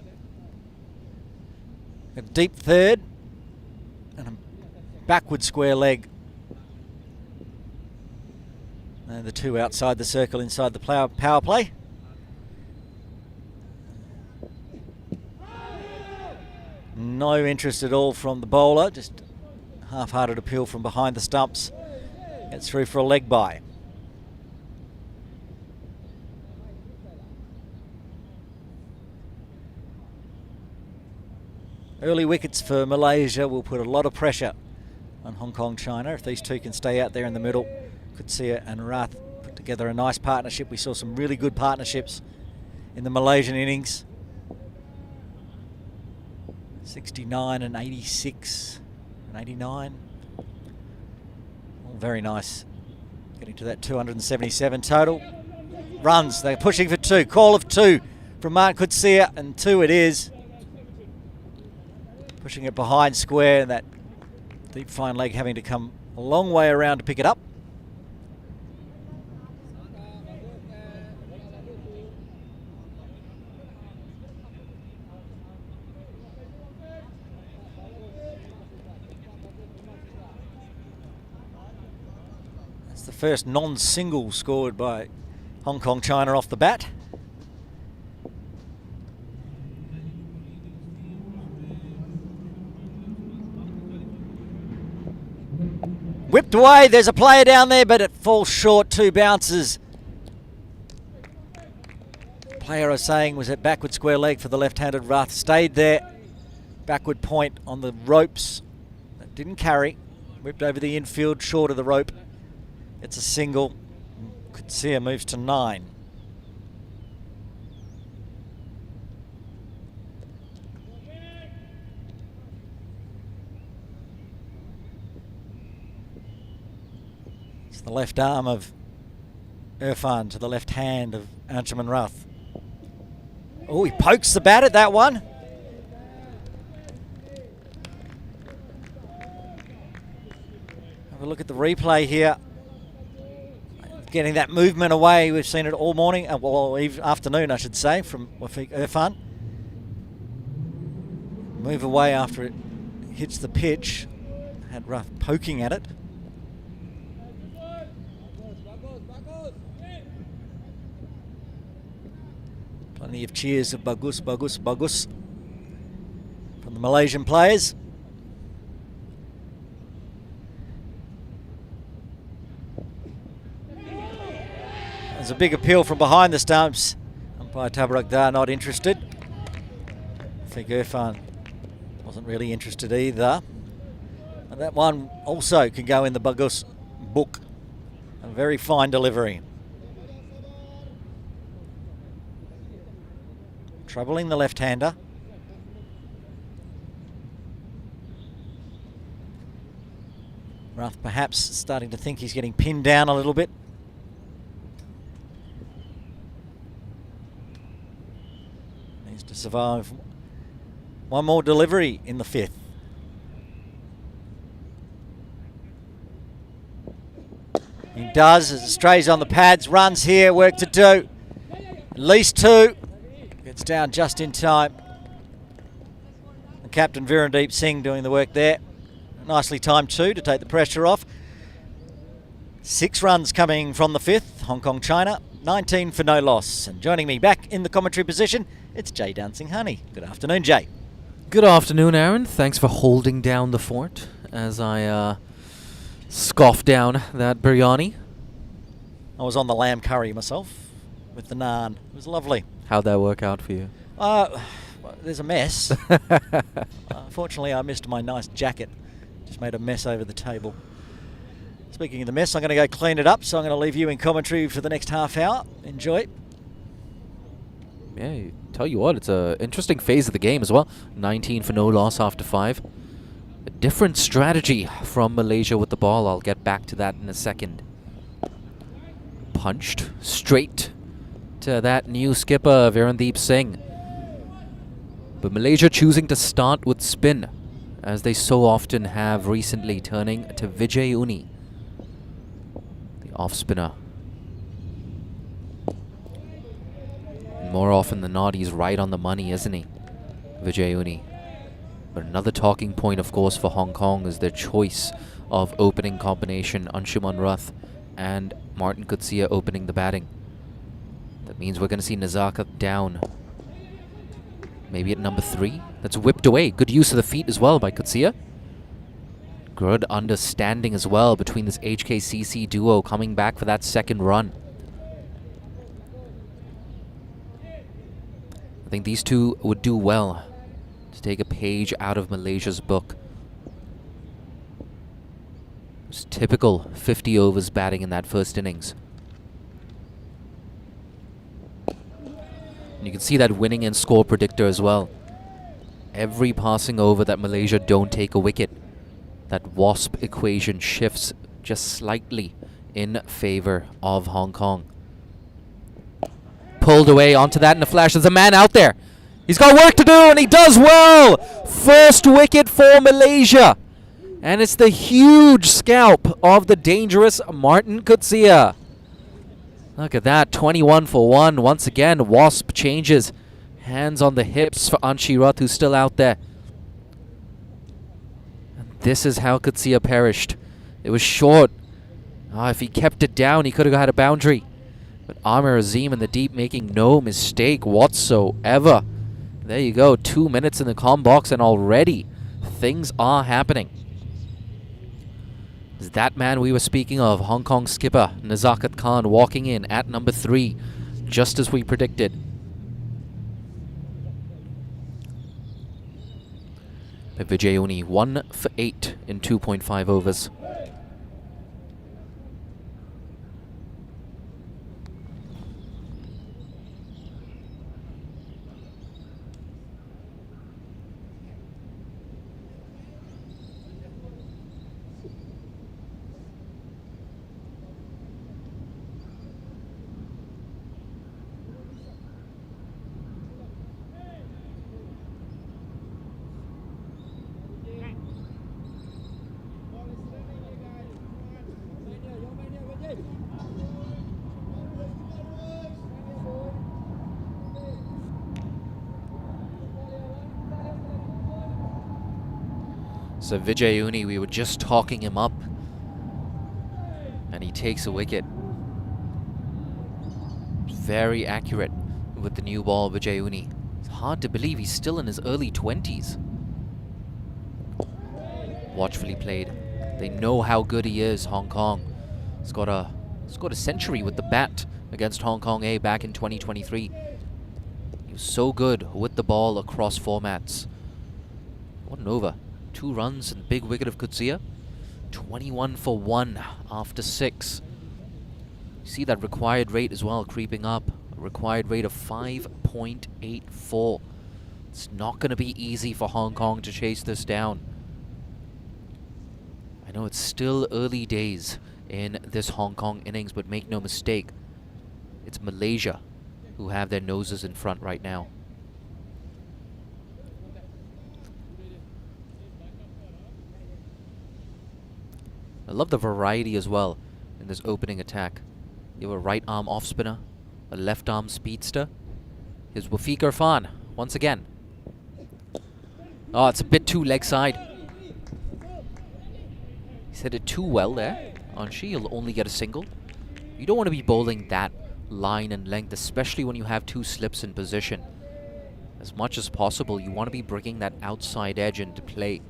A deep third and a backward square leg. And the two outside the circle inside the power play. No interest at all from the bowler, just half-hearted appeal from behind the stumps. Gets through for a leg bye. Early wickets for Malaysia will put a lot of pressure on Hong Kong China. If these two can stay out there in the middle, Kutsia and Rath put together a nice partnership. We saw some really good partnerships in the Malaysian innings. 69 and 86 and 89. All very nice. Getting to that 277 total. Runs, they're pushing for two. Call of two from Mark Kutsia, and two it is. Pushing it behind square, and that deep fine leg having to come a long way around to pick it up. That's the first non-single scored by Hong Kong China off the bat. Whipped away, there's a player down there, but it falls short, two bounces. Player I was saying was at backward square leg for the left-handed Rath. Stayed there, backward point on the ropes. That didn't carry. Whipped over the infield, short of the rope. It's a single. Kutsia moves to 9. The left arm of Irfan to the left hand of Anjuman Rath. Oh, he pokes the bat at that one. Have a look at the replay here. Getting that movement away. We've seen it all morning, well, afternoon I should say, from Wafiq Irfan. Move away after it hits the pitch. Had Rath poking at it. Plenty of cheers of bagus, bagus, bagus from the Malaysian players. There's a big appeal from behind the stumps. Umpire Tabarak Dar not interested. I think Irfan wasn't really interested either. And that one also can go in the bagus book. A very fine delivery. Troubling the left-hander. Rath perhaps starting to think he's getting pinned down a little bit. Needs to survive one more delivery in the 5th. He does, as it strays on the pads, runs here, work to do. At least 2. Gets down just in time. The captain Virendeep Singh doing the work there. Nicely timed 2 to take the pressure off. 6 runs coming from the 5th. Hong Kong China, 19 for no loss. And joining me back in the commentary position, it's Jay Dancing Honey. Good afternoon, Jay. Good afternoon, Aaron. Thanks for holding down the fort as I scoff down that biryani. I was on the lamb curry myself with the naan. It was lovely. How'd that work out for you? There's a mess. Fortunately, I missed my nice jacket. Just made a mess over the table. Speaking of the mess, I'm going to go clean it up, so I'm going to leave you in commentary for the next half hour. Enjoy. Yeah, tell you what, it's an interesting phase of the game as well. 19 for no loss after 5. A different strategy from Malaysia with the ball. I'll get back to that in a second. Punched straight to that new skipper, Virendeep Singh. But Malaysia choosing to start with spin. as they so often have recently, turning to Vijay Uni, the off spinner. And more often than not, he's right on the money, isn't he, Vijay Uni? But another talking point, of course, for Hong Kong is their choice of opening combination, Anshuman Rath and Martin Coetzee opening the batting. That means we're going to see Nazakat down. Maybe at number 3. That's whipped away. Good use of the feet as well by Coetzee. Good understanding as well between this HKCC duo coming back for that second run. I think these two would do well to take a page out of Malaysia's book. It's typical 50 overs batting in that first innings. And you can see that winning and score predictor as well. Every passing over that Malaysia don't take a wicket, that WASP equation shifts just slightly in favor of Hong Kong. Pulled away onto that in a flash. There's a man out there. He's got work to do, and he does well. First wicket for Malaysia. And it's the huge scalp of the dangerous Martin Coetzee. Look at that, 21 for 1. Once again, WASP changes. Hands on the hips for Anshi Rath, who's still out there. And this is how Coetzee perished. It was short. If he kept it down, he could have had a boundary. But Amir Azim in the deep making no mistake whatsoever. There you go, 2 minutes in the comm box and already things are happening. Is that man we were speaking of, Hong Kong skipper Nazakat Khan, walking in at number 3, just as we predicted. But Vijay Uni 1 for 8 in 2.5 overs. So Vijay Uni, we were just talking him up, and he takes a wicket. Very accurate with the new ball, Vijay Uni. It's hard to believe he's still in his early 20s. Watchfully played. They know how good he is, Hong Kong. He's got a century with the bat against Hong Kong A back in 2023. He was so good with the ball across formats. What an over. 2 runs and big wicket of Coetzee. 21 for 1 after 6. You see that required rate as well creeping up. A required rate of 5.84. It's not going to be easy for Hong Kong to chase this down. I know it's still early days in this Hong Kong innings, but make no mistake, it's Malaysia who have their noses in front right now. I love the variety as well in this opening attack. You have a right arm off spinner, a left arm speedster. Here's Wafiq Irfan once again. Oh, it's a bit too leg side. He's hit it too well there. Anshi, he'll only get a single. You don't want to be bowling that line and length, especially when you have 2 slips in position. As much as possible, you want to be bringing that outside edge into play.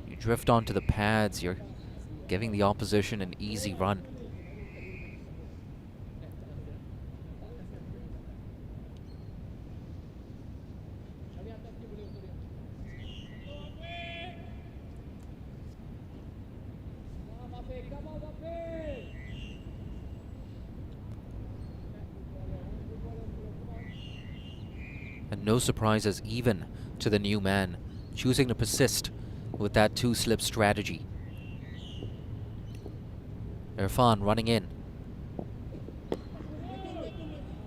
You drift onto the pads, you're giving the opposition an easy run. And no surprises even to the new man, choosing to persist with that 2-slip strategy. Irfan running in.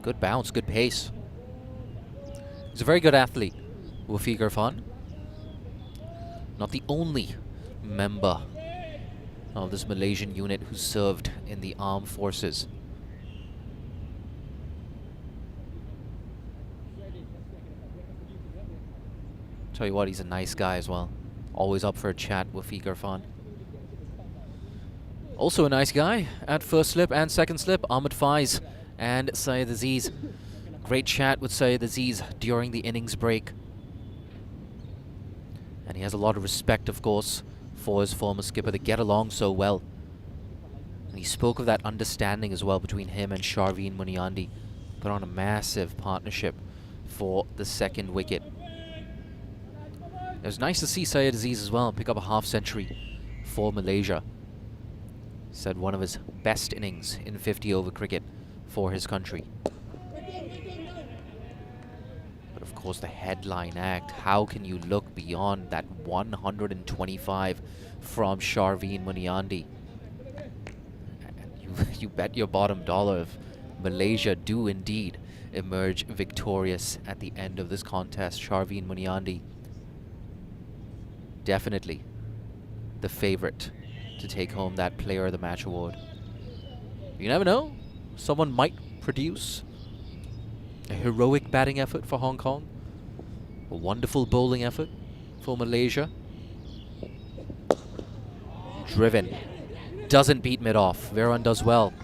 Good bounce, good pace. He's a very good athlete, Wafiq Irfan. Not the only member of this Malaysian unit who served in the armed forces. Tell you what, he's a nice guy as well. Always up for a chat with Irfan. Also a nice guy at first slip and second slip, Ahmed Faiz and Syed Aziz. Great chat with Syed Aziz during the innings break. And he has a lot of respect, of course, for his former skipper. They get along so well. And he spoke of that understanding as well between him and Sharveen Muniandi. Put on a massive partnership for the second wicket. It was nice to see Syed Aziz as well pick up a half century for Malaysia. Said one of his best innings in 50-over cricket for his country. But of course the headline act, how can you look beyond that 125 from Sharveen Muniandi? You bet your bottom dollar if Malaysia do indeed emerge victorious at the end of this contest. Sharveen Muniandi definitely the favorite to take home that Player of the Match award. You never know. Someone might produce a heroic batting effort for Hong Kong. A wonderful bowling effort for Malaysia. Driven. Doesn't beat mid-off. Veron does well.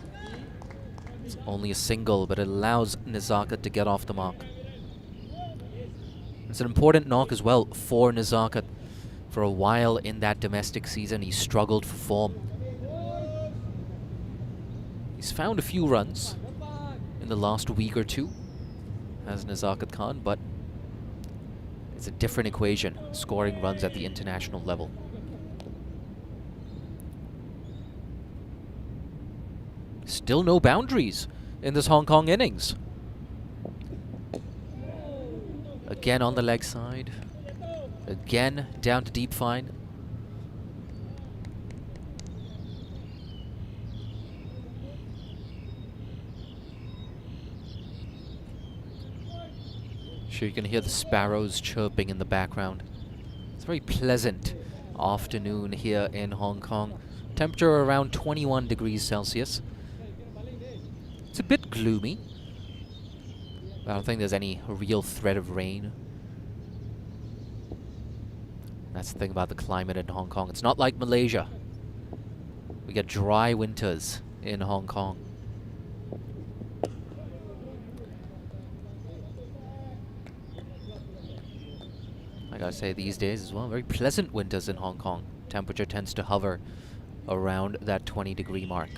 It's only a single, but it allows Nizakat to get off the mark. It's an important knock as well for Nizakat. For a while in that domestic season, he struggled for form. He's found a few runs in the last week or two, has Nizakat Khan, but it's a different equation, scoring runs at the international level. Still no boundaries in this Hong Kong innings. Again on the leg side. Again, down to deep fine. Sure, you can hear the sparrows chirping in the background. It's a very pleasant afternoon here in Hong Kong. Temperature around 21 degrees Celsius. It's a bit gloomy. I don't think there's any real threat of rain. That's the thing about the climate in Hong Kong. It's not like Malaysia. We get dry winters in Hong Kong. I gotta say, these days as well, very pleasant winters in Hong Kong. Temperature tends to hover around that 20-degree mark.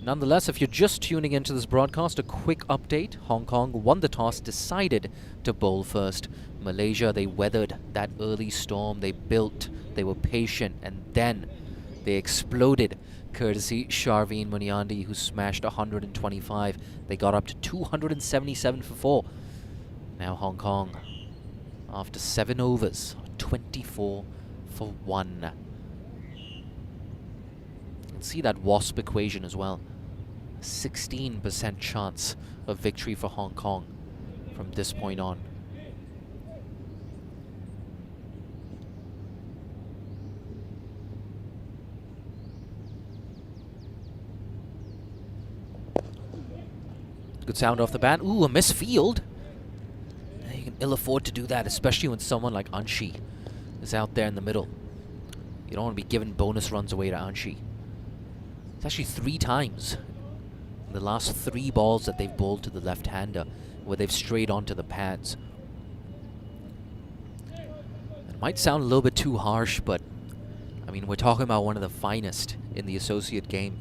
Nonetheless, if you're just tuning into this broadcast, a quick update. Hong Kong won the toss, decided to bowl first. Malaysia, they weathered that early storm. They built, they were patient, and then they exploded, courtesy Sharveen Muniandi, who smashed 125. They got up to 277 for 4. Now Hong Kong, after 7 overs, 24 for 1. You can see that WASP equation as well. 16% chance of victory for Hong Kong from this point on. Good sound off the bat. Ooh, a misfield. You can ill afford to do that, especially when someone like Anshi is out there in the middle. You don't want to be giving bonus runs away to Anshi. It's actually 3 times in the last 3 balls that they've bowled to the left-hander where they've strayed onto the pads. It might sound a little bit too harsh, but I mean, we're talking about one of the finest in the associate game.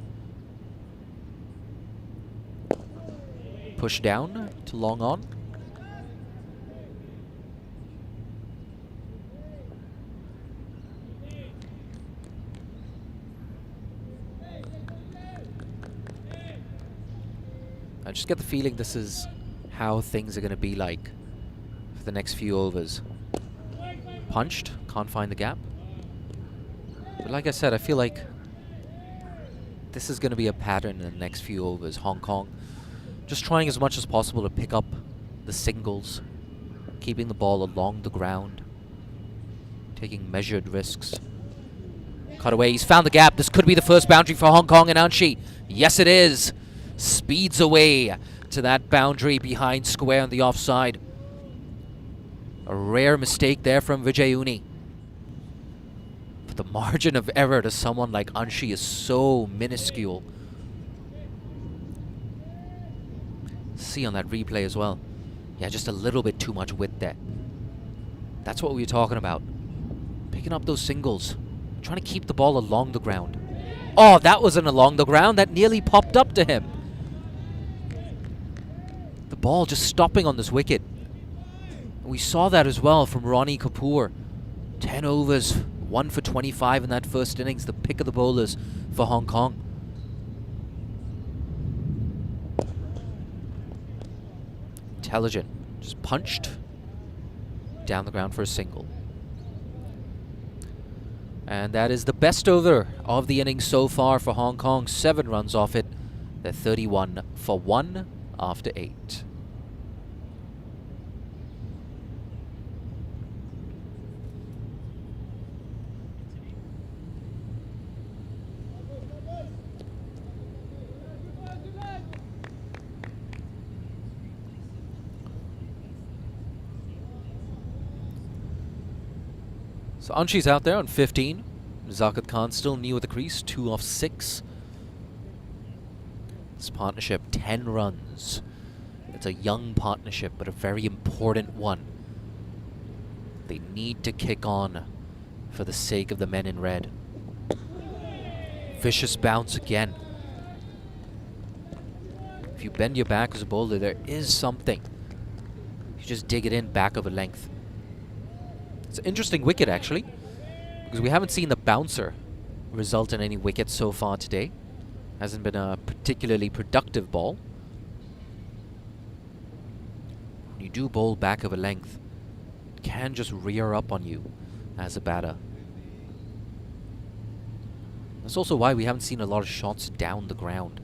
Push down to long on. I just get the feeling this is how things are going to be like for the next few overs. Punched, can't find the gap. But like I said, I feel like this is going to be a pattern in the next few overs. Hong Kong just trying as much as possible to pick up the singles, keeping the ball along the ground. taking measured risks. Cut away, he's found the gap. This could be the first boundary for Hong Kong and Anshi. Yes, it is. Speeds away to that boundary behind square on the offside. A rare mistake there from Vijayuni. But the margin of error to someone like Anshi is so minuscule. See on that replay as well. Yeah, just a little bit too much width there. That's what we were talking about. Picking up those singles. Trying to keep the ball along the ground. Oh, that wasn't along the ground. That nearly popped up to him. The ball just stopping on this wicket. We saw that as well from Ronnie Kapoor. 10 overs, 1 for 25 in that first innings. The pick of the bowlers for Hong Kong. Intelligent. Just punched down the ground for a single. And that is the best over of the innings so far for Hong Kong. 7 runs off it. They're 31 for 1 after 8. So Anshi's out there on 15. Zakat Khan still new at the crease, 2 off 6. This partnership, 10 runs. It's a young partnership, but a very important one. They need to kick on for the sake of the men in red. Vicious bounce again. If you bend your back as a bowler, there is something. You just dig it in back of a length. It's an interesting wicket, actually, because we haven't seen the bouncer result in any wickets so far today. Hasn't been a particularly productive ball. When you do bowl back of a length, it can just rear up on you as a batter. That's also why we haven't seen a lot of shots down the ground.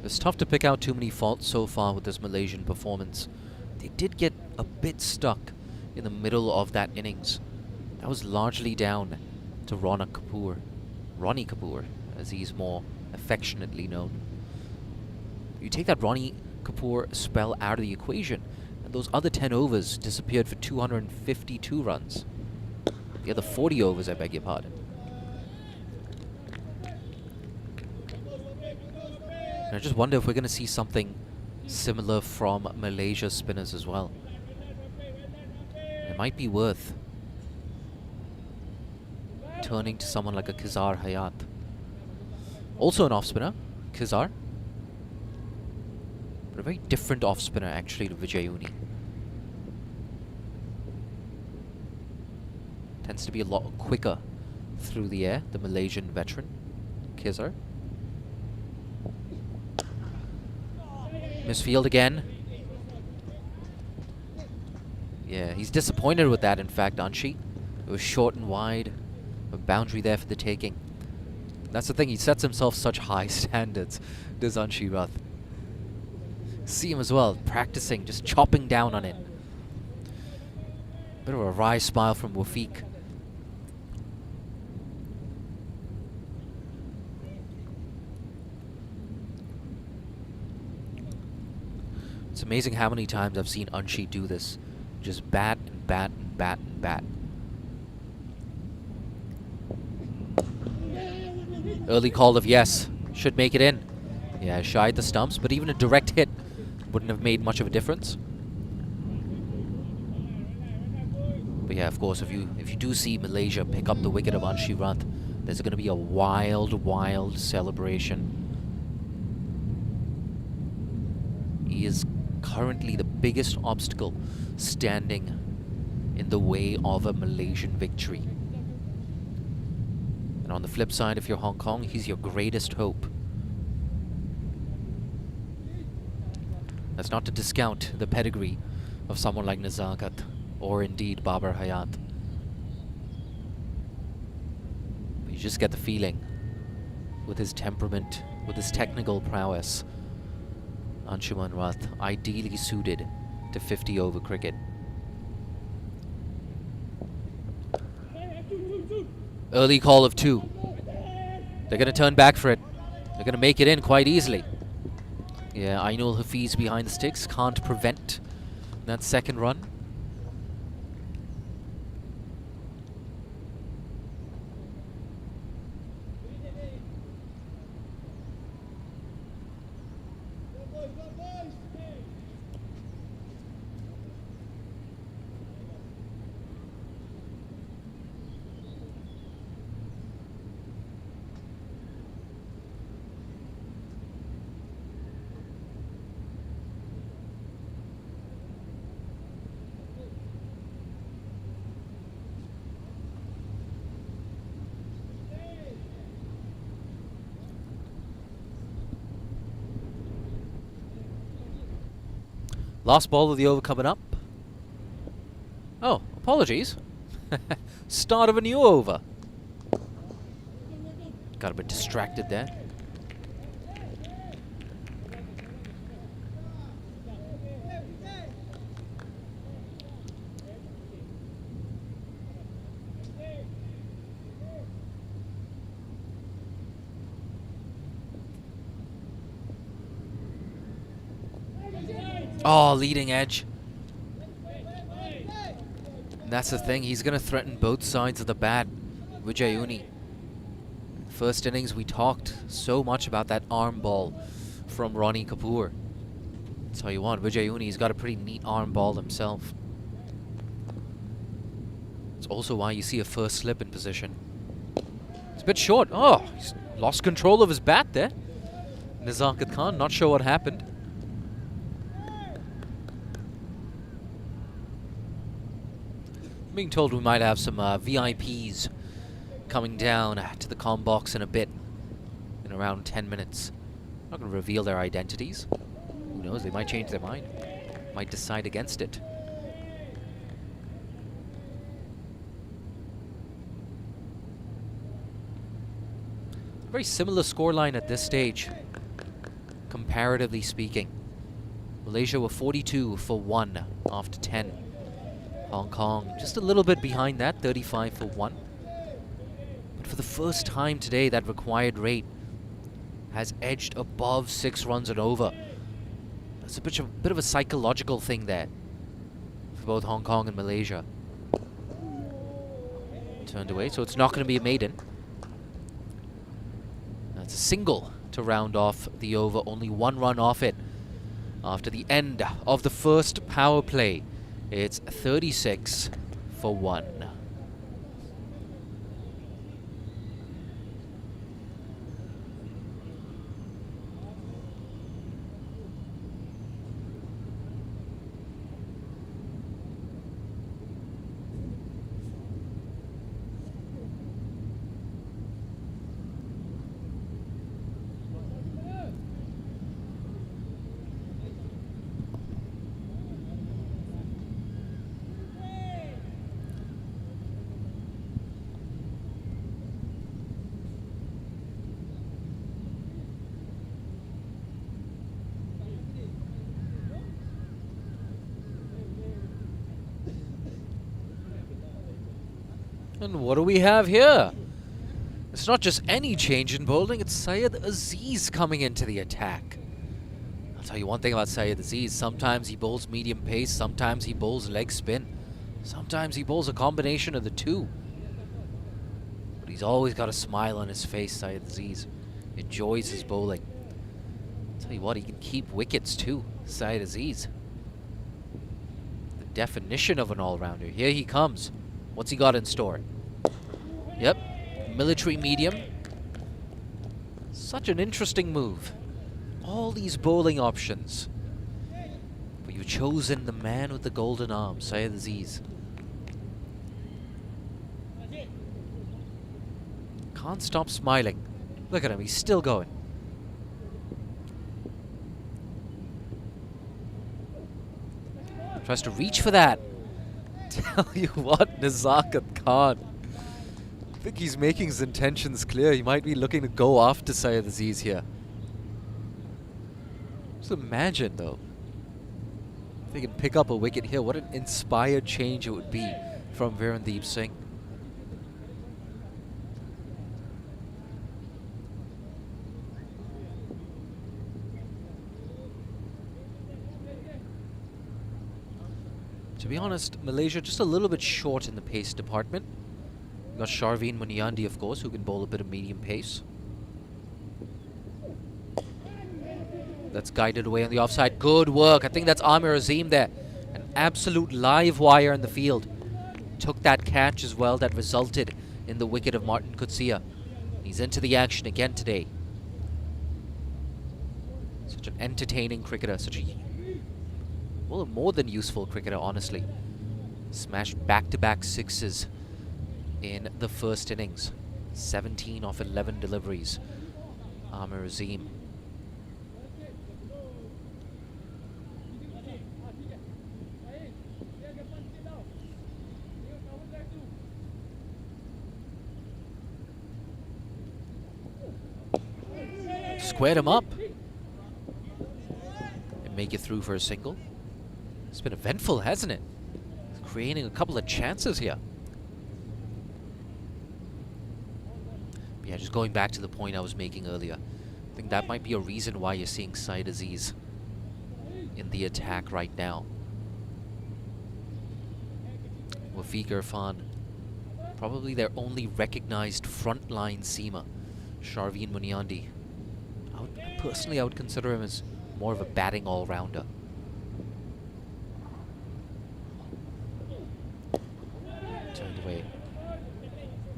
It's tough to pick out too many faults so far with this Malaysian performance. They did get a bit stuck in the middle of that innings. That was largely down to Ronnie Kapoor, as he's more affectionately known. You take that Ronnie Kapoor spell out of the equation, and those other 10 overs disappeared for 252 runs. The other 40 overs, I beg your pardon. I just wonder if we're going to see something similar from Malaysia's spinners as well. It might be worth turning to someone like a Kizar Hayat. Also an off-spinner, Kizar. But a very different off-spinner actually to Vijayuni. Tends to be a lot quicker through the air, the Malaysian veteran, Kizar. Misfield again. Yeah, he's disappointed with that, in fact, Anshi. It was short and wide. A boundary there for the taking. That's the thing, he sets himself such high standards, does Anshi Rath. See him as well, practicing, just chopping down on it. Bit of a wry smile from Wafiq. It's amazing how many times I've seen Anshi do this. Just bat and bat and bat and bat. Early call of yes. Should make it in. Yeah, shied the stumps, but even a direct hit wouldn't have made much of a difference. But yeah, of course, if you do see Malaysia pick up the wicket of Anshi Rath, there's going to be a wild, wild celebration. He is currently the biggest obstacle standing in the way of a Malaysian victory. And on the flip side, if you're Hong Kong, he's your greatest hope. That's not to discount the pedigree of someone like Nazakat. or indeed Babar Hayat. You just get the feeling, with his temperament, with his technical prowess, Anshuman Rath ideally suited to 50-over cricket. Early call of 2. They're going to turn back for it. They're going to make it in quite easily. Yeah, Ainul Hafiz behind the sticks can't prevent that second run. Last ball of the over coming up. Oh, apologies. Start of a new over. Got a bit distracted there. Oh, leading edge. And that's the thing, he's going to threaten both sides of the bat. Vijayuni. First innings, we talked so much about that arm ball from Ronnie Kapoor. Tell you what, Vijayuni's got a pretty neat arm ball himself. It's also why you see a first slip in position. It's a bit short. Oh, he's lost control of his bat there. Nazakat Khan, not sure what happened. Being told we might have some VIPs coming down to the comm box in a bit, in around 10 minutes. I'm not going to reveal their identities. Who knows, they might change their mind. Might decide against it. Very similar scoreline at this stage, comparatively speaking. Malaysia were 42 for 1 after 10. Hong Kong just a little bit behind that, 35 for 1. But for the first time today, that required rate has edged above 6 runs and over. That's a bit of a psychological thing there for both Hong Kong and Malaysia. Turned away, so it's not going to be a maiden. That's a single to round off the over, only 1 run off it after the end of the first power play. It's 36 for 1. And what do we have here? It's not just any change in bowling, it's Syed Aziz coming into the attack. I'll tell you one thing about Syed Aziz. Sometimes he bowls medium pace, sometimes he bowls leg spin. Sometimes he bowls a combination of the two. But he's always got a smile on his face, Syed Aziz. Enjoys his bowling. I'll tell you what, he can keep wickets too, Syed Aziz. The definition of an all-rounder. Here he comes. What's he got in store? Yep, military medium. Such an interesting move. All these bowling options. But you've chosen the man with the golden arm, Syed Aziz. Can't stop smiling. Look at him, he's still going. Tries to reach for that. Tell you what, Nazakat Khan. I think he's making his intentions clear. He might be looking to go after Syed Aziz here. Just imagine, though, if they can pick up a wicket here, what an inspired change it would be from Virendeep Singh. To be honest, Malaysia just a little bit short in the pace department. We've got Sharveen Munyandi, of course, who can bowl a bit of medium pace. That's guided away on the offside. Good work. I think that's Amir Azim there. An absolute live wire in the field. Took that catch as well that resulted in the wicket of Martin Kutsia. He's into the action again today. Such an entertaining cricketer. Such a, well, a more than useful cricketer, honestly. Smashed back-to-back sixes in the first innings. 17 off 11 deliveries. Amir Azim. Squared him up. And make it through for a single. It's been eventful, hasn't it? Creating a couple of chances here. But yeah, just going back to the point I was making earlier. I think that might be a reason why you're seeing Syed Aziz in the attack right now. Wafiq Irfan, probably their only recognized frontline seamer. Sharveen Munyandi. Personally, I would consider him as more of a batting all-rounder. Turned away.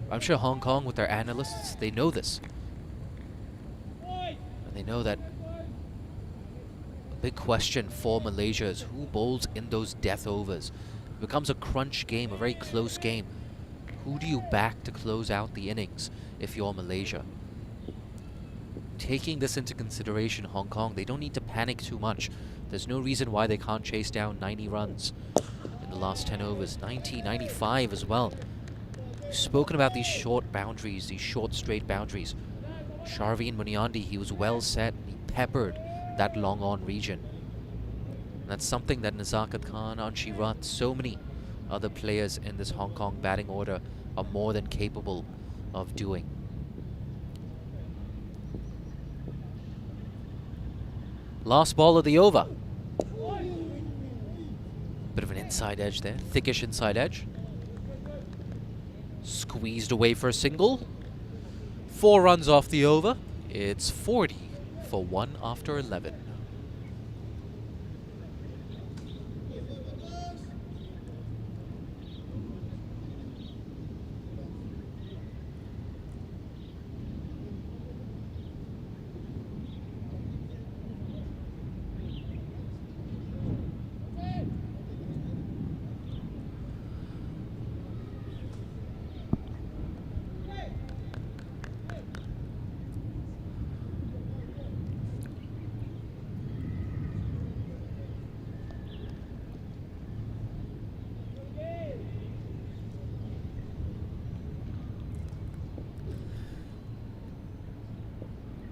I'm sure Hong Kong, with their analysts, they know this. And they know that a big question for Malaysia is who bowls in those death overs. It becomes a crunch game, a very close game. Who do you back to close out the innings if you're Malaysia? Taking this into consideration, Hong Kong, they don't need to panic too much. There's no reason why they can't chase down 90 runs in the last 10 overs. 90, 95 as well. We've spoken about these short boundaries, these short straight boundaries. Sharveen Munyandi, he was well set. He peppered that long on region. And that's something that Nazakat Khan, Anshi Rath, so many other players in this Hong Kong batting order are more than capable of doing. Last ball of the over. Bit of an inside edge there. Thickish inside edge. Squeezed away for a single. 4 runs off the over. It's 40 for 1 after 11.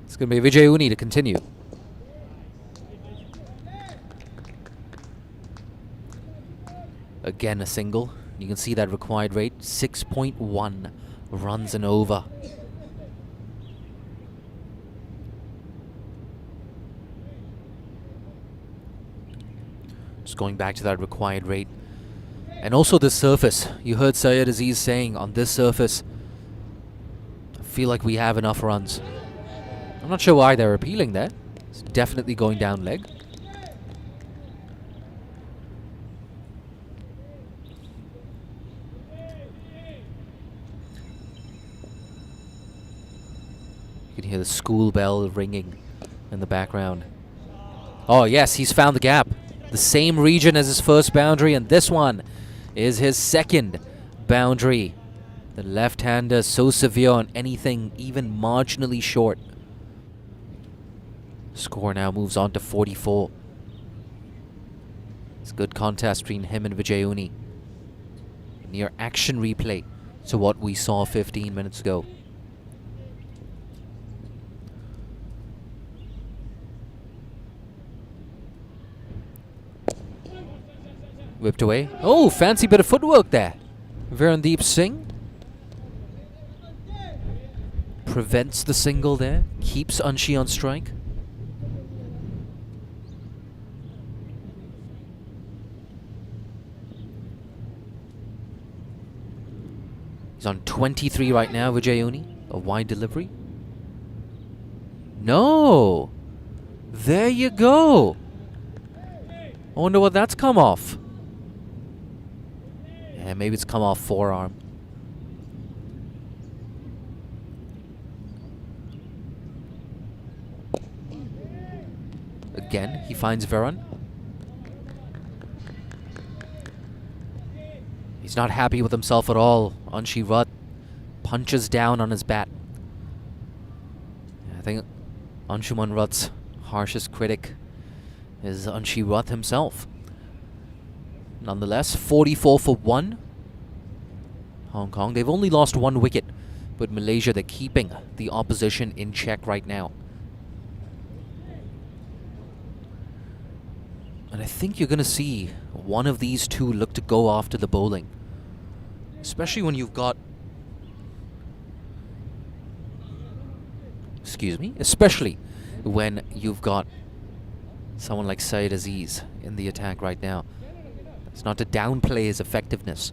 It's going to be Vijay Uni to continue. Again, a single. You can see that required rate, 6.1 runs and over. Just going back to that required rate. And also the surface. You heard Syed Aziz saying, on this surface, I feel like we have enough runs. I'm not sure why they're appealing there. It's definitely going down leg. You can hear the school bell ringing in the background. Oh yes, he's found the gap. The same region as his first boundary, and this one is his second boundary. The left-hander so severe on anything even marginally short. Score now moves on to 44. It's a good contest between him and Vijay Uni. Near action replay to what we saw 15 minutes ago. Whipped away. Oh, fancy bit of footwork there. Virendeep Singh prevents the single there. Keeps Anshi on strike. He's on 23 right now, Vijayuni. A wide delivery. No! There you go! I wonder what that's come off. Yeah, maybe it's come off forearm. Again, he finds Varun. He's not happy with himself at all. Anshi Rutt punches down on his bat. I think Anshuman Rutt's harshest critic is Anshi Rutt himself. Nonetheless, 44 for 1. Hong Kong, they've only lost 1 wicket, but Malaysia, they're keeping the opposition in check right now. And I think you're going to see one of these two look to go after the bowling. Especially when you've got... Excuse me? Especially when you've got someone like Syed Aziz in the attack right now. It's not to downplay his effectiveness.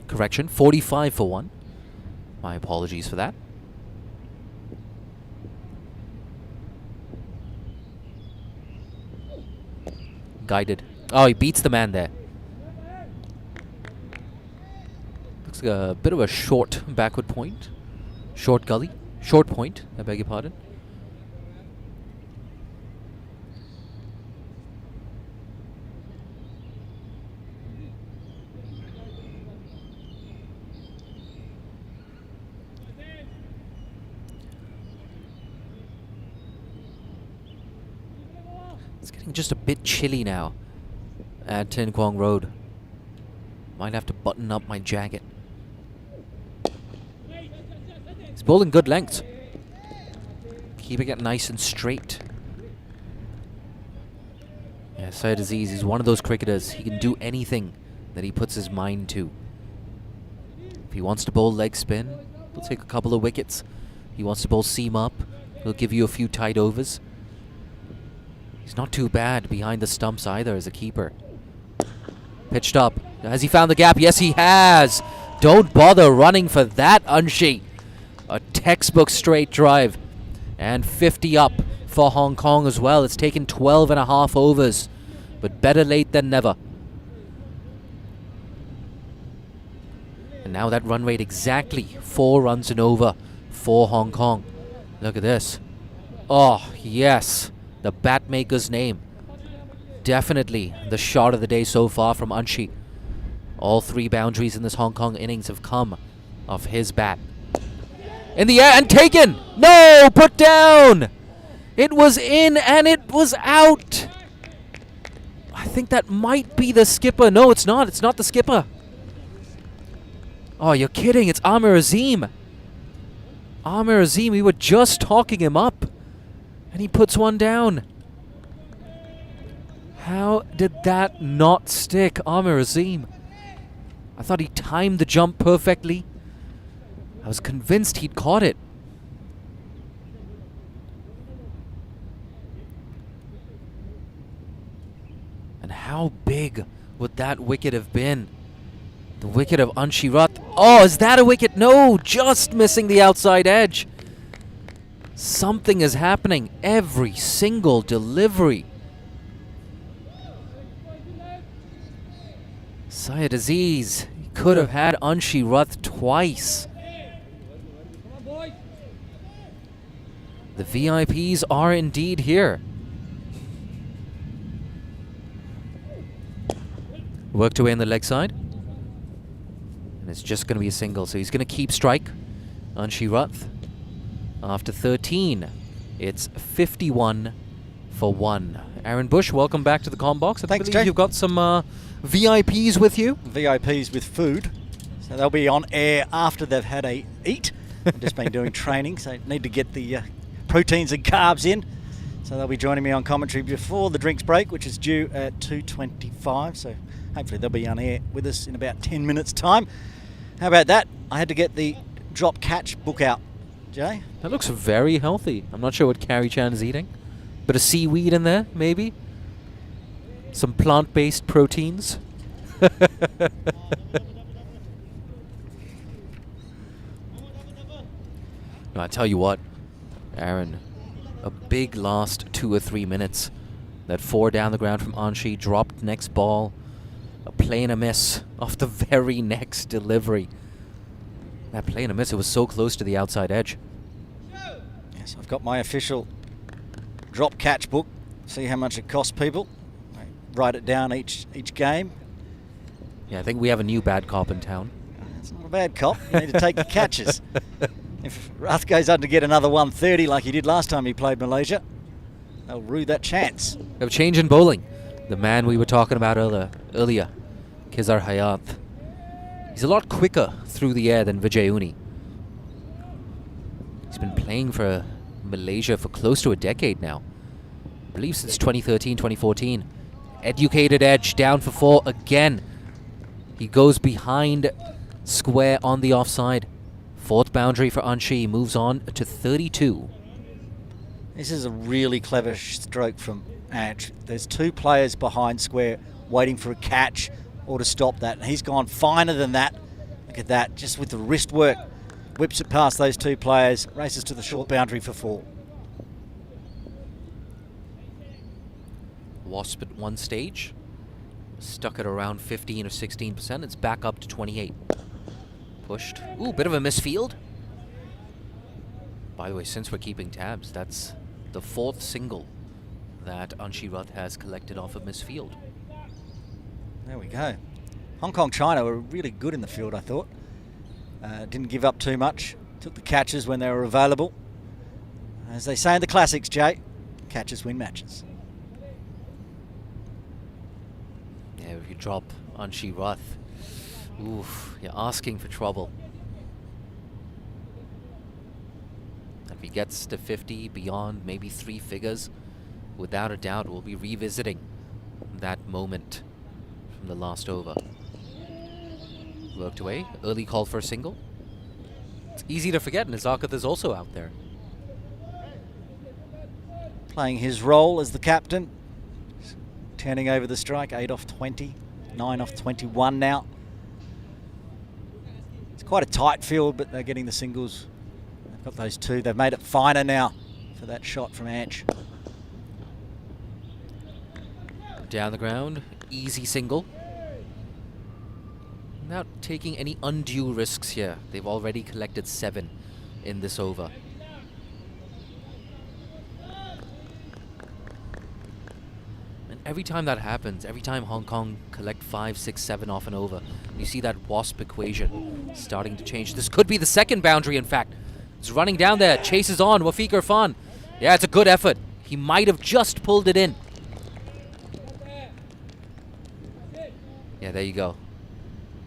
Correction, 45 for 1. My apologies for that. Guided. Oh, he beats the man there. Looks like a bit of a short backward point. Short gully. Short point, I beg your pardon. It's getting just a bit chilly now at Tin Kwong Road. Might have to button up my jacket. He's bowling good lengths. Keeping it nice and straight. Yeah, Syed Aziz, he's one of those cricketers. He can do anything that he puts his mind to. If he wants to bowl leg spin, he'll take a couple of wickets. He wants to bowl seam up, he'll give you a few tight overs. He's not too bad behind the stumps either as a keeper. Pitched up. Has he found the gap? Yes, he has. Don't bother running for that, Anshi. A textbook straight drive. And 50 up for Hong Kong as well. It's taken 12 and a half overs. But better late than never. And now that run rate exactly 4 runs and over for Hong Kong. Look at this. Oh, yes. The bat maker's name. Definitely the shot of the day so far from Anshi. All 3 boundaries in this Hong Kong innings have come off his bat. In the air and taken! No! Put down! It was in and it was out! I think that might be the skipper. No, it's not. It's not the skipper. Oh, you're kidding. It's Amir Azim. Amir Azim, we were just talking him up. And he puts one down. How did that not stick, Amir Azim? I thought he timed the jump perfectly. I was convinced he'd caught it. And how big would that wicket have been? The wicket of Anshi Rutt. Oh, is that a wicket? No, just missing the outside edge. Something is happening every single delivery. Syed Aziz could have had Anshi Rutt twice. The VIPs are indeed here. Worked away on the leg side. And it's just going to be a single, so he's going to keep strike. Anshi Rutt. After 13, it's 51 for 1. Aaron Bush, welcome back to the comm box. I Thanks, believe Jay. you've got some VIPs with you. VIPs with food. So they'll be on air after they've had a eat. I've just been doing training, so need to get the proteins and carbs in. So they'll be joining me on commentary before the drinks break, which is due at 2:25. So hopefully they'll be on air with us in about 10 minutes' time. How about that? I had to get the drop catch book out, Jay. That looks very healthy. I'm not sure what Carrie Chan is eating. Bit of seaweed in there, maybe? Some plant-based proteins. No, I tell you what, Aaron, a big last 2 or 3 minutes. That 4 down the ground from Anshi, dropped next ball. A play and a miss off the very next delivery. That play and a miss, it was so close to the outside edge. Yes, I've got my official drop catch book. See how much it costs people. I write it down each game. Yeah, I think we have a new bad cop in town. It's not a bad cop. You need to take the catches. If Rath goes on to get another 130 like he did last time he played Malaysia, they'll rue that chance. We have a change in bowling. The man we were talking about earlier, Kizar Hayat. He's a lot quicker through the air than Vijay Uni. He's been playing for Malaysia for close to a decade now. I believe since 2013, 2014. Educated edge, down for 4 again. He goes behind square on the offside. 4th boundary for Anshi, moves on to 32. This is a really clever stroke from Ansh. There's 2 players behind square waiting for a catch or to stop that. And he's gone finer than that. Look at that, just with the wrist work. Whips it past those 2 players, races to the short boundary for 4. Wasp at one stage. Stuck at around 15 or 16%. It's back up to 28. Pushed. Ooh, bit of a misfield. By the way, since we're keeping tabs, that's the 4th single that Anshi Rath has collected off of misfield. There we go. Hong Kong, China were really good in the field, I thought. Didn't give up too much. Took the catches when they were available. As they say in the classics, Jay, catches win matches. Yeah, if you drop Anshi Rath, oof, you're asking for trouble. If he gets to 50, beyond maybe 3 figures, without a doubt we'll be revisiting that moment from the last over. Worked away, early call for a single. It's easy to forget, Nizakath is also out there. Playing his role as the captain. Turning over the strike, 8 off 20, 9 off 21 now. It's quite a tight field, but they're getting the singles. They've got those 2. They've made it finer now for that shot from Ansh. Down the ground, easy single. Not taking any undue risks here. They've already collected 7 in this over. And every time that happens, every time Hong Kong collect 5, 6, 7 off and over, you see that wasp equation starting to change. This could be the 2nd boundary, in fact. It's running down there, chases on, Wafiq Irfan. Yeah, it's a good effort. He might have just pulled it in. Yeah, there you go.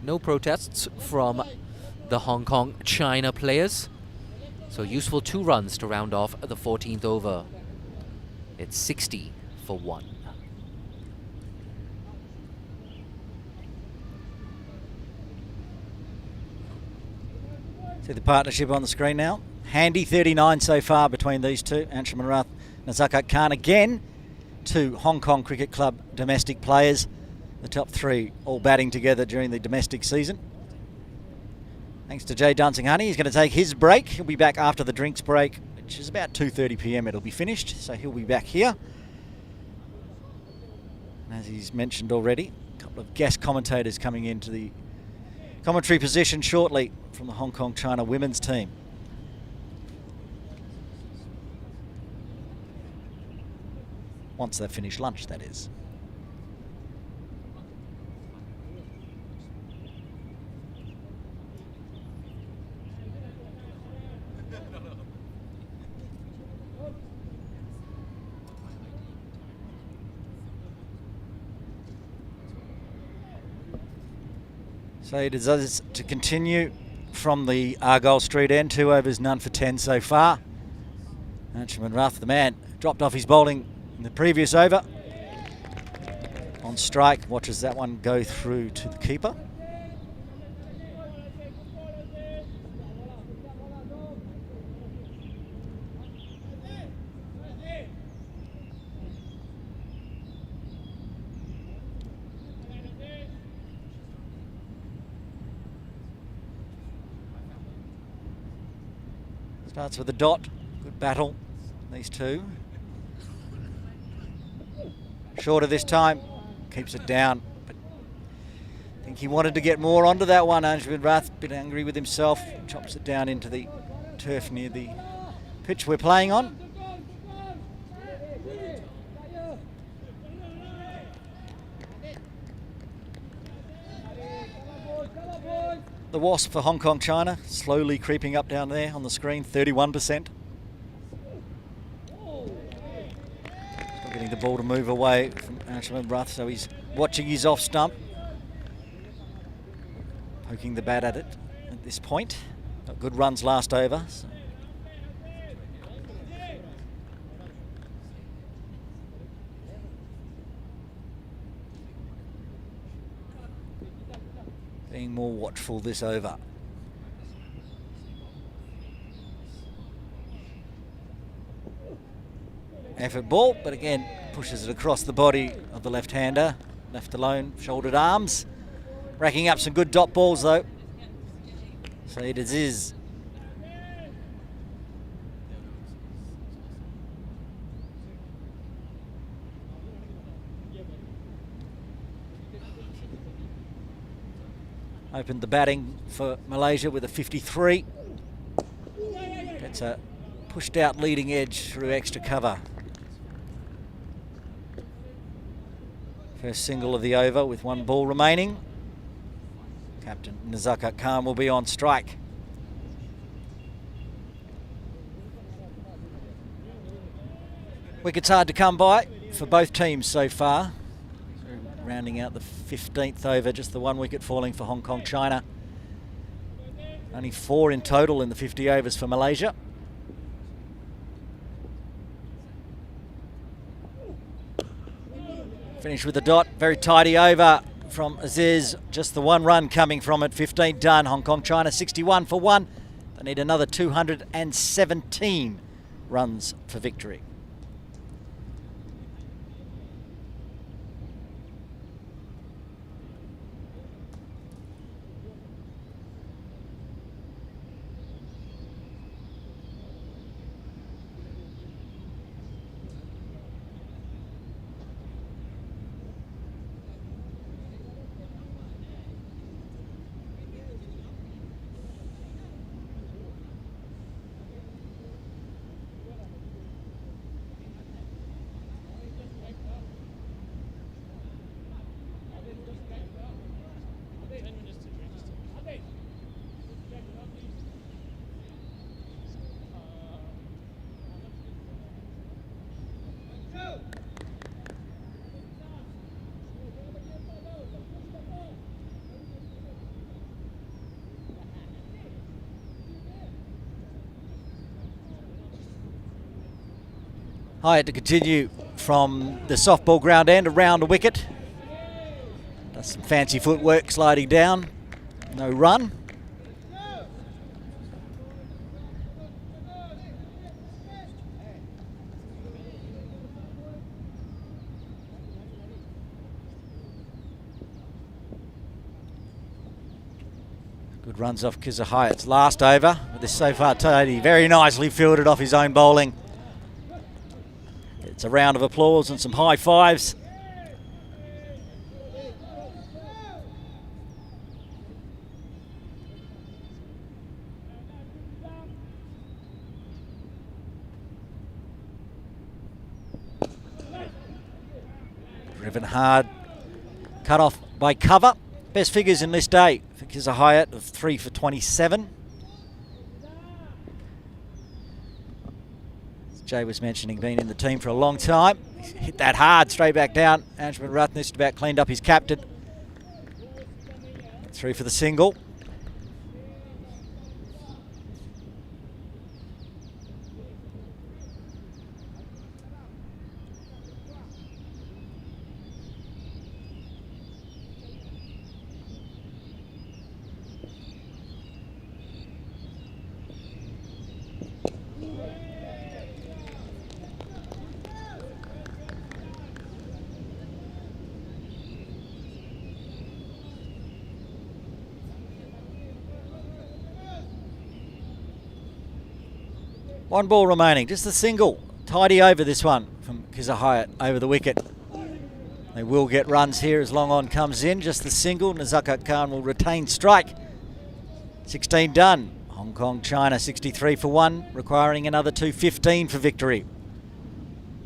No protests from the Hong Kong China players. So useful 2 runs to round off the 14th over. It's 60 for 1. See the partnership on the screen now. Handy 39 so far between these 2. Anshuman Rath, Nazakat Khan again. 2 Hong Kong Cricket Club domestic players. The top 3 all batting together during the domestic season. Thanks to Jay Dancing Honey. He's going to take his break. He'll be back after the drinks break, which is about 2:30 p.m. It'll be finished, so he'll be back here. And as he's mentioned already, a couple of guest commentators coming into the commentary position shortly from the Hong Kong China women's team. Once they've finished lunch, that is. So it is to continue from the Argyle Street end. 2 overs, none for 10 so far. Anshman Ruff, the man, dropped off his bowling in the previous over. On strike, watches that one go through to the keeper. Starts with a dot. Good battle, these two. Shorter this time, keeps it down. But I think he wanted to get more onto that one. Anshman Rath, a bit angry with himself, chops it down into the turf near the pitch we're playing on. The Wasp for Hong Kong, China, slowly creeping up down there on the screen, 31%. Still getting the ball to move away from Anshman Ruth, so he's watching his off stump. Poking the bat at it at this point. Got good runs last over. So. Being more watchful this over. Effort ball, but again pushes it across the body of the left-hander. Left alone, shouldered arms. Racking up some good dot balls though. So it is. Opened the batting for Malaysia with a 53. Gets a pushed out leading edge through extra cover. First single of the over with 1 ball remaining. Captain Nazaka Khan will be on strike. Wickets hard to come by for both teams so far. Rounding out the 15th over, just the 1 wicket falling for Hong Kong, China. Only 4 in total in the 50 overs for Malaysia. Finish with a dot, very tidy over from Aziz. Just the 1 run coming from it, 15 done. Hong Kong, China 61 for 1. They need another 217 runs for victory. Hyatt to continue from the softball ground end around a wicket. Does some fancy footwork sliding down. No run. Good runs off Kizza Hyatt's last over. With this so far tidy, very nicely fielded off his own bowling. It's a round of applause and some high fives. Driven hard, cut off by cover. Best figures in this day for Kizza Hyatt of 3 for 27. Jay was mentioning, been in the team for a long time. He's hit that hard, straight back down. Anshman Ruth just about cleaned up his captain. Through for the single. One ball remaining, just the single. Tidy over this one from Kizahaya over the wicket. They will get runs here as long on comes in. Just the single. Nazaka Khan will retain strike. 16 done. Hong Kong, China 63 for 1, requiring another 215 for victory.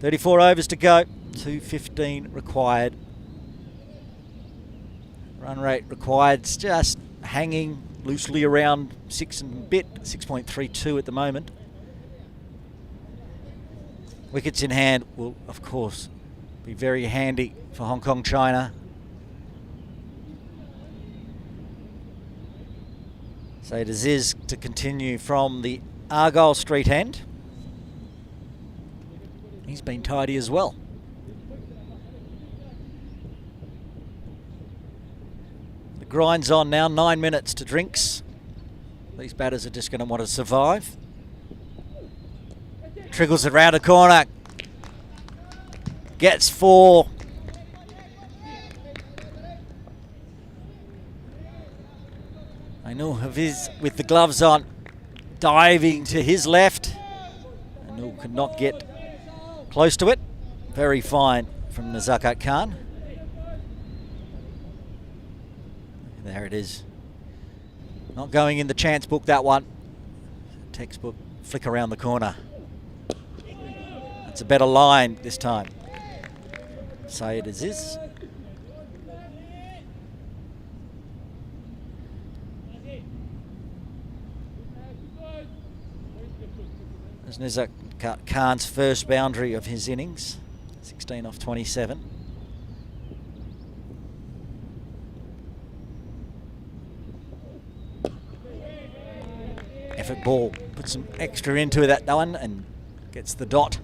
34 overs to go. 215 required. Run rate required just hanging loosely around 6 and a bit. 6.32 at the moment. Wickets in hand will, of course, be very handy for Hong Kong, China. Said Aziz to continue from the Argyle Street end. He's been tidy as well. The grind's on now, 9 minutes to drinks. These batters are just going to want to survive. Triggles it round a corner. Gets 4. Ainul Hafiz with the gloves on, diving to his left. Ainul could not get close to it. Very fine from Nazaka Khan. There it is. Not going in the chance book, that one. Textbook flick around the corner. It's a better line this time. Syed Aziz. There's Nizak Khan's first boundary of his innings. 16 off 27. Effort ball. Put some extra into that one and gets the dot.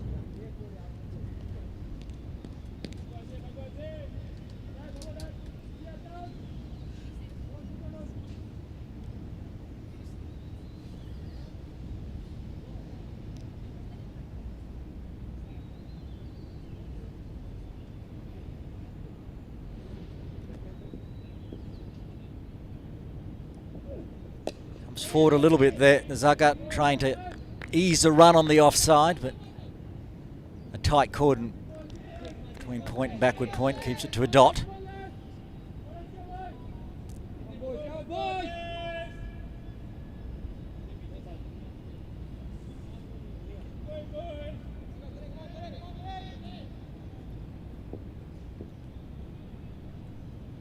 Forward a little bit there. Nazaka trying to ease a run on the offside, but a tight cordon between point and backward point keeps it to a dot.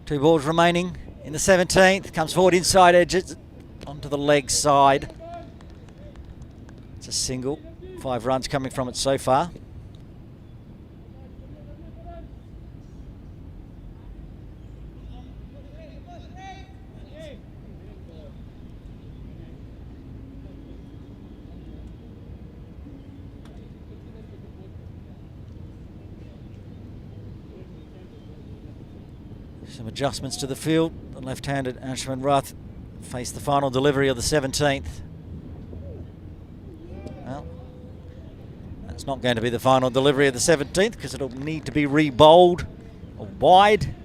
Two balls remaining in the 17th. Comes forward inside edges. Onto the leg side. It's a single. 5 runs coming from it so far. Some adjustments to the field. The left-handed Ashman Rath face the final delivery of the 17th. Well, that's not going to be the final delivery of the 17th because it'll need to be re-bowled or wide.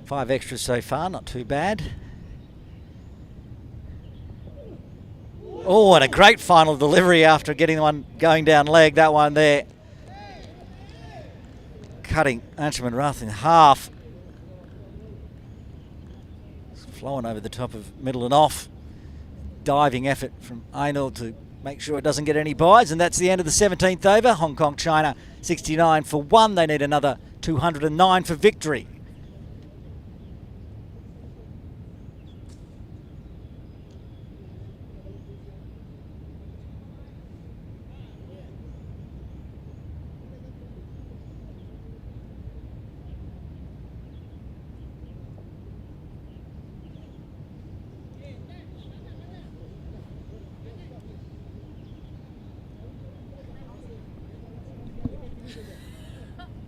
Five extras so far, not too bad. Oh, and a great final delivery after getting one going down leg. That one there. Cutting Anshuman Rath in half. It's flowing over the top of middle and off. Diving effort from Ainul to make sure it doesn't get any byes. And that's the end of the 17th over. Hong Kong, China 69 for 1. They need another 209 for victory.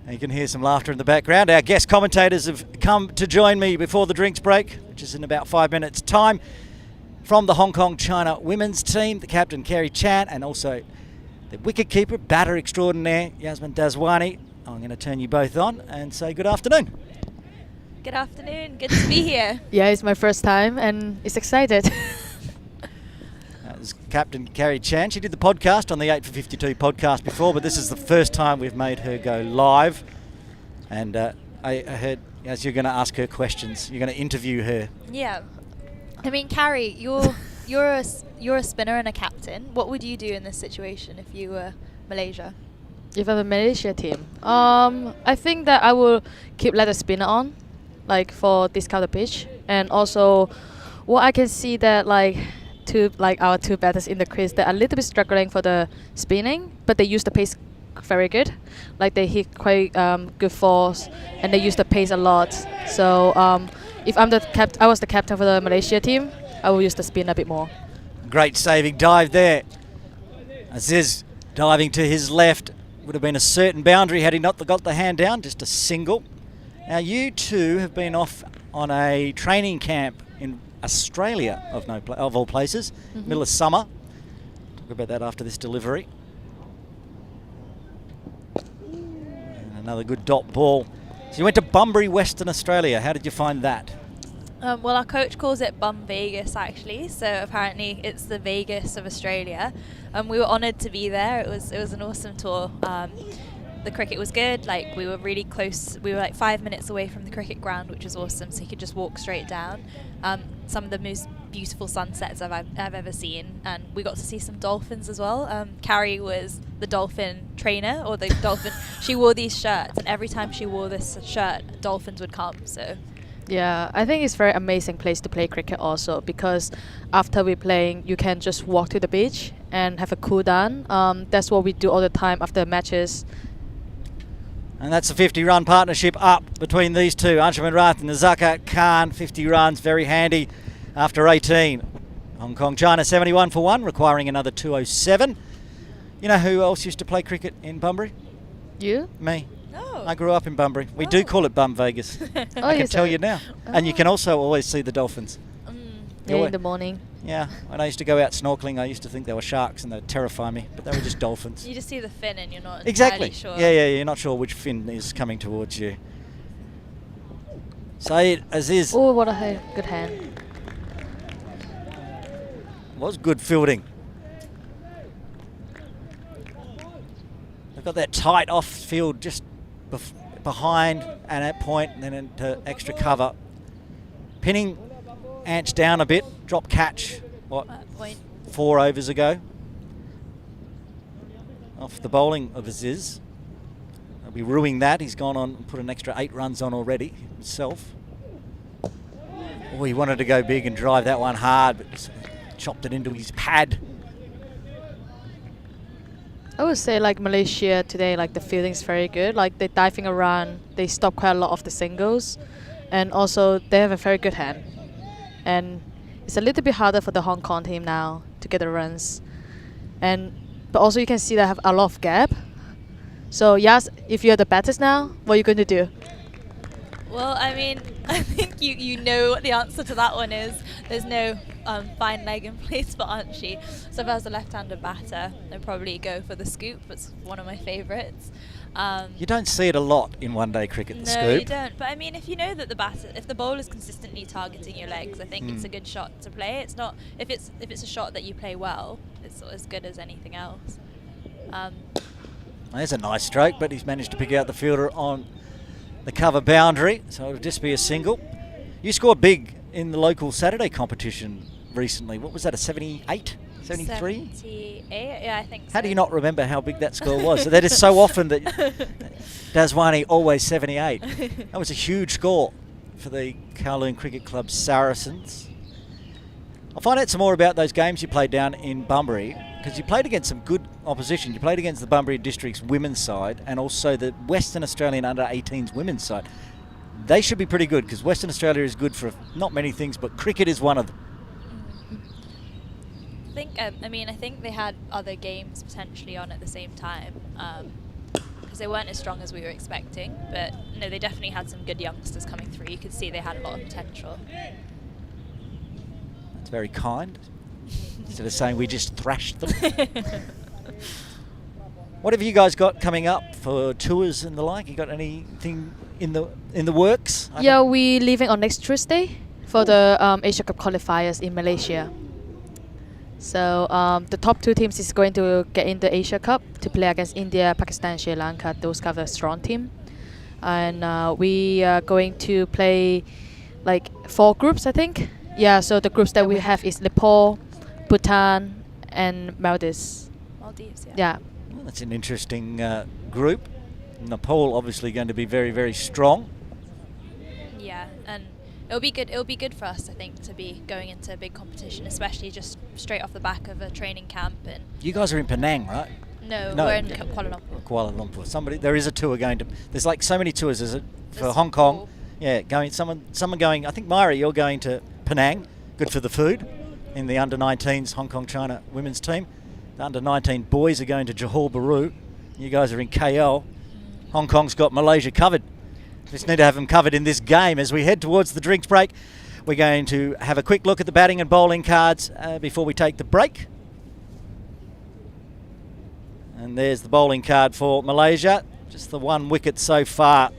You can hear some laughter in the background. Our guest commentators have come to join me before the drinks break, which is in about 5 minutes' time. From the Hong Kong-China women's team, the captain, Kerry Chan, and also the wicketkeeper, batter extraordinaire, Yasmin Daswani. I'm going to turn you both on and say good afternoon. Good afternoon. Good to be here. Yeah, it's my first time and it's excited. That was Captain Kerry Chan. She did the podcast on the 8 for 52 podcast before, but this is the first time we've made her go live. And I heard, as you're going to ask her questions, you're going to interview her. Yeah. I mean, Carrie, you're a spinner and a captain. What would you do in this situation if you were Malaysia? If I'm a Malaysia team, I think that I will let the spinner on, like for this kind of pitch, and also what I can see that our two batters in the crease, they're a little bit struggling for the spinning, but they use the pace very good. Like they hit quite good falls, and they use the pace a lot. So if I was the captain for the Malaysia team, I will use the spin a bit more. Great saving dive there. Aziz diving to his left. Would have been a certain boundary had he not got the hand down, just a single. Now you two have been off on a training camp in Australia, of all places, middle of summer. Talk about that after this delivery. And another good dot ball. So you went to Bunbury, Western Australia. How did you find that? Well, our coach calls it Bum Vegas, actually. So apparently it's the Vegas of Australia. We were honoured to be there. It was an awesome tour. The cricket was good. Like, we were really close. We were like 5 minutes away from the cricket ground, which was awesome. So you could just walk straight down. Some of the most beautiful sunsets I've ever seen, and we got to see some dolphins as well. Carrie was the dolphin trainer, or the dolphin. She wore these shirts, and every time she wore this shirt, dolphins would come. So. Yeah, I think it's a very amazing place to play cricket also, because after we're playing, you can just walk to the beach and have a cool down. That's what we do all the time after matches. And that's a 50-run partnership up between these two. Anshuman Rath and Nazaka Khan, 50 runs, very handy after 18. Hong Kong, China, 71 for 1, requiring another 207. You know who else used to play cricket in Bunbury? You? Me. Oh. I grew up in Bunbury. We do call it Bum Vegas. I can tell you now. And you can also always see the dolphins. Yeah, in the morning. Yeah, when I used to go out snorkeling, I used to think they were sharks and they'd terrify me, but they were just dolphins. You just see the fin and you're not Exactly. entirely sure. Yeah, you're not sure which fin is coming towards you. Saeed Aziz. Oh, what a good hand. Was good fielding. They've got that tight off field just behind and at point, and then into extra cover. Pinning Ants down a bit, drop catch, Point. 4 overs ago. Off the bowling of Aziz. They'll be ruining that. He's gone on and put an extra 8 runs on already himself. Oh, he wanted to go big and drive that one hard, but chopped it into his pad. I would say like Malaysia today, like the fielding is very good. Like they're diving around, they stop quite a lot of the singles, and also they have a very good hand. And it's a little bit harder for the Hong Kong team now to get the runs. But also you can see they have a lot of gap. So yes, if you're the batters now, what are you going to do? Well, I mean, I think you know what the answer to that one is. There's no fine leg in place for Archie. So if I was a left-handed batter, I'd probably go for the scoop. It's one of my favourites. You don't see it a lot in one-day cricket, the no, scoop. No, you don't. But I mean, if you know that if the bowler's consistently targeting your legs, I think it's a good shot to play. It's not if it's a shot that you play well, it's as good as anything else. There's a nice stroke, but he's managed to pick out the fielder on the cover boundary, so it'll just be a single. You scored big in the local Saturday competition recently. What was that, a 78? 73? 78, yeah, I think so. How do you not remember how big that score was? That is so often that Daswani always 78. That was a huge score for the Kowloon Cricket Club Saracens. I'll find out some more about those games you played down in Bunbury, because you played against some good opposition. You played against the Bunbury District's women's side and also the Western Australian under-18s women's side. They should be pretty good, because Western Australia is good for not many things, but cricket is one of them. I think they had other games potentially on at the same time, because because they weren't as strong as we were expecting. But no, they definitely had some good youngsters coming through. You could see they had a lot of potential. That's very kind. Instead of saying we just thrashed them. What have you guys got coming up for tours and the like? You got anything in the works? Yeah, we leaving on next Tuesday for the Asia Cup qualifiers in Malaysia. So the top 2 teams is going to get in the Asia Cup to play against India, Pakistan, Sri Lanka. Those kind of strong team. And we are going to play like 4 groups, I think. Yeah, so the groups that we have is Nepal, Bhutan, and Maldives. Maldives, Yeah. Well, that's an interesting group. Nepal obviously going to be very, very strong. Yeah, and it'll be good. It'll be good for us, I think, to be going into a big competition, especially just straight off the back of a training camp. And You guys are in Penang, right? no, No. we're in Kuala Lumpur. Kuala Lumpur. There is a tour going to. There's like so many tours. Is it for There's Hong Kong? 4. Yeah, someone going. I think Myra, you're going to Penang. Good for the food. In the under-19s Hong Kong China women's team. The under-19 boys are going to Johor Bahru. You guys are in KL. Hong Kong's got Malaysia covered. Just need to have them covered in this game. As we head towards the drinks break, we're going to have a quick look at the batting and bowling cards before we take the break. And there's the bowling card for Malaysia. Just the 1 wicket so far.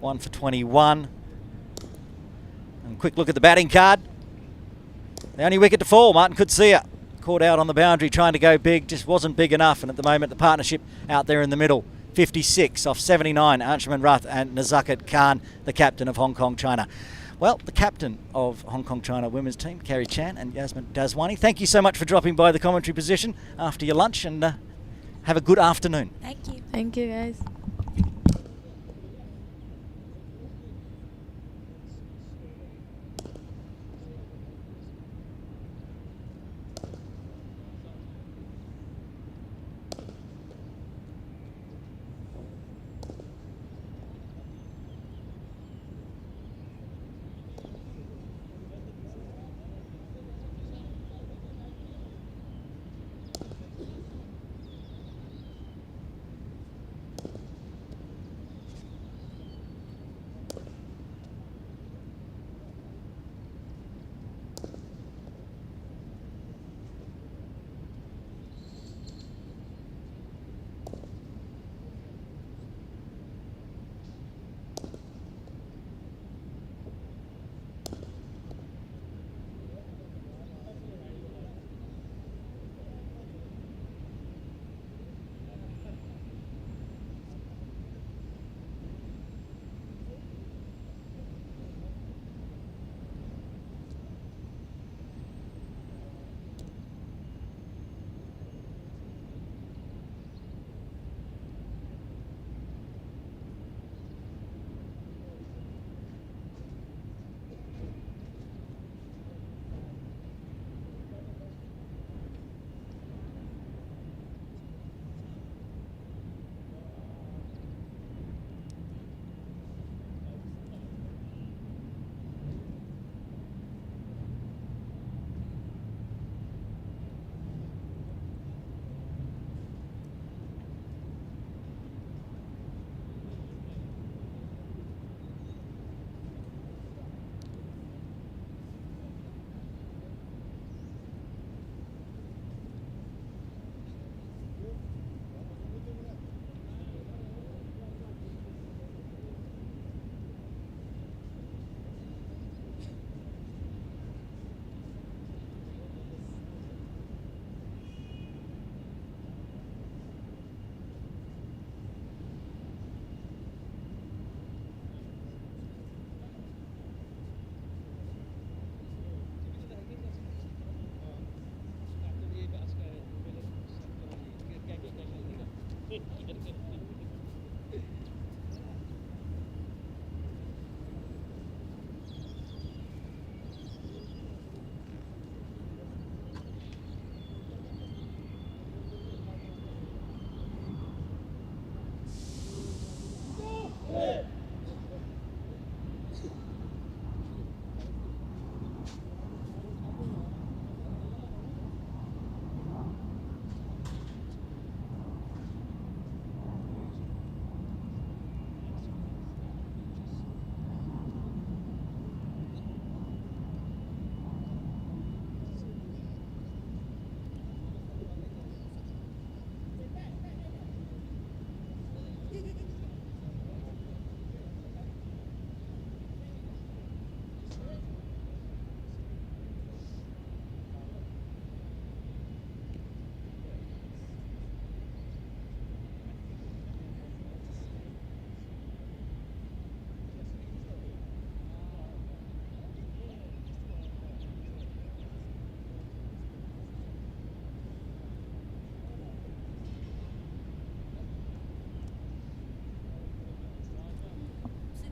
1 for 21. And quick look at the batting card. The only wicket to fall, Martin Kutsia. Caught out on the boundary trying to go big, just wasn't big enough. And at the moment, the partnership out there in the middle. 56 off 79, Anshuman Rath and Nazakat Khan, the captain of Hong Kong China. Well, the captain of Hong Kong China women's team, Kerry Chan and Yasmin Daswani, thank you so much for dropping by the commentary position after your lunch, and have a good afternoon. Thank you. Thank you, guys.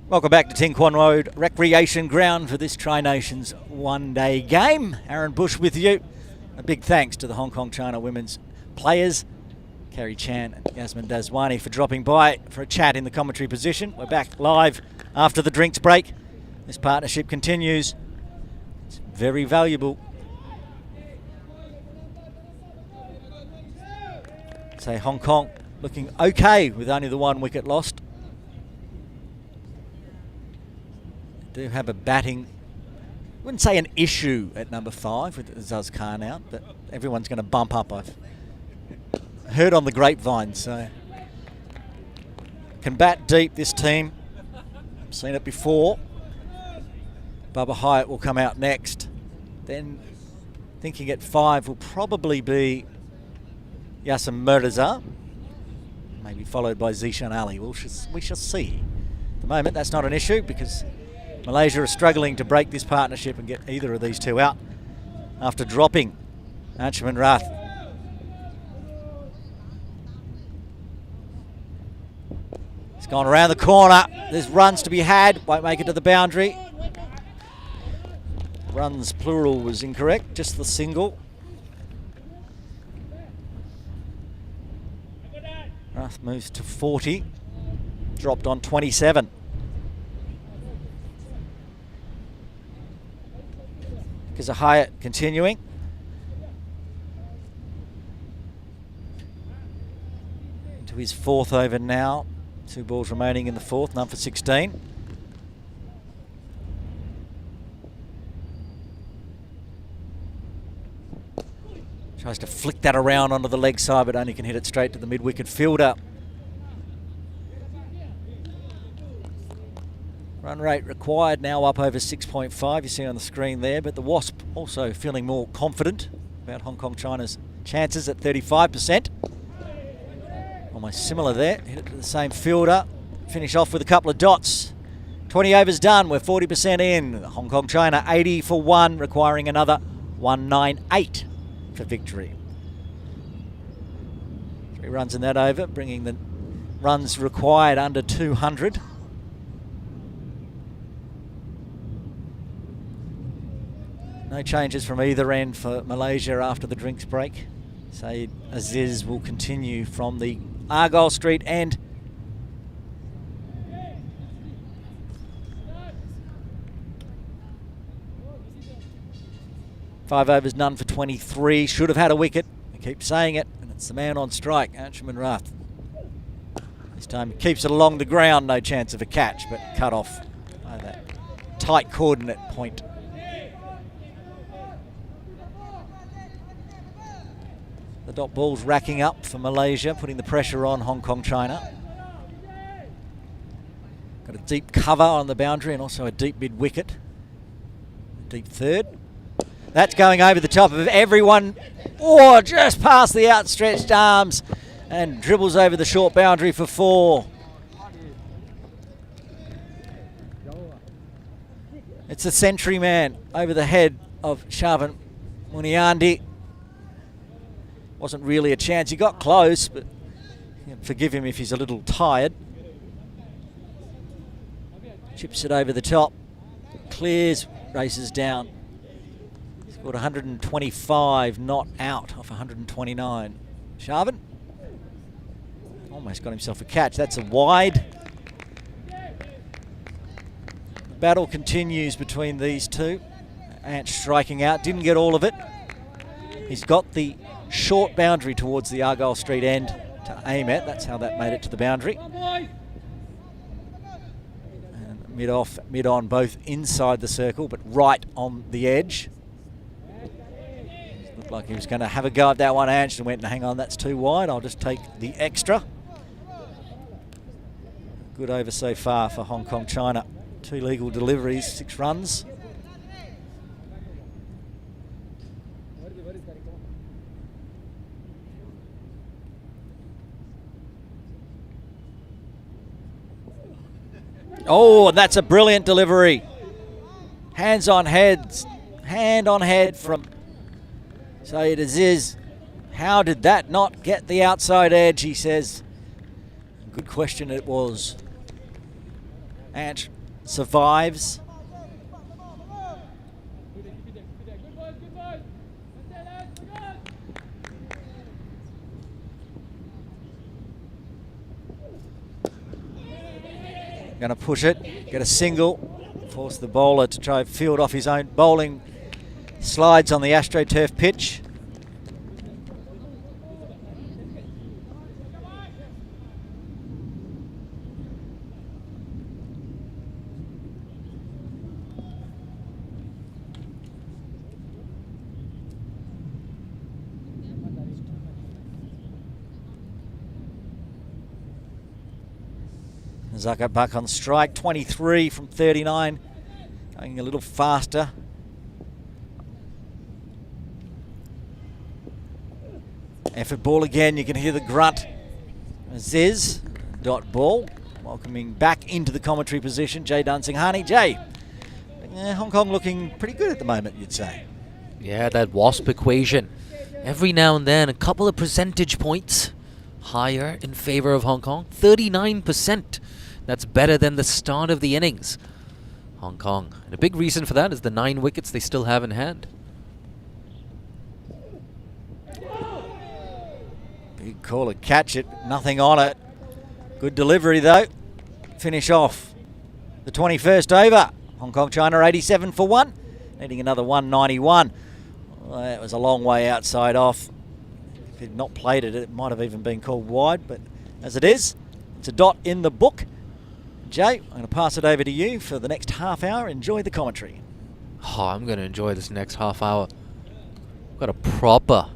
Welcome back to Ting Kwan Road Recreation Ground for this Tri-Nations one-day game. Aaron Bush with you. A big thanks to the Hong Kong China women's players, Kerry Chan and Yasmin Daswani, for dropping by for a chat in the commentary position. We're back live after the drinks break. This partnership continues. It's very valuable. Say Hong Kong looking okay with only the 1 wicket lost. Do have a batting, wouldn't say an issue at number 5 with Zuz Khan out, but everyone's going to bump up, I've heard on the grapevine. So can bat deep, this team. I've seen it before. Bubba Hyatt will come out next. Then thinking at 5 will probably be Yasser Mirza, maybe followed by Zishan Ali. We shall see. At the moment, that's not an issue because Malaysia are struggling to break this partnership and get either of these two out after dropping Anshuman Rath. It's gone around the corner. There's runs to be had. Won't make it to the boundary. Runs plural was incorrect. Just the single. Rath moves to 40. Dropped on 27. Because of Hyatt continuing. Into his 4th over now. 2 balls remaining in the 4th, none for 16. Tries to flick that around onto the leg side, but only can hit it straight to the mid-wicket fielder. Run rate required now up over 6.5, you see on the screen there, but the Wasp also feeling more confident about Hong Kong China's chances at 35%. Almost similar there, hit it to the same fielder, finish off with a couple of dots. 20 overs done, we're 40% in. Hong Kong China 80 for 1, requiring another 198 for victory. 3 runs in that over, bringing the runs required under 200. No changes from either end for Malaysia after the drinks break. Saeed Aziz will continue from the Argyle Street end. Five overs, none for 23. Should have had a wicket. I keep saying it, and it's the man on strike, Anshuman Rath. This time he keeps it along the ground, no chance of a catch, but cut off by that tight coordinate point. The dot ball's racking up for Malaysia, putting the pressure on Hong Kong China. Got a deep cover on the boundary and also a deep mid-wicket. Deep third. That's going over the top of everyone. Oh, just past the outstretched arms and dribbles over the short boundary for 4. It's a century man over the head of Sharvin Muniandi. Wasn't really a chance. He got close, but forgive him if he's a little tired. Chips it over the top. Clears, races down. Scored 125, not out off 129. Sharvin almost got himself a catch. That's a wide. The battle continues between these two. Ant striking out, didn't get all of it. He's got the short boundary towards the Argyle Street end to aim at. That's how that made it to the boundary. And mid-off, mid-on, both inside the circle, but right on the edge. Looked like he was going to have a go at that one. Anston went, hang on, that's too wide. I'll just take the extra. Good over so far for Hong Kong China. 2 legal deliveries, 6 runs. Oh, and that's a brilliant delivery. Hands on heads. Hand on head from Saeed Aziz. How did that not get the outside edge, he says. Good question it was. Ant survives. Going to push it, get a single, force the bowler to try and field off his own bowling slides on the AstroTurf pitch. Zaka back on strike, 23 from 39, going a little faster. Effort ball again, you can hear the grunt. Aziz, dot ball, welcoming back into the commentary position, Jay Dunsinghani. Jay, Hong Kong looking pretty good at the moment, you'd say. Yeah, that WASP equation. Every now and then, a couple of percentage points higher in favor of Hong Kong. 39%. That's better than the start of the innings. Hong Kong. And a big reason for that is the 9 wickets they still have in hand. Big call to catch it, nothing on it. Good delivery though. Finish off the 21st over. Hong Kong China 87 for 1. Needing another 191. Well, that was a long way outside off. If he'd not played it, it might have even been called wide, but as it is, it's a dot in the book. Jay, I'm going to pass it over to you for the next half hour. Enjoy the commentary. Oh, I'm going to enjoy this next half hour. We've got a proper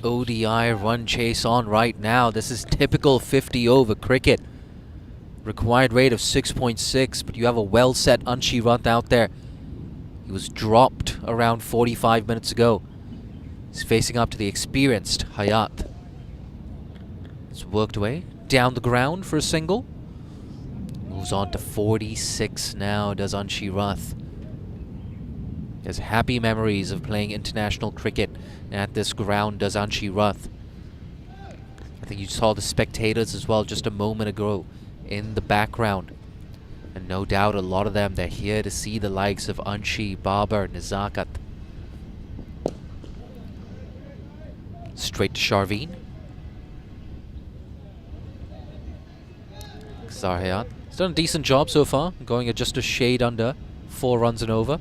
ODI run chase on right now. This is typical 50 over cricket. Required rate of 6.6, but you have a well-set Anshi Rath out there. He was dropped around 45 minutes ago. He's facing up to the experienced Hayat. It's worked away down the ground for a single. Moves on to 46 now, does Anshi Rath. He has happy memories of playing international cricket at this ground, does Anshi Rath. I think you saw the spectators as well just a moment ago in the background. And no doubt a lot of them, they're here to see the likes of Anshi, Babar, Nazakat. Straight to Sharveen. Zarhayat. He's done a decent job so far, going at just a shade under 4 runs and over.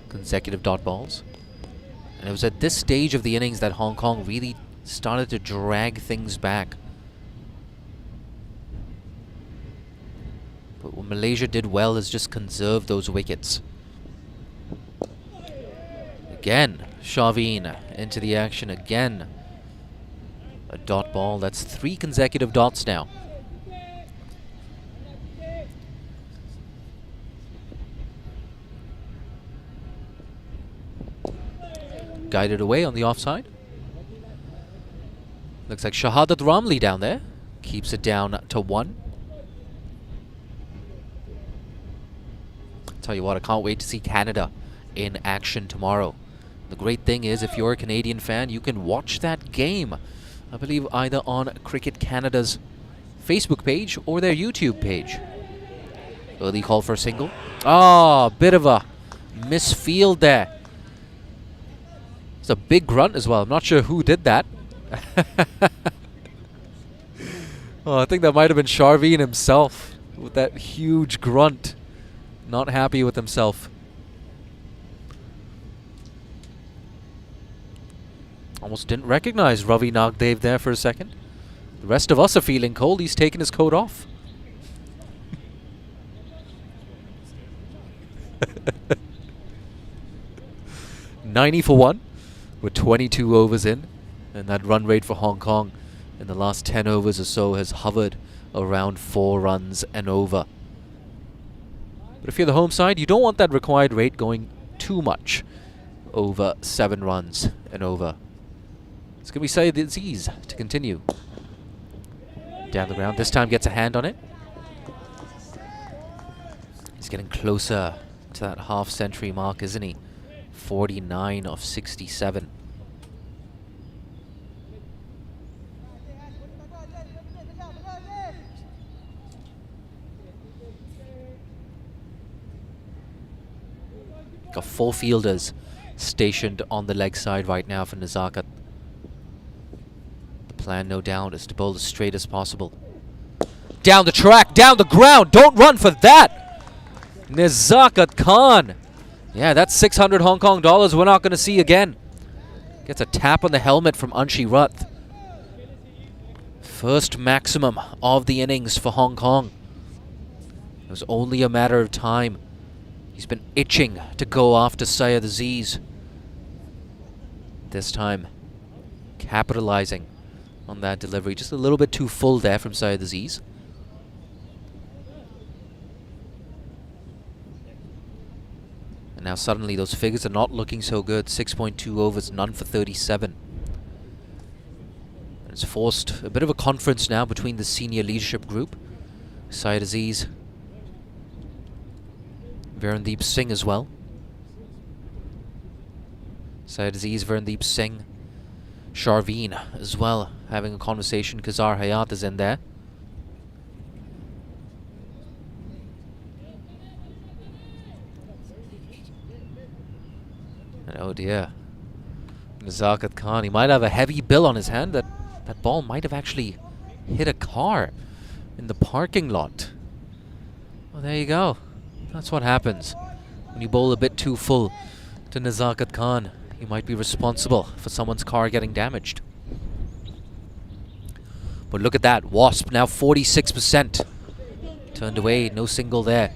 Consecutive dot balls. And it was at this stage of the innings that Hong Kong really started to drag things back. But what Malaysia did well is just conserve those wickets. Again, Shaveen into the action again. A dot ball, that's 3 consecutive dots now. Guided away on the offside. Looks like Shahadat Ramli down there. Keeps it down to 1. Tell you what, I can't wait to see Canada in action tomorrow. The great thing is, if you're a Canadian fan, you can watch that game, I believe, either on Cricket Canada's Facebook page or their YouTube page. Early call for a single. Ah, bit of a misfield there. It's a big grunt as well. I'm not sure who did that. Oh, I think that might have been Sharveen himself with that huge grunt. Not happy with himself. Almost didn't recognize Ravi Nagdev there for a second. The rest of us are feeling cold. He's taken his coat off. $90 for 1 with 22 overs in. And that run rate for Hong Kong in the last 10 overs or so has hovered around 4 runs and over. But if you're the home side, you don't want that required rate going too much over 7 runs and over. It's going to be Syed Aziz to continue. Down the ground. This time gets a hand on it. He's getting closer to that half-century mark, isn't he? 49 of 67. Got 4 fielders stationed on the leg side right now for Nezakat. The plan, no doubt, is to bowl as straight as possible. Down the track, down the ground. Don't run for that. Nezakat Khan. Yeah, that's 600 Hong Kong dollars we're not going to see again. Gets a tap on the helmet from Anshi Rath. First maximum of the innings for Hong Kong. It was only a matter of time. He's been itching to go after Syed Aziz. This time, capitalizing on that delivery. Just a little bit too full there from Syed Aziz. And now suddenly those figures are not looking so good. 6.2 overs, none for 37. And it's forced a bit of a conference now between the senior leadership group. Syed Aziz, Verandeep Singh as well. Syed Aziz, Verandeep Singh, Sharveen as well, having a conversation. Kazar Hayat is in there. And oh dear, Nezakat Khan, he might have a heavy bill on his hand. That ball might have actually hit a car in the parking lot. Well, there you go. That's what happens when you bowl a bit too full to Nezakat Khan. You might be responsible for someone's car getting damaged. But look at that. Wasp now 46%. Turned away, no single there.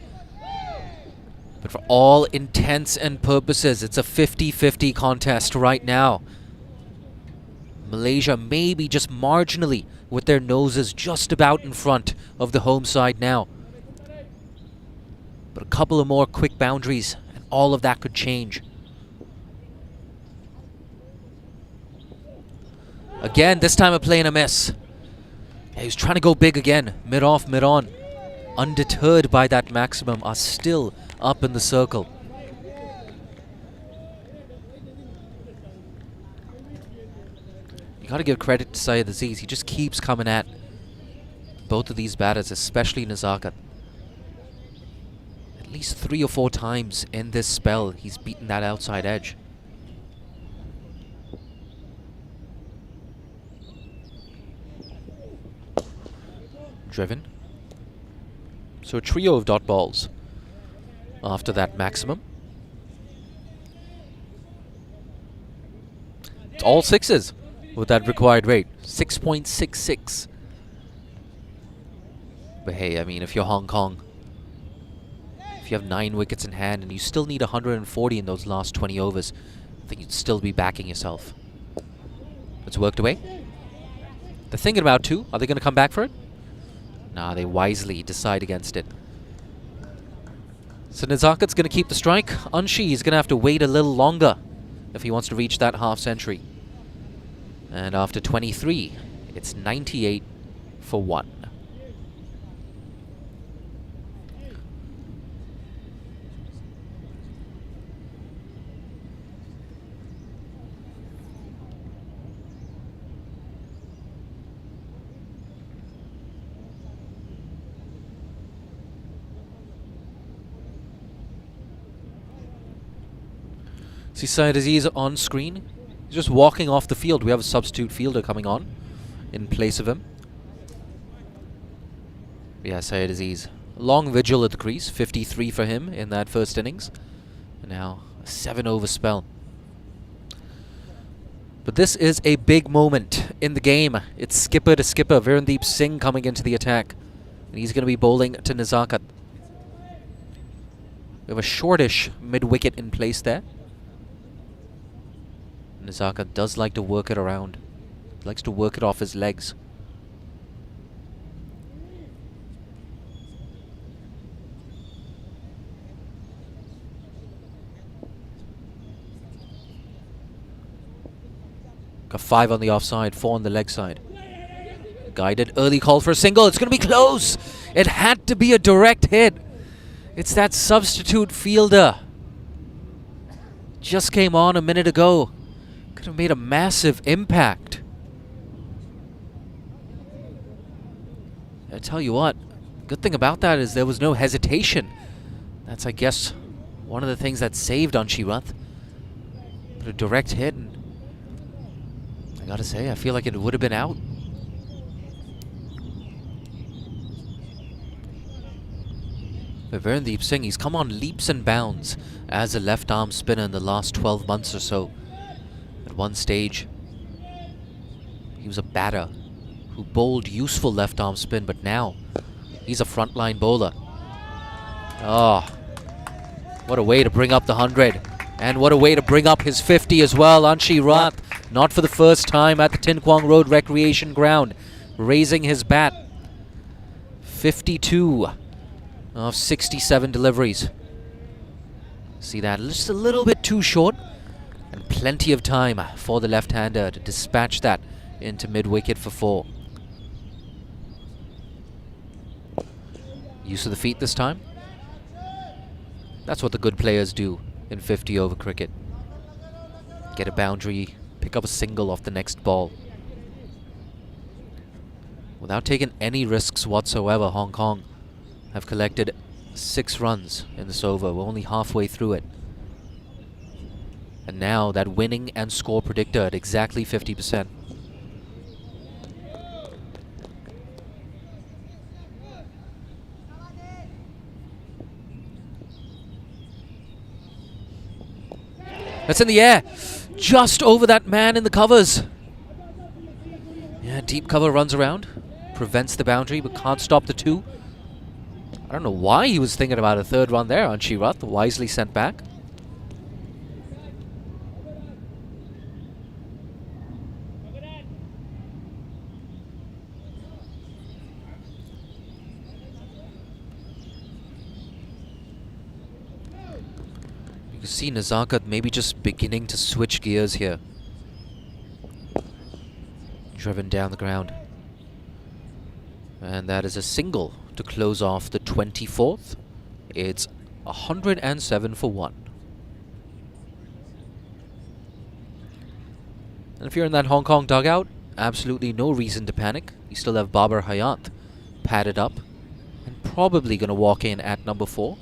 But for all intents and purposes, it's a 50-50 contest right now. Malaysia maybe just marginally with their noses just about in front of the home side now. But a couple of more quick boundaries and all of that could change. Again, this time a play and a miss. Yeah, he's trying to go big again. Mid-off, mid-on. Undeterred by that maximum, are still up in the circle. You gotta give credit to Syed Aziz. He just keeps coming at both of these batters, especially Nezakat. At least 3 or 4 times in this spell, he's beaten that outside edge. Driven. So a trio of dot balls after that maximum. It's all 6s with that required rate. 6.66. But hey, I mean, if you're Hong Kong, if you have 9 wickets in hand and you still need 140 in those last 20 overs, I think you'd still be backing yourself. It's worked away. They're thinking about 2. Are they going to come back for it? Nah, they wisely decide against it. So Nezakat's going to keep the strike. Anshi is going to have to wait a little longer if he wants to reach that half century. And after 23, it's 98 for 1. See Syed Aziz on screen. He's just walking off the field. We have a substitute fielder coming on in place of him. Yeah, Syed Aziz. Long vigil at the crease. 53 for him in that first innings. And now a 7-over spell. But this is a big moment in the game. It's skipper to skipper. Verandeep Singh coming into the attack. And he's going to be bowling to Nezakat. We have a shortish mid-wicket in place there. Nezakat does like to work it around. He likes to work it off his legs. Got 5 on the offside, 4 on the leg side. Guided early call for a single. It's going to be close. It had to be a direct hit. It's that substitute fielder. Just came on a minute ago. Could have made a massive impact. I tell you what, good thing about that is there was no hesitation. That's, I guess, one of the things that saved Anshirath. But a direct hit, and I gotta say, I feel like it would have been out. Virendeep Singh, he's come on leaps and bounds as a left-arm spinner in the last 12 months or so. At one stage, he was a batter who bowled useful left-arm spin, but now he's a frontline bowler. Oh, what a way to bring up the 100. And what a way to bring up his 50 as well. Anshirath, not for the first time at the Tin Kwang Road Recreation Ground, raising his bat. 52 of 67 deliveries. See that? Just a little bit too short. And plenty of time for the left-hander to dispatch that into mid-wicket for 4. Use of the feet this time. That's what the good players do in 50-over cricket. Get a boundary, pick up a single off the next ball. Without taking any risks whatsoever, Hong Kong have collected 6 runs in this over. We're only halfway through it. And now that winning and score predictor at exactly 50%. That's in the air, just over that man in the covers. Yeah, deep cover runs around, prevents the boundary, but can't stop the 2. I don't know why he was thinking about a 3rd run there. Anshirath wisely sent back. You can see Nazakat maybe just beginning to switch gears here. Driven down the ground. And that is a single to close off the 24th. It's 107 for 1. And if you're in that Hong Kong dugout, absolutely no reason to panic. You still have Babar Hayat padded up and probably going to walk in at number 4.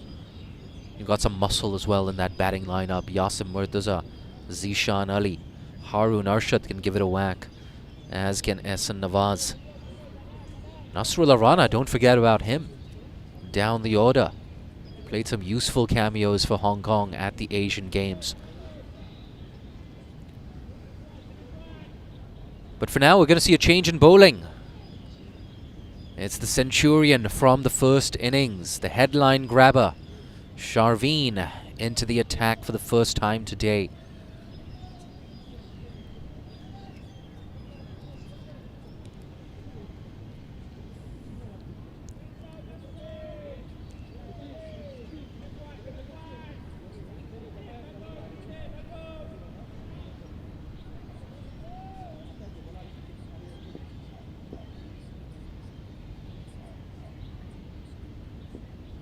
You've got some muscle as well in that batting lineup. Yasim Murtaza, Zishan Ali, Harun Arshad can give it a whack, as can Ehsan Nawaz. Nasrullah Rana, don't forget about him. Down the order. Played some useful cameos for Hong Kong at the Asian Games. But for now, we're going to see a change in bowling. It's the Centurion from the first innings, the headline grabber. Sharveen into the attack for the first time today.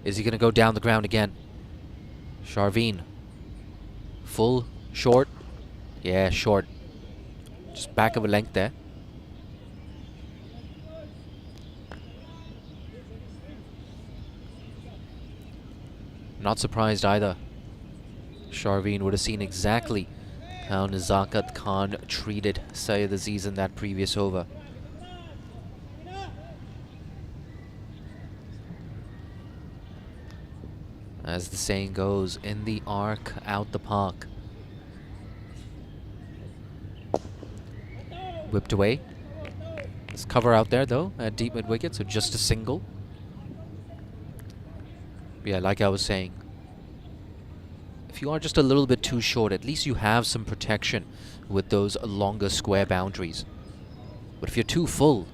Is he going to go down the ground again? Sharveen. Full, short. Yeah, short. Just back of a length there. Not surprised either. Sharveen would have seen exactly how Nazakat Khan treated Syed Aziz in that previous over. As the saying goes, in the arc, out the park. Whipped away. There's cover out there though at deep mid wicket, so just a single. Yeah, like I was saying, if you are just a little bit too short, at least you have some protection with those longer square boundaries. But if you're too full,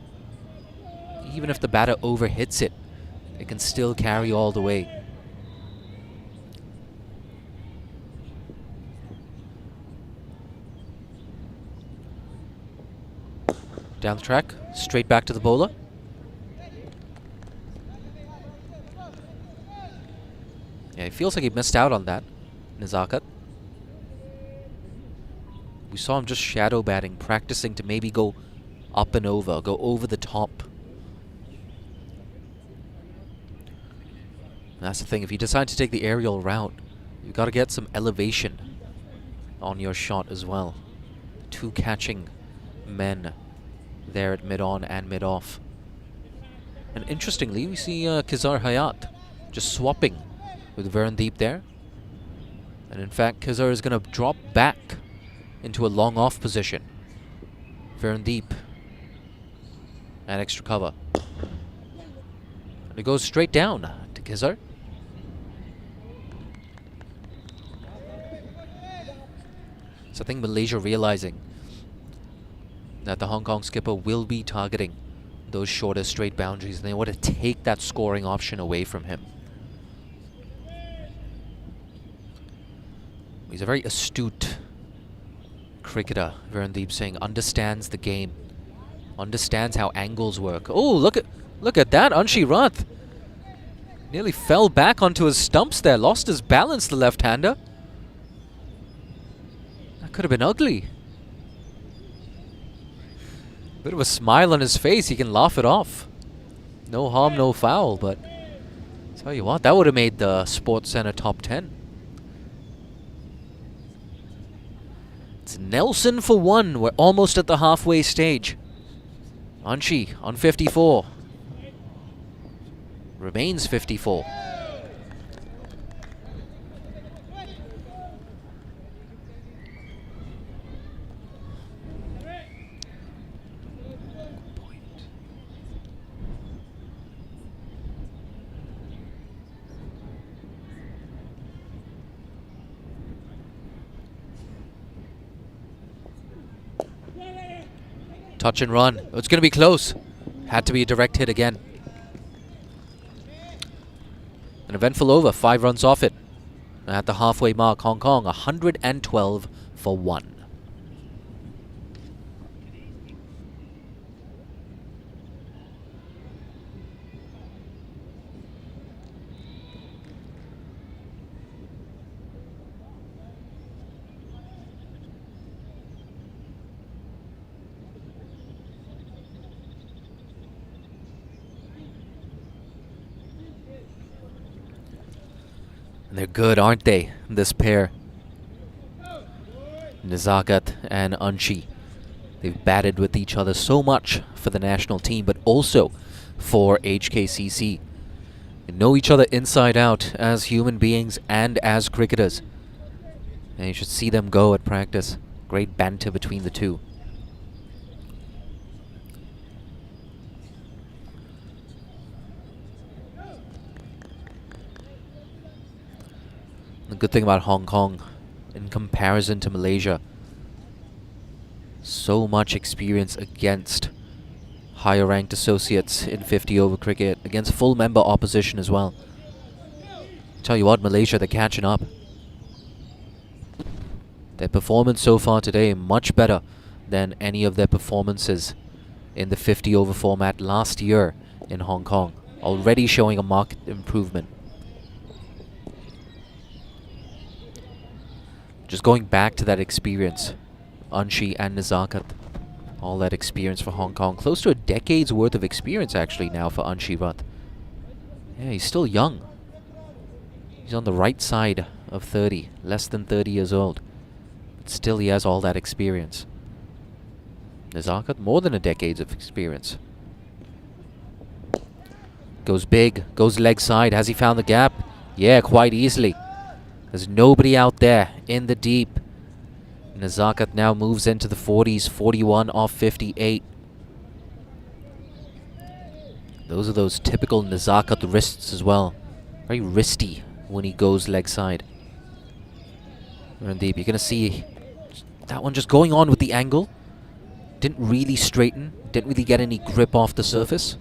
even if the batter overhits it, it can still carry all the way. Down the track, straight back to the bowler. Yeah, it feels like he missed out on that, Nazakat. We saw him just shadow batting, practicing to maybe go up and over, go over the top. That's the thing, if you decide to take the aerial route, You've got to get some elevation on your shot as well. Two catching men there at mid-on and mid-off. And interestingly, we see Kizar Hayat just swapping with Verandeep there. And in fact, Kizar is going to drop back into a long off position. Verandeep and extra cover. And it goes straight down to Kizar. So I think Malaysia realizing that the Hong Kong skipper will be targeting those shorter straight boundaries, and they want to take that scoring option away from him. He's a very astute cricketer, Verandeep Singh, understands the game, understands how angles work. Oh, look at that, Anshi Rath. Nearly fell back onto his stumps there, lost his balance, the left-hander. That could have been ugly. Bit of a smile on his face, he can laugh it off. No harm, no foul, but tell you what, that would have made the Sports Center top 10. It's Nelson for one. We're almost at the halfway stage. Anshi on 54. Remains 54. Touch and run. Oh, it's going to be close. Had to be a direct hit again. An eventful over. 5 runs off it. At the halfway mark, Hong Kong 112 for 1. They're good, aren't they, this pair? Nezakat and Anshi. They've batted with each other so much for the national team, but also for HKCC. They know each other inside out as human beings and as cricketers. And you should see them go at practice. Great banter between the two. The good thing about Hong Kong, in comparison to Malaysia, so much experience against higher ranked associates in 50 over cricket, against full member opposition as well. Tell you what, Malaysia, they're catching up. Their performance so far today much better than any of their performances in the 50 over format last year in Hong Kong, already showing a marked improvement. Just going back to that experience, Anshi and Nezakat, all that experience for Hong Kong. Close to a decade's worth of experience actually now for Anshi Rath. Yeah, he's still young. He's on the right side of 30, less than 30 years old. But still he has all that experience. Nezakat, more than a decade of experience. Goes big, goes leg side. Has he found the gap? Yeah, quite easily. There's nobody out there in the deep. Nezakat now moves into the 40s, 41 off 58. Those are those typical Nezakat wrists as well. Very wristy when he goes leg side. Verandeep, you're going to see that one just going on with the angle. Didn't really straighten, didn't really get any grip off the surface.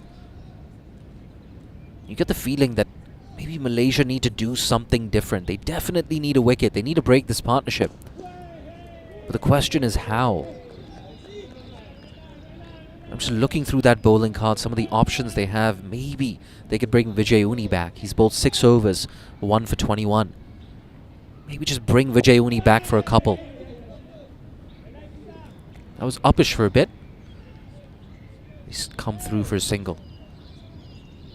You get the feeling that maybe Malaysia need to do something different. They definitely need a wicket. They need to break this partnership. But the question is how? I'm just looking through that bowling card, some of the options they have. Maybe they could bring Vijay Uni back. He's bowled 6 overs, 1 for 21. Maybe just bring Vijay Uni back for a couple. That was uppish for a bit. He's come through for a single.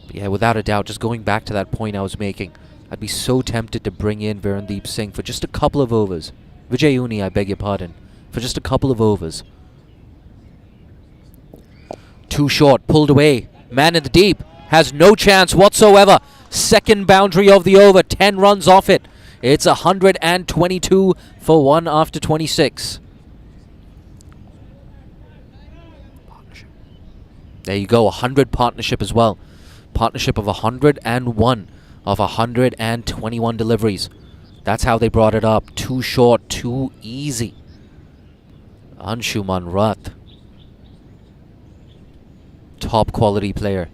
But yeah, without a doubt, just going back to that point I was making, I'd be so tempted to bring in Virendeep Singh for just a couple of overs. Vijay Uni, I beg your pardon. For just a couple of overs. Too short, pulled away. Man in the deep. Has no chance whatsoever. Second boundary of the over. 10 runs off it. It's 122 for 1 after 26. There you go, 100 partnership as well. Partnership of 101 of 121 deliveries. That's how they brought it up. Too short, too easy. Anshuman Rath. Top quality player.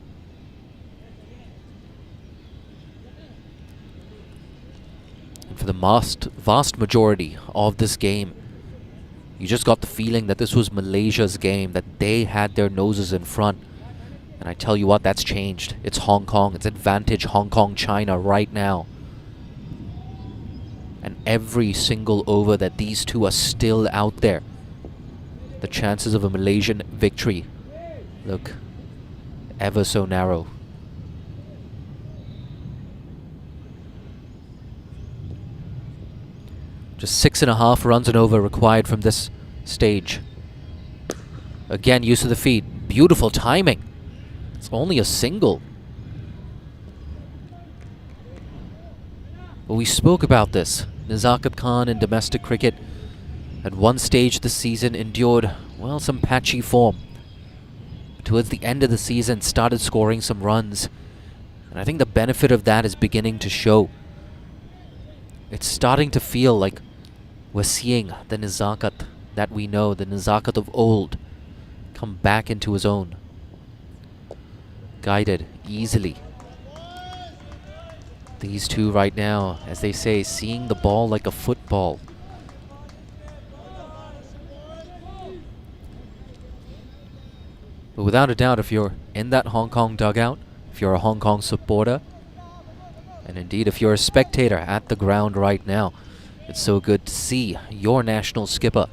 And for the vast majority of this game, you just got the feeling that this was Malaysia's game, that they had their noses in front. And I tell you what, that's changed. It's Hong Kong. It's advantage Hong Kong, China right now. And every single over that these two are still out there, the chances of a Malaysian victory look ever so narrow. Just 6.5 runs and over required from this stage. Again, use of the feet. Beautiful timing. It's only a single. But we spoke about this. Nazakat Khan in domestic cricket at one stage this season endured, well, some patchy form. But towards the end of the season, started scoring some runs. And I think the benefit of that is beginning to show. It's starting to feel like we're seeing the Nazakat that we know, the Nazakat of old, come back into his own. Guided easily. These two right now, as they say, seeing the ball like a football. But without a doubt, if you're in that Hong Kong dugout, if you're a Hong Kong supporter, and indeed if you're a spectator at the ground right now, it's so good to see your national skipper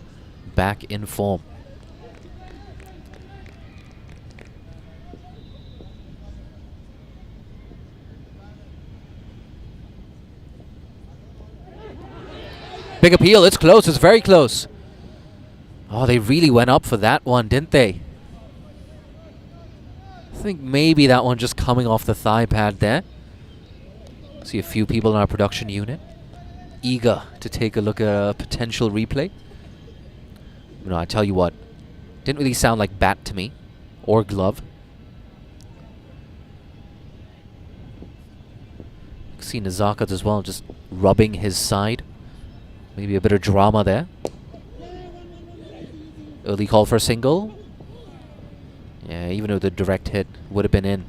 back in form. Big appeal, it's close, it's very close. Oh, they really went up for that one, didn't they? I think maybe that one just coming off the thigh pad there. See a few people in our production unit eager to take a look at a potential replay. You know, I tell you what, didn't really sound like bat to me, or glove. See Nazakat as well, just rubbing his side. Maybe a bit of drama there. Early call for a single. Yeah, even though the direct hit would have been in.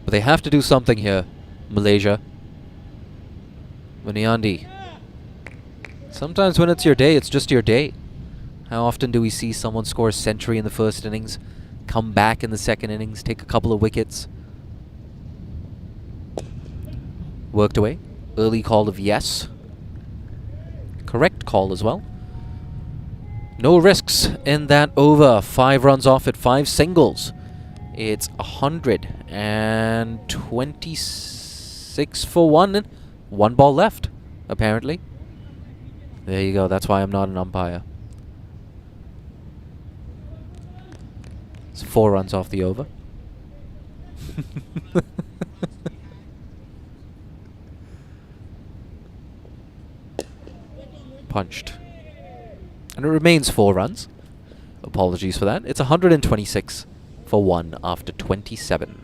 But they have to do something here, Malaysia. Muniandi. Sometimes when it's your day, it's just your day. How often do we see someone score a century in the first innings, come back in the second innings, take a couple of wickets? Worked away. Early call of yes. Correct call as well. No risks in that over. 5 runs off it, 5 singles. It's 126 for 1. 1 ball left, apparently. There you go. That's why I'm not an umpire. It's 4 runs off the over. Punched. And it remains 4 runs. Apologies for that. It's 126 for 1 after 27.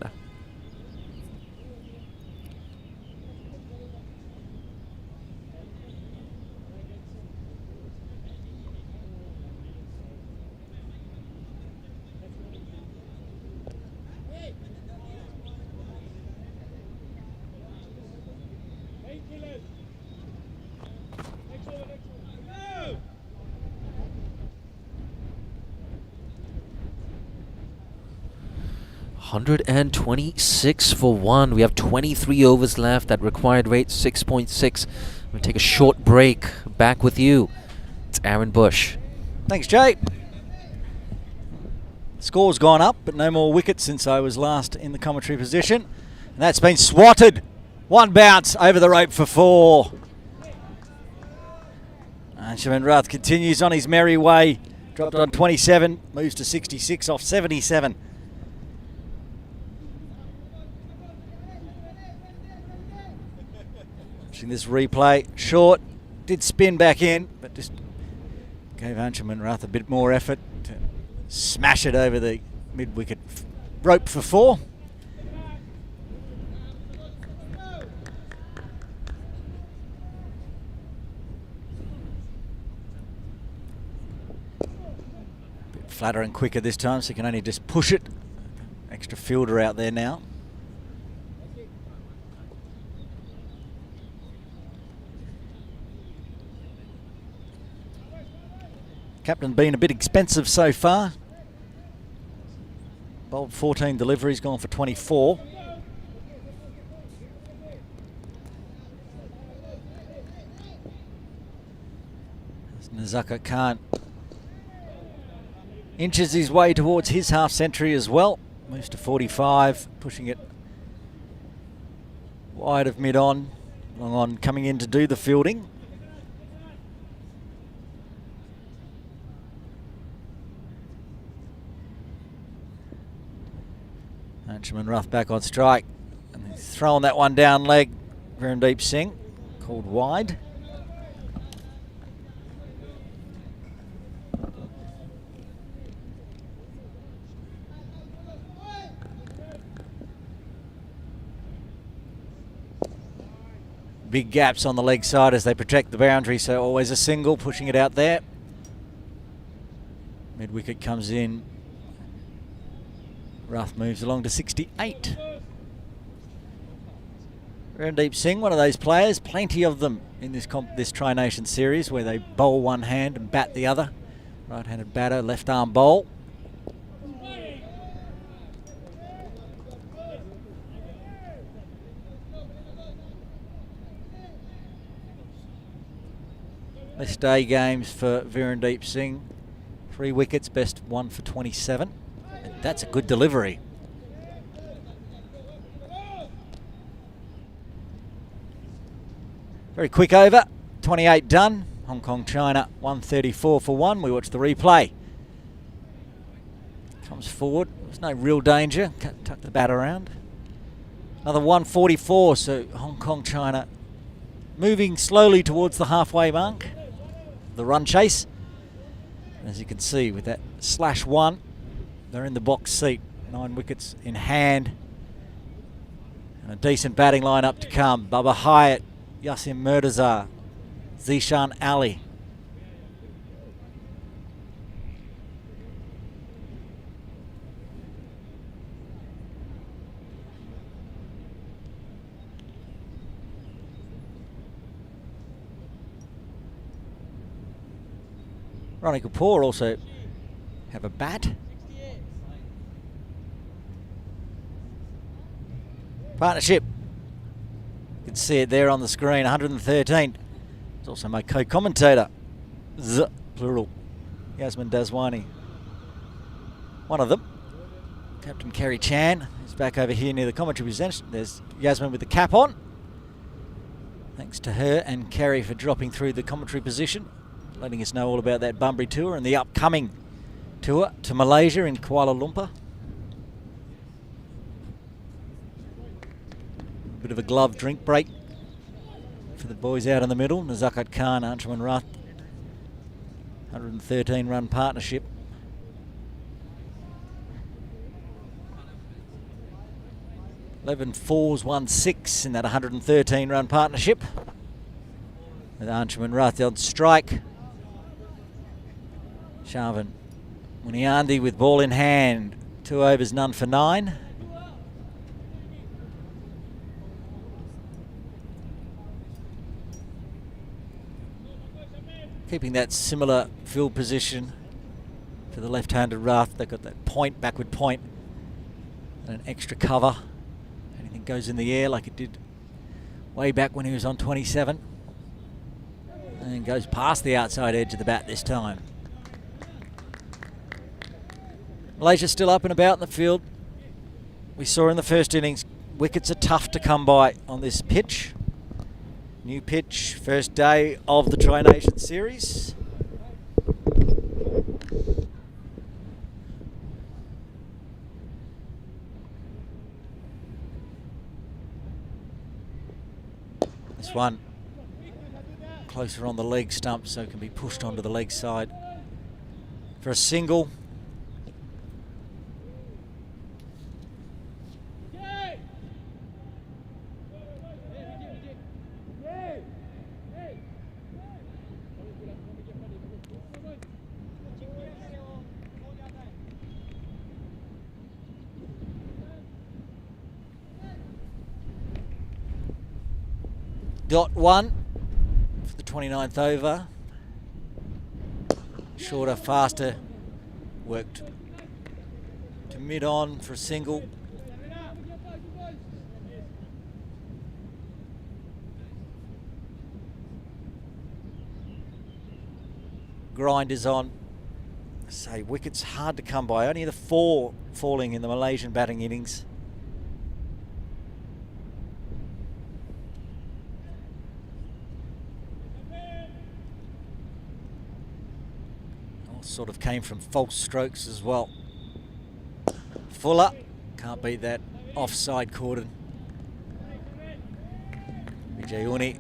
126 for 1. We have 23 overs left. That required rate 6.6. We'll take a short break. Back with you. It's Aaron Bush. Thanks, Jay. Score's gone up, but no more wickets since I was last in the commentary position. And that's been swatted. One bounce over the rope for 4. Anshuman Rath continues on his merry way. Dropped on 27, moves to 66 off 77. Watching this replay, short, did spin back in, but just gave Anshuman Rath a bit more effort to smash it over the mid-wicket rope for 4. Bit flatter and quicker this time, so you can only just push it. Extra fielder out there now. Captain been a bit expensive so far. Bowled 14 deliveries, gone for 24. As Nazaka Khan inches his way towards his half century as well. Moves to 45, pushing it wide of mid-on. Long on coming in to do the fielding. Anshuman Rath back on strike, and he's throwing that one down leg. Virendeep Singh called wide. Big gaps on the leg side as they protect the boundary, so always a single, pushing it out there. Mid wicket comes in. Rath moves along to 68. Virendeep Singh, one of those players, plenty of them in this Tri-Nation series where they bowl one hand and bat the other. Right-handed batter, left arm bowl. Less day games for Virendeep Singh. 3 wickets, best 1 for 27. And that's a good delivery. Very quick over, 28 done. Hong Kong, China, 134 for 1. We watch the replay. Comes forward, there's no real danger. Tuck the bat around. Another 144, so Hong Kong, China moving slowly towards the halfway mark. The run chase. As you can see with that /1, they're in the box seat. 9 wickets in hand. And a decent batting lineup to come. Bubba Hyatt, Yasim Murtaza, Zishan Ali. Ronnie Kapoor also have a bat. Partnership. You can see it there on the screen, 113. It's also my co-commentator, plural, Yasmin Daswani. One of them, Captain Kerry Chan, is back over here near the commentary position. There's Yasmin with the cap on. Thanks to her and Kerry for dropping through the commentary position, letting us know all about that Bunbury tour and the upcoming tour to Malaysia in Kuala Lumpur. Bit of a glove drink break for the boys out in the middle. Nazakat Khan, Anshuman Rath, 113 run partnership. Eleven fours, 1 6 in that 113 run partnership. With Anshuman Rath on strike. Sharvin Muniandi with ball in hand. 2 overs, none for 9. Keeping that similar field position to the left-handed Rath. They've got that point, backward point. and an extra cover. Anything goes in the air like it did way back when he was on 27. And goes past the outside edge of the bat this time. Malaysia still up and about in the field. We saw in the first innings, wickets are tough to come by on this pitch. New pitch, first day of the Tri-Nation Series. This one closer on the leg stump, so it can be pushed onto the leg side for a single. Dot one for the 29th over. Shorter, faster, worked to mid-on for a single. Grind is on. Say, wickets hard to come by. Only the 4 falling in the Malaysian batting innings. Sort of came from false strokes as well. Fuller, can't beat that offside cordon. Vijay Uni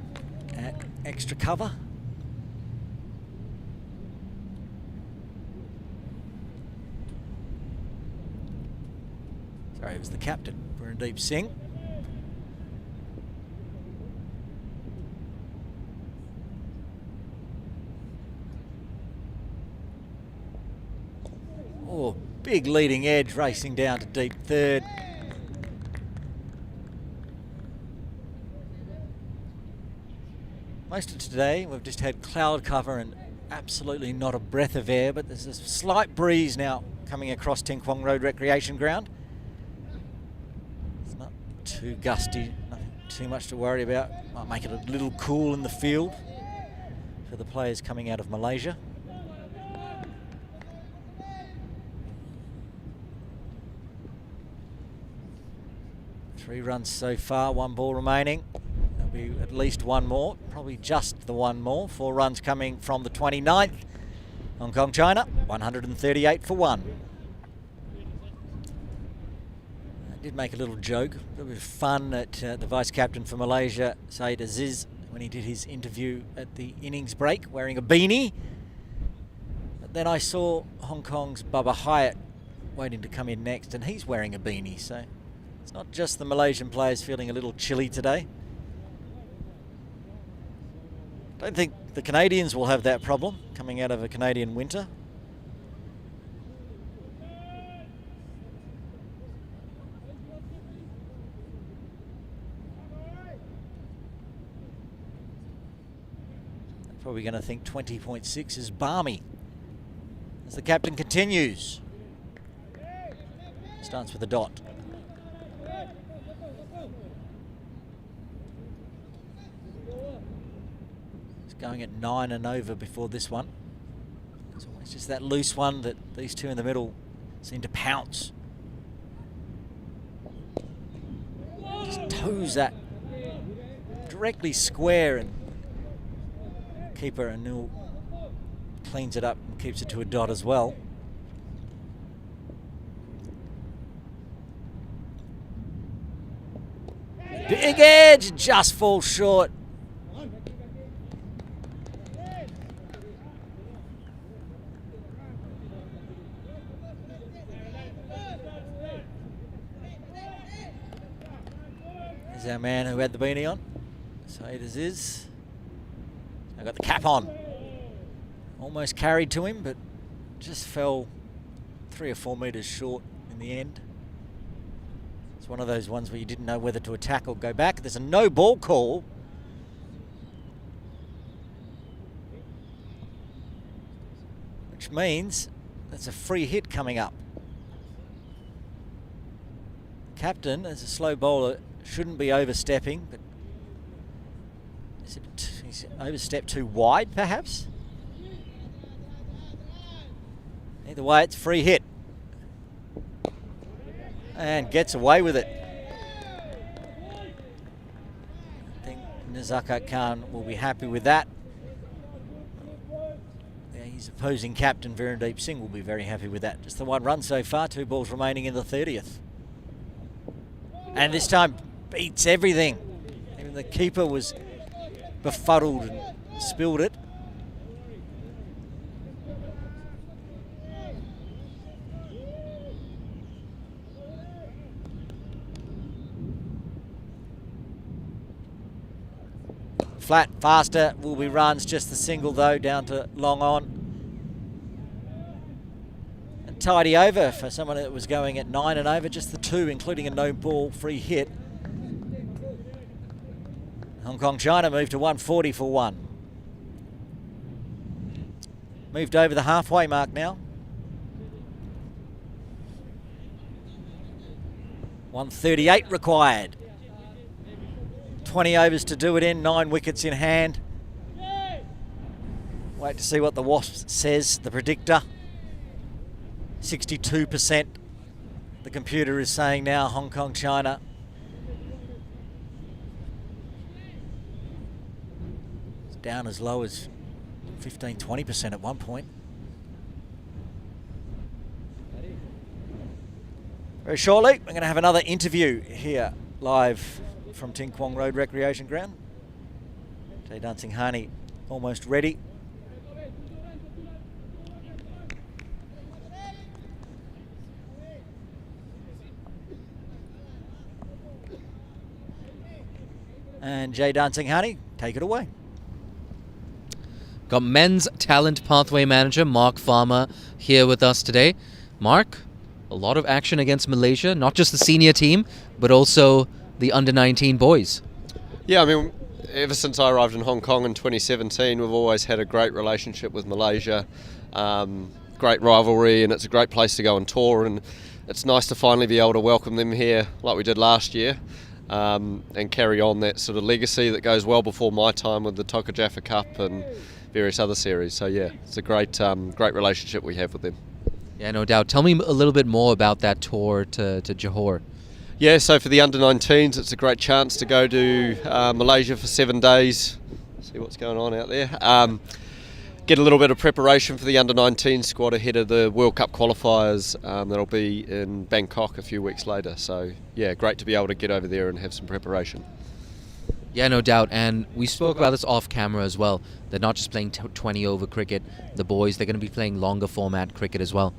at extra cover. Sorry, it was the captain, Gurundeep Singh. Oh, big leading edge racing down to deep third. Most of today we've just had cloud cover and absolutely not a breath of air, but there's a slight breeze now coming across Ting Kwong Road Recreation Ground. It's not too gusty, nothing too much to worry about. Might make it a little cool in the field for the players coming out of Malaysia. 3 runs so far, 1 ball remaining. There'll be at least 1 more, probably just the 1 more. 4 runs coming from the 29th. Hong Kong, China, 138 for 1. I did make a little joke, a bit of fun at the vice-captain for Malaysia, Said Aziz, when he did his interview at the innings break, wearing a beanie. But then I saw Hong Kong's Bubba Hyatt waiting to come in next, and he's wearing a beanie, so it's not just the Malaysian players feeling a little chilly today. Don't think the Canadians will have that problem coming out of a Canadian winter. They're probably going to think 20.6 is balmy as the captain continues. Starts with a dot. Going at 9 and over before this one. It's always just that loose one that these two in the middle seem to pounce. Just toes that directly square, and keeper Anil cleans it up and keeps it to a dot as well. Big edge, just falls short. Our man who had the beanie on, Said Aziz. I got the cap on. Almost carried to him, but just fell 3 or 4 metres short in the end. It's one of those ones where you didn't know whether to attack or go back. There's a no ball call. Which means that's a free hit coming up. captain, as a slow bowler, shouldn't be overstepping, but he's overstepped too wide, perhaps? Either way, it's free hit. And gets away with it. I think Nazakat Khan will be happy with that. His opposing captain, Virendeep Singh, will be very happy with that. Just the one run so far, 2 balls remaining in the 30th. And this time beats everything. Even the keeper was befuddled and spilled it. Flat, faster, will be runs, just the single though, down to long on. And tidy over for someone that was going at 9 and over, just the 2, including a no ball free hit. Hong Kong China moved to 140 for 1. Moved over the halfway mark now. 138 required. 20 overs to do it in, 9 wickets in hand. Wait to see what the Wasp says, the predictor. 62%. The computer is saying now Hong Kong China. It's down as low as 15-20% at one point. Very shortly, we're going to have another interview here live from Ting Kwong Road Recreation Ground. Jay Dancing Hani almost ready. And Jay Dancing Hani, take it away. Got men's talent pathway manager Mark Farmer here with us today. Mark, a lot of action against Malaysia, not just the senior team, but also the under-19 boys. Yeah, I mean, ever since I arrived in Hong Kong in 2017, we've always had a great relationship with Malaysia. Great rivalry, and it's a great place to go and tour, and it's nice to finally be able to welcome them here like we did last year, and carry on that sort of legacy that goes well before my time with the Toka Jaffa Cup and various other series. So yeah, it's a great relationship we have with them. Yeah, no doubt. Tell me a little bit more about that tour to Johor. Yeah, so for the under-19s, it's a great chance to go to Malaysia for 7 days, see what's going on out there. Get a little bit of preparation for the under-19 squad ahead of the World Cup qualifiers that'll be in Bangkok a few weeks later. So yeah, great to be able to get over there and have some preparation. Yeah, no doubt. And we spoke about this off camera as well. They're not just playing 20 over cricket, the boys, they're going to be playing longer format cricket as well.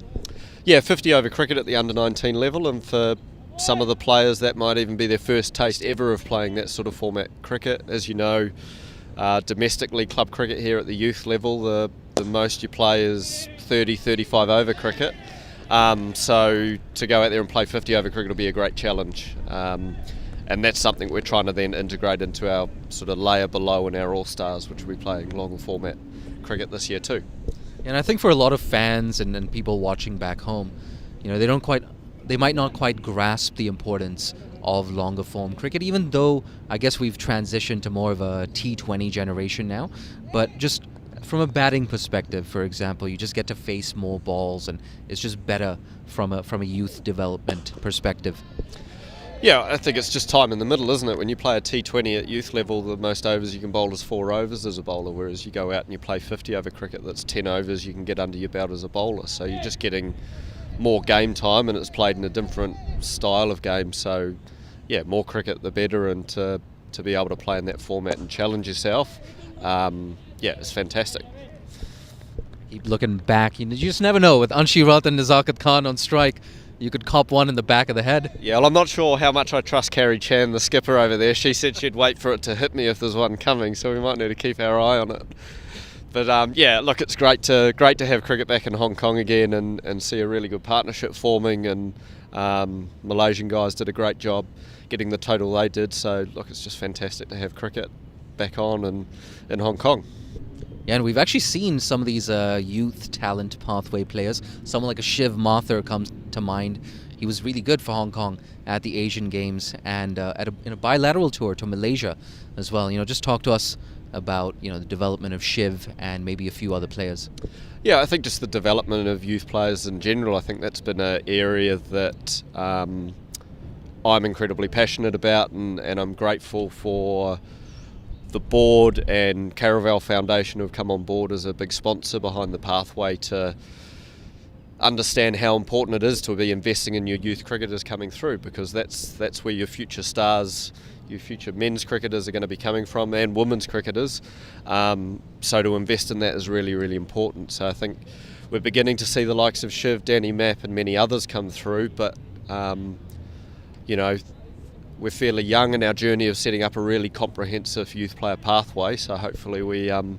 Yeah, 50 over cricket at the under-19 level, and for some of the players that might even be their first taste ever of playing that sort of format cricket. As you know, domestically club cricket here at the youth level, the most you play is 30-35 over cricket. So to go out there and play 50 over cricket will be a great challenge. And that's something we're trying to then integrate into our sort of layer below in our All-Stars, which will be playing long format cricket this year too. And I think for a lot of fans and people watching back home, you know, they might not quite grasp the importance of longer form cricket, even though I guess we've transitioned to more of a T20 generation now. But just from a batting perspective, for example, you just get to face more balls, and it's just better from a youth development perspective. Yeah, I think it's just time in the middle, isn't it? When you play a T20 at youth level, the most overs you can bowl is 4 overs as a bowler, whereas you go out and you play 50 over cricket, that's 10 overs you can get under your belt as a bowler. So you're just getting more game time, and it's played in a different style of game. So yeah, more cricket the better, and to be able to play in that format and challenge yourself, yeah, it's fantastic. Keep looking back. You just never know. With Anshi Rath and Nazakat Khan on strike, you could cop one in the back of the head. Yeah, well, I'm not sure how much I trust Carrie Chan, the skipper over there. She said she'd wait for it to hit me if there's one coming, so we might need to keep our eye on it. But yeah, look, it's great to have cricket back in Hong Kong again, and see a really good partnership forming, and Malaysian guys did a great job getting the total they did. So look, it's just fantastic to have cricket back on in Hong Kong. Yeah, and we've actually seen some of these youth talent pathway players. Someone like a Shiv Mathur comes to mind. he was really good for Hong Kong at the Asian Games and in a bilateral tour to Malaysia as well. Just talk to us about the development of Shiv and maybe a few other players. Yeah, I think just the development of youth players in general, I think that's been an area that I'm incredibly passionate about, and I'm grateful for the board and Caravel Foundation who have come on board as a big sponsor behind the pathway to understand how important it is to be investing in your youth cricketers coming through, because that's where your future stars, your future men's cricketers are going to be coming from, and women's cricketers. So to invest in that is really, really important. So I think we're beginning to see the likes of Shiv, Danny Mapp and many others come through, but we're fairly young in our journey of setting up a really comprehensive youth player pathway, so hopefully we have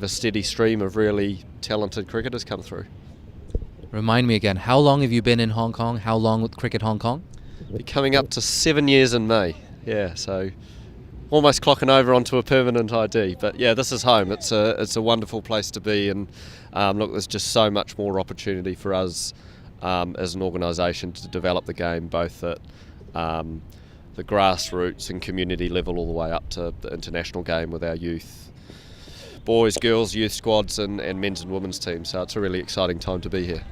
a steady stream of really talented cricketers come through. Remind me again, how long have you been in Hong Kong? How long with Cricket Hong Kong? Be coming up to 7 years in May. Yeah, so almost clocking over onto a permanent ID. But yeah, this is home. It's a wonderful place to be, and look, there's just so much more opportunity for us as an organisation to develop the game, both at the grassroots and community level all the way up to the international game with our youth, boys, girls, youth squads and men's and women's teams. So it's a really exciting time to be here.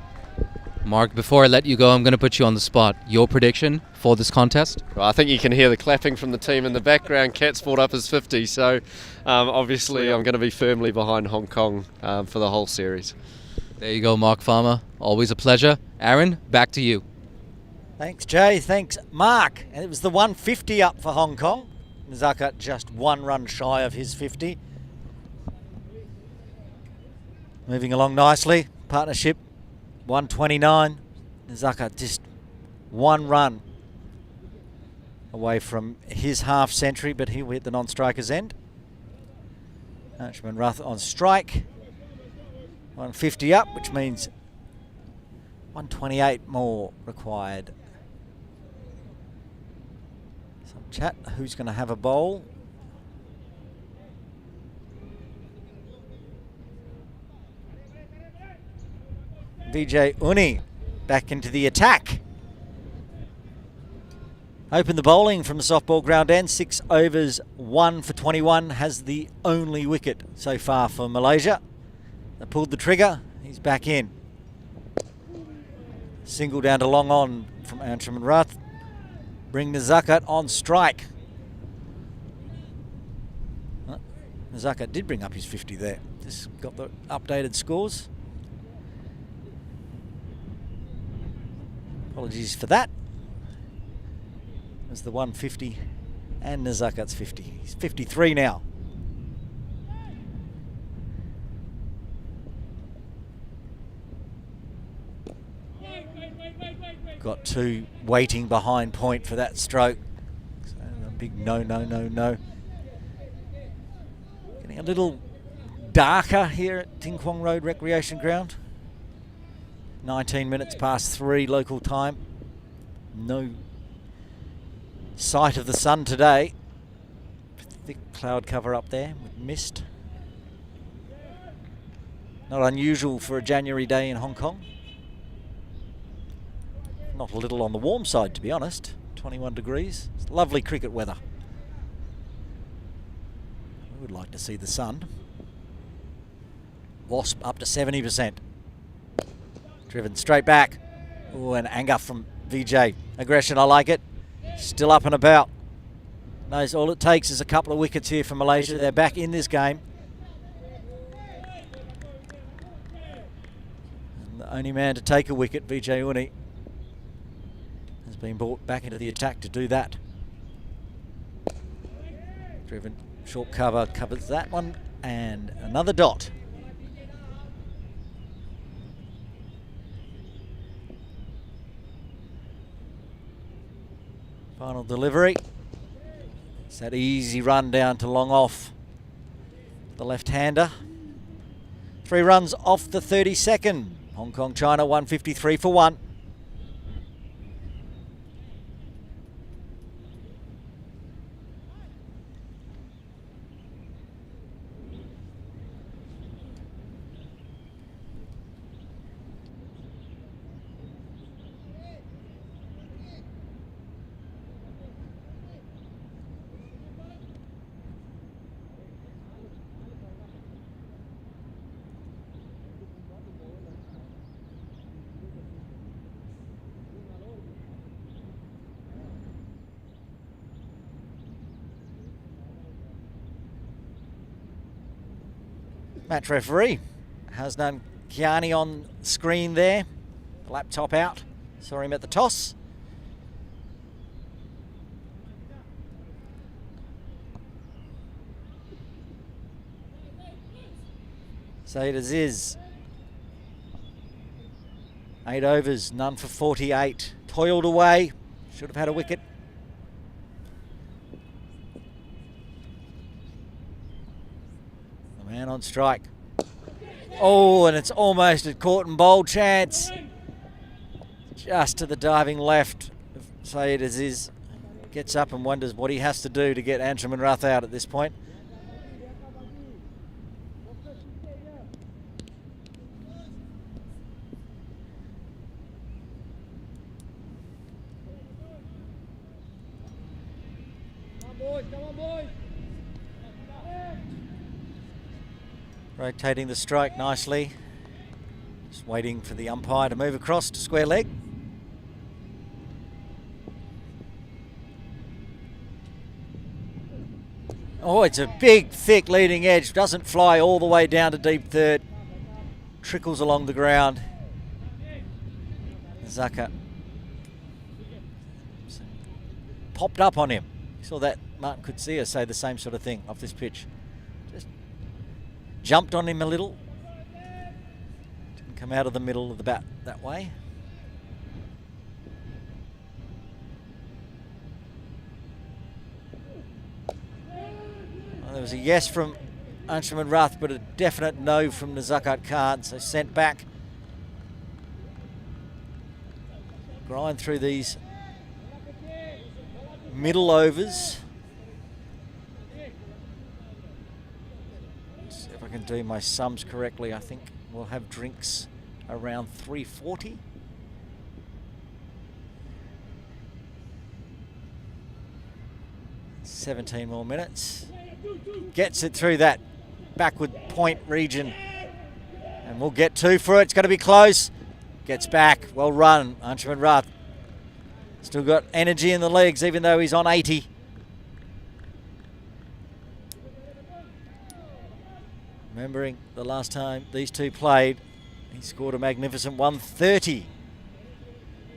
Mark, before I let you go, I'm going to put you on the spot. Your prediction for this contest? Well, I think you can hear the clapping from the team in the background. Cat's brought up his 50, so obviously I'm going to be firmly behind Hong Kong for the whole series. There you go, Mark Farmer. Always a pleasure. Aaron, back to you. Thanks, Jay. Thanks, Mark. And it was the 150 up for Hong Kong. Zakat just 1 run shy of his 50. Moving along nicely. Partnership 129. Zakat just 1 run away from his half century, but he'll hit the non-striker's end. Archman Ruth on strike. 150 up, which means 128 more required. Some chat, who's going to have a bowl? Vijay Uni back into the attack. Open the bowling from the softball ground end. 6 overs, 1 for 21. Has the only wicket so far for Malaysia. They pulled the trigger. He's back in. Single down to long on from Antrim and Ruth. Bring Zakat on strike. Zakat did bring up his 50 there. Just got the updated scores. Apologies for that. It was the 150 and Zakat's 50. He's 53 now. Got 2 waiting behind point for that stroke. So a big no. Getting a little darker here at Ting Kwong Road Recreation Ground. 19 minutes past 3 local time. No sight of the sun today. Thick cloud cover up there with mist. Not unusual for a January day in Hong Kong. Not a little on the warm side, to be honest. 21 degrees. It's lovely cricket weather. We would like to see the sun. Wasp up to 70%. Driven straight back. Oh, and anger from Vijay. Aggression, I like it. Still up and about. Knows all it takes is a couple of wickets here for Malaysia. They're back in this game. And the only man to take a wicket, Vijay Uni, has been brought back into the attack to do that. Driven short cover, covers that one, and another dot. Final delivery. It's that easy run down to long off the left-hander. 3 runs off the 32nd. Hong Kong, China, 153 for 1. Match referee Hasnan Kiani on screen there. Laptop out. Saw him at the toss. Saeed Aziz. 8 overs, none for 48. Toiled away. Should have had a wicket. The man on strike. Oh, and it's almost a caught and bowled chance. Just to the diving left of Saeed Aziz. Gets up and wonders what he has to do to get Anshuman Rath out at this point. Rotating the strike nicely. Just waiting for the umpire to move across to square leg. Oh, it's a big, thick leading edge. Doesn't fly all the way down to deep third. Trickles along the ground. Zaka popped up on him. You saw that Martin Kutsia say the same sort of thing off this pitch. Just jumped on him a little. Didn't come out of the middle of the bat that way. Well, there was a yes from Anshuman Rath, but a definite no from Nazakat Khan, so sent back. Grind through these middle overs. See if I can do my sums correctly. I think we'll have drinks around 3:40. $17 more minutes. Gets it through that backward point region. And we'll get 2 for it. It's going to be close. Gets back. Well run, Anshuman Rath. Still got energy in the legs even though he's on 80. Remembering the last time these two played, he scored a magnificent 130.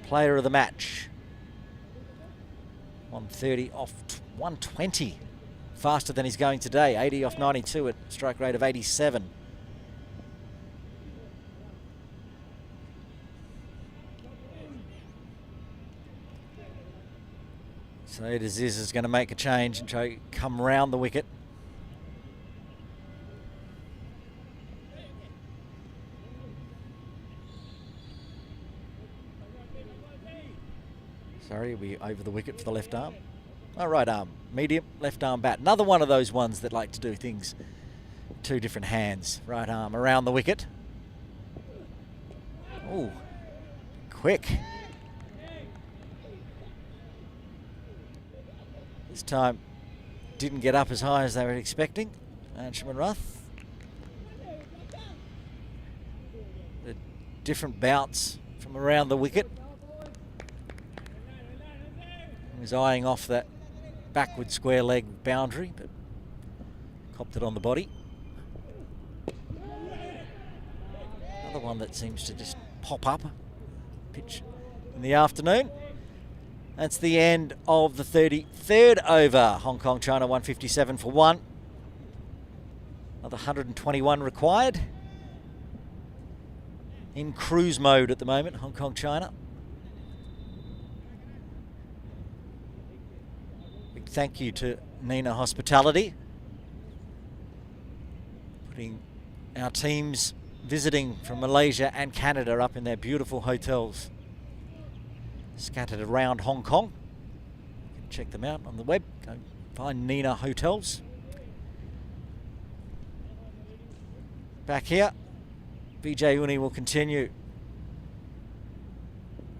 Player of the match. 130 off 120. Faster than he's going today. 80 off 92 at strike rate of 87. Saeed Aziz is going to make a change and try to come round the wicket. Sorry, we over the wicket for the left arm. Oh, right arm, medium, left arm bat. Another one of those ones that like to do things with 2 different hands. Right arm around the wicket. Oh, quick. This time didn't get up as high as they were expecting. Anshuman Rath. A different bounce from around the wicket. He was eyeing off that backward square leg boundary, but copped it on the body. Another one that seems to just pop up. Pitch in the afternoon. That's the end of the 33rd over. Hong Kong, China 157 for 1. Another 121 required. In cruise mode at the moment, Hong Kong, China. Big thank you to Nina Hospitality. Putting our teams visiting from Malaysia and Canada up in their beautiful hotels scattered around Hong Kong. You can check them out on the web. Go find Nina Hotels. Back here, Vijay Uni will continue.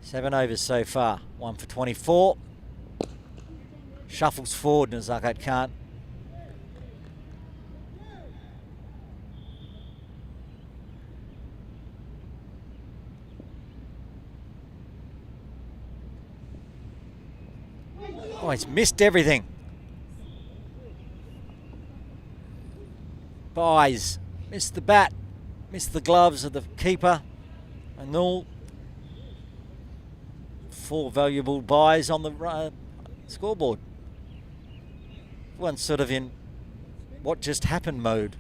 7 overs so far, 1 for 24. Shuffles forward, Nazakat Khan. Oh, he's missed everything. Buys missed the bat, missed the gloves of the keeper, and all 4 valuable buys on the scoreboard. Everyone's sort of in what just happened mode.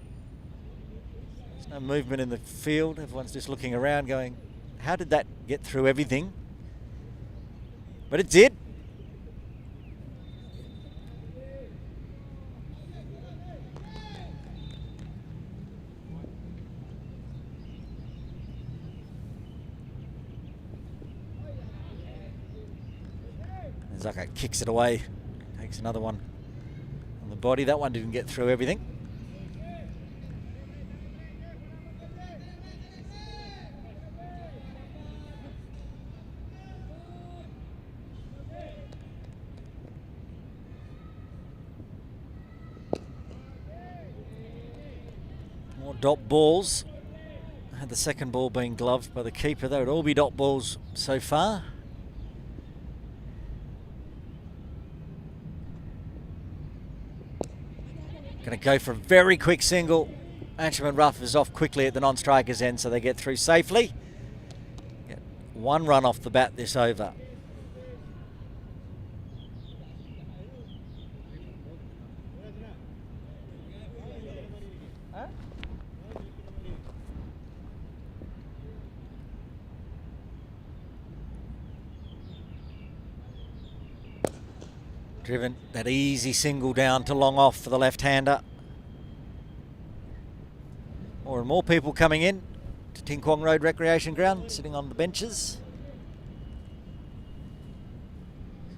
There's no movement in the field. Everyone's just looking around going, how did that get through everything? But it did. Zaka kicks it away, takes another one on the body. That one didn't get through everything. More dot balls. Had the second ball being gloved by the keeper. They would all be dot balls so far. Going to go for a very quick single. Anshuman Ruff is off quickly at the non-striker's end, so they get through safely. Get 1 run off the bat this over. Driven that easy single down to long off for the left-hander. More and more people coming in to Ting Kwong Road Recreation Ground, sitting on the benches.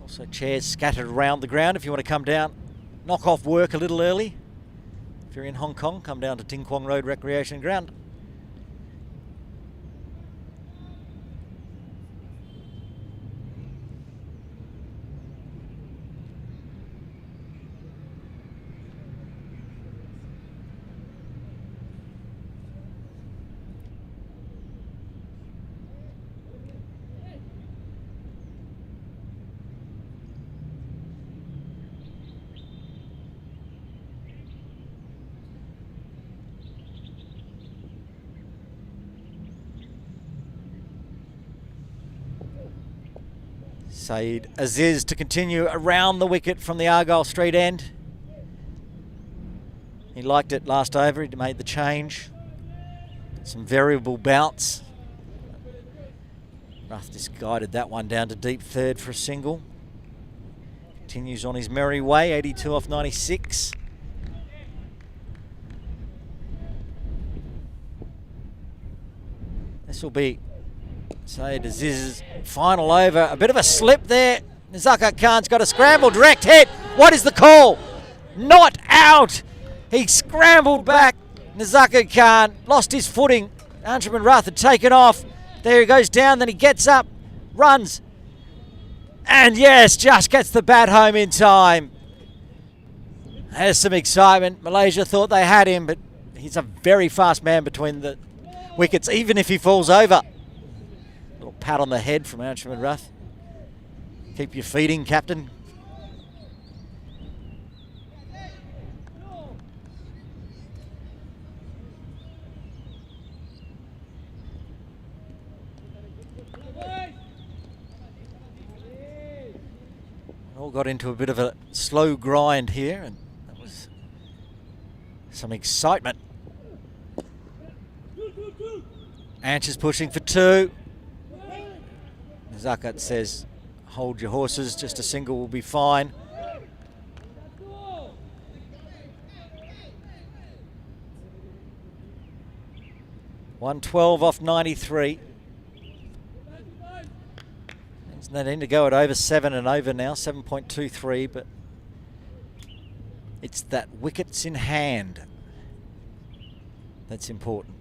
Also chairs scattered around the ground if you want to come down, knock off work a little early. If you're in Hong Kong, come down to Ting Kwong Road Recreation Ground. Saeed Aziz to continue around the wicket from the Argyle Street end. He liked it last over, he made the change. Some variable bounce. Ruff just guided that one down to deep third for a single. Continues on his merry way, 82 off 96. This will be Saeed Aziz's final over. A bit of a slip there. Nizaka Khan's got a scramble, direct hit. What is the call? Not out. He scrambled back. Nizaka Khan lost his footing. Anshuman Ruff had taken off. There he goes down, then he gets up, runs. And yes, just gets the bat home in time. There's some excitement. Malaysia thought they had him, but he's a very fast man between the wickets, even if he falls over. Little pat on the head from Anshuman Ruff. Keep your feeding, captain. All got into a bit of a slow grind here, and that was some excitement. Anch is pushing for 2. Zakat says, hold your horses, just a single will be fine. $112 off 93. They need to go at over 7 and over now, 7.23, but it's that wickets in hand that's important.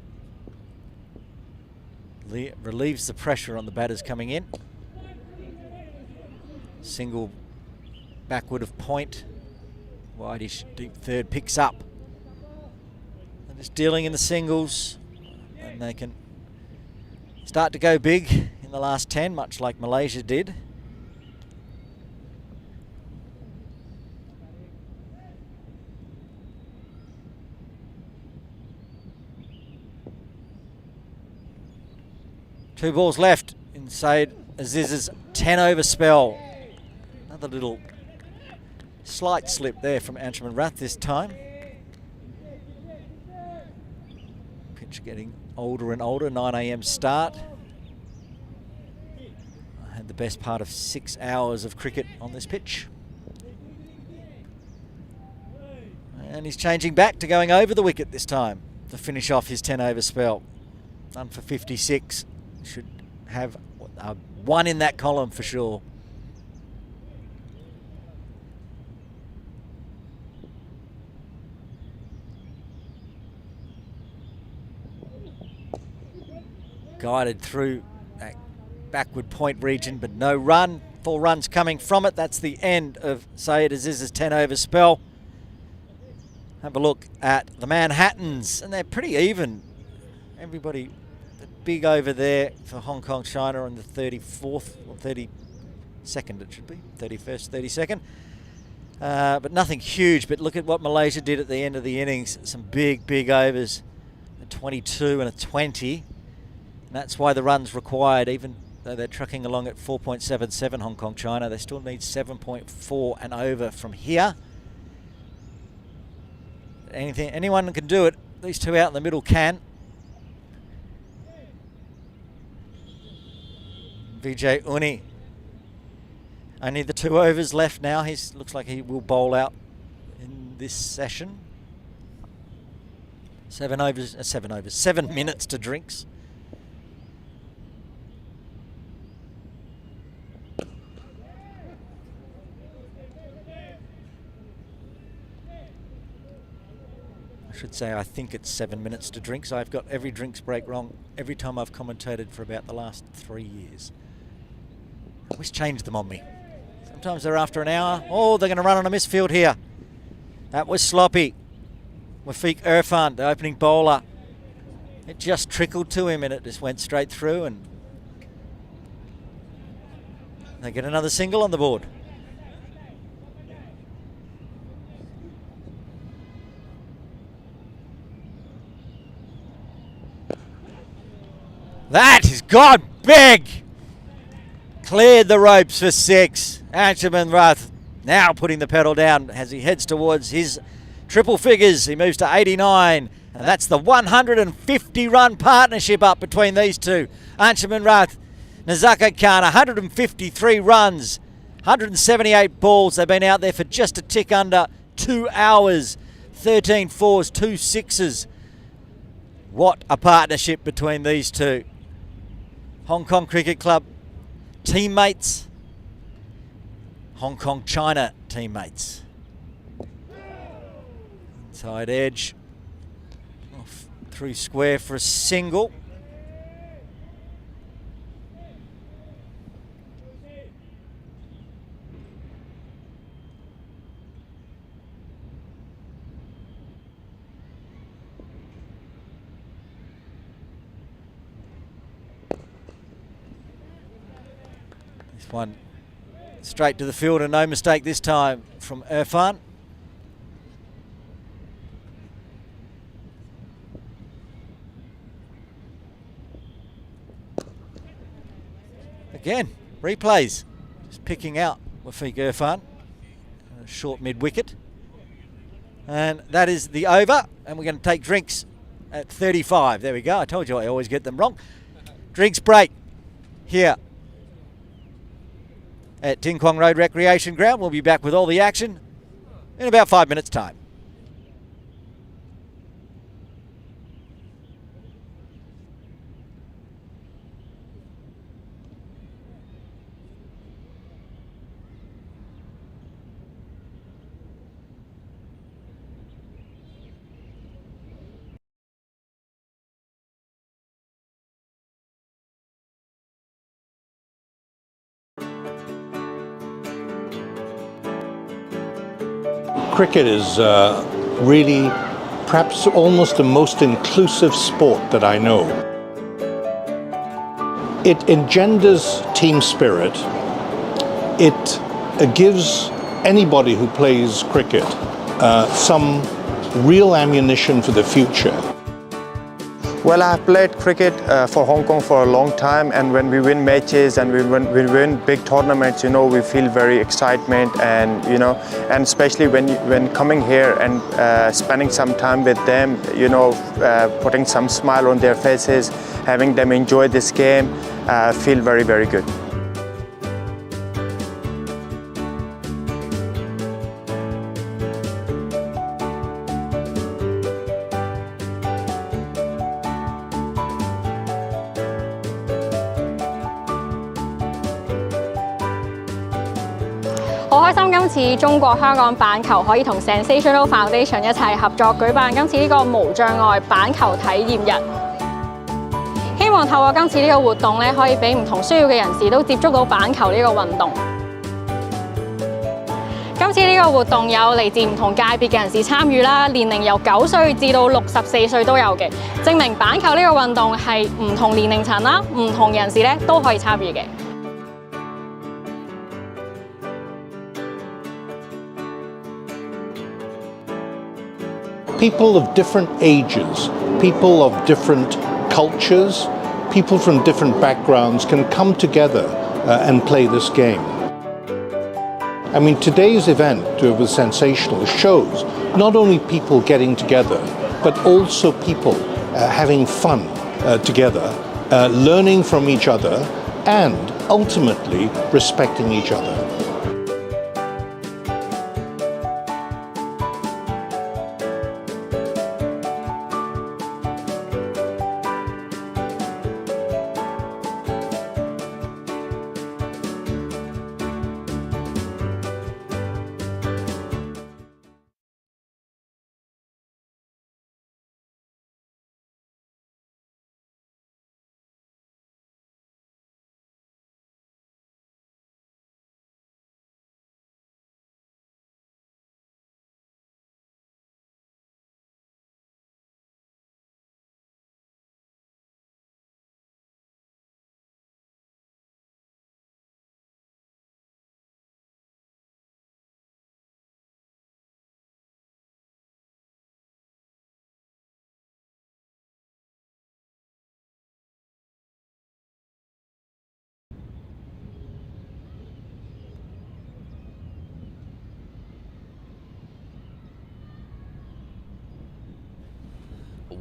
Relieves the pressure on the batters coming in. Single backward of point. Wideish deep third picks up. They're just dealing in the singles, and they can start to go big in the last 10, much like Malaysia did. 2 balls left in Saeed Aziz's 10-over spell. Another little slight slip there from Anshuman Rath this time. Pitch getting older and older, 9 AM start. I had the best part of 6 hours of cricket on this pitch. And he's changing back to going over the wicket this time to finish off his 10-over spell. Done for 56. Should have a 1 in that column for sure. Guided through that backward point region, but no run. 4 runs coming from it. That's the end of Saeed Aziz's 10-over spell. Have a look at the Manhattans, and they're pretty even. Everybody, the big over there for Hong Kong, China on the 34th, or 32nd it should be, 31st, 32nd. But nothing huge, but look at what Malaysia did at the end of the innings. Some big overs, a 22 and a 20. And that's why the runs required, even though they're trucking along at 4.77 Hong Kong, China, they still need 7.4 and over from here. Anyone can do it. These 2 out in the middle can. Vijay Uni. Only the 2 overs left now. He looks like he will bowl out in this session. 7 minutes to drinks. I should say I think it's 7 minutes to drinks. I've got every drinks break wrong every time I've commentated for about the last 3 years. I always change them on me. Sometimes they're after an hour. Oh, they're going to run on a misfield here. That was sloppy. Wafiq Irfan, the opening bowler. It just trickled to him and it just went straight through, and they get another single on the board. That has gone big. Cleared the ropes for 6. Anshuman Rath now putting the pedal down as he heads towards his triple figures. He moves to 89. And that's the 150-run partnership up between these two. Anshuman Rath, Nazaka Khan, 153 runs, 178 balls. They've been out there for just a tick under 2 hours. 13 fours, 2 sixes. What a partnership between these two. Hong Kong Cricket Club teammates, Hong Kong China teammates. Inside edge, off through square for a single. One straight to the field, and no mistake this time from Irfan. Again, replays. Just picking out Wafiq Irfan. A short mid-wicket. And that is the over, and we're going to take drinks at 35. There we go. I told you I always get them wrong. Drinks break here at Ting Kwong Road Recreation Ground. We'll be back with all the action in about 5 minutes' time. Cricket is really perhaps almost the most inclusive sport that I know. It engenders team spirit. It gives anybody who plays cricket some real ammunition for the future. Well, I've played cricket for Hong Kong for a long time, and when we win matches and we win big tournaments, you know, we feel very excitement, and you know, and especially when coming here and spending some time with them, you know, putting some smile on their faces, having them enjoy this game, feel very, very good.好開心今次中國香港板球可以同 Sensational Foundation 一齊合作舉辦今次呢個無障礙板球體驗日。希望透過今次呢個活動咧，可以俾唔同需要嘅人士都接觸到板球呢個運動。今次呢個活動有嚟自唔同界別嘅人士參與啦，年齡由9歲至到64歲都有嘅，證明板球呢個運動係唔同年齡層啦、唔同人士咧都可以參與嘅。People of different ages, people of different cultures, people from different backgrounds can come together and play this game. I mean, today's event was sensational. It shows not only people getting together, but also people having fun together, learning from each other, and ultimately respecting each other.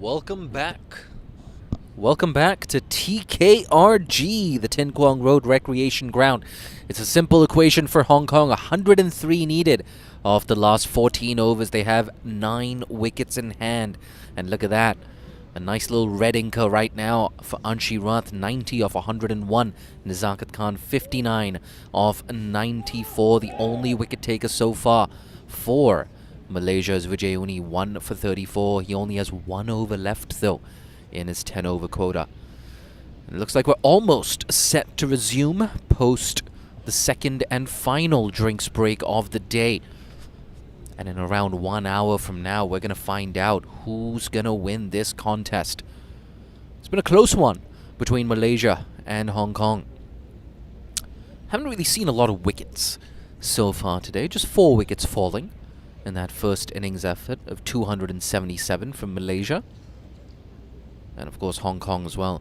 Welcome back. Welcome back to TKRG, the Tin Kwong Road Recreation Ground. It's a simple equation for Hong Kong. 103 needed. Off the last 14 overs, they have 9 wickets in hand. And look at that. A nice little red inker right now for Anshi Rath, 90 off 101. Nizakat Khan, 59 off 94. The only wicket taker so far for Malaysia's Vijay Uni, 1 for 34. He only has 1 over left, though, in his 10-over quota. And it looks like we're almost set to resume post the second and final drinks break of the day. And in around 1 hour from now, we're going to find out who's going to win this contest. It's been a close one between Malaysia and Hong Kong. Haven't really seen a lot of wickets so far today. Just 4 wickets falling in that first innings effort of 277 from Malaysia. And of course Hong Kong as well.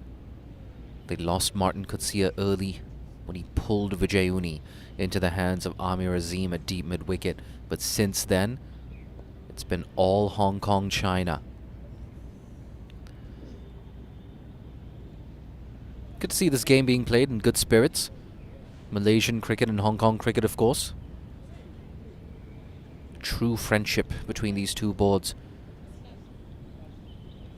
They lost Martin Coetzee early when he pulled Vijay Uni into the hands of Amir Azim at deep mid-wicket. But since then, it's been all Hong Kong China. Good to see this game being played in good spirits. Malaysian cricket and Hong Kong cricket, of course. True friendship between these two boards.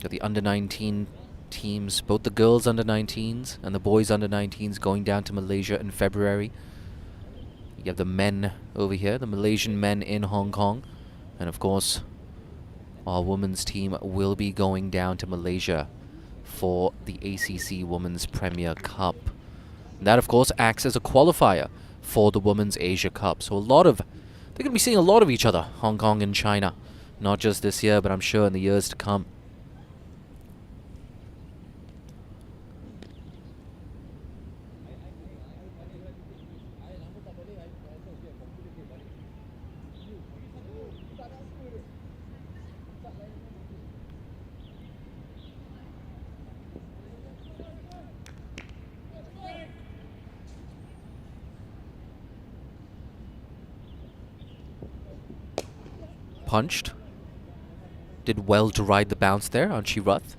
Got the under-19 teams, both the girls under-19s and the boys under-19s going down to Malaysia in February. You have the men over here, the Malaysian men in Hong Kong. And of course, our women's team will be going down to Malaysia for the ACC Women's Premier Cup. And that, of course, acts as a qualifier for the Women's Asia Cup. So they're going to be seeing a lot of each other, Hong Kong and China. Not just this year, but I'm sure in the years to come. punched. Did well to ride the bounce there, Anshi Rath.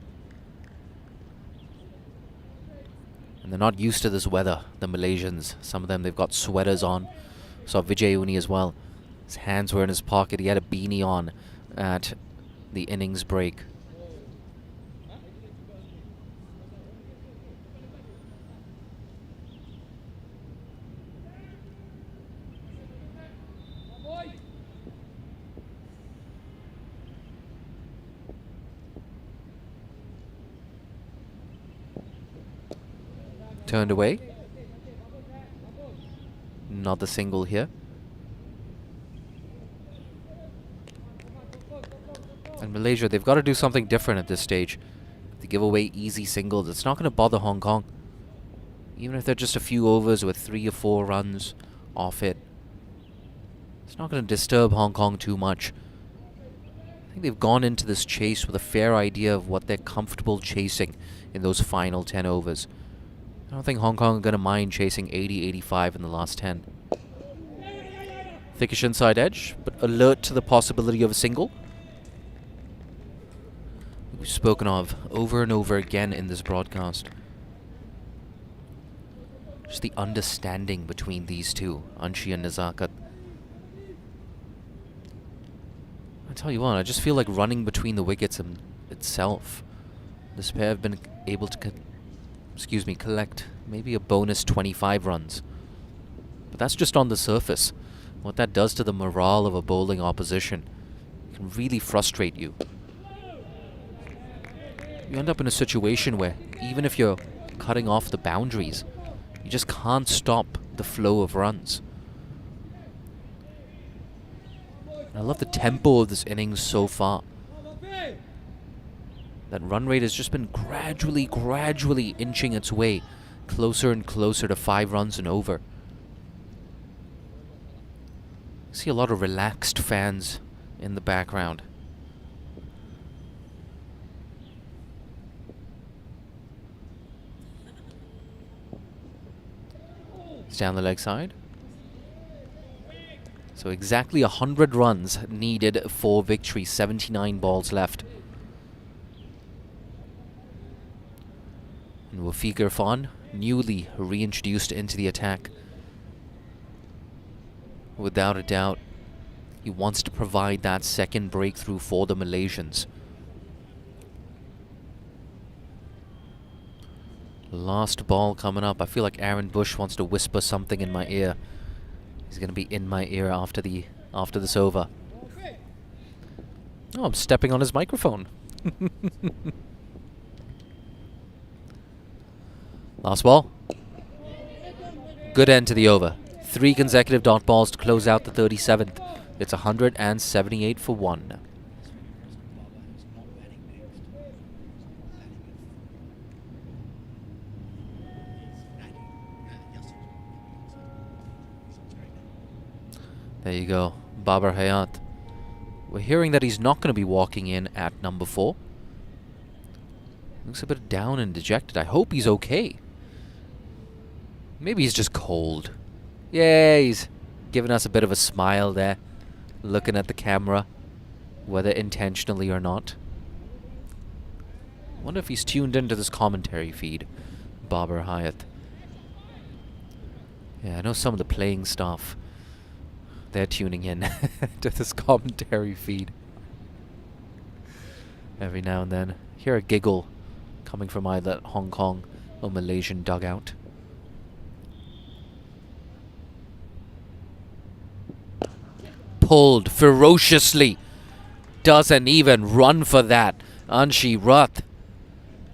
And they're not used to this weather, the Malaysians. Some of them, they've got sweaters on. Saw Vijay Uni as well. His hands were in his pocket. He had a beanie on at the innings break. Turned away. Not the single here. And Malaysia, they've got to do something different at this stage. To give away easy singles, it's not going to bother Hong Kong. Even if they're just a few overs with 3 or 4 runs off it, it's not going to disturb Hong Kong too much. I think they've gone into this chase with a fair idea of what they're comfortable chasing in those final 10 overs. I don't think Hong Kong are going to mind chasing 80, 85 in the last 10. Thickish inside edge, but alert to the possibility of a single. We've spoken of over and over again in this broadcast. Just the understanding between these two, Anshi and Nazakat. I tell you what, I just feel like running between the wickets itself. This pair have been able to collect maybe a bonus 25 runs. But that's just on the surface. What that does to the morale of a bowling opposition can really frustrate you. You end up in a situation where even if you're cutting off the boundaries, you just can't stop the flow of runs. And I love the tempo of this innings so far. That run rate has just been gradually inching its way closer and closer to 5 runs and over. I see a lot of relaxed fans in the background. It's down the leg side. So exactly 100 runs needed for victory, 79 balls left. And Wafiq Irfan, newly reintroduced into the attack. Without a doubt, he wants to provide that second breakthrough for the Malaysians. Last ball coming up. I feel like Aaron Bush wants to whisper something in my ear. He's going to be in my ear after this over. Oh, I'm stepping on his microphone. Last ball. Good end to the over. 3 consecutive dot balls to close out the 37th. It's 178 for 1. There you go, Babar Hayat. We're hearing that he's not going to be walking in at number 4. Looks a bit down and dejected. I hope he's okay. Maybe he's just cold. Yeah, he's giving us a bit of a smile there, looking at the camera, whether intentionally or not. I wonder if he's tuned into this commentary feed, Babar Hayat. Yeah, I know some of the playing staff, they're tuning in to this commentary feed. Every now and then, hear a giggle coming from either Hong Kong or Malaysian dugout. Pulled ferociously. Doesn't even run for that. Anshi Rath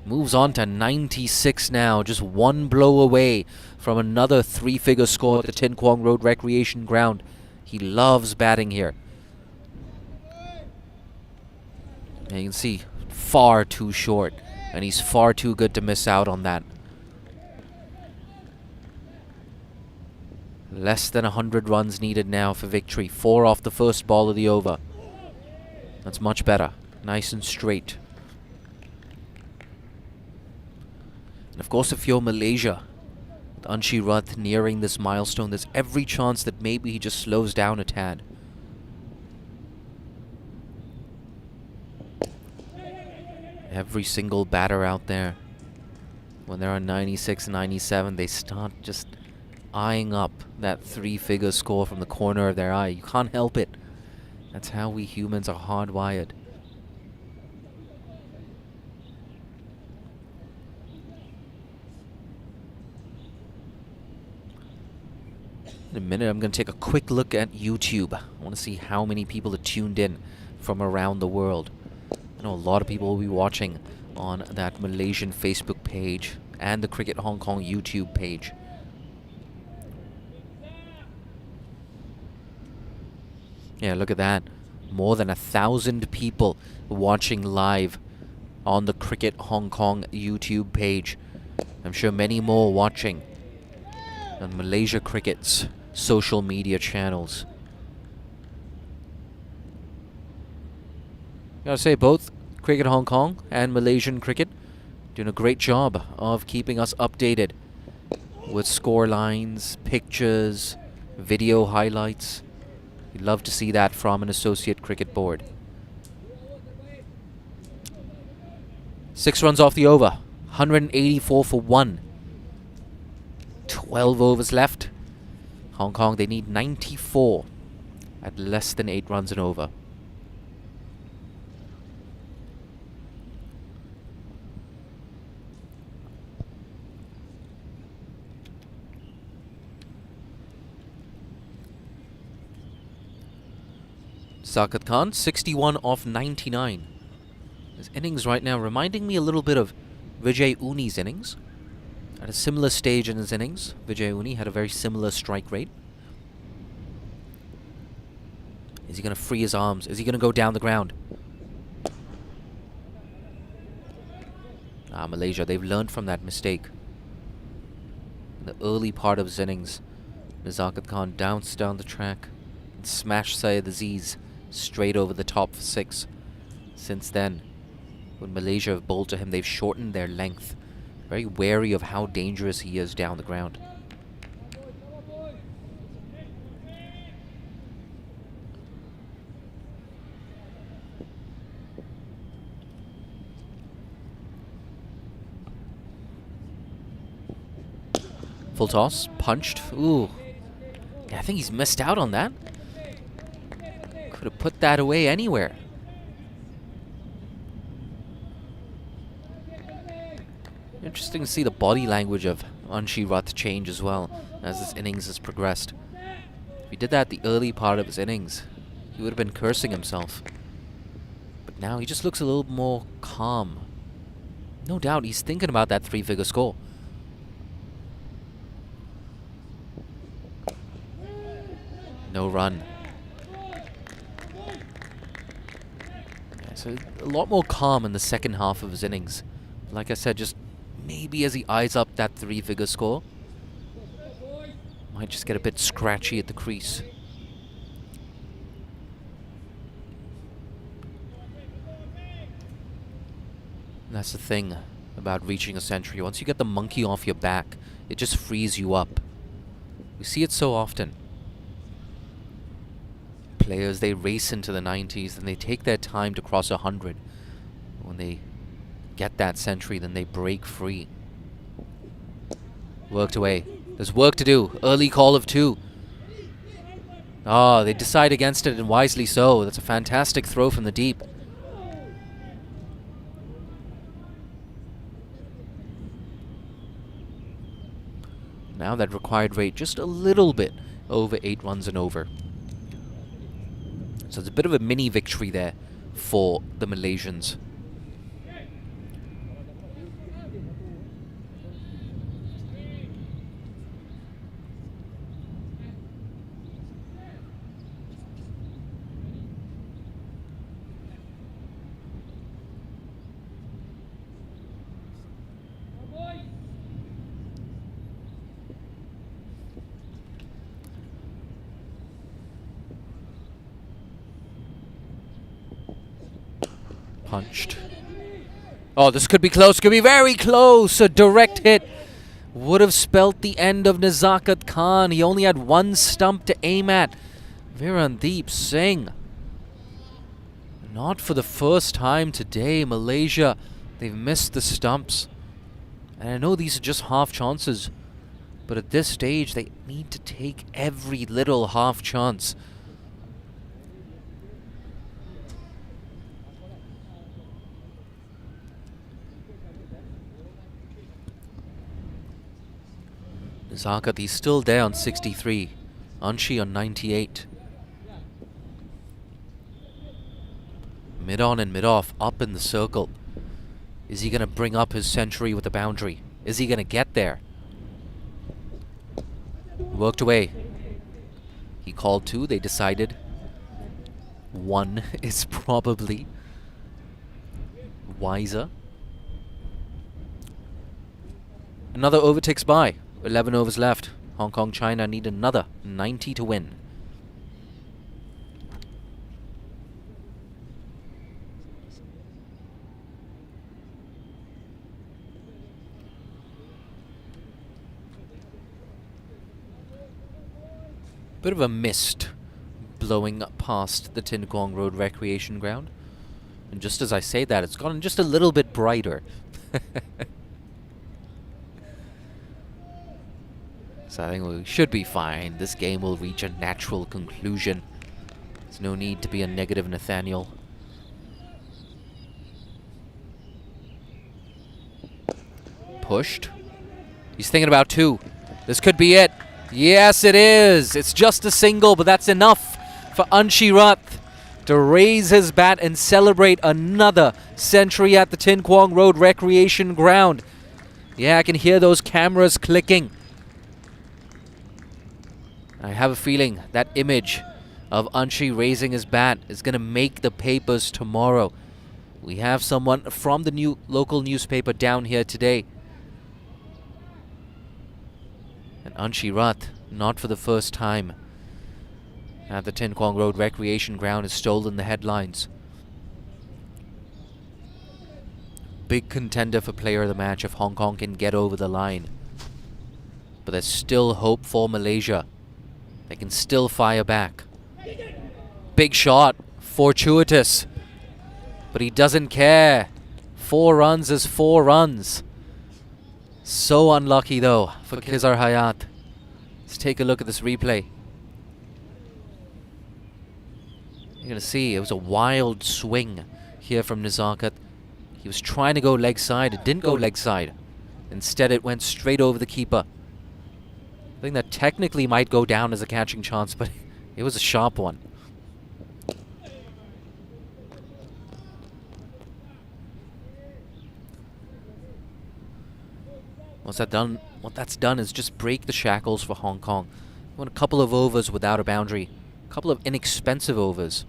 moves on to 96 now. Just one blow away from another 3-figure score at the Tin Kwong Road Recreation Ground. He loves batting here. And you can see far too short. And he's far too good to miss out on that. Less than 100 runs needed now for victory. 4 off the first ball of the over. That's much better. Nice and straight. And of course, if you're Malaysia, with Anshi Rath nearing this milestone, there's every chance that maybe he just slows down a tad. Every single batter out there, when they're on 96, 97, they start just eyeing up that 3-figure score from the corner of their eye. You can't help it. That's how we humans are hardwired. In a minute, I'm going to take a quick look at YouTube. I want to see how many people are tuned in from around the world. I know a lot of people will be watching on that Malaysian Facebook page and the Cricket Hong Kong YouTube page. Yeah, look at that. More than 1,000 people watching live on the Cricket Hong Kong YouTube page. I'm sure many more watching on Malaysia Cricket's social media channels. Gotta say, both Cricket Hong Kong and Malaysian Cricket doing a great job of keeping us updated with score lines, pictures, video highlights. We'd love to see that from an associate cricket board. 6 runs off the over, 184 for 1. 12 overs left. Hong Kong, they need 94 at less than 8 runs and over. Zakat Khan, 61 off 99. His innings right now reminding me a little bit of Vijay Uni's innings. At a similar stage in his innings, Vijay Uni had a very similar strike rate. Is he going to free his arms? Is he going to go down the ground? Malaysia, they've learned from that mistake. In the early part of his innings, Zakat Khan bounced down the track and smashed Syed Aziz straight over the top for 6. Since then, when Malaysia have bowled to him, they've shortened their length. Very wary of how dangerous he is down the ground. Full toss, punched. Ooh. Yeah, I think he's missed out on that. Could have put that away anywhere. Interesting to see the body language of Anshi Rath change as well as this innings has progressed. If he did that at the early part of his innings, he would have been cursing himself. But now he just looks a little more calm. No doubt he's thinking about that 3-figure score. No run. Yeah, so a lot more calm in the second half of his innings. Like I said, just maybe as he eyes up that 3-figure score, might just get a bit scratchy at the crease. And that's the thing about reaching a century. Once you get the monkey off your back, it just frees you up. We see it so often. Players, they race into the 90s and they take their time to cross 100. When they get that century, then they break free. Worked away. There's work to do. Early call of 2. Oh, they decide against it, and wisely so. That's a fantastic throw from the deep. Now that required rate just a little bit over 8 runs and over. So it's a bit of a mini victory there for the Malaysians. Punched. Oh, this could be close. Could be very close. A direct hit would have spelt the end of Nazakat Khan. He only had one stump to aim at. Virandeep Singh. Not for the first time today. Malaysia They've missed the stumps. And I know these are just half chances, but at this stage, they need to take every little half chance. Zakat, he's still there on 63. Anshi on 98. Mid on and mid off, up in the circle. Is he going to bring up his century with the boundary? Is he going to get there? Worked away. He called 2. They decided 1 is probably wiser. Another over ticks by. 11 overs left. Hong Kong, China need another 90 to win. Bit of a mist blowing past the Tin Kwong Road Recreation Ground. And just as I say that, it's gotten just a little bit brighter. So I think we should be fine. This game will reach a natural conclusion. There's no need to be a negative Nathaniel. Pushed. He's thinking about 2. This could be it. Yes, it is. It's just a single, but that's enough for Anshi Rath to raise his bat and celebrate another century at the Tin Kwong Road Recreation Ground. Yeah, I can hear those cameras clicking. I have a feeling that image of Anshi raising his bat is going to make the papers tomorrow. We have someone from the local newspaper down here today. And Anshi Rath, not for the first time at the Tin Kwong Road Recreation Ground, has stolen the headlines. Big contender for player of the match if Hong Kong can get over the line. But there's still hope for Malaysia. They can still fire back. Big shot. Fortuitous. But he doesn't care. 4 runs is 4 runs. So unlucky though for Khizar Hayat. Let's take a look at this replay. You're going to see it was a wild swing here from Nizakat. He was trying to go leg side. It didn't go leg side. Instead it went straight over the keeper. I think that technically might go down as a catching chance, but it was a sharp one. What's that done? What that's done is just break the shackles for Hong Kong. Won a couple of overs without a boundary. A couple of inexpensive overs.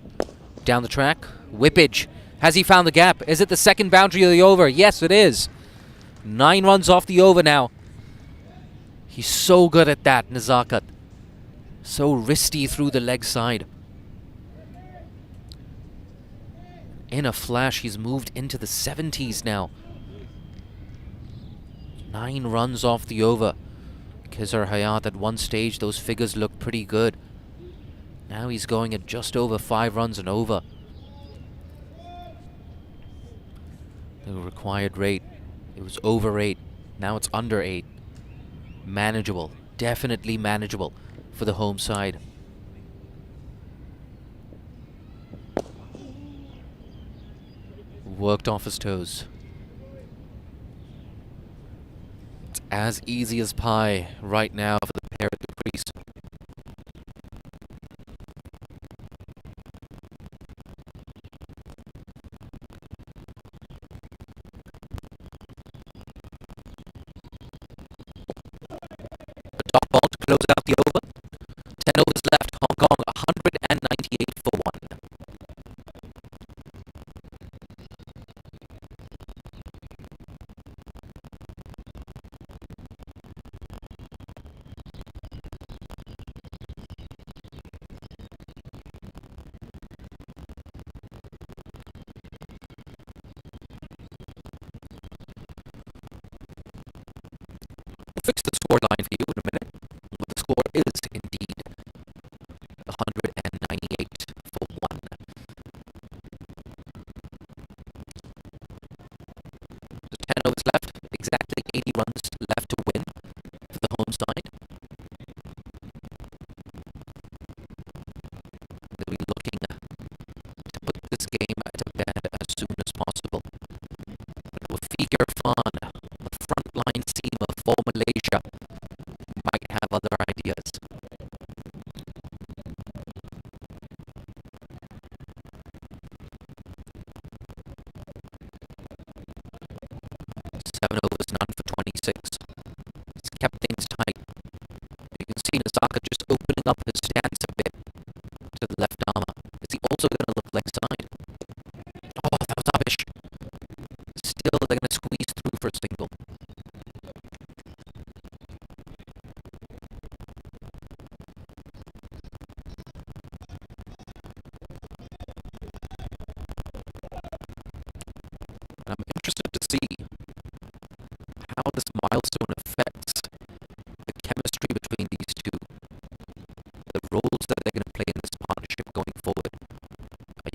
Down the track, whippage. Has he found the gap? Is it the second boundary of the over? Yes, it is. 9 runs off the over now. He's so good at that, Nizakat. So wristy through the leg side. In a flash, he's moved into the 70s now. 9 runs off the over. Khizar Hayat, at one stage, those figures looked pretty good. Now he's going at just over 5 runs and over. The required rate, it was over 8. Now it's under 8. Manageable, definitely manageable for the home side. Worked off his toes. It's as easy as pie right now for the pair at the crease. Top ball to close out the over. 10 overs left. Hong Kong 198 for 1.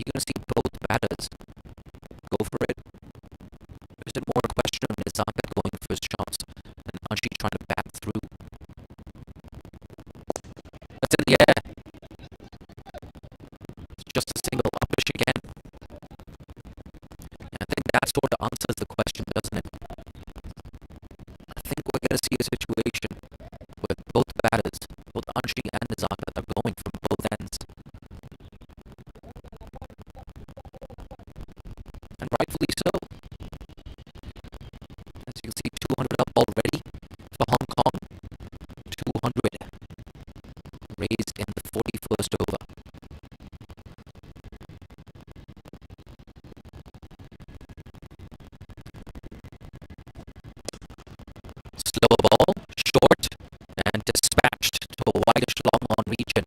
You're going to see both batters go for it. Or is it more a question of Nizaka going for his shots and Anshi trying to bat through? That's in the air. It's just a single upish again. And I think that sort of answers the question, doesn't it? I think we're going to see a situation where both batters, both Anshi and Nizaka, are going from both ends. And rightfully so. As you can see, 200 up already for Hong Kong. 200 raised in the 41st over. Slower ball, short, and dispatched to a wideish long on region.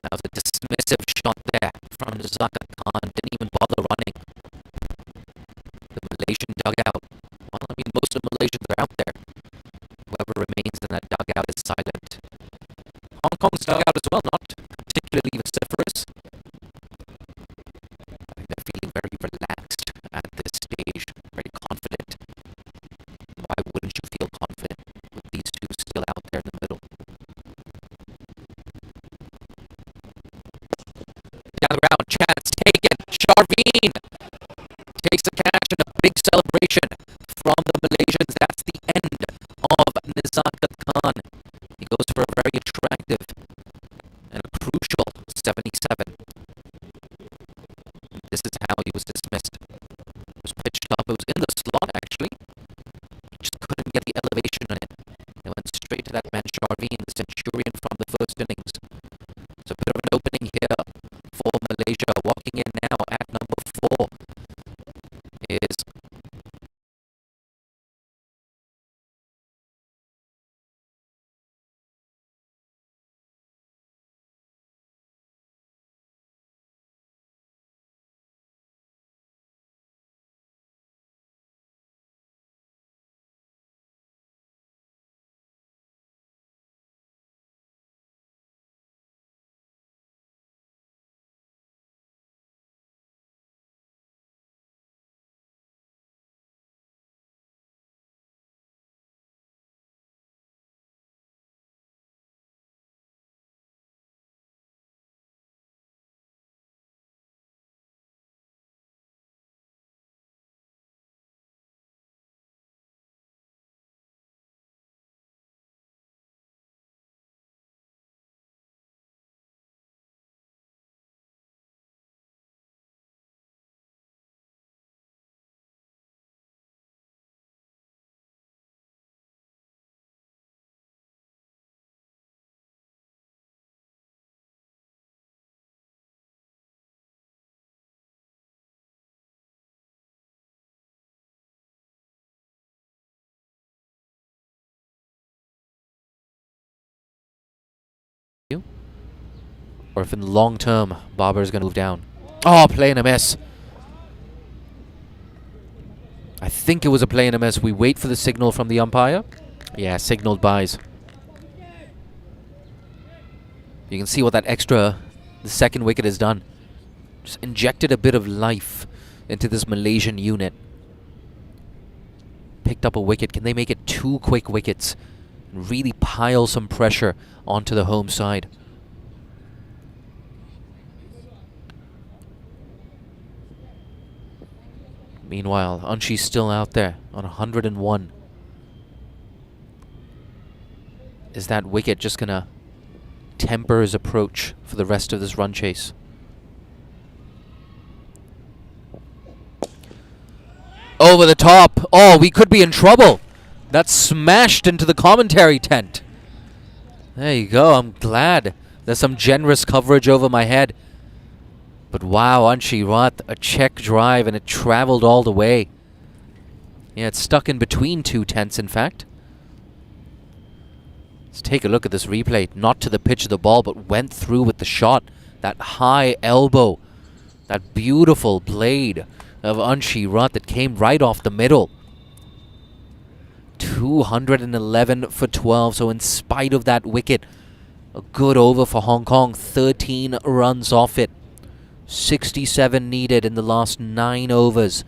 That was a dismissive shot there from Zaka Khan. Didn't even bother running. The Malaysian dugout. Well, I mean, most of the Malaysians are out there. Whoever remains in that dugout is silent. Hong Kong's dugout as well, not particularly vociferous. I think they're feeling very relaxed at this stage, very confident. Why wouldn't you feel confident with these two still out there in the middle? Down the ground, chance taken. Sharveen takes the catch and a big celebration from the Malaysians. That's the end of Nizaka Khan. He goes for a very attractive and a crucial 77. This is how he was dismissed. It was pitched up. It was in the slot, actually. He just couldn't get the elevation on it. It went straight to that man Sharveen, the Centurion from the first innings. It's a bit of an opening here for Malaysia. Walking in now at number 4 is or if in the long term, Barber is going to move down. Oh, play and a miss. I think it was a play and a miss. We wait for the signal from the umpire. Yeah, signaled buys. You can see what that extra, the second wicket has done. Just injected a bit of life into this Malaysian unit. Picked up a wicket. Can they make it 2 quick wickets and really pile some pressure onto the home side? Meanwhile, Anshi's still out there on 101. Is that wicket just going to temper his approach for the rest of this run chase? Over the top. Oh, we could be in trouble. That's smashed into the commentary tent. There you go. I'm glad there's some generous coverage over my head. But wow, Anshi Rat, a check drive, and it traveled all the way. Yeah, it's stuck in between 2 tents, in fact. Let's take a look at this replay. Not to the pitch of the ball, but went through with the shot. That high elbow. That beautiful blade of Anshi Rat that came right off the middle. 211 for 12, so in spite of that wicket, a good over for Hong Kong. 13 runs off it. 67 needed in the last 9 overs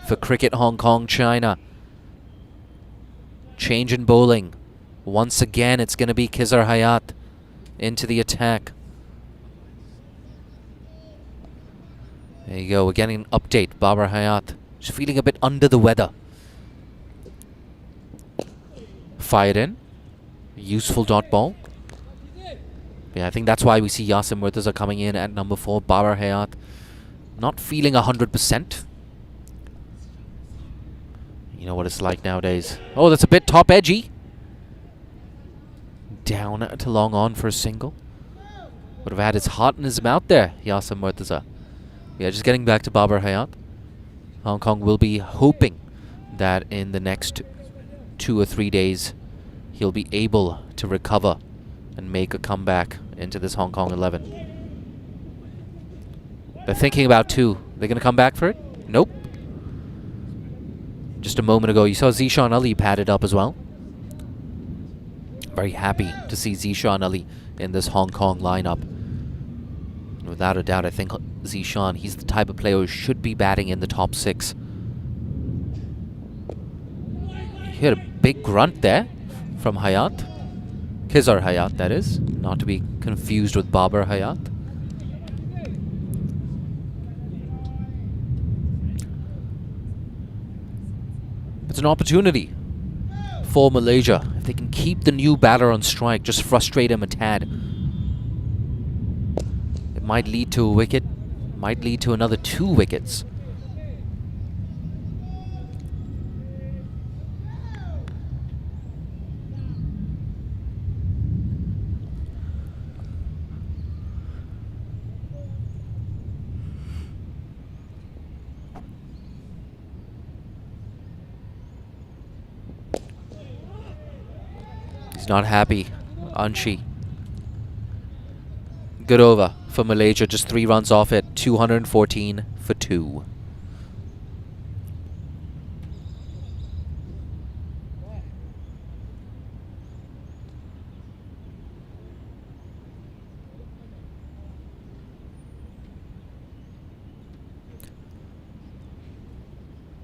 for Cricket Hong Kong, China. Change in bowling. Once again, it's going to be Khizar Hayat into the attack. There you go. We're getting an update. Babar Hayat just feeling a bit under the weather. Fired in. Useful dot ball. Yeah, I think that's why we see Yasim Murtaza coming in at number 4. Babar Hayat not feeling 100%. You know what it's like nowadays. Oh, that's a bit top edgy. Down to long on for a single. Would have had his heart in his mouth there, Yasim Murtaza. Yeah, just getting back to Babar Hayat. Hong Kong will be hoping that in the next 2 or 3 days he'll be able to recover and make a comeback into this Hong Kong 11. They're thinking about 2. They're going to come back for it? Nope. Just a moment ago, you saw Zishan Ali padded up as well. Very happy to see Zishan Ali in this Hong Kong lineup. Without a doubt, I think Zishan, he's the type of player who should be batting in the top 6. You heard a big grunt there from Hayat. Khizar Hayat, that is. Not to be confused with Babar Hayat. It's an opportunity for Malaysia. If they can keep the new batter on strike, just frustrate him a tad. It might lead to a wicket, might lead to another 2 wickets. He's not happy, Anshi. Good over for Malaysia, just 3 runs off it, 214 for 2.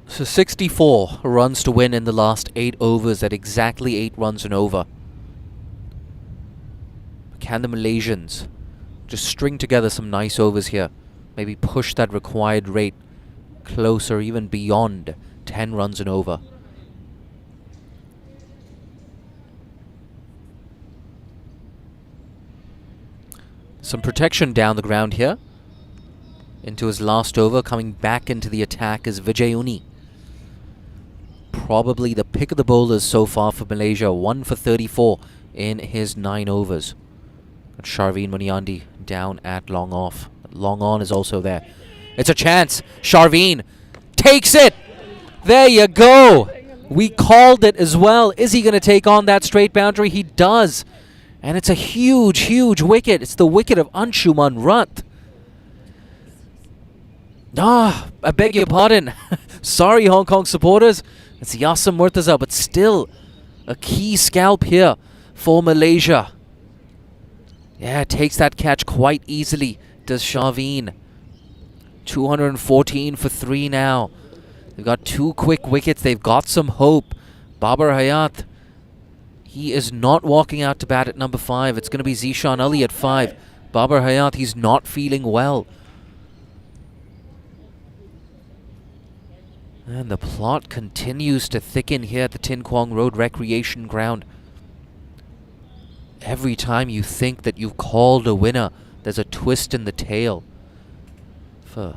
So 64 runs to win in the last 8 overs at exactly 8 runs and over. Can the Malaysians just string together some nice overs here? Maybe push that required rate closer, even beyond 10 runs and over. Some protection down the ground here. Into his last over, coming back into the attack is Vijay Uni. Probably the pick of the bowlers so far for Malaysia. 1 for 34 in his 9 overs. Sharveen Munyandi down at long off. Long on is also there. It's a chance. Sharveen takes it. There you go. We called it as well. Is he going to take on that straight boundary? He does. And it's a huge, huge wicket. It's the wicket of Anshuman Rutt. I beg your pardon. Sorry, Hong Kong supporters. It's Yasim Murtaza, but still a key scalp here for Malaysia. Yeah, takes that catch quite easily, does Sharveen. 214 for 3 now. They've got 2 quick wickets. They've got some hope. Babar Hayat, he is not walking out to bat at number 5. It's going to be Zishan Ali at 5. Babar Hayat, he's not feeling well. And the plot continues to thicken here at the Tin Kwong Road Recreation Ground. Every time you think that you've called a winner, there's a twist in the tale. For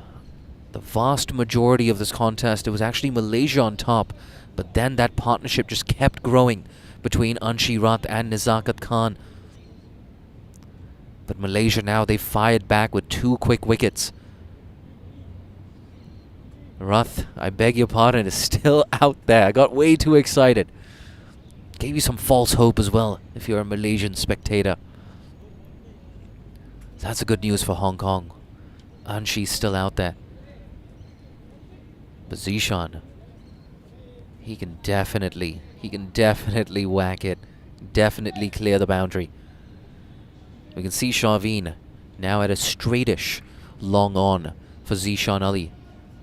the vast majority of this contest, it was actually Malaysia on top. But then that partnership just kept growing between Anshi Rutt and Nizakat Khan. But Malaysia now, they fired back with 2 quick wickets. Rutt, I beg your pardon, is still out there. I got way too excited. Gave you some false hope as well, if you're a Malaysian spectator. That's a good news for Hong Kong. Anshi's still out there. But Zishan, he can definitely whack it. Definitely clear the boundary. We can see Sharveen now at a straightish long on for Zishan Ali.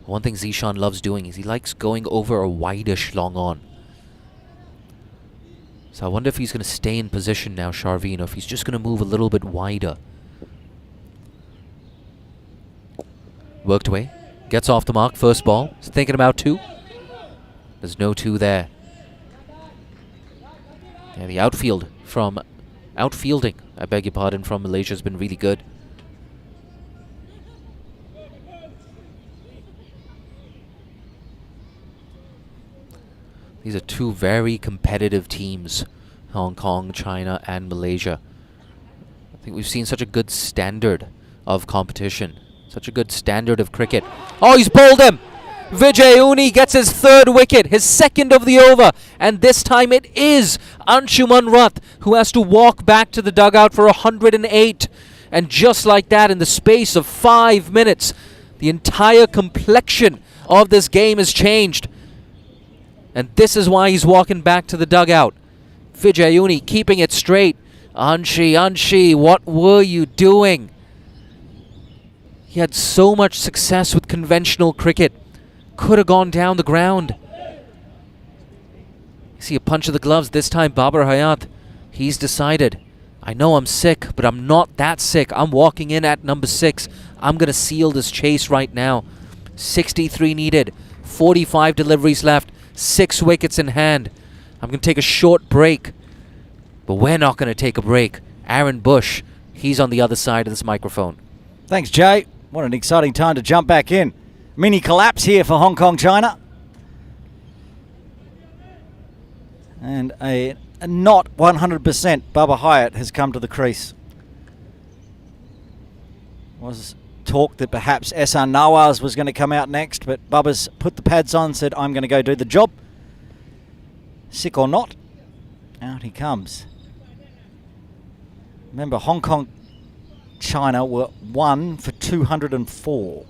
One thing Zishan loves doing is he likes going over a wideish long on. So I wonder if he's going to stay in position now, Sharveen, or if he's just going to move a little bit wider. Worked away. Gets off the mark. First ball. He's thinking about 2. There's no 2 there. And the outfielding, I beg your pardon, from Malaysia has been really good. These are 2 very competitive teams, Hong Kong, China, and Malaysia. I think we've seen such a good standard of competition, such a good standard of cricket. Oh, he's bowled him! Vijay Uni gets his 3rd wicket, his 2nd of the over, and this time it is Anshuman Rath who has to walk back to the dugout for 108. And just like that, in the space of 5 minutes, the entire complexion of this game has changed. And this is why he's walking back to the dugout. Vijay Uni keeping it straight. Anshi, what were you doing? He had so much success with conventional cricket. Could have gone down the ground. You see a punch of the gloves. This time Babar Hayat, he's decided, I know I'm sick, but I'm not that sick. I'm walking in at number 6. I'm going to seal this chase right now. 63 needed. 45 deliveries left. 6 wickets in hand. I'm going to take a short break. But we're not going to take a break. Aaron Bush, he's on the other side of this microphone. Thanks, Jay. What an exciting time to jump back in. Mini collapse here for Hong Kong, China. And a not 100% Bubba Hyatt has come to the crease. Was talk that perhaps SR Nawaz was going to come out next, but Bubba's put the pads on, said, I'm going to go do the job. Sick or not, out he comes. Remember, Hong Kong, China were 1 for 204.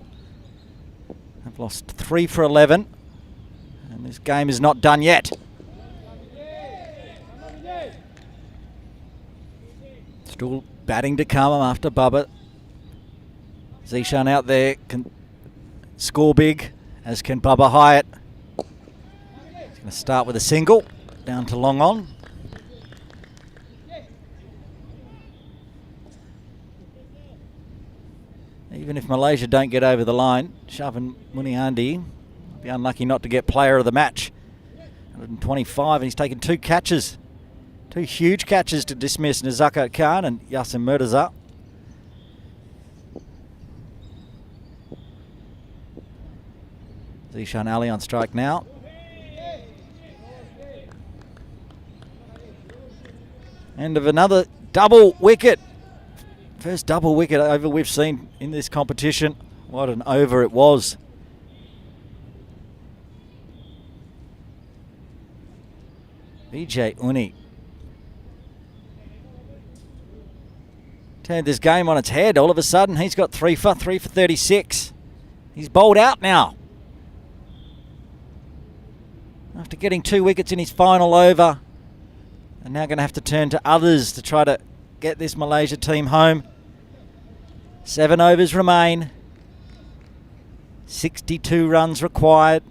They've lost 3 for 11. And this game is not done yet. Still batting to come after Bubba. Zishan out there can score big, as can Bubba Hyatt. He's going to start with a single, down to long on. Even if Malaysia don't get over the line, Sharvin Muniandi will be unlucky not to get player of the match. 125, and he's taken 2 catches. 2 huge catches to dismiss Nizaka Khan and Yasin Murtaza. Zishan Ali on strike now. End of another double wicket. First double wicket over we've seen in this competition. What an over it was. Vijay Uni turned this game on its head. All of a sudden he's got 3 for 36. He's bowled out now. After getting 2 wickets in his final over, and now going to have to turn to others to try to get this Malaysia team home. 7 overs remain. 62 runs required.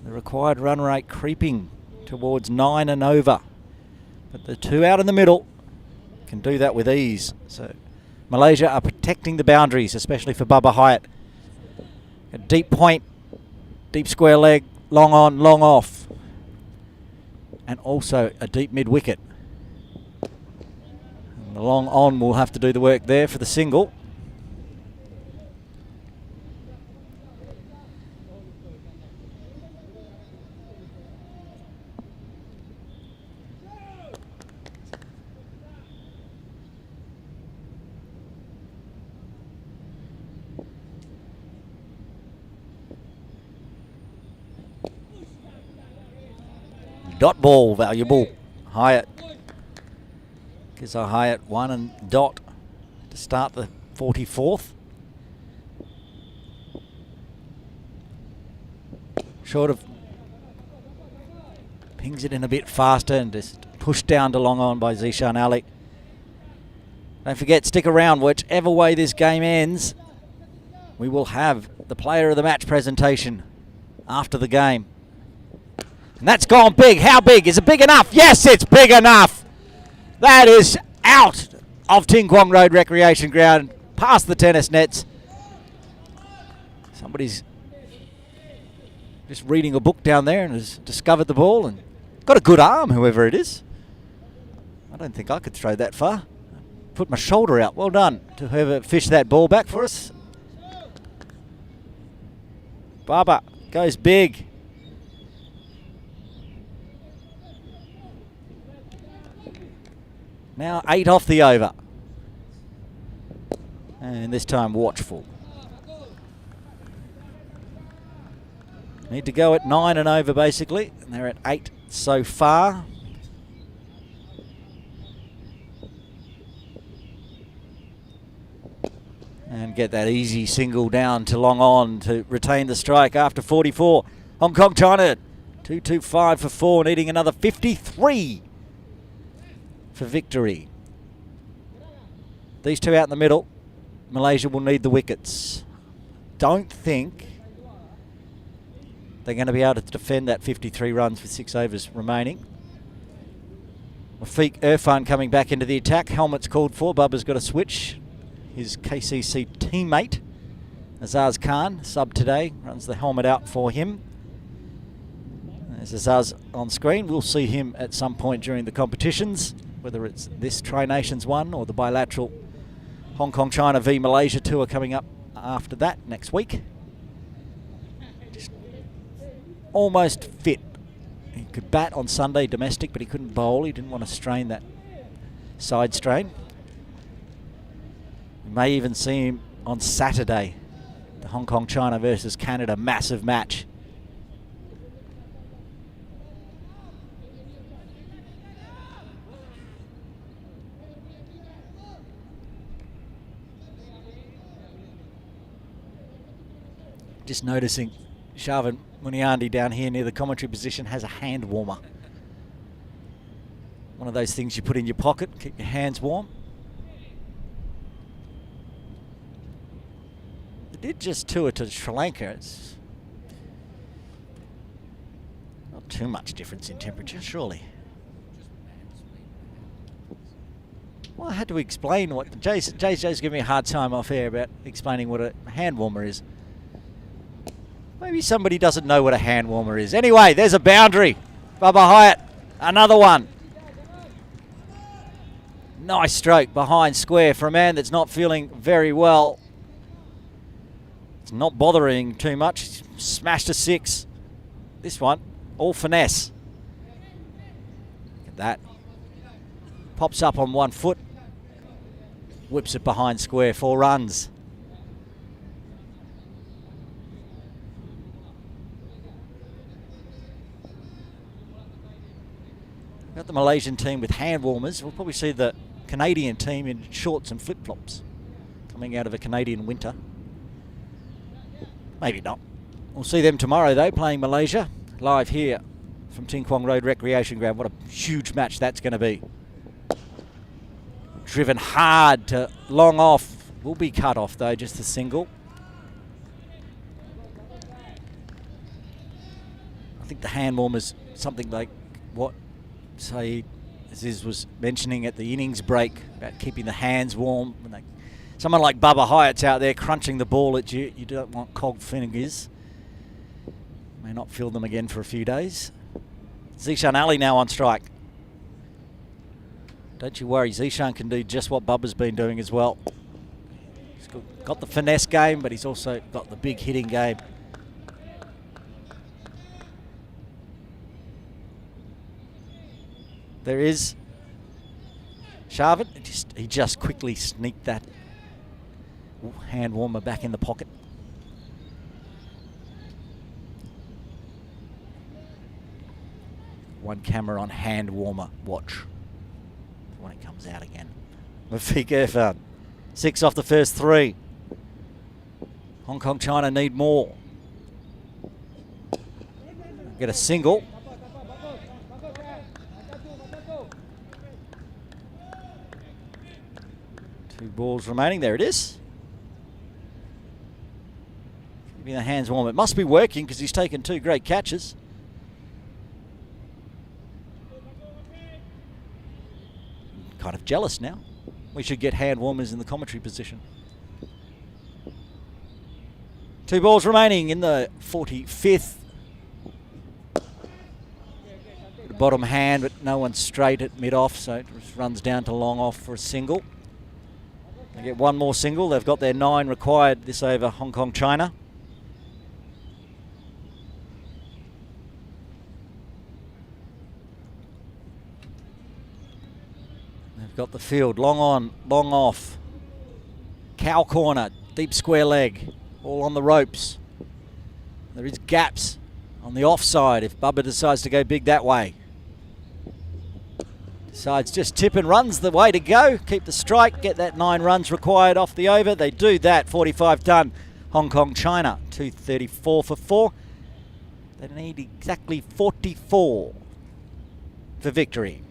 The required run rate creeping towards 9 and over. But the 2 out in the middle can do that with ease. So Malaysia are protecting the boundaries, especially for Bubba Hyatt. A deep point, deep square leg, long on, long off. And also a deep mid-wicket. And the long on will have to do the work there for the single. Dot ball, valuable. Hyatt. Gives a Hyatt 1 and dot to start the 44th. Short of pings it in a bit faster and just pushed down to long on by Zishan Ali. Don't forget, stick around. Whichever way this game ends, we will have the player of the match presentation after the game. And that's gone big. How big? Is it big enough? Yes, it's big enough. That is out of Ting Kwong Road Recreation Ground, past the tennis nets. Somebody's just reading a book down there and has discovered the ball and got a good arm, whoever it is. I don't think I could throw that far. Put my shoulder out. Well done to whoever fished that ball back for us. Baba goes big. Now 8 off the over. And this time watchful. Need to go at 9 and over basically. And they're at 8 so far. And get that easy single down to long on to retain the strike after 44. Hong Kong, China, 225 for 4, needing another 53 for victory. These two out in the middle. Malaysia will need the wickets. Don't think they're going to be able to defend that 53 runs with 6 overs remaining. Rafiq Irfan coming back into the attack. Helmet's called for. Bubba's got a switch. His KCC teammate, Azaz Khan, sub today, runs the helmet out for him. There's Azaz on screen. We'll see him at some point during the competitions, whether it's this Tri Nations one or the bilateral Hong Kong China v Malaysia tour coming up after that next week. Just almost fit. He could bat on Sunday domestic, but he couldn't bowl. He didn't want to strain that side strain. You may even see him on Saturday, the Hong Kong China versus Canada massive match. Just noticing Sharvin Muniandi down here near the commentary position has a hand warmer. One of those things you put in your pocket, keep your hands warm. They did just tour to Sri Lanka. It's not too much difference in temperature, surely. Well, I had to explain what Jay's giving me a hard time off air about explaining what a hand warmer is. Maybe somebody doesn't know what a hand warmer is. Anyway, there's a boundary. Bubba Hyatt, another one. Nice stroke behind square for a man that's not feeling very well. It's not bothering too much. He's smashed a 6. This one, all finesse. Look at that. Pops up on 1 foot. Whips it behind square, 4 runs. Got the Malaysian team with hand warmers. We'll probably see the Canadian team in shorts and flip-flops coming out of a Canadian winter. Maybe not. We'll see them tomorrow though, playing Malaysia live here from Ting Kwong Road Recreation Ground. What a huge match that's going to be. Driven hard to long off. Will be cut off though, just a single. I think the hand warmers, something like what Saeed Aziz was mentioning at the innings break about keeping the hands warm. When someone like Bubba Hyatt's out there crunching the ball at you, you don't want cold fingers. May not feel them again for a few days. Zishan Ali now on strike. Don't you worry, Zishan can do just what Bubba's been doing as well. He's got the finesse game, but he's also got the big hitting game. There is Sharvin. He just quickly sneaked that hand warmer back in the pocket. One camera on hand warmer. Watch when it comes out again. Rafiq Irfan. 6 off the first 3. Hong Kong China need more. Get a single. 2 balls remaining. There it is. Keeping the hands warm. It must be working because he's taken 2 great catches. Kind of jealous now. We should get hand warmers in the commentary position. 2 balls remaining in the 45th. Bottom hand, but no one's straight at mid-off, so it just runs down to long off for a single. They get 1 more single. They've got their 9 required this over Hong Kong, China. They've got the field, long on, long off. Cow corner, deep square leg, all on the ropes. There is gaps on the offside if Bubba decides to go big that way. Decides just tip and run's the way to go. Keep the strike, get that 9 runs required off the over. They do that, 45 done. Hong Kong, China, 234 for 4. They need exactly 44 for victory.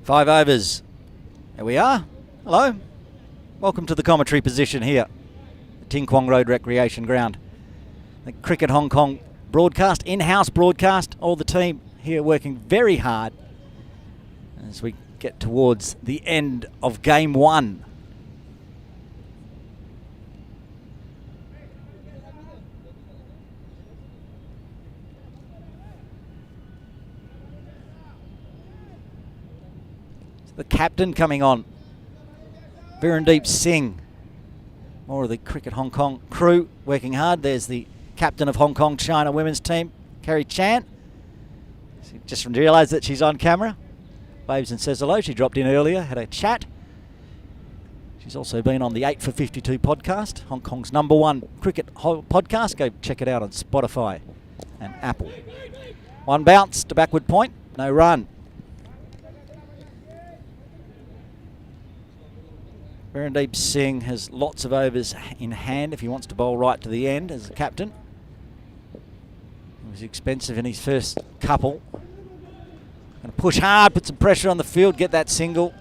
Five overs. There we are. Hello. Welcome to the commentary position here at Ting Kwong Road Recreation Ground. The Cricket Hong Kong broadcast, in-house broadcast. All the team here working very hard as we get towards the end of game 1. The captain coming on, Virendeep Singh. More of the Cricket Hong Kong crew working hard. There's the captain of Hong Kong China women's team, Kerry Chan. She just realised that she's on camera. Waves and says hello. She dropped in earlier, had a chat. She's also been on the 8 for 52 podcast, Hong Kong's #1 cricket podcast. Go check it out on Spotify and Apple. 1 bounce to backward point, no run. Virendeep Singh has lots of overs in hand if he wants to bowl right to the end as a captain. He was expensive in his first couple. Going to push hard, put some pressure on the field, get that single.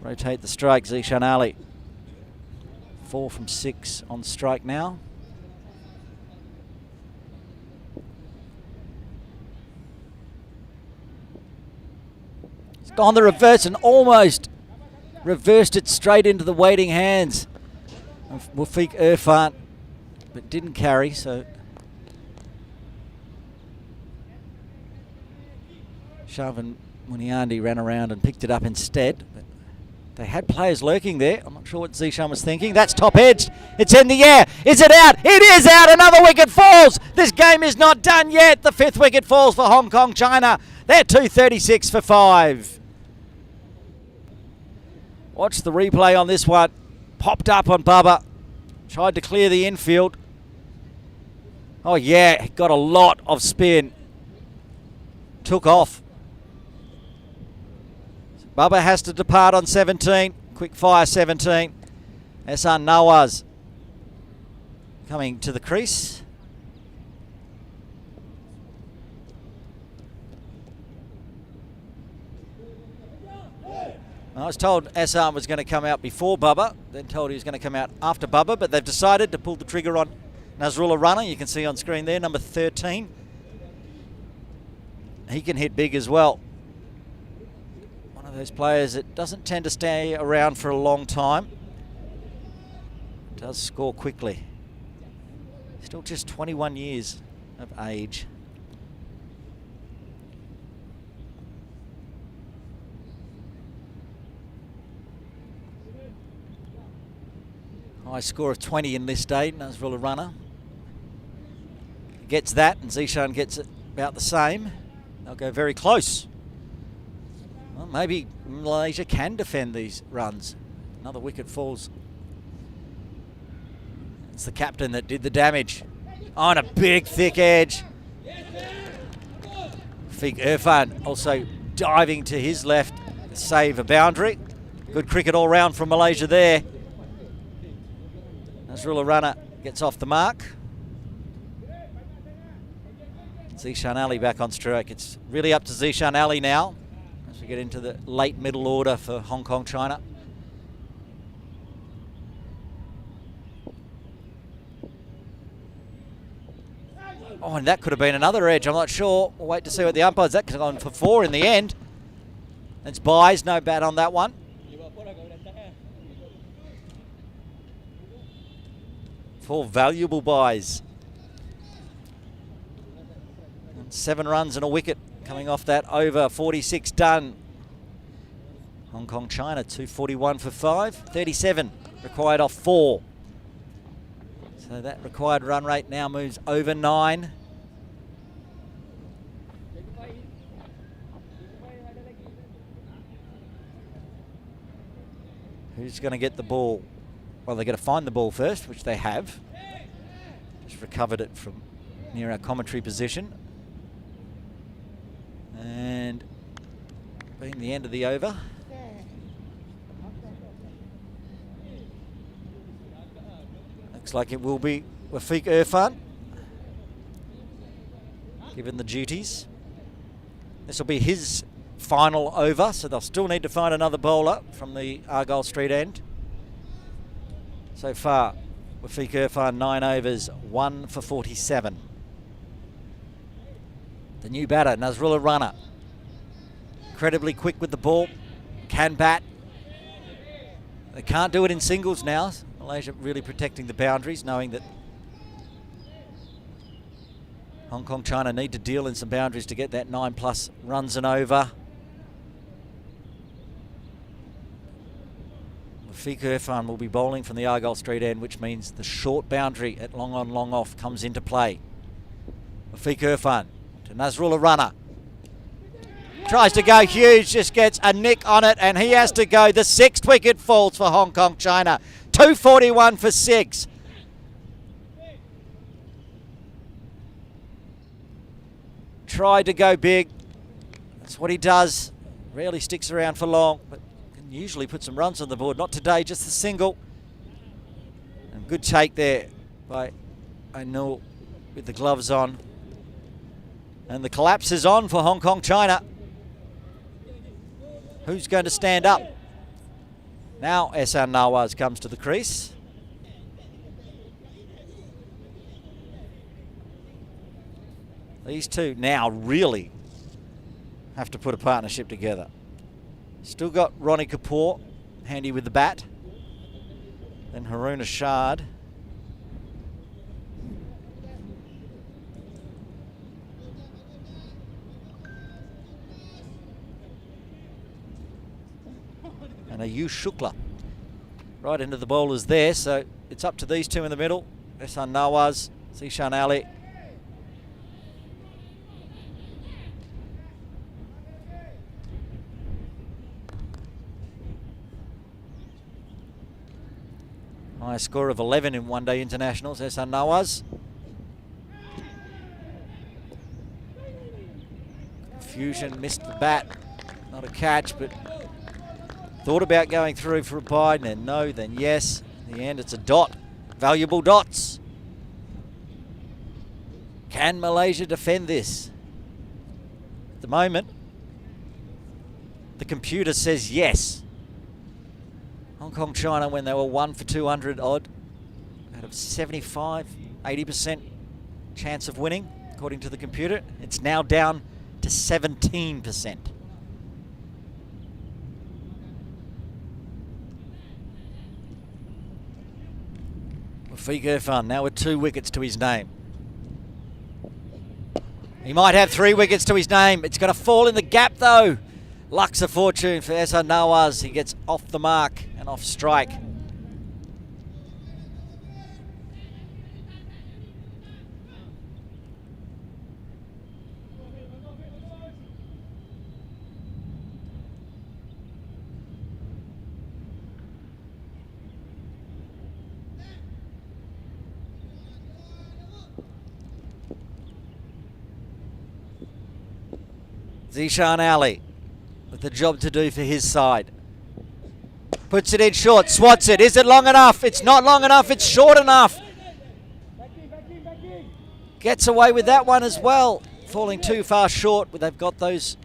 Rotate the strike, Zishan Ali. 4 from 6 on strike now. It's gone the reverse and almost reversed it straight into the waiting hands of Mufiq Irfan, but didn't carry, so Sharvin Muniandi ran around and picked it up instead. But they had players lurking there. I'm not sure what Zishan was thinking. That's top edged. It's in the air. Is it out? It is out. Another wicket falls. This game is not done yet. The 5th wicket falls for Hong Kong, China. They're 236 for 5. Watch the replay on this one. Popped up on Bubba. Tried to clear the infield. Oh yeah, got a lot of spin. Took off. So Bubba has to depart on 17. Quick fire 17. Ehsan Nawaz coming to the crease. I was told Ehsan was going to come out before Bubba, then told he was going to come out after Bubba, but they've decided to pull the trigger on Nazrullah Rana. You can see on screen there, number 13. He can hit big as well. One of those players that doesn't tend to stay around for a long time. Does score quickly. Still just 21 years of age. High score of 20 in this day, Nazrullah Rana. Gets that, and Zishan gets it about the same. They'll go very close. Well, maybe Malaysia can defend these runs. Another wicket falls. It's the captain that did the damage. On a big, thick edge. Mufiq Irfan also diving to his left, save a boundary. Good cricket all round from Malaysia there. Nazrullah Rana gets off the mark. Zishan Ali back on stroke. It's really up to Zishan Ali now as we get into the late middle order for Hong Kong, China. Oh, and that could have been another edge. I'm not sure. We'll wait to see what the umpires. That could have gone for 4 in the end. It's buys, no bat on that one. 4 valuable buys. And 7 runs and a wicket coming off that over. 46 done. Hong Kong, China, 241 for 5. 37 required off 4. So that required run rate now moves over 9. Who's going to get the ball? Well, they're going to find the ball first, which they have. Just recovered it from near our commentary position. And being the end of the over. Looks like it will be Wafiq Irfan, given the duties. This will be his final over, so they'll still need to find another bowler from the Argyle Street end. So far, Wafiq Irfan, 9 overs, 1 for 47. The new batter, Nazrullah Rana, incredibly quick with the ball, can bat. They can't do it in singles now. Malaysia really protecting the boundaries, knowing that Hong Kong, China need to deal in some boundaries to get that 9+ runs and over. Wafiq Irfan will be bowling from the Argyle Street end, which means the short boundary at long on, long off comes into play. Wafiq Irfan to Nazrullah Rana. Tries to go huge, just gets a nick on it, and he has to go. The 6th wicket falls for Hong Kong, China. 241 for 6. Tried to go big. That's what he does. Rarely sticks around for long, but can usually put some runs on the board. Not today, just the single. And good take there by Ainul with the gloves on. And the collapse is on for Hong Kong, China. Who's going to stand up? Now Ehsan Nawaz comes to the crease. These two now really have to put a partnership together. Still got Ronnie Kapoor handy with the bat. Then Haroon Ashad. And Ayush Shukla right into the bowlers there. So it's up to these two in the middle. Ehsan Nawaz, Zishan Ali. High score of 11 in one-day internationals, Ehsan Nawaz. Confusion, missed the bat. Not a catch, but thought about going through for a bide, and then no, then yes. In the end, it's a dot. Valuable dots. Can Malaysia defend this? At the moment, the computer says yes. Hong Kong, China, when they were 1 for 200 odd, out of 75, 80% chance of winning, according to the computer. It's now down to 17%. Wafiq Irfan now with 2 wickets to his name. He might have 3 wickets to his name. It's going to fall in the gap though. Luck's a fortune for Ehsan Nawaz. He gets off the mark and off strike. Zishan Ali with the job to do for his side. Puts it in short, swats it. Is it long enough? It's not long enough, it's short enough. gets away with that one as well. Falling too far short, but they've got those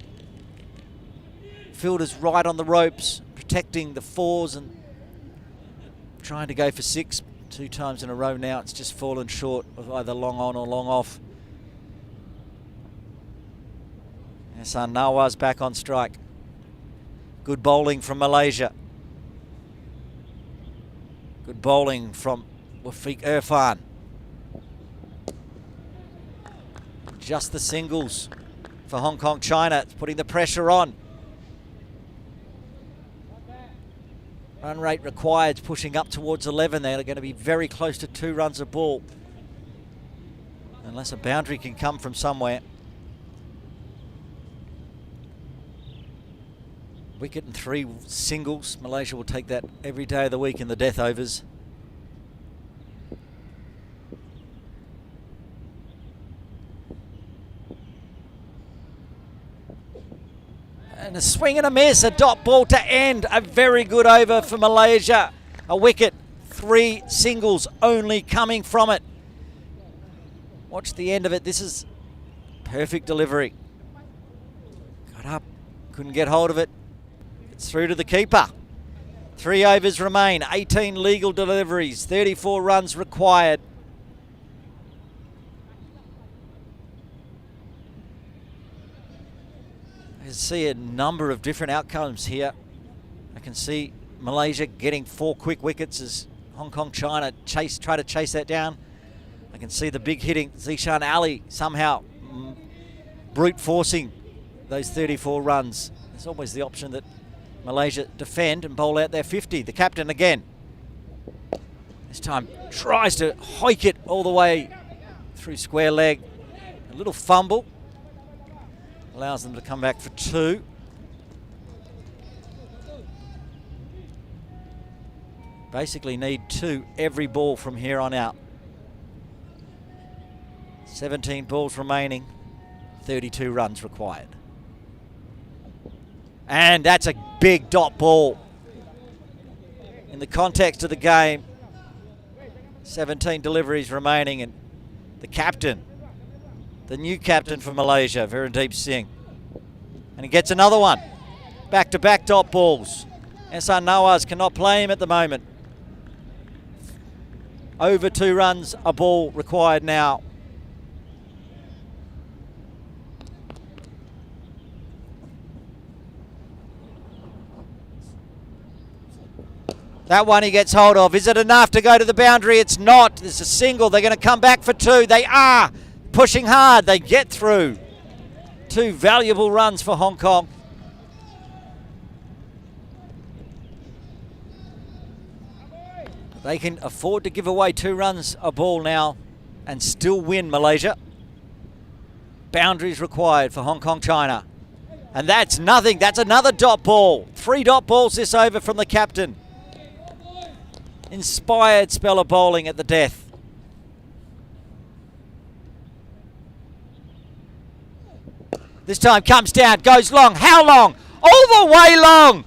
fielders right on the ropes, protecting the fours and trying to go for 6 2 times in a row now. It's just fallen short of either long on or long off. Hassan Nawaz back on strike. Good bowling from Malaysia. Good bowling from Wafiq Irfan. Just the singles for Hong Kong China. It's putting the pressure on. Run rate required, pushing up towards 11. They're going to be very close to 2 runs a ball. Unless a boundary can come from somewhere. Wicket and 3 singles. Malaysia will take that every day of the week in the death overs. And a swing and a miss, a dot ball to end. A very good over for Malaysia. A wicket, 3 singles only coming from it. Watch the end of it. This is perfect delivery. Got up, couldn't get hold of it. It's through to the keeper. 3 overs remain, 18 legal deliveries, 34 runs required. I can see a number of different outcomes here. I can see Malaysia getting 4 quick wickets as Hong Kong China try to chase that down. I can see the big hitting Zishan Ali somehow brute forcing those 34 runs. There's always the option that Malaysia defend and bowl out their 50. The captain again. This time tries to hike it all the way through square leg. A little fumble. Allows them to come back for 2. Basically need 2 every ball from here on out. 17 balls remaining, 32 runs required. And that's a big dot ball. In the context of the game, 17 deliveries remaining, and the captain, the new captain for Malaysia, Virendeep Singh. And he gets another one. Back-to-back dot balls. Hassan Nawaz cannot play him at the moment. Over 2 runs a ball required now. That one he gets hold of. Is it enough to go to the boundary? It's not. It's a single. They're going to come back for 2. They are pushing hard. They get through. 2 valuable runs for Hong Kong. They can afford to give away 2 runs a ball now and still win, Malaysia. Boundaries required for Hong Kong China. And that's nothing. That's another dot ball. 3 dot balls this over from the captain. Inspired spell of bowling at the death. This time comes down, goes long. How long? All the way long.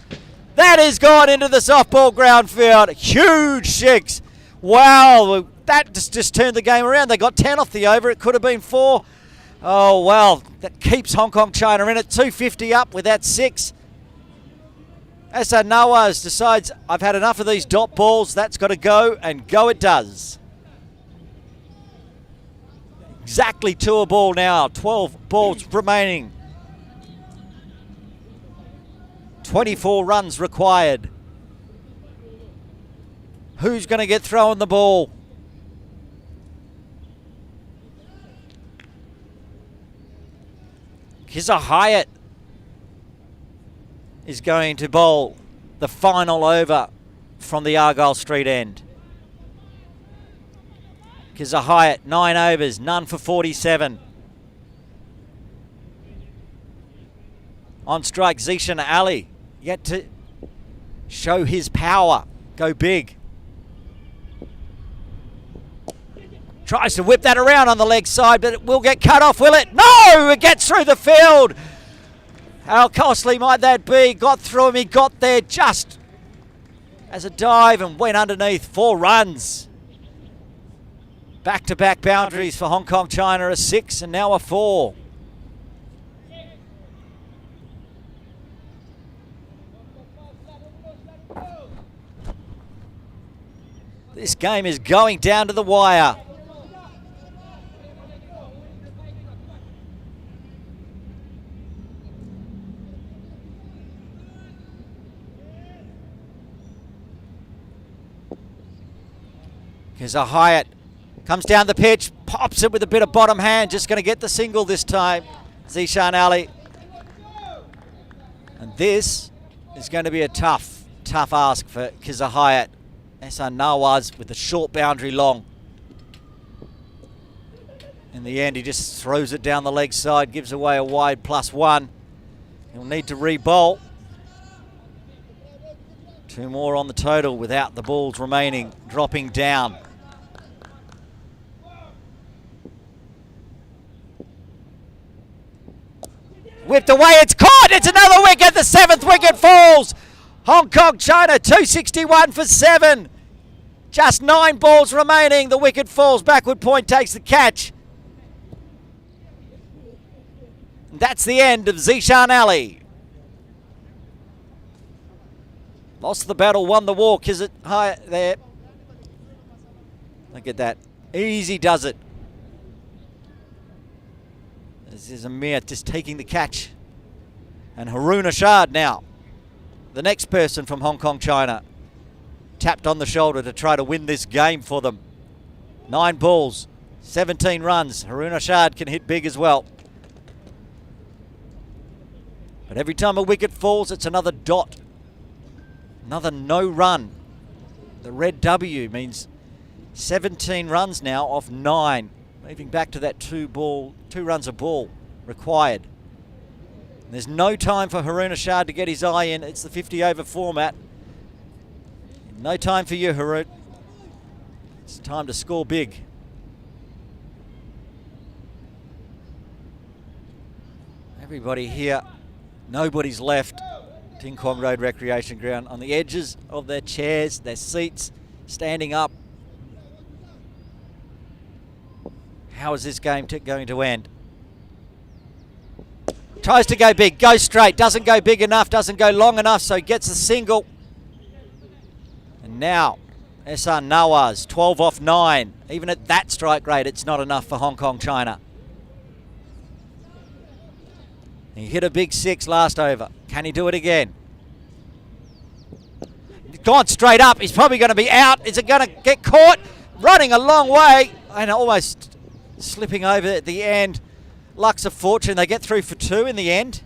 That has gone into the softball ground field. Huge 6. Wow, that just turned the game around. They got 10 off the over. It could have been 4. Oh, well, that keeps Hong Kong China in it. 250 up with that 6. Hassan Nawaz decides, I've had enough of these dot balls. That's got to go, and go it does. Exactly 2 a ball now. 12 balls remaining. 24 runs required. Who's going to get thrown the ball? Kizza Hyatt is going to bowl the final over from the Argyle Street end. Kizza Hyatt, 9 overs, none for 47. On strike, Zishan Ali, yet to show his power, go big. Tries to whip that around on the leg side, but it will get cut off, will it? No, it gets through the field. How costly might that be? Got through him, he got there just as a dive and went underneath. 4 runs. Back-to-back boundaries for Hong Kong China, a 6 and now a 4. This game is going down to the wire. Here's a Hyatt. Comes down the pitch, pops it with a bit of bottom hand, just going to get the single this time. Zishan Ali. And this is going to be a tough ask for Kizahayat. Ehsan Nawaz with the short boundary long. In the end, he just throws it down the leg side, gives away a wide +1. He'll need to re-bowl. 2 more on the total without the balls remaining, dropping down. Whipped away, it's caught, it's another wicket, the 7th wicket falls. Hong Kong China, 261 for 7. Just 9 balls remaining, the wicket falls, backward point takes the catch. And that's the end of Zishan Ali. Lost the battle, won the walk, is it high there? Look at that, easy does it. This is Amir just taking the catch. And Haroon Ashad now, the next person from Hong Kong China, tapped on the shoulder to try to win this game for them. 9 balls, 17 runs. Haroon Ashad can hit big as well. But every time a wicket falls, it's another dot. Another no run. The red W means 17 runs now off 9. Moving back to that 2 runs a ball required. And there's no time for Haroon Ashad to get his eye in. It's the 50-over format. No time for you, Haroon. It's time to score big. Everybody here, nobody's left. Ting Kwong Road Recreation Ground on the edges of their chairs, their seats, standing up. How is this game going to end? Tries to go big, goes straight, doesn't go big enough, doesn't go long enough, so he gets a single. And now, Ehsan Nawaz, 12 off 9. Even at that strike rate, it's not enough for Hong Kong China. He hit a big 6 last over. Can he do it again? Gone straight up, he's probably going to be out. Is it going to get caught? Running a long way and almost slipping over at the end. Luck's of fortune, they get through for 2 in the end.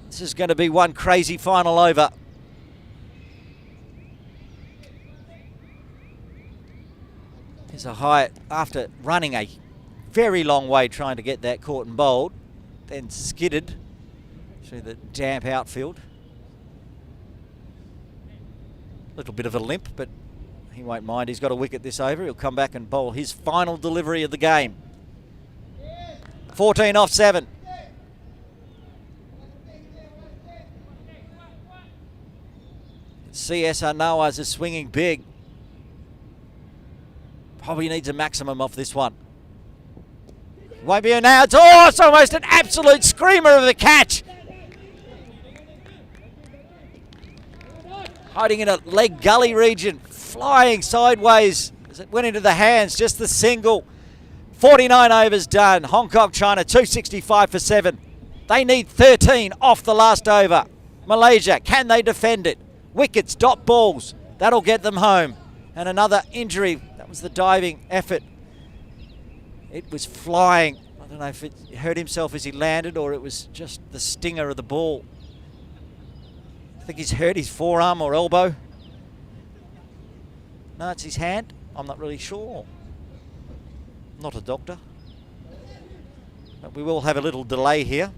This is going to be one crazy final over. Here's a Hyatt after running a very long way trying to get that caught and bowled, then skidded through the damp outfield. Little bit of a limp, but he won't mind. He's got a wicket this over. He'll come back and bowl his final delivery of the game. 14 off 7. CSR Nawaz is swinging big. Probably needs a maximum off this one. Won't be announced. Oh, it's almost an absolute screamer of a catch. Hiding in a leg gully region, flying sideways as it went into the hands, just the single. 49 overs done. Hong Kong China 265 for 7. They need 13 off the last over. Malaysia, can they defend it? Wickets, dot balls, that'll get them home. And another injury, that was the diving effort. It was flying. I don't know if it hurt himself as he landed or it was just the stinger of the ball. I think he's hurt his forearm or elbow. No, it's his hand. I'm not really sure. Not a doctor. But we will have a little delay here.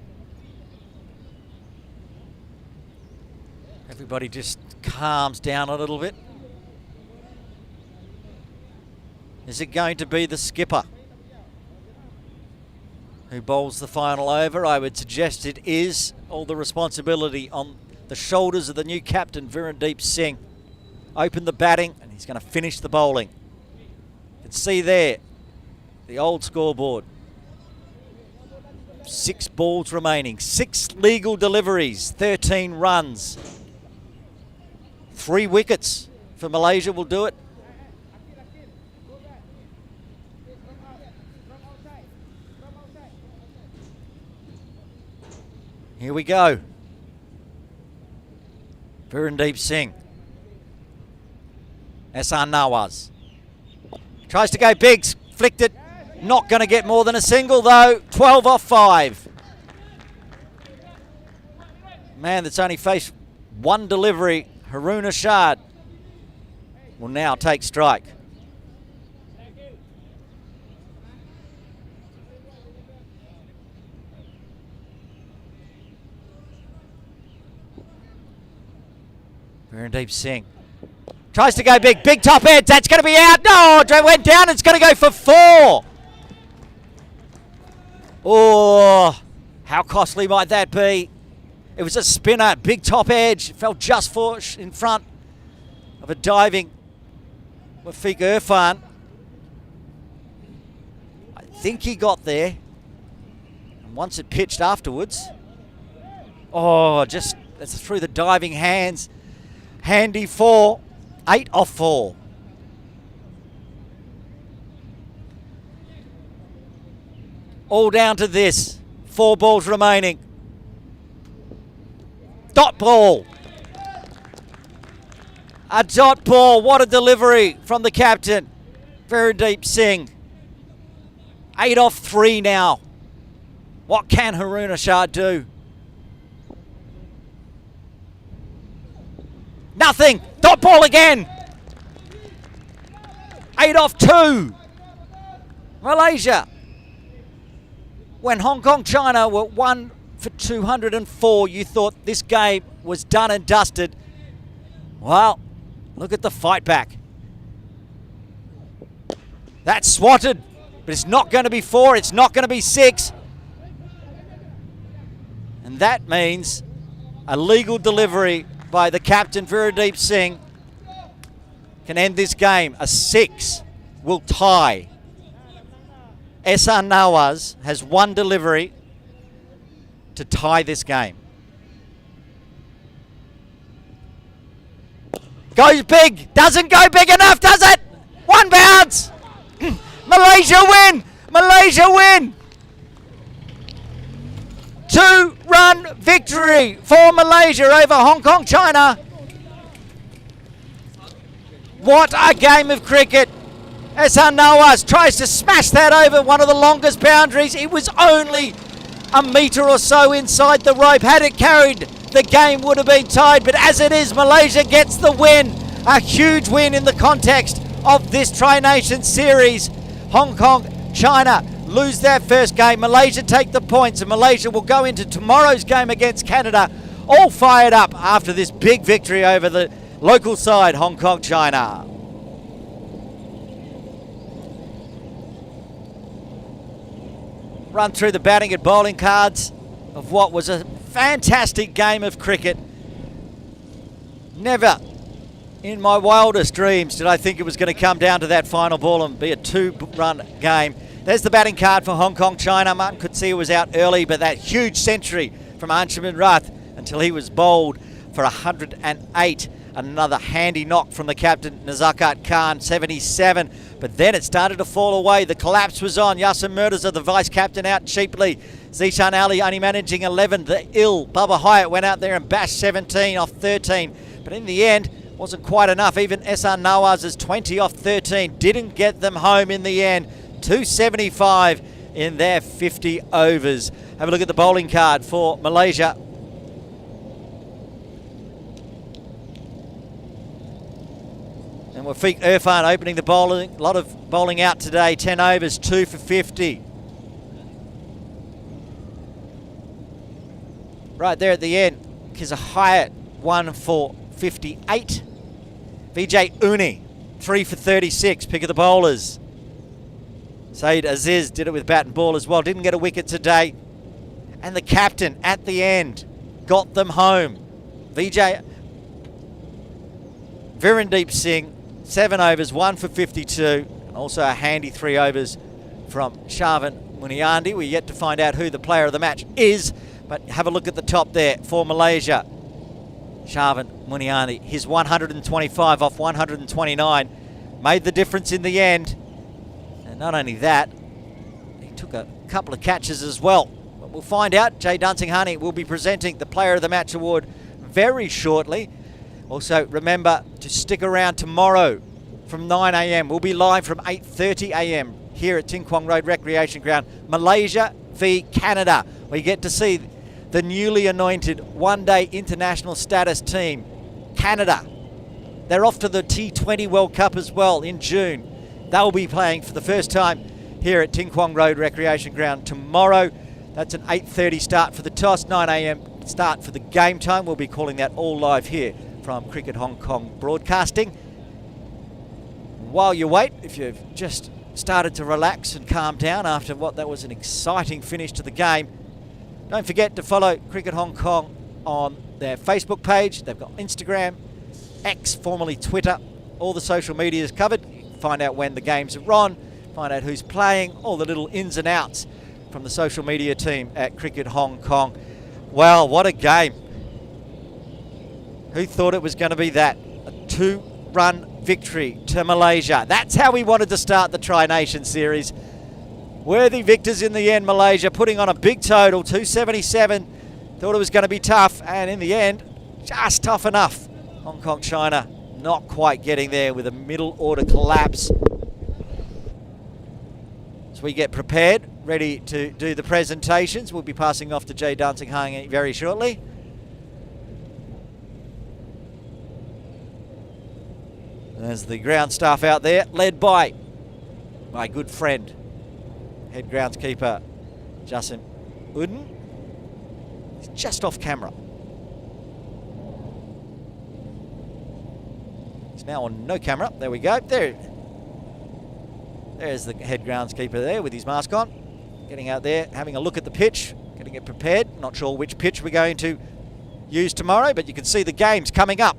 Everybody just calms down a little bit. Is it going to be the skipper who bowls the final over? I would suggest it is. All the responsibility on the shoulders of the new captain, Virendeep Singh. open the batting, and he's going to finish the bowling. You can see there the old scoreboard. 6 balls remaining, 6 legal deliveries, 13 runs. 3 wickets for Malaysia will do it. Here we go. Virendeep Singh. SR Nawaz. Tries to go big, flicked it. Not going to get more than a single though. 12 off 5. Man that's only faced 1 delivery, Haroon Ashad, will now take strike. Virendeep Singh tries to go big, big top edge, that's going to be out. No, it went down, it's going to go for 4. Oh, how costly might that be? It was a spinner, big top edge, fell just in front of a diving Wafiq Irfan. I think he got there. And once it pitched afterwards, oh, just that's through the diving hands. Handy 4, 8 off 4. All down to this. 4 balls remaining. Dot ball. A dot ball. What a delivery from the captain, Virendeep Singh. 8 off 3 now. What can Haroon Ashad do? Nothing. Dot ball again. 8 off 2. Malaysia. When Hong Kong, China were 1 for 204, you thought this game was done and dusted. Well, look at the fight back. That's swatted, but it's not going to be 4, it's not going to be 6. And that means a legal delivery by the captain, Virendeep Singh, can end this game. A 6 will tie. SR Nawaz has 1 delivery to tie this game. Goes big, doesn't go big enough, does it? 1 bounce. Malaysia win, Malaysia win. 2-run victory for Malaysia over Hong Kong, China. What a game of cricket. SR Nawaz tries to smash that over one of the longest boundaries. It was only a metre or so inside the rope. Had it carried, the game would have been tied. But as it is, Malaysia gets the win. A huge win in the context of this Tri-Nation series. Hong Kong, China lose their first game. Malaysia take the points, and Malaysia will go into tomorrow's game against Canada all fired up after this big victory over the local side, Hong Kong, China. Run through the batting and bowling cards of what was a fantastic game of cricket. Never in my wildest dreams did I think it was going to come down to that final ball and be a 2-run game. There's the batting card for Hong Kong, China. Martin could see it was out early, but that huge century from Anshuman Rath until he was bowled for 108. Another handy knock from the captain, Nazakat Khan, 77. But then it started to fall away. The collapse was on. Yasser Murtaza, the vice-captain, out cheaply. Zishan Ali only managing 11. The ill Bubba Hyatt went out there and bashed 17 off 13. But in the end, wasn't quite enough. Even SR Nawaz's 20 off 13 didn't get them home in the end. 275 in their 50 overs. Have a look at the bowling card for Malaysia. And Wafiq Irfan opening the bowling. A lot of bowling out today. 10 overs, 2 for 50. Right there at the end, Kizza Hyatt, 1 for 58. Vijay Uni, 3 for 36, pick of the bowlers. Saeed Aziz did it with bat and ball as well. Didn't get a wicket today. And the captain at the end got them home. Vijay Virendeep Singh, 7 overs, 1 for 52. Also a handy 3 overs from Sharvin Muniandi. We're yet to find out who the player of the match is, but have a look at the top there for Malaysia. Sharvin Muniandi, his 125 off 129, made the difference in the end. And not only that, he took a couple of catches as well. But we'll find out. Jay Dunsinghani will be presenting the Player of the Match award very shortly. Also, remember to stick around tomorrow from 9 a.m. We'll be live from 8:30 a.m. here at Ting Kwong Road Recreation Ground. Malaysia v Canada. We get to see the newly anointed one-day international status team, Canada. They're off to the T20 World Cup as well in June. They'll be playing for the first time here at Ting Kwong Road Recreation Ground tomorrow. That's an 8:30 start for the toss, 9 a.m. start for the game time. We'll be calling that all live here from Cricket Hong Kong Broadcasting. While you wait, if you've just started to relax and calm down after what that was an exciting finish to the game, don't forget to follow Cricket Hong Kong on their Facebook page. They've got Instagram, X, formerly Twitter. All the social media is covered. You can find out when the games are on, find out who's playing, all the little ins and outs from the social media team at Cricket Hong Kong. Well, what a game. Who thought it was going to be that? A 2-run victory to Malaysia. That's how we wanted to start the Tri-Nation series. Worthy victors in the end, Malaysia putting on a big total, 277. Thought it was going to be tough, and in the end, just tough enough. Hong Kong, China, not quite getting there with a middle order collapse. As we get prepared, ready to do the presentations, we'll be passing off to Jay Dunsinghani very shortly. There's the ground staff out there, led by my good friend, head groundskeeper Jasim Uden. He's just off camera. He's now on no camera. There we go. There's the head groundskeeper there with his mask on. Getting out there, having a look at the pitch, getting it prepared. Not sure which pitch we're going to use tomorrow, but you can see the games coming up.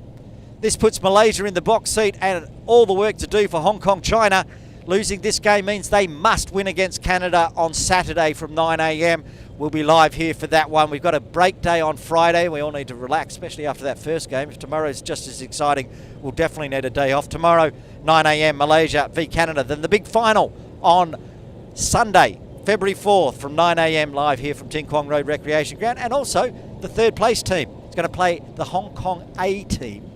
This puts Malaysia in the box seat and all the work to do for Hong Kong, China. Losing this game means they must win against Canada on Saturday from 9 a.m. We'll be live here for that one. We've got a break day on Friday. We all need to relax, especially after that first game. If tomorrow's just as exciting, we'll definitely need a day off. Tomorrow, 9 a.m, Malaysia v Canada. Then the big final on Sunday, February 4th from 9 a.m. live here from Ting Kwong Road Recreation Ground. And also the third place team is going to play the Hong Kong A team.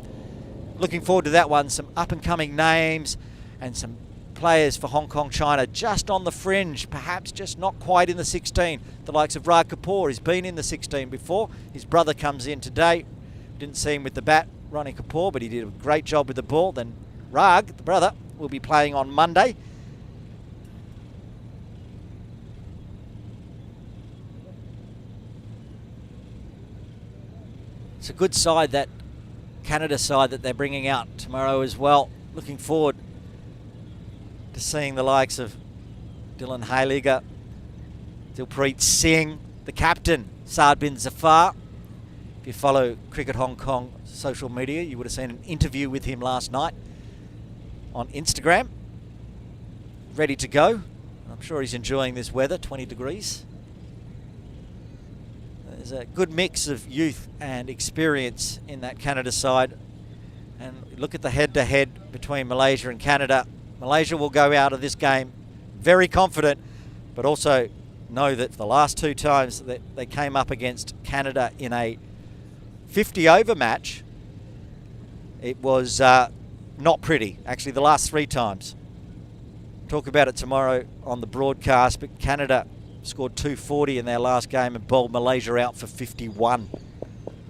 Looking forward to that one. Some up-and-coming names and some players for Hong Kong, China just on the fringe, perhaps just not quite in the 16. The likes of Rag Kapoor, he's been in the 16 before. His brother comes in today. Didn't see him with the bat, Ronnie Kapoor, but he did a great job with the ball. Then Rag, the brother, will be playing on Monday. It's a good side, that Canada side that they're bringing out tomorrow as well. Looking forward to seeing the likes of Dylan Hayliger, Dilpreet Singh, the captain, Saad bin Zafar. If you follow Cricket Hong Kong social media, you would have seen an interview with him last night on Instagram. Ready to go. I'm sure he's enjoying this weather, 20 degrees. There's a good mix of youth and experience in that Canada side. And look at the head-to-head between Malaysia and Canada. Malaysia will go out of this game very confident, but also know that the last two times that they came up against Canada in a 50-over match, it was not pretty. Actually, the last 3 times. Talk about it tomorrow on the broadcast, but Canada scored 240 in their last game and bowled Malaysia out for 51.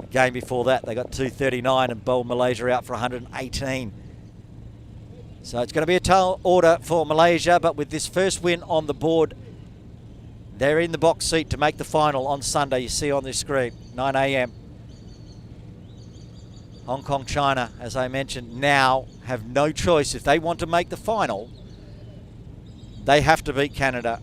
The game before that, they got 239 and bowled Malaysia out for 118. So it's going to be a tall order for Malaysia, but with this first win on the board, they're in the box seat to make the final on Sunday. You see on this screen, 9 a.m. Hong Kong, China, as I mentioned, now have no choice. If they want to make the final, they have to beat Canada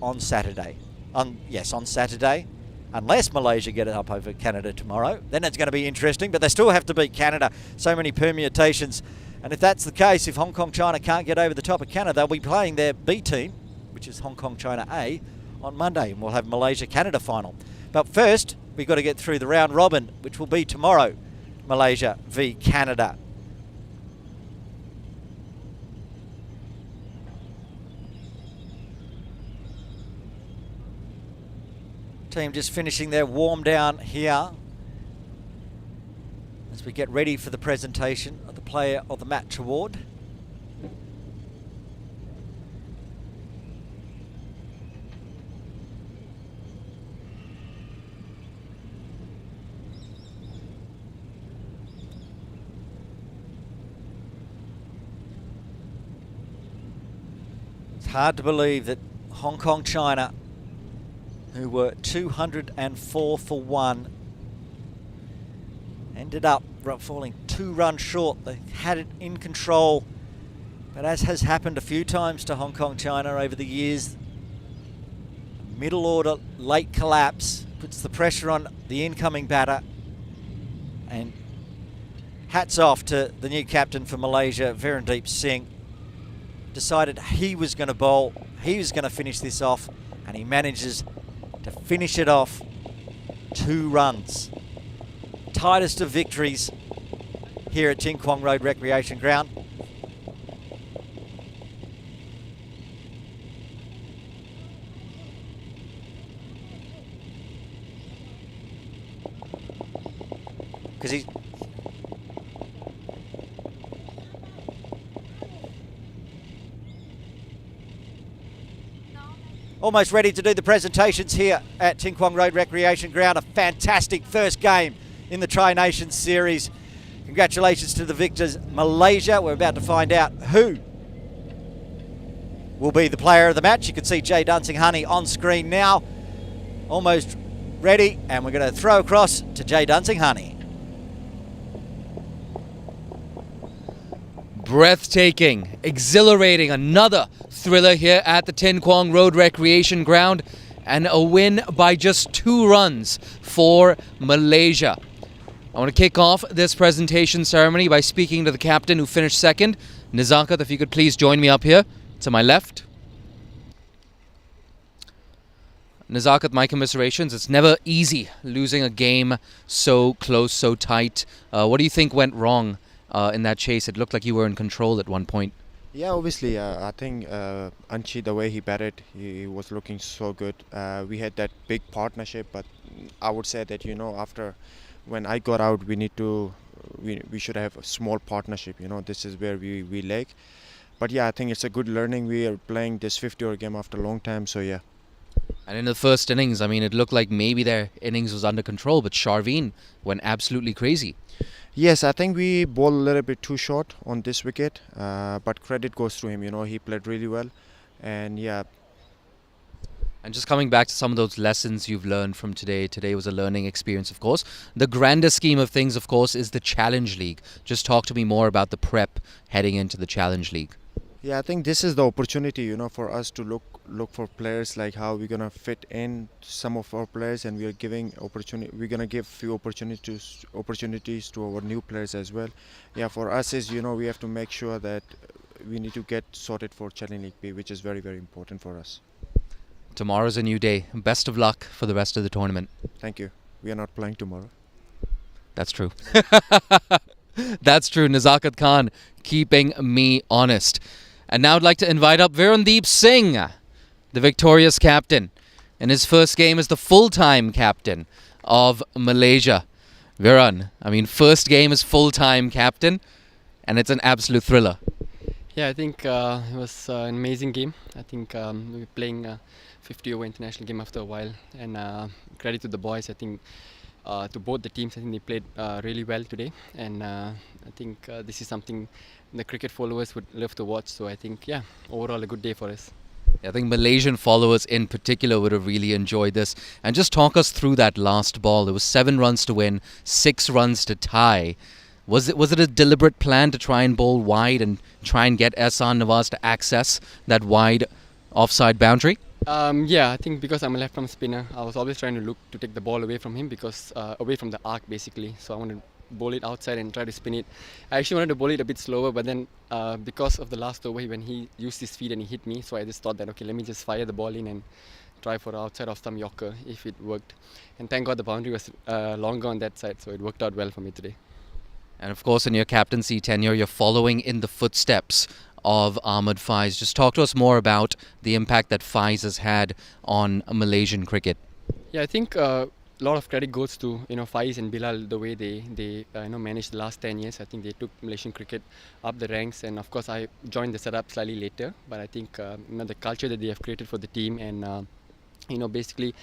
on Saturday. On Saturday. unless Malaysia get it up over Canada tomorrow. Then it's going to be interesting, but they still have to beat Canada. So many permutations. And if that's the case, if Hong Kong China can't get over the top of Canada, they'll be playing their B team, which is Hong Kong China A, on Monday, and we'll have Malaysia Canada final. But first, we've got to get through the round robin, which will be tomorrow, Malaysia v Canada. Team just finishing their warm down here as we get ready for the presentation of the Player of the Match award. It's hard to believe that Hong Kong China, who were 204 for 1, ended up falling 2 runs short. They had it in control, but as has happened a few times to Hong Kong China over the years, middle order late collapse puts the pressure on the incoming batter. And hats off to the new captain for Malaysia, Virendeep Singh. Decided he was going to bowl, he was going to finish this off, and he manages to finish it off. 2 runs. Tightest of victories here at Tin Kwong Road Recreation Ground. Because he's almost ready to do the presentations here at Tin Kwong Road Recreation Ground. A fantastic first game in the Tri-Nations Series. Congratulations to the victors, Malaysia. We're about to find out who will be the player of the match. You can see Jay Dunsing-Honey on screen now. Almost ready, and we're going to throw across to Jay Dunsing-Honey. Breathtaking, exhilarating, another thriller here at the Tin Kwong Road Recreation Ground, and a win by just 2 runs for Malaysia. I want to kick off this presentation ceremony by speaking to the captain who finished second. Nizakat, if you could please join me up here to my left. Nizakat, my commiserations. It's never easy losing a game so close, so tight. What do you think went wrong in that chase? It looked like you were in control at one point. Yeah, obviously, I think Anchi, the way he batted, he was looking so good. We had that big partnership, but I would say that, you know, after when I got out, we should have a small partnership. You know, this is where we lag. But yeah, I think it's a good learning. We are playing this 50-over game after a long time, so yeah. And in the first innings, I mean, it looked like maybe their innings was under control, but Sharveen went absolutely crazy. Yes, I think we bowled a little bit too short on this wicket, but credit goes to him. You know, he played really well, and yeah. And just coming back to some of those lessons you've learned from today. Today was a learning experience, of course. The grander scheme of things, of course, is the Challenge League. Just talk to me more about the prep heading into the Challenge League. Yeah, I think this is the opportunity, you know, for us to look for players, like how we're gonna fit in some of our players, and we're giving opportunity. We're gonna give few opportunities to our new players as well. Yeah, for us is, you know, we have to make sure that we need to get sorted for Challenge League B, which is very, very important for us. Tomorrow's a new day. Best of luck for the rest of the tournament. Thank you. We are not playing tomorrow. That's true. That's true. Nizakat Khan keeping me honest. And now I'd like to invite up Virendeep Singh, the victorious captain, in his first game as the full-time captain of Malaysia. Viran, I mean, first game as full-time captain, and it's an absolute thriller. Yeah, I think it was an amazing game. I think we were playing a 50-over international game after a while, and credit to the boys. I think to both the teams, I think they played really well today, and I think this is something the cricket followers would love to watch. So I think, yeah, overall a good day for us. I think Malaysian followers in particular would have really enjoyed this. And just talk us through that last ball. There was 7 runs to win, 6 runs to tie. Was it a deliberate plan to try and bowl wide and try and get Ehsan Nawaz to access that wide offside boundary? Yeah, I think because I'm a left-arm spinner, I was always trying to look to take the ball away from him because away from the arc basically. So I wanted to bowl it outside and try to spin it. I actually wanted to bowl it a bit slower, but then because of the last over when he used his feet and he hit me, so I just thought that okay, let me just fire the ball in and try for outside of some Yorker if it worked. And thank God the boundary was longer on that side, so it worked out well for me today. And of course, in your captaincy tenure, you're following in the footsteps of Ahmed Faiz. Just talk to us more about the impact that Faiz has had on Malaysian cricket. Yeah, I think a lot of credit goes to Faiz and Bilal, the way they managed the last 10 years. I think they took Malaysian cricket up the ranks, and of course I joined the setup slightly later. But I think the culture that they have created for the team, and basically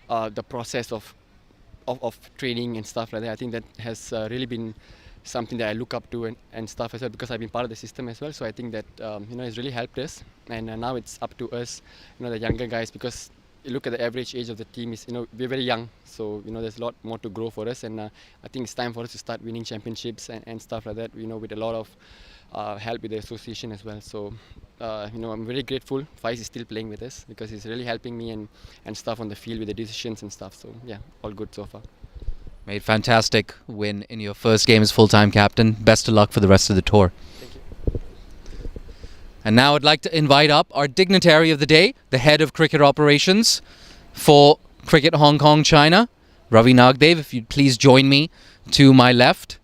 the process of training and stuff like that. I think that has really been something that I look up to and stuff as well, because I've been part of the system as well. So I think that it's really helped us, and now it's up to us, the younger guys, because you look at the average age of the team is we're very young, so there's a lot more to grow for us, and I think it's time for us to start winning championships and stuff like that. With a lot of help with the association as well. So I'm very grateful Faiz is still playing with us because he's really helping me and stuff on the field with the decisions and stuff. So yeah, all good so far. Made fantastic win in your first game as full-time captain. Best of luck for the rest of the tour. Thank you. And now I'd like to invite up our dignitary of the day, the head of cricket operations for Cricket Hong Kong China, Ravi Nagdev. If you'd please join me to my left.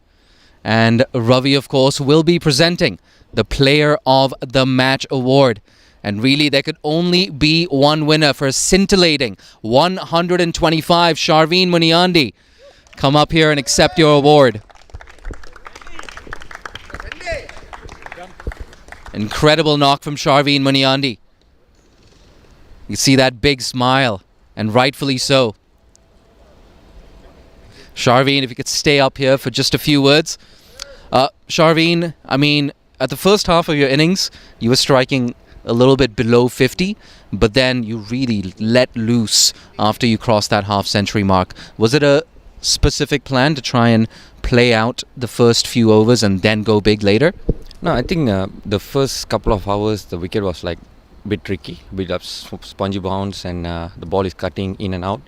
And Ravi, of course, will be presenting the Player of the Match award. And really, there could only be one winner for a scintillating 125. Sharveen Muniandi, come up here and accept your award. Incredible knock from Sharveen Muniandi. You see that big smile, and rightfully so. Sharveen, if you could stay up here for just a few words. Sharveen, I mean, at the first half of your innings, you were striking a little bit below 50, but then you really let loose after you crossed that half-century mark. Was it a specific plan to try and play out the first few overs and then go big later? No, I think the first couple of hours the wicket was like a bit tricky, a bit of spongy bounce, and the ball is cutting in and out.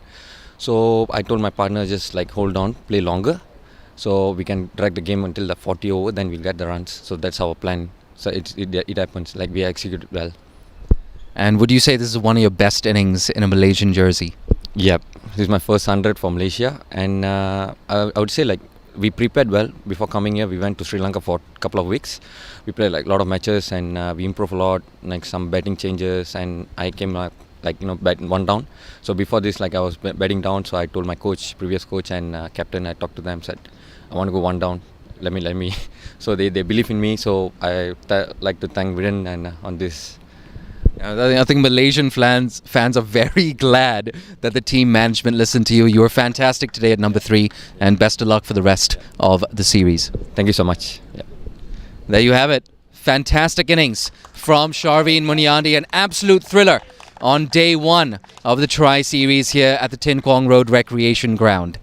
So I told my partner just like hold on, play longer, so we can drag the game until the 40 over, then we'll get the runs. So that's our plan. So it happens, like we executed well. And would you say this is one of your best innings in a Malaysian jersey? Yep, this is my first 100 for Malaysia, and I would say like we prepared well before coming here. We went to Sri Lanka for a couple of weeks. We played like a lot of matches, and we improved a lot, like some batting changes, and I came bat one down. So before this, like I was batting down, so I told my coach, previous coach and captain, I talked to them, said I want to go one down. Let me. So they believe in me. So I like to thank Viren and on this. I think Malaysian fans are very glad that the team management listened to you. You were fantastic today at number 3, and best of luck for the rest of the series. Thank you so much. Yeah. There you have it. Fantastic innings from Sharveen Muniandi, an absolute thriller on day 1 of the Tri-Series here at the Tin Kwong Road Recreation Ground.